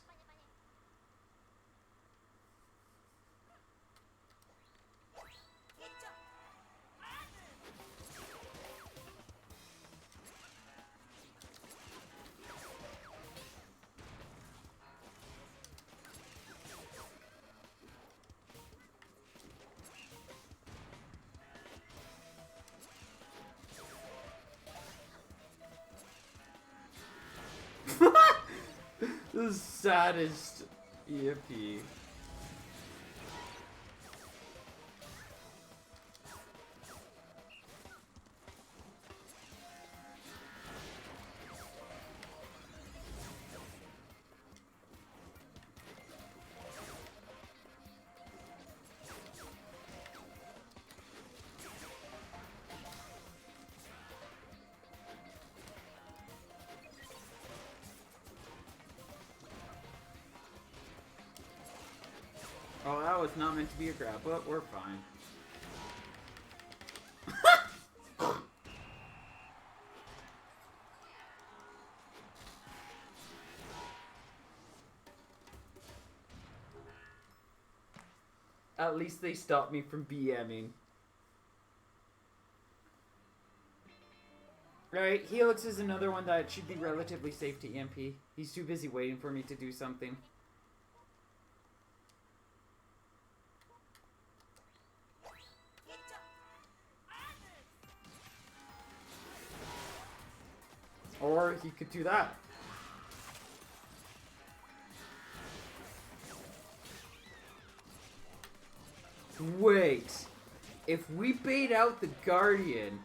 The saddest EFP. Oh, that was not meant to be a grab, but we're fine. At least they stopped me from BMing. Right, Helix is another one that should be relatively safe to EMP. He's too busy waiting for me to do something. Or he could do that. Wait. If we bait out the Guardian...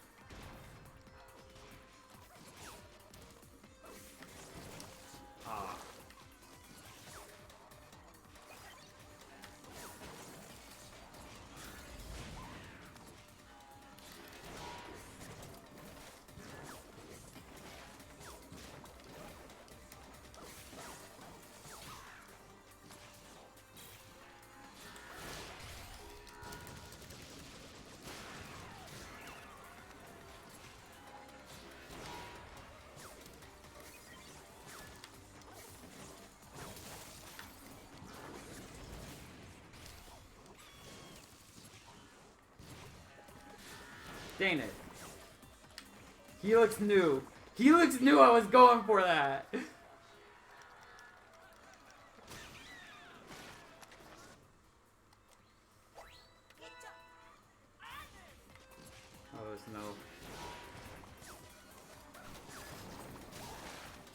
Ah. Dang it. Helix knew. Helix knew I was going for that. Oh, there's no...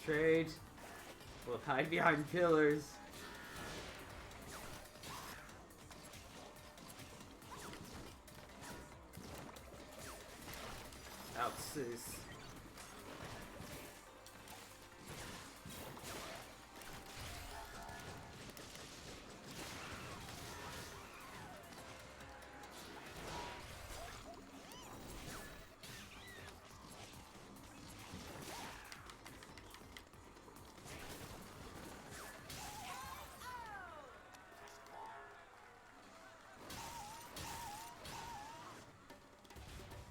Trade. We'll hide behind pillars. Outsis.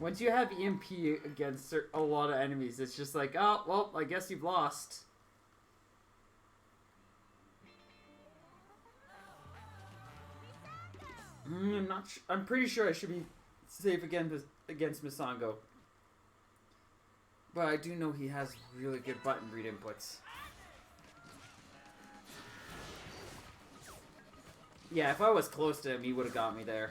Once you have EMP against a lot of enemies, it's just like, oh, well, I guess you've lost. I'm not. I'm pretty sure I should be safe against Misango, but I do know he has really good button read inputs. Yeah, if I was close to him, he would have got me there.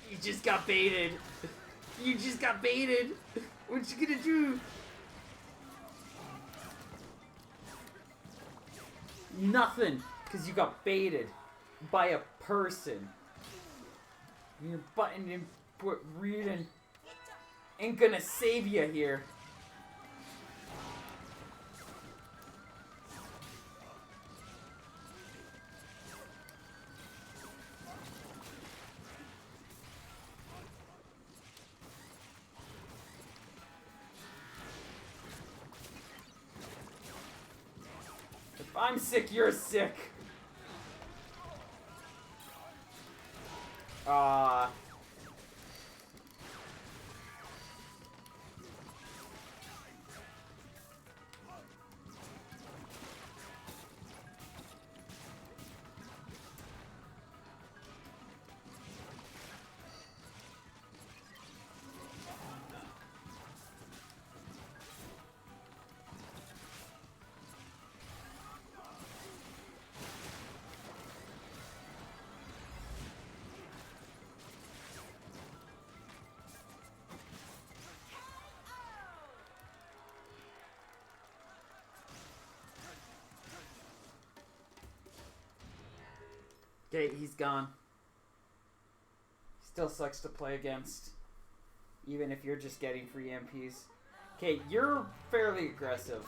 You just got baited. You just got baited. What you gonna do? Nothing, because you got baited by a person. Your button input reading ain't gonna save you here. If I'm sick, you're sick. Okay, he's gone. Still sucks to play against, even if you're just getting free MPs. Okay, you're fairly aggressive.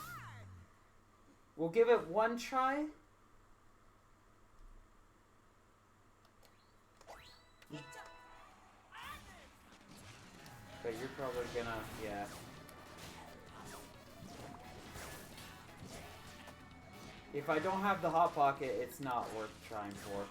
We'll give it one try. But you're probably gonna, yeah. If I don't have the Hot Pocket, it's not worth trying for.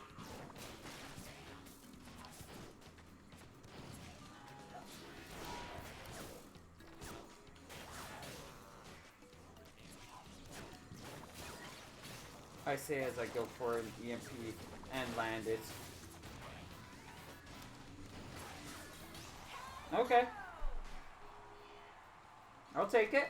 I say as I go for an EMP and land it. Okay. I'll take it.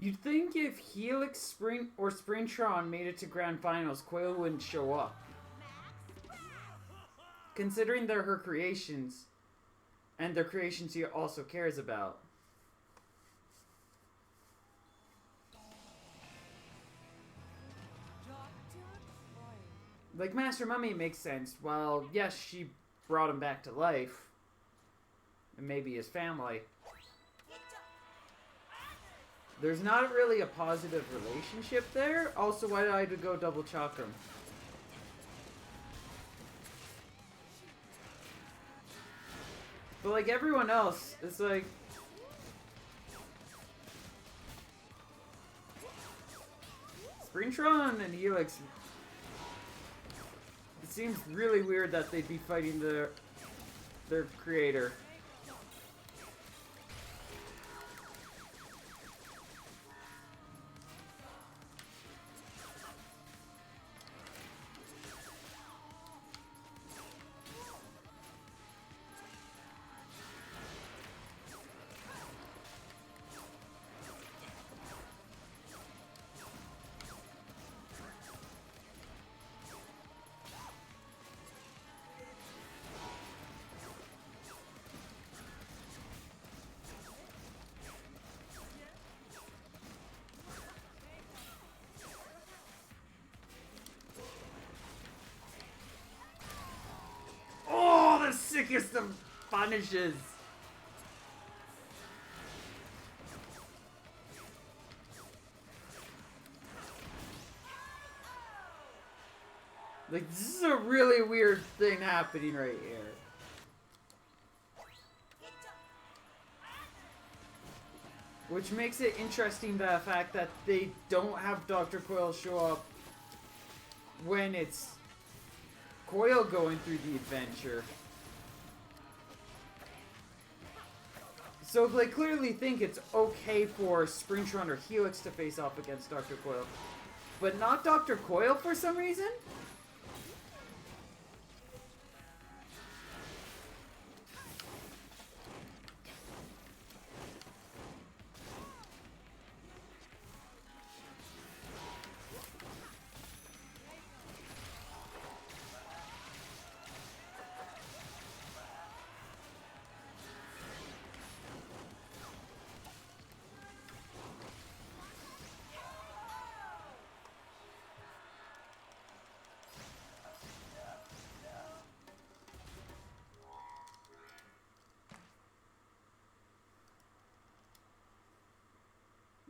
You'd think if Helix Spring or Springtron made it to Grand Finals, Quail wouldn't show up. Considering they're her creations, and they're creations she also cares about. Like, Master Mummy makes sense. While, yes, she brought him back to life, and maybe his family, there's not really a positive relationship there. Also, why did I have to go double chakram? But like everyone else, it's like... Springtron and Helix... It seems really weird that they'd be fighting their creator. The sickest of punishes. Like, this is a really weird thing happening right here. Which makes it interesting, the fact that they don't have Dr. Coil show up when it's Coil going through the adventure. So they clearly think it's okay for Springtron or Helix to face off against Dr. Coil, but not Dr. Coil for some reason?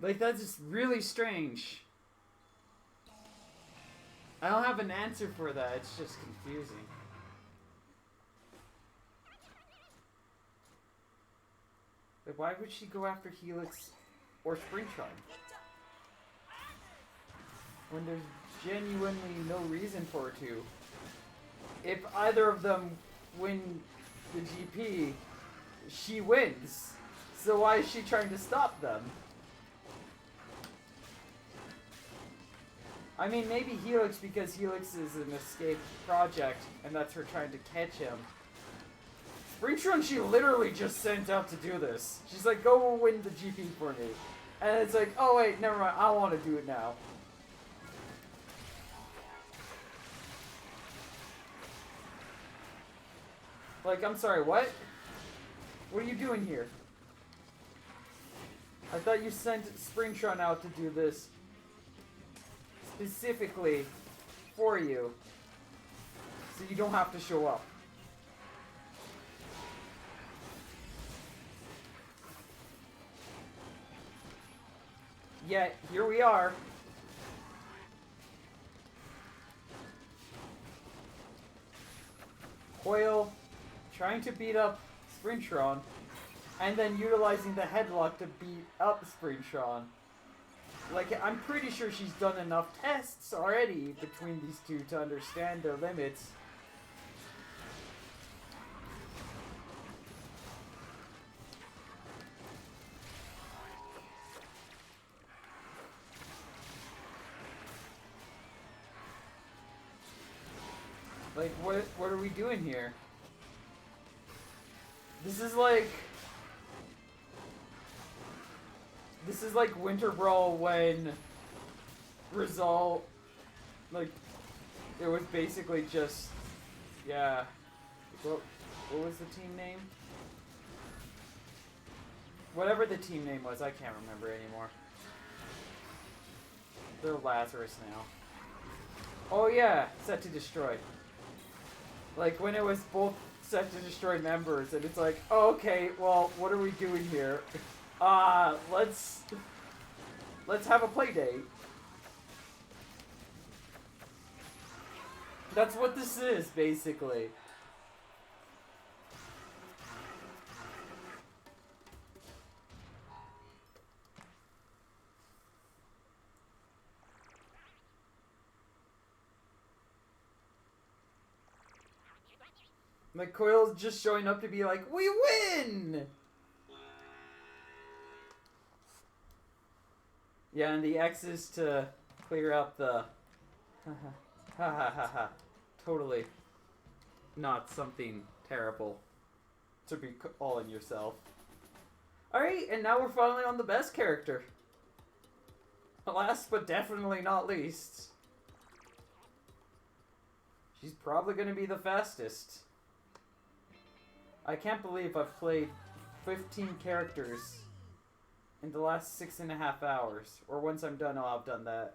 Like, that's just really strange. I don't have an answer for that, it's just confusing. Like, why would she go after Helix or Springtron? When there's genuinely no reason for her to. If either of them win the GP, she wins. So why is she trying to stop them? I mean, maybe Helix, because Helix is an escaped project, and that's her trying to catch him. Springtron, she literally just sent out to do this. She's like, go win the GP for me. And it's like, oh wait, never mind, I want to do it now. Like, I'm sorry, what? What are you doing here? I thought you sent Springtron out to do this specifically for you, so you don't have to show up. Yet, here we are. Coil trying to beat up Springtron, and then utilizing the headlock to beat up Springtron. Like, I'm pretty sure she's done enough tests already between these two to understand their limits. Like, what are we doing here? This is like... This is like Winter Brawl when Rizal, like, it was basically just, yeah. What was the team name? Whatever the team name was, I can't remember anymore. They're Lazarus now. Oh yeah, set to destroy. Like when it was both set to destroy members, and it's like, oh, okay, well, what are we doing here? Let's have a play date. That's what this is, basically. Like, Coil's just showing up to be like, we win! Yeah, and the X is to clear up the... Ha ha ha ha. Totally not something terrible to be calling yourself. Alright, and now we're finally on the best character. Last but definitely not least. She's probably going to be the fastest. I can't believe I've played 15 characters in the last 6.5 hours. Or once I'm done, I'll have done that.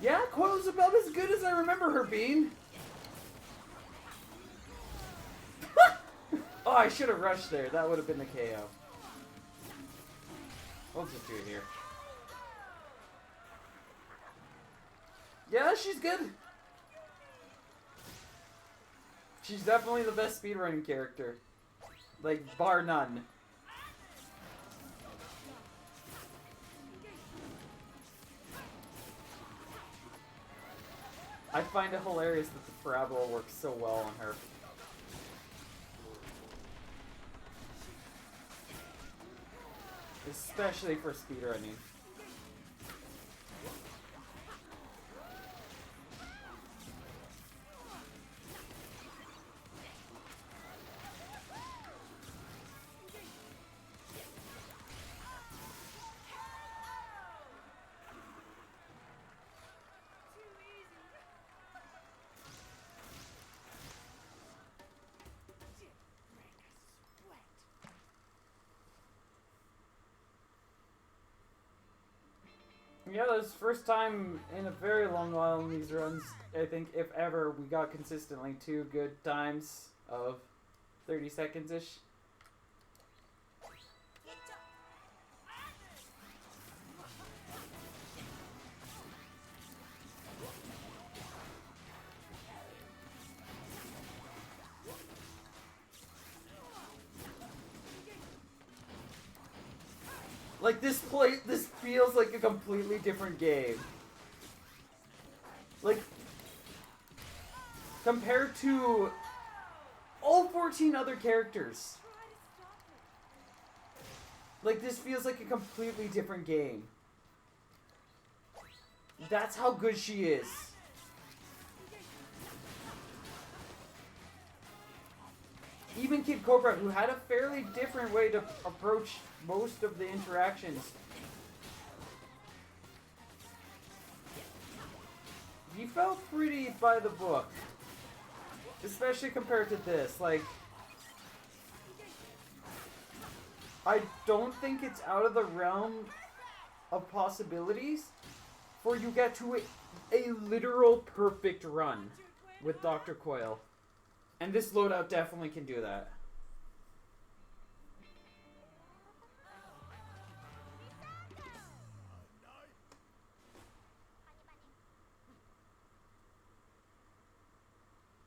Yeah, Coil's about as good as I remember her being. Oh, I should have rushed there. That would have been the KO. We'll just do it here. Yeah, she's good. She's definitely the best speedrunning character. Like, bar none. I find it hilarious that the parabola works so well on her. Especially for speedrunning. Yeah, that was the first time in a very long while in these runs, I think, if ever, we got consistently 2 good times of 30 seconds-ish. Like, this feels like a completely different game. Like, compared to all 14 other characters. Like, this feels like a completely different game. That's how good she is. Even Kid Cobra, who had a fairly different way to approach most of the interactions. He felt pretty by the book. Especially compared to this. Like, I don't think it's out of the realm of possibilities for you get to a literal perfect run with Dr. Coil. And this loadout definitely can do that.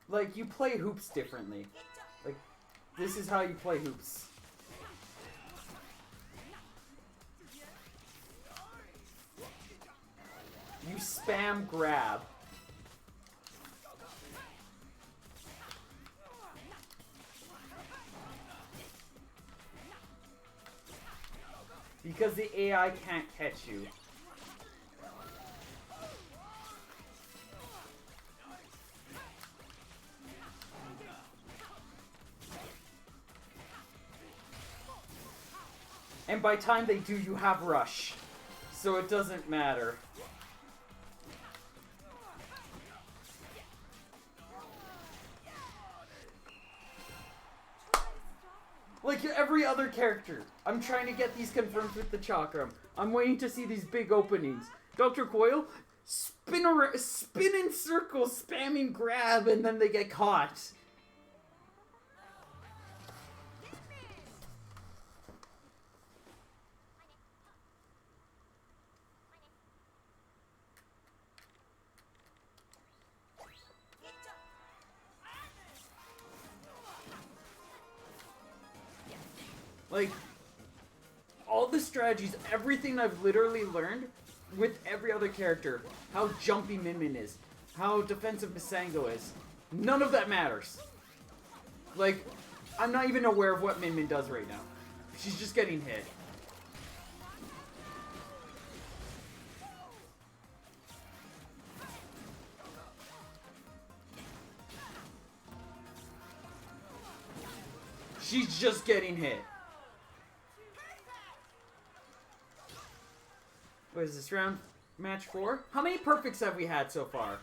Like, you play hoops differently. Like, this is how you play hoops. You spam grab. Because the AI can't catch you. And by time they do, you have rush. So it doesn't matter. Like every other character, I'm trying to get these confirmed with the Chakram. I'm waiting to see these big openings. Dr. Coyle, spin in circles, spamming grab, and then they get caught. Like, all the strategies, everything I've literally learned with every other character. How jumpy Min Min is. How defensive Masango is. None of that matters. Like, I'm not even aware of what Min Min does right now. She's just getting hit. She's just getting hit. What is this, round match 4? How many perfects have we had so far?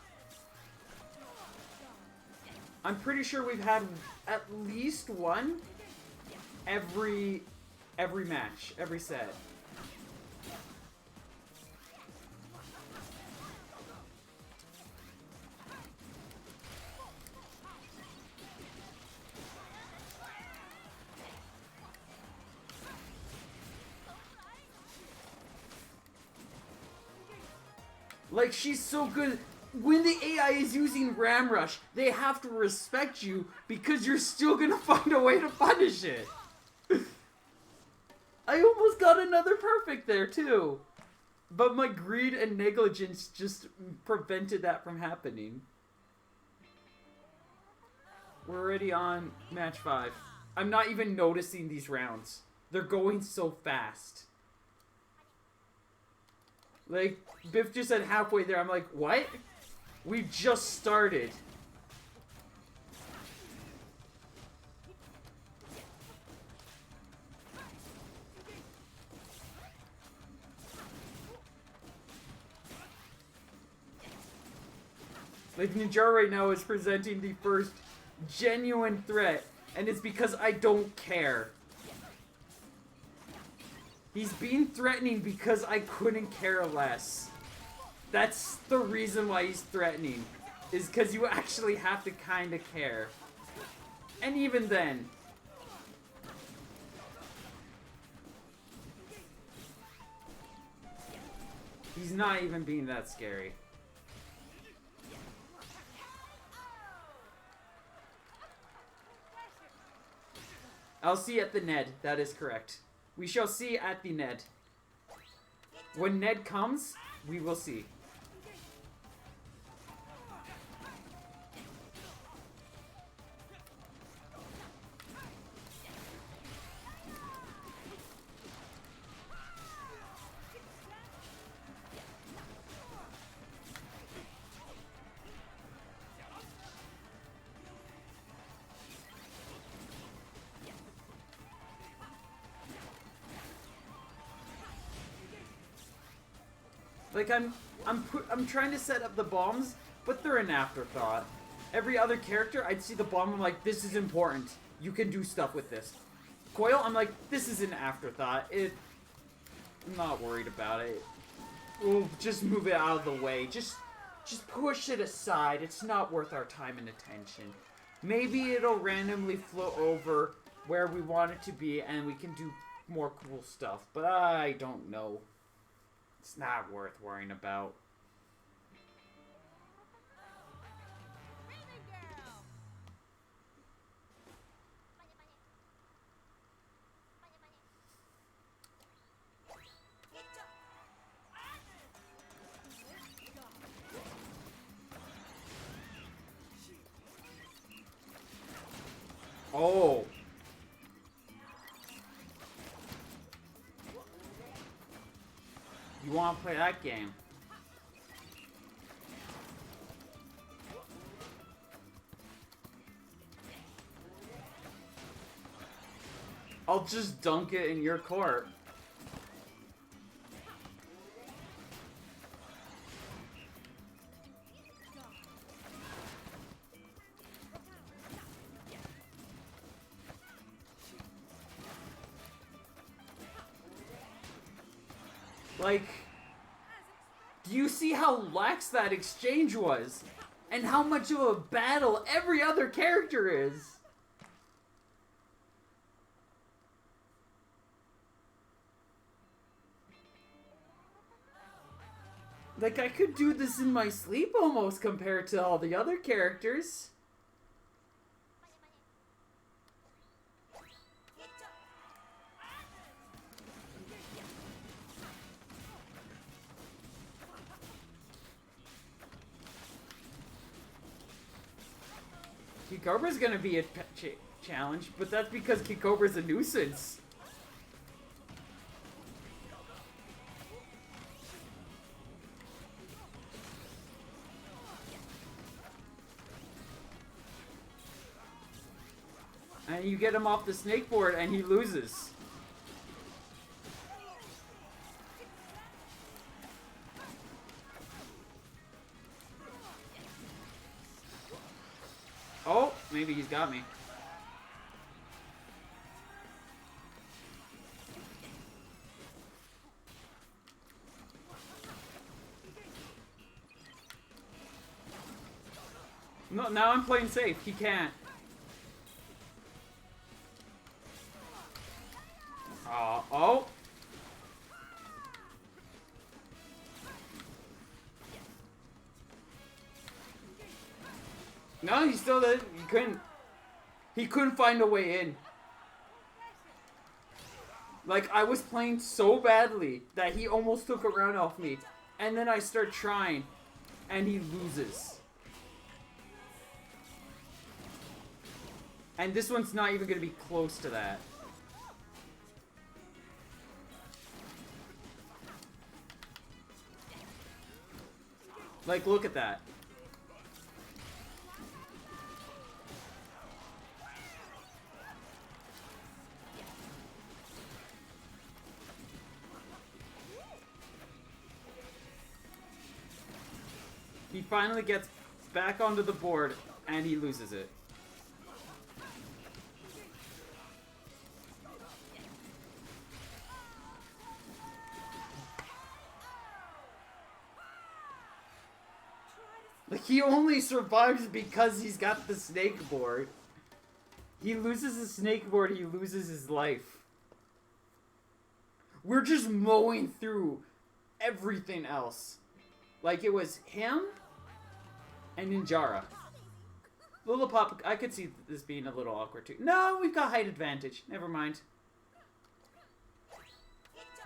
I'm pretty sure we've had at least one every match, every set. Like, she's so good. When the AI is using Ram Rush, they have to respect you because you're still gonna find a way to punish it. I almost got another perfect there, too. But my greed and negligence just prevented that from happening. We're already on match 5. I'm not even noticing these rounds. They're going so fast. Like, Biff just said halfway there, I'm like, what? We just started. Like, Ninjara right now is presenting the first genuine threat, and it's because I don't care. He's being threatening because I couldn't care less. That's the reason why he's threatening. Is because you actually have to kind of care. And even then. He's not even being that scary. I'll see at the Ned. That is correct. We shall see at the Ned. When Ned comes, we will see. Like, I'm trying to set up the bombs, but they're an afterthought. Every other character, I'd see the bomb, I'm like, this is important. You can do stuff with this. Coil, I'm like, this is an afterthought. I'm not worried about it. We'll just move it out of the way. Just push it aside. It's not worth our time and attention. Maybe it'll randomly float over where we want it to be, and we can do more cool stuff. But I don't know. It's not worth worrying about. Raven Girl. Oh. want to play that game. I'll just dunk it in your court. Like, do you see how lax that exchange was? And how much of a battle every other character is? Like, I could do this in my sleep almost compared to all the other characters. Kikobra's gonna be a challenge, but that's because Kikobra's a nuisance. And you get him off the snake board and he loses. Oh, maybe he's got me. No, now I'm playing safe. He can't. Oh. No, he still did. He couldn't find a way in. Like, I was playing so badly that he almost took a round off me. And then I start trying, and he loses. And this one's not even going to be close to that. Like, look at that. He finally gets back onto the board, and he loses it. Like, he only survives because he's got the snake board. He loses the snake board, he loses his life. We're just mowing through everything else. Like, it was him and Ninjara. Lillipop, I could see this being a little awkward too. No, we've got height advantage. Never mind.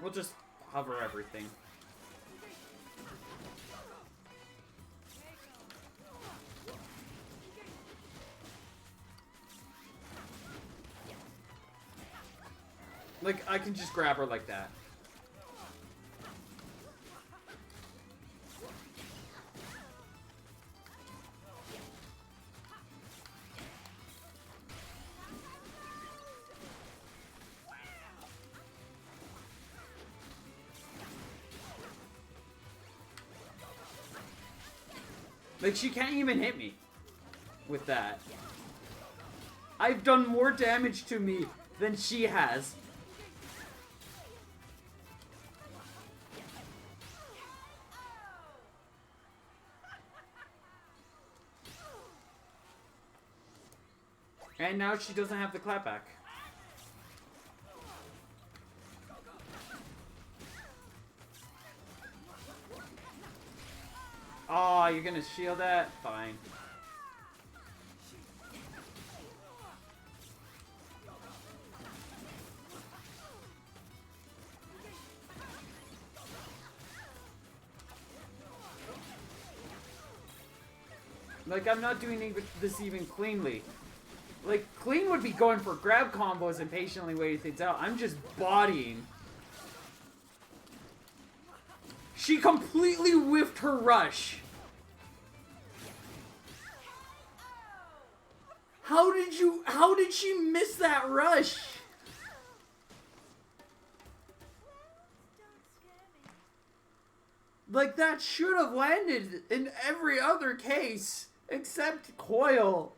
We'll just hover everything. Like, I can just grab her like that. Like, she can't even hit me with that. I've done more damage to me than she has. And now she doesn't have the clapback. Oh, you're gonna shield that? Fine. Like, I'm not doing this even cleanly. Like, clean would be going for grab combos and patiently waiting things out. I'm just bodying. She completely whiffed her rush. How did she miss that rush? Don't scare me. Like, that should have landed in every other case except Coil.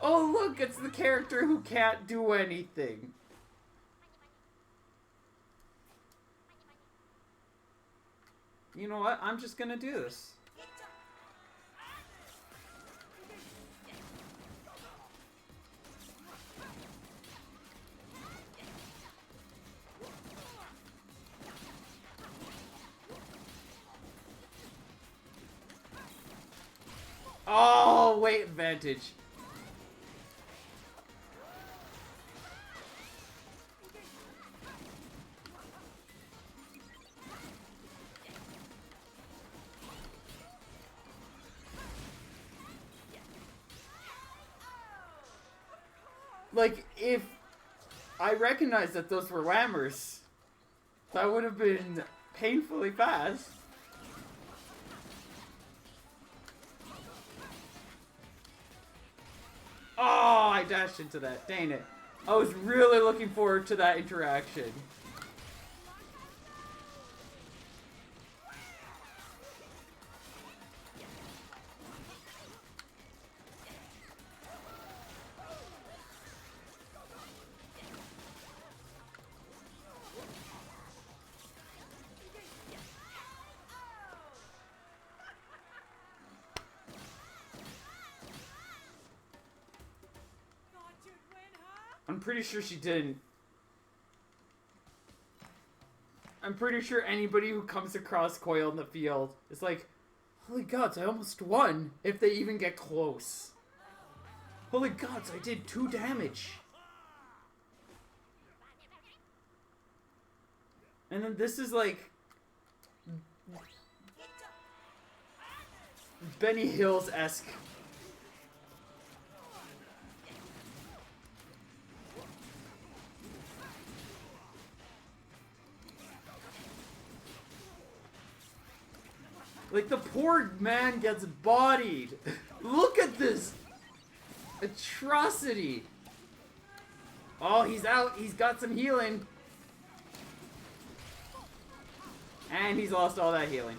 Oh, look, it's the character who can't do anything. You know what? I'm just gonna do this. Oh, weight advantage. Like, if I recognized that those were whammers, that would have been painfully fast. Oh, I dashed into that. Dang it. I was really looking forward to that interaction. Thought you'd win, huh? I'm pretty sure she didn't. I'm pretty sure anybody who comes across Coil in the field is like, holy gods, I almost won, if they even get close. Holy gods, I did 2 damage. And then this is like Benny Hills-esque. Like, the poor man gets bodied. Look at this atrocity. Oh, he's out. He's got some healing. And he's lost all that healing.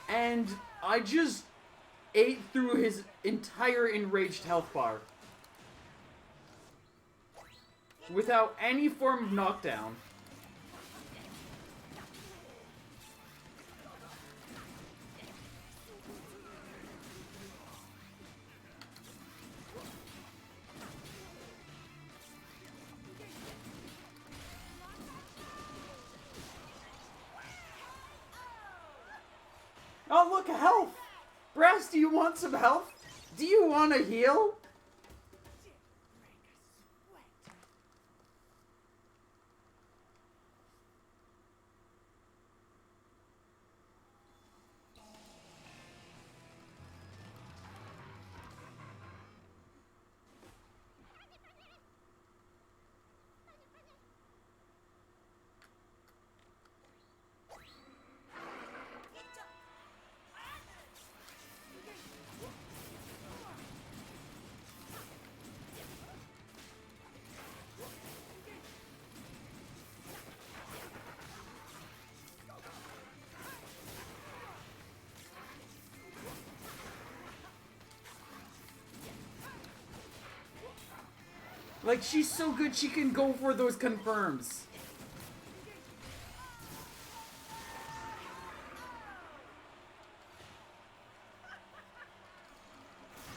And I just ate through his entire enraged health bar. Without any form of knockdown. Oh, look, health! Brass, do you want some health? Do you want to heal? Like, she's so good she can go for those confirms.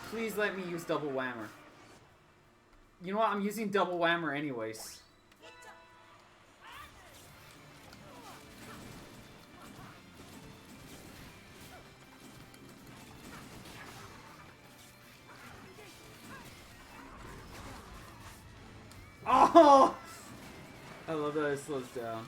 Please let me use double whammer. You know what? I'm using double whammer anyways. Oh! I love that it slows down.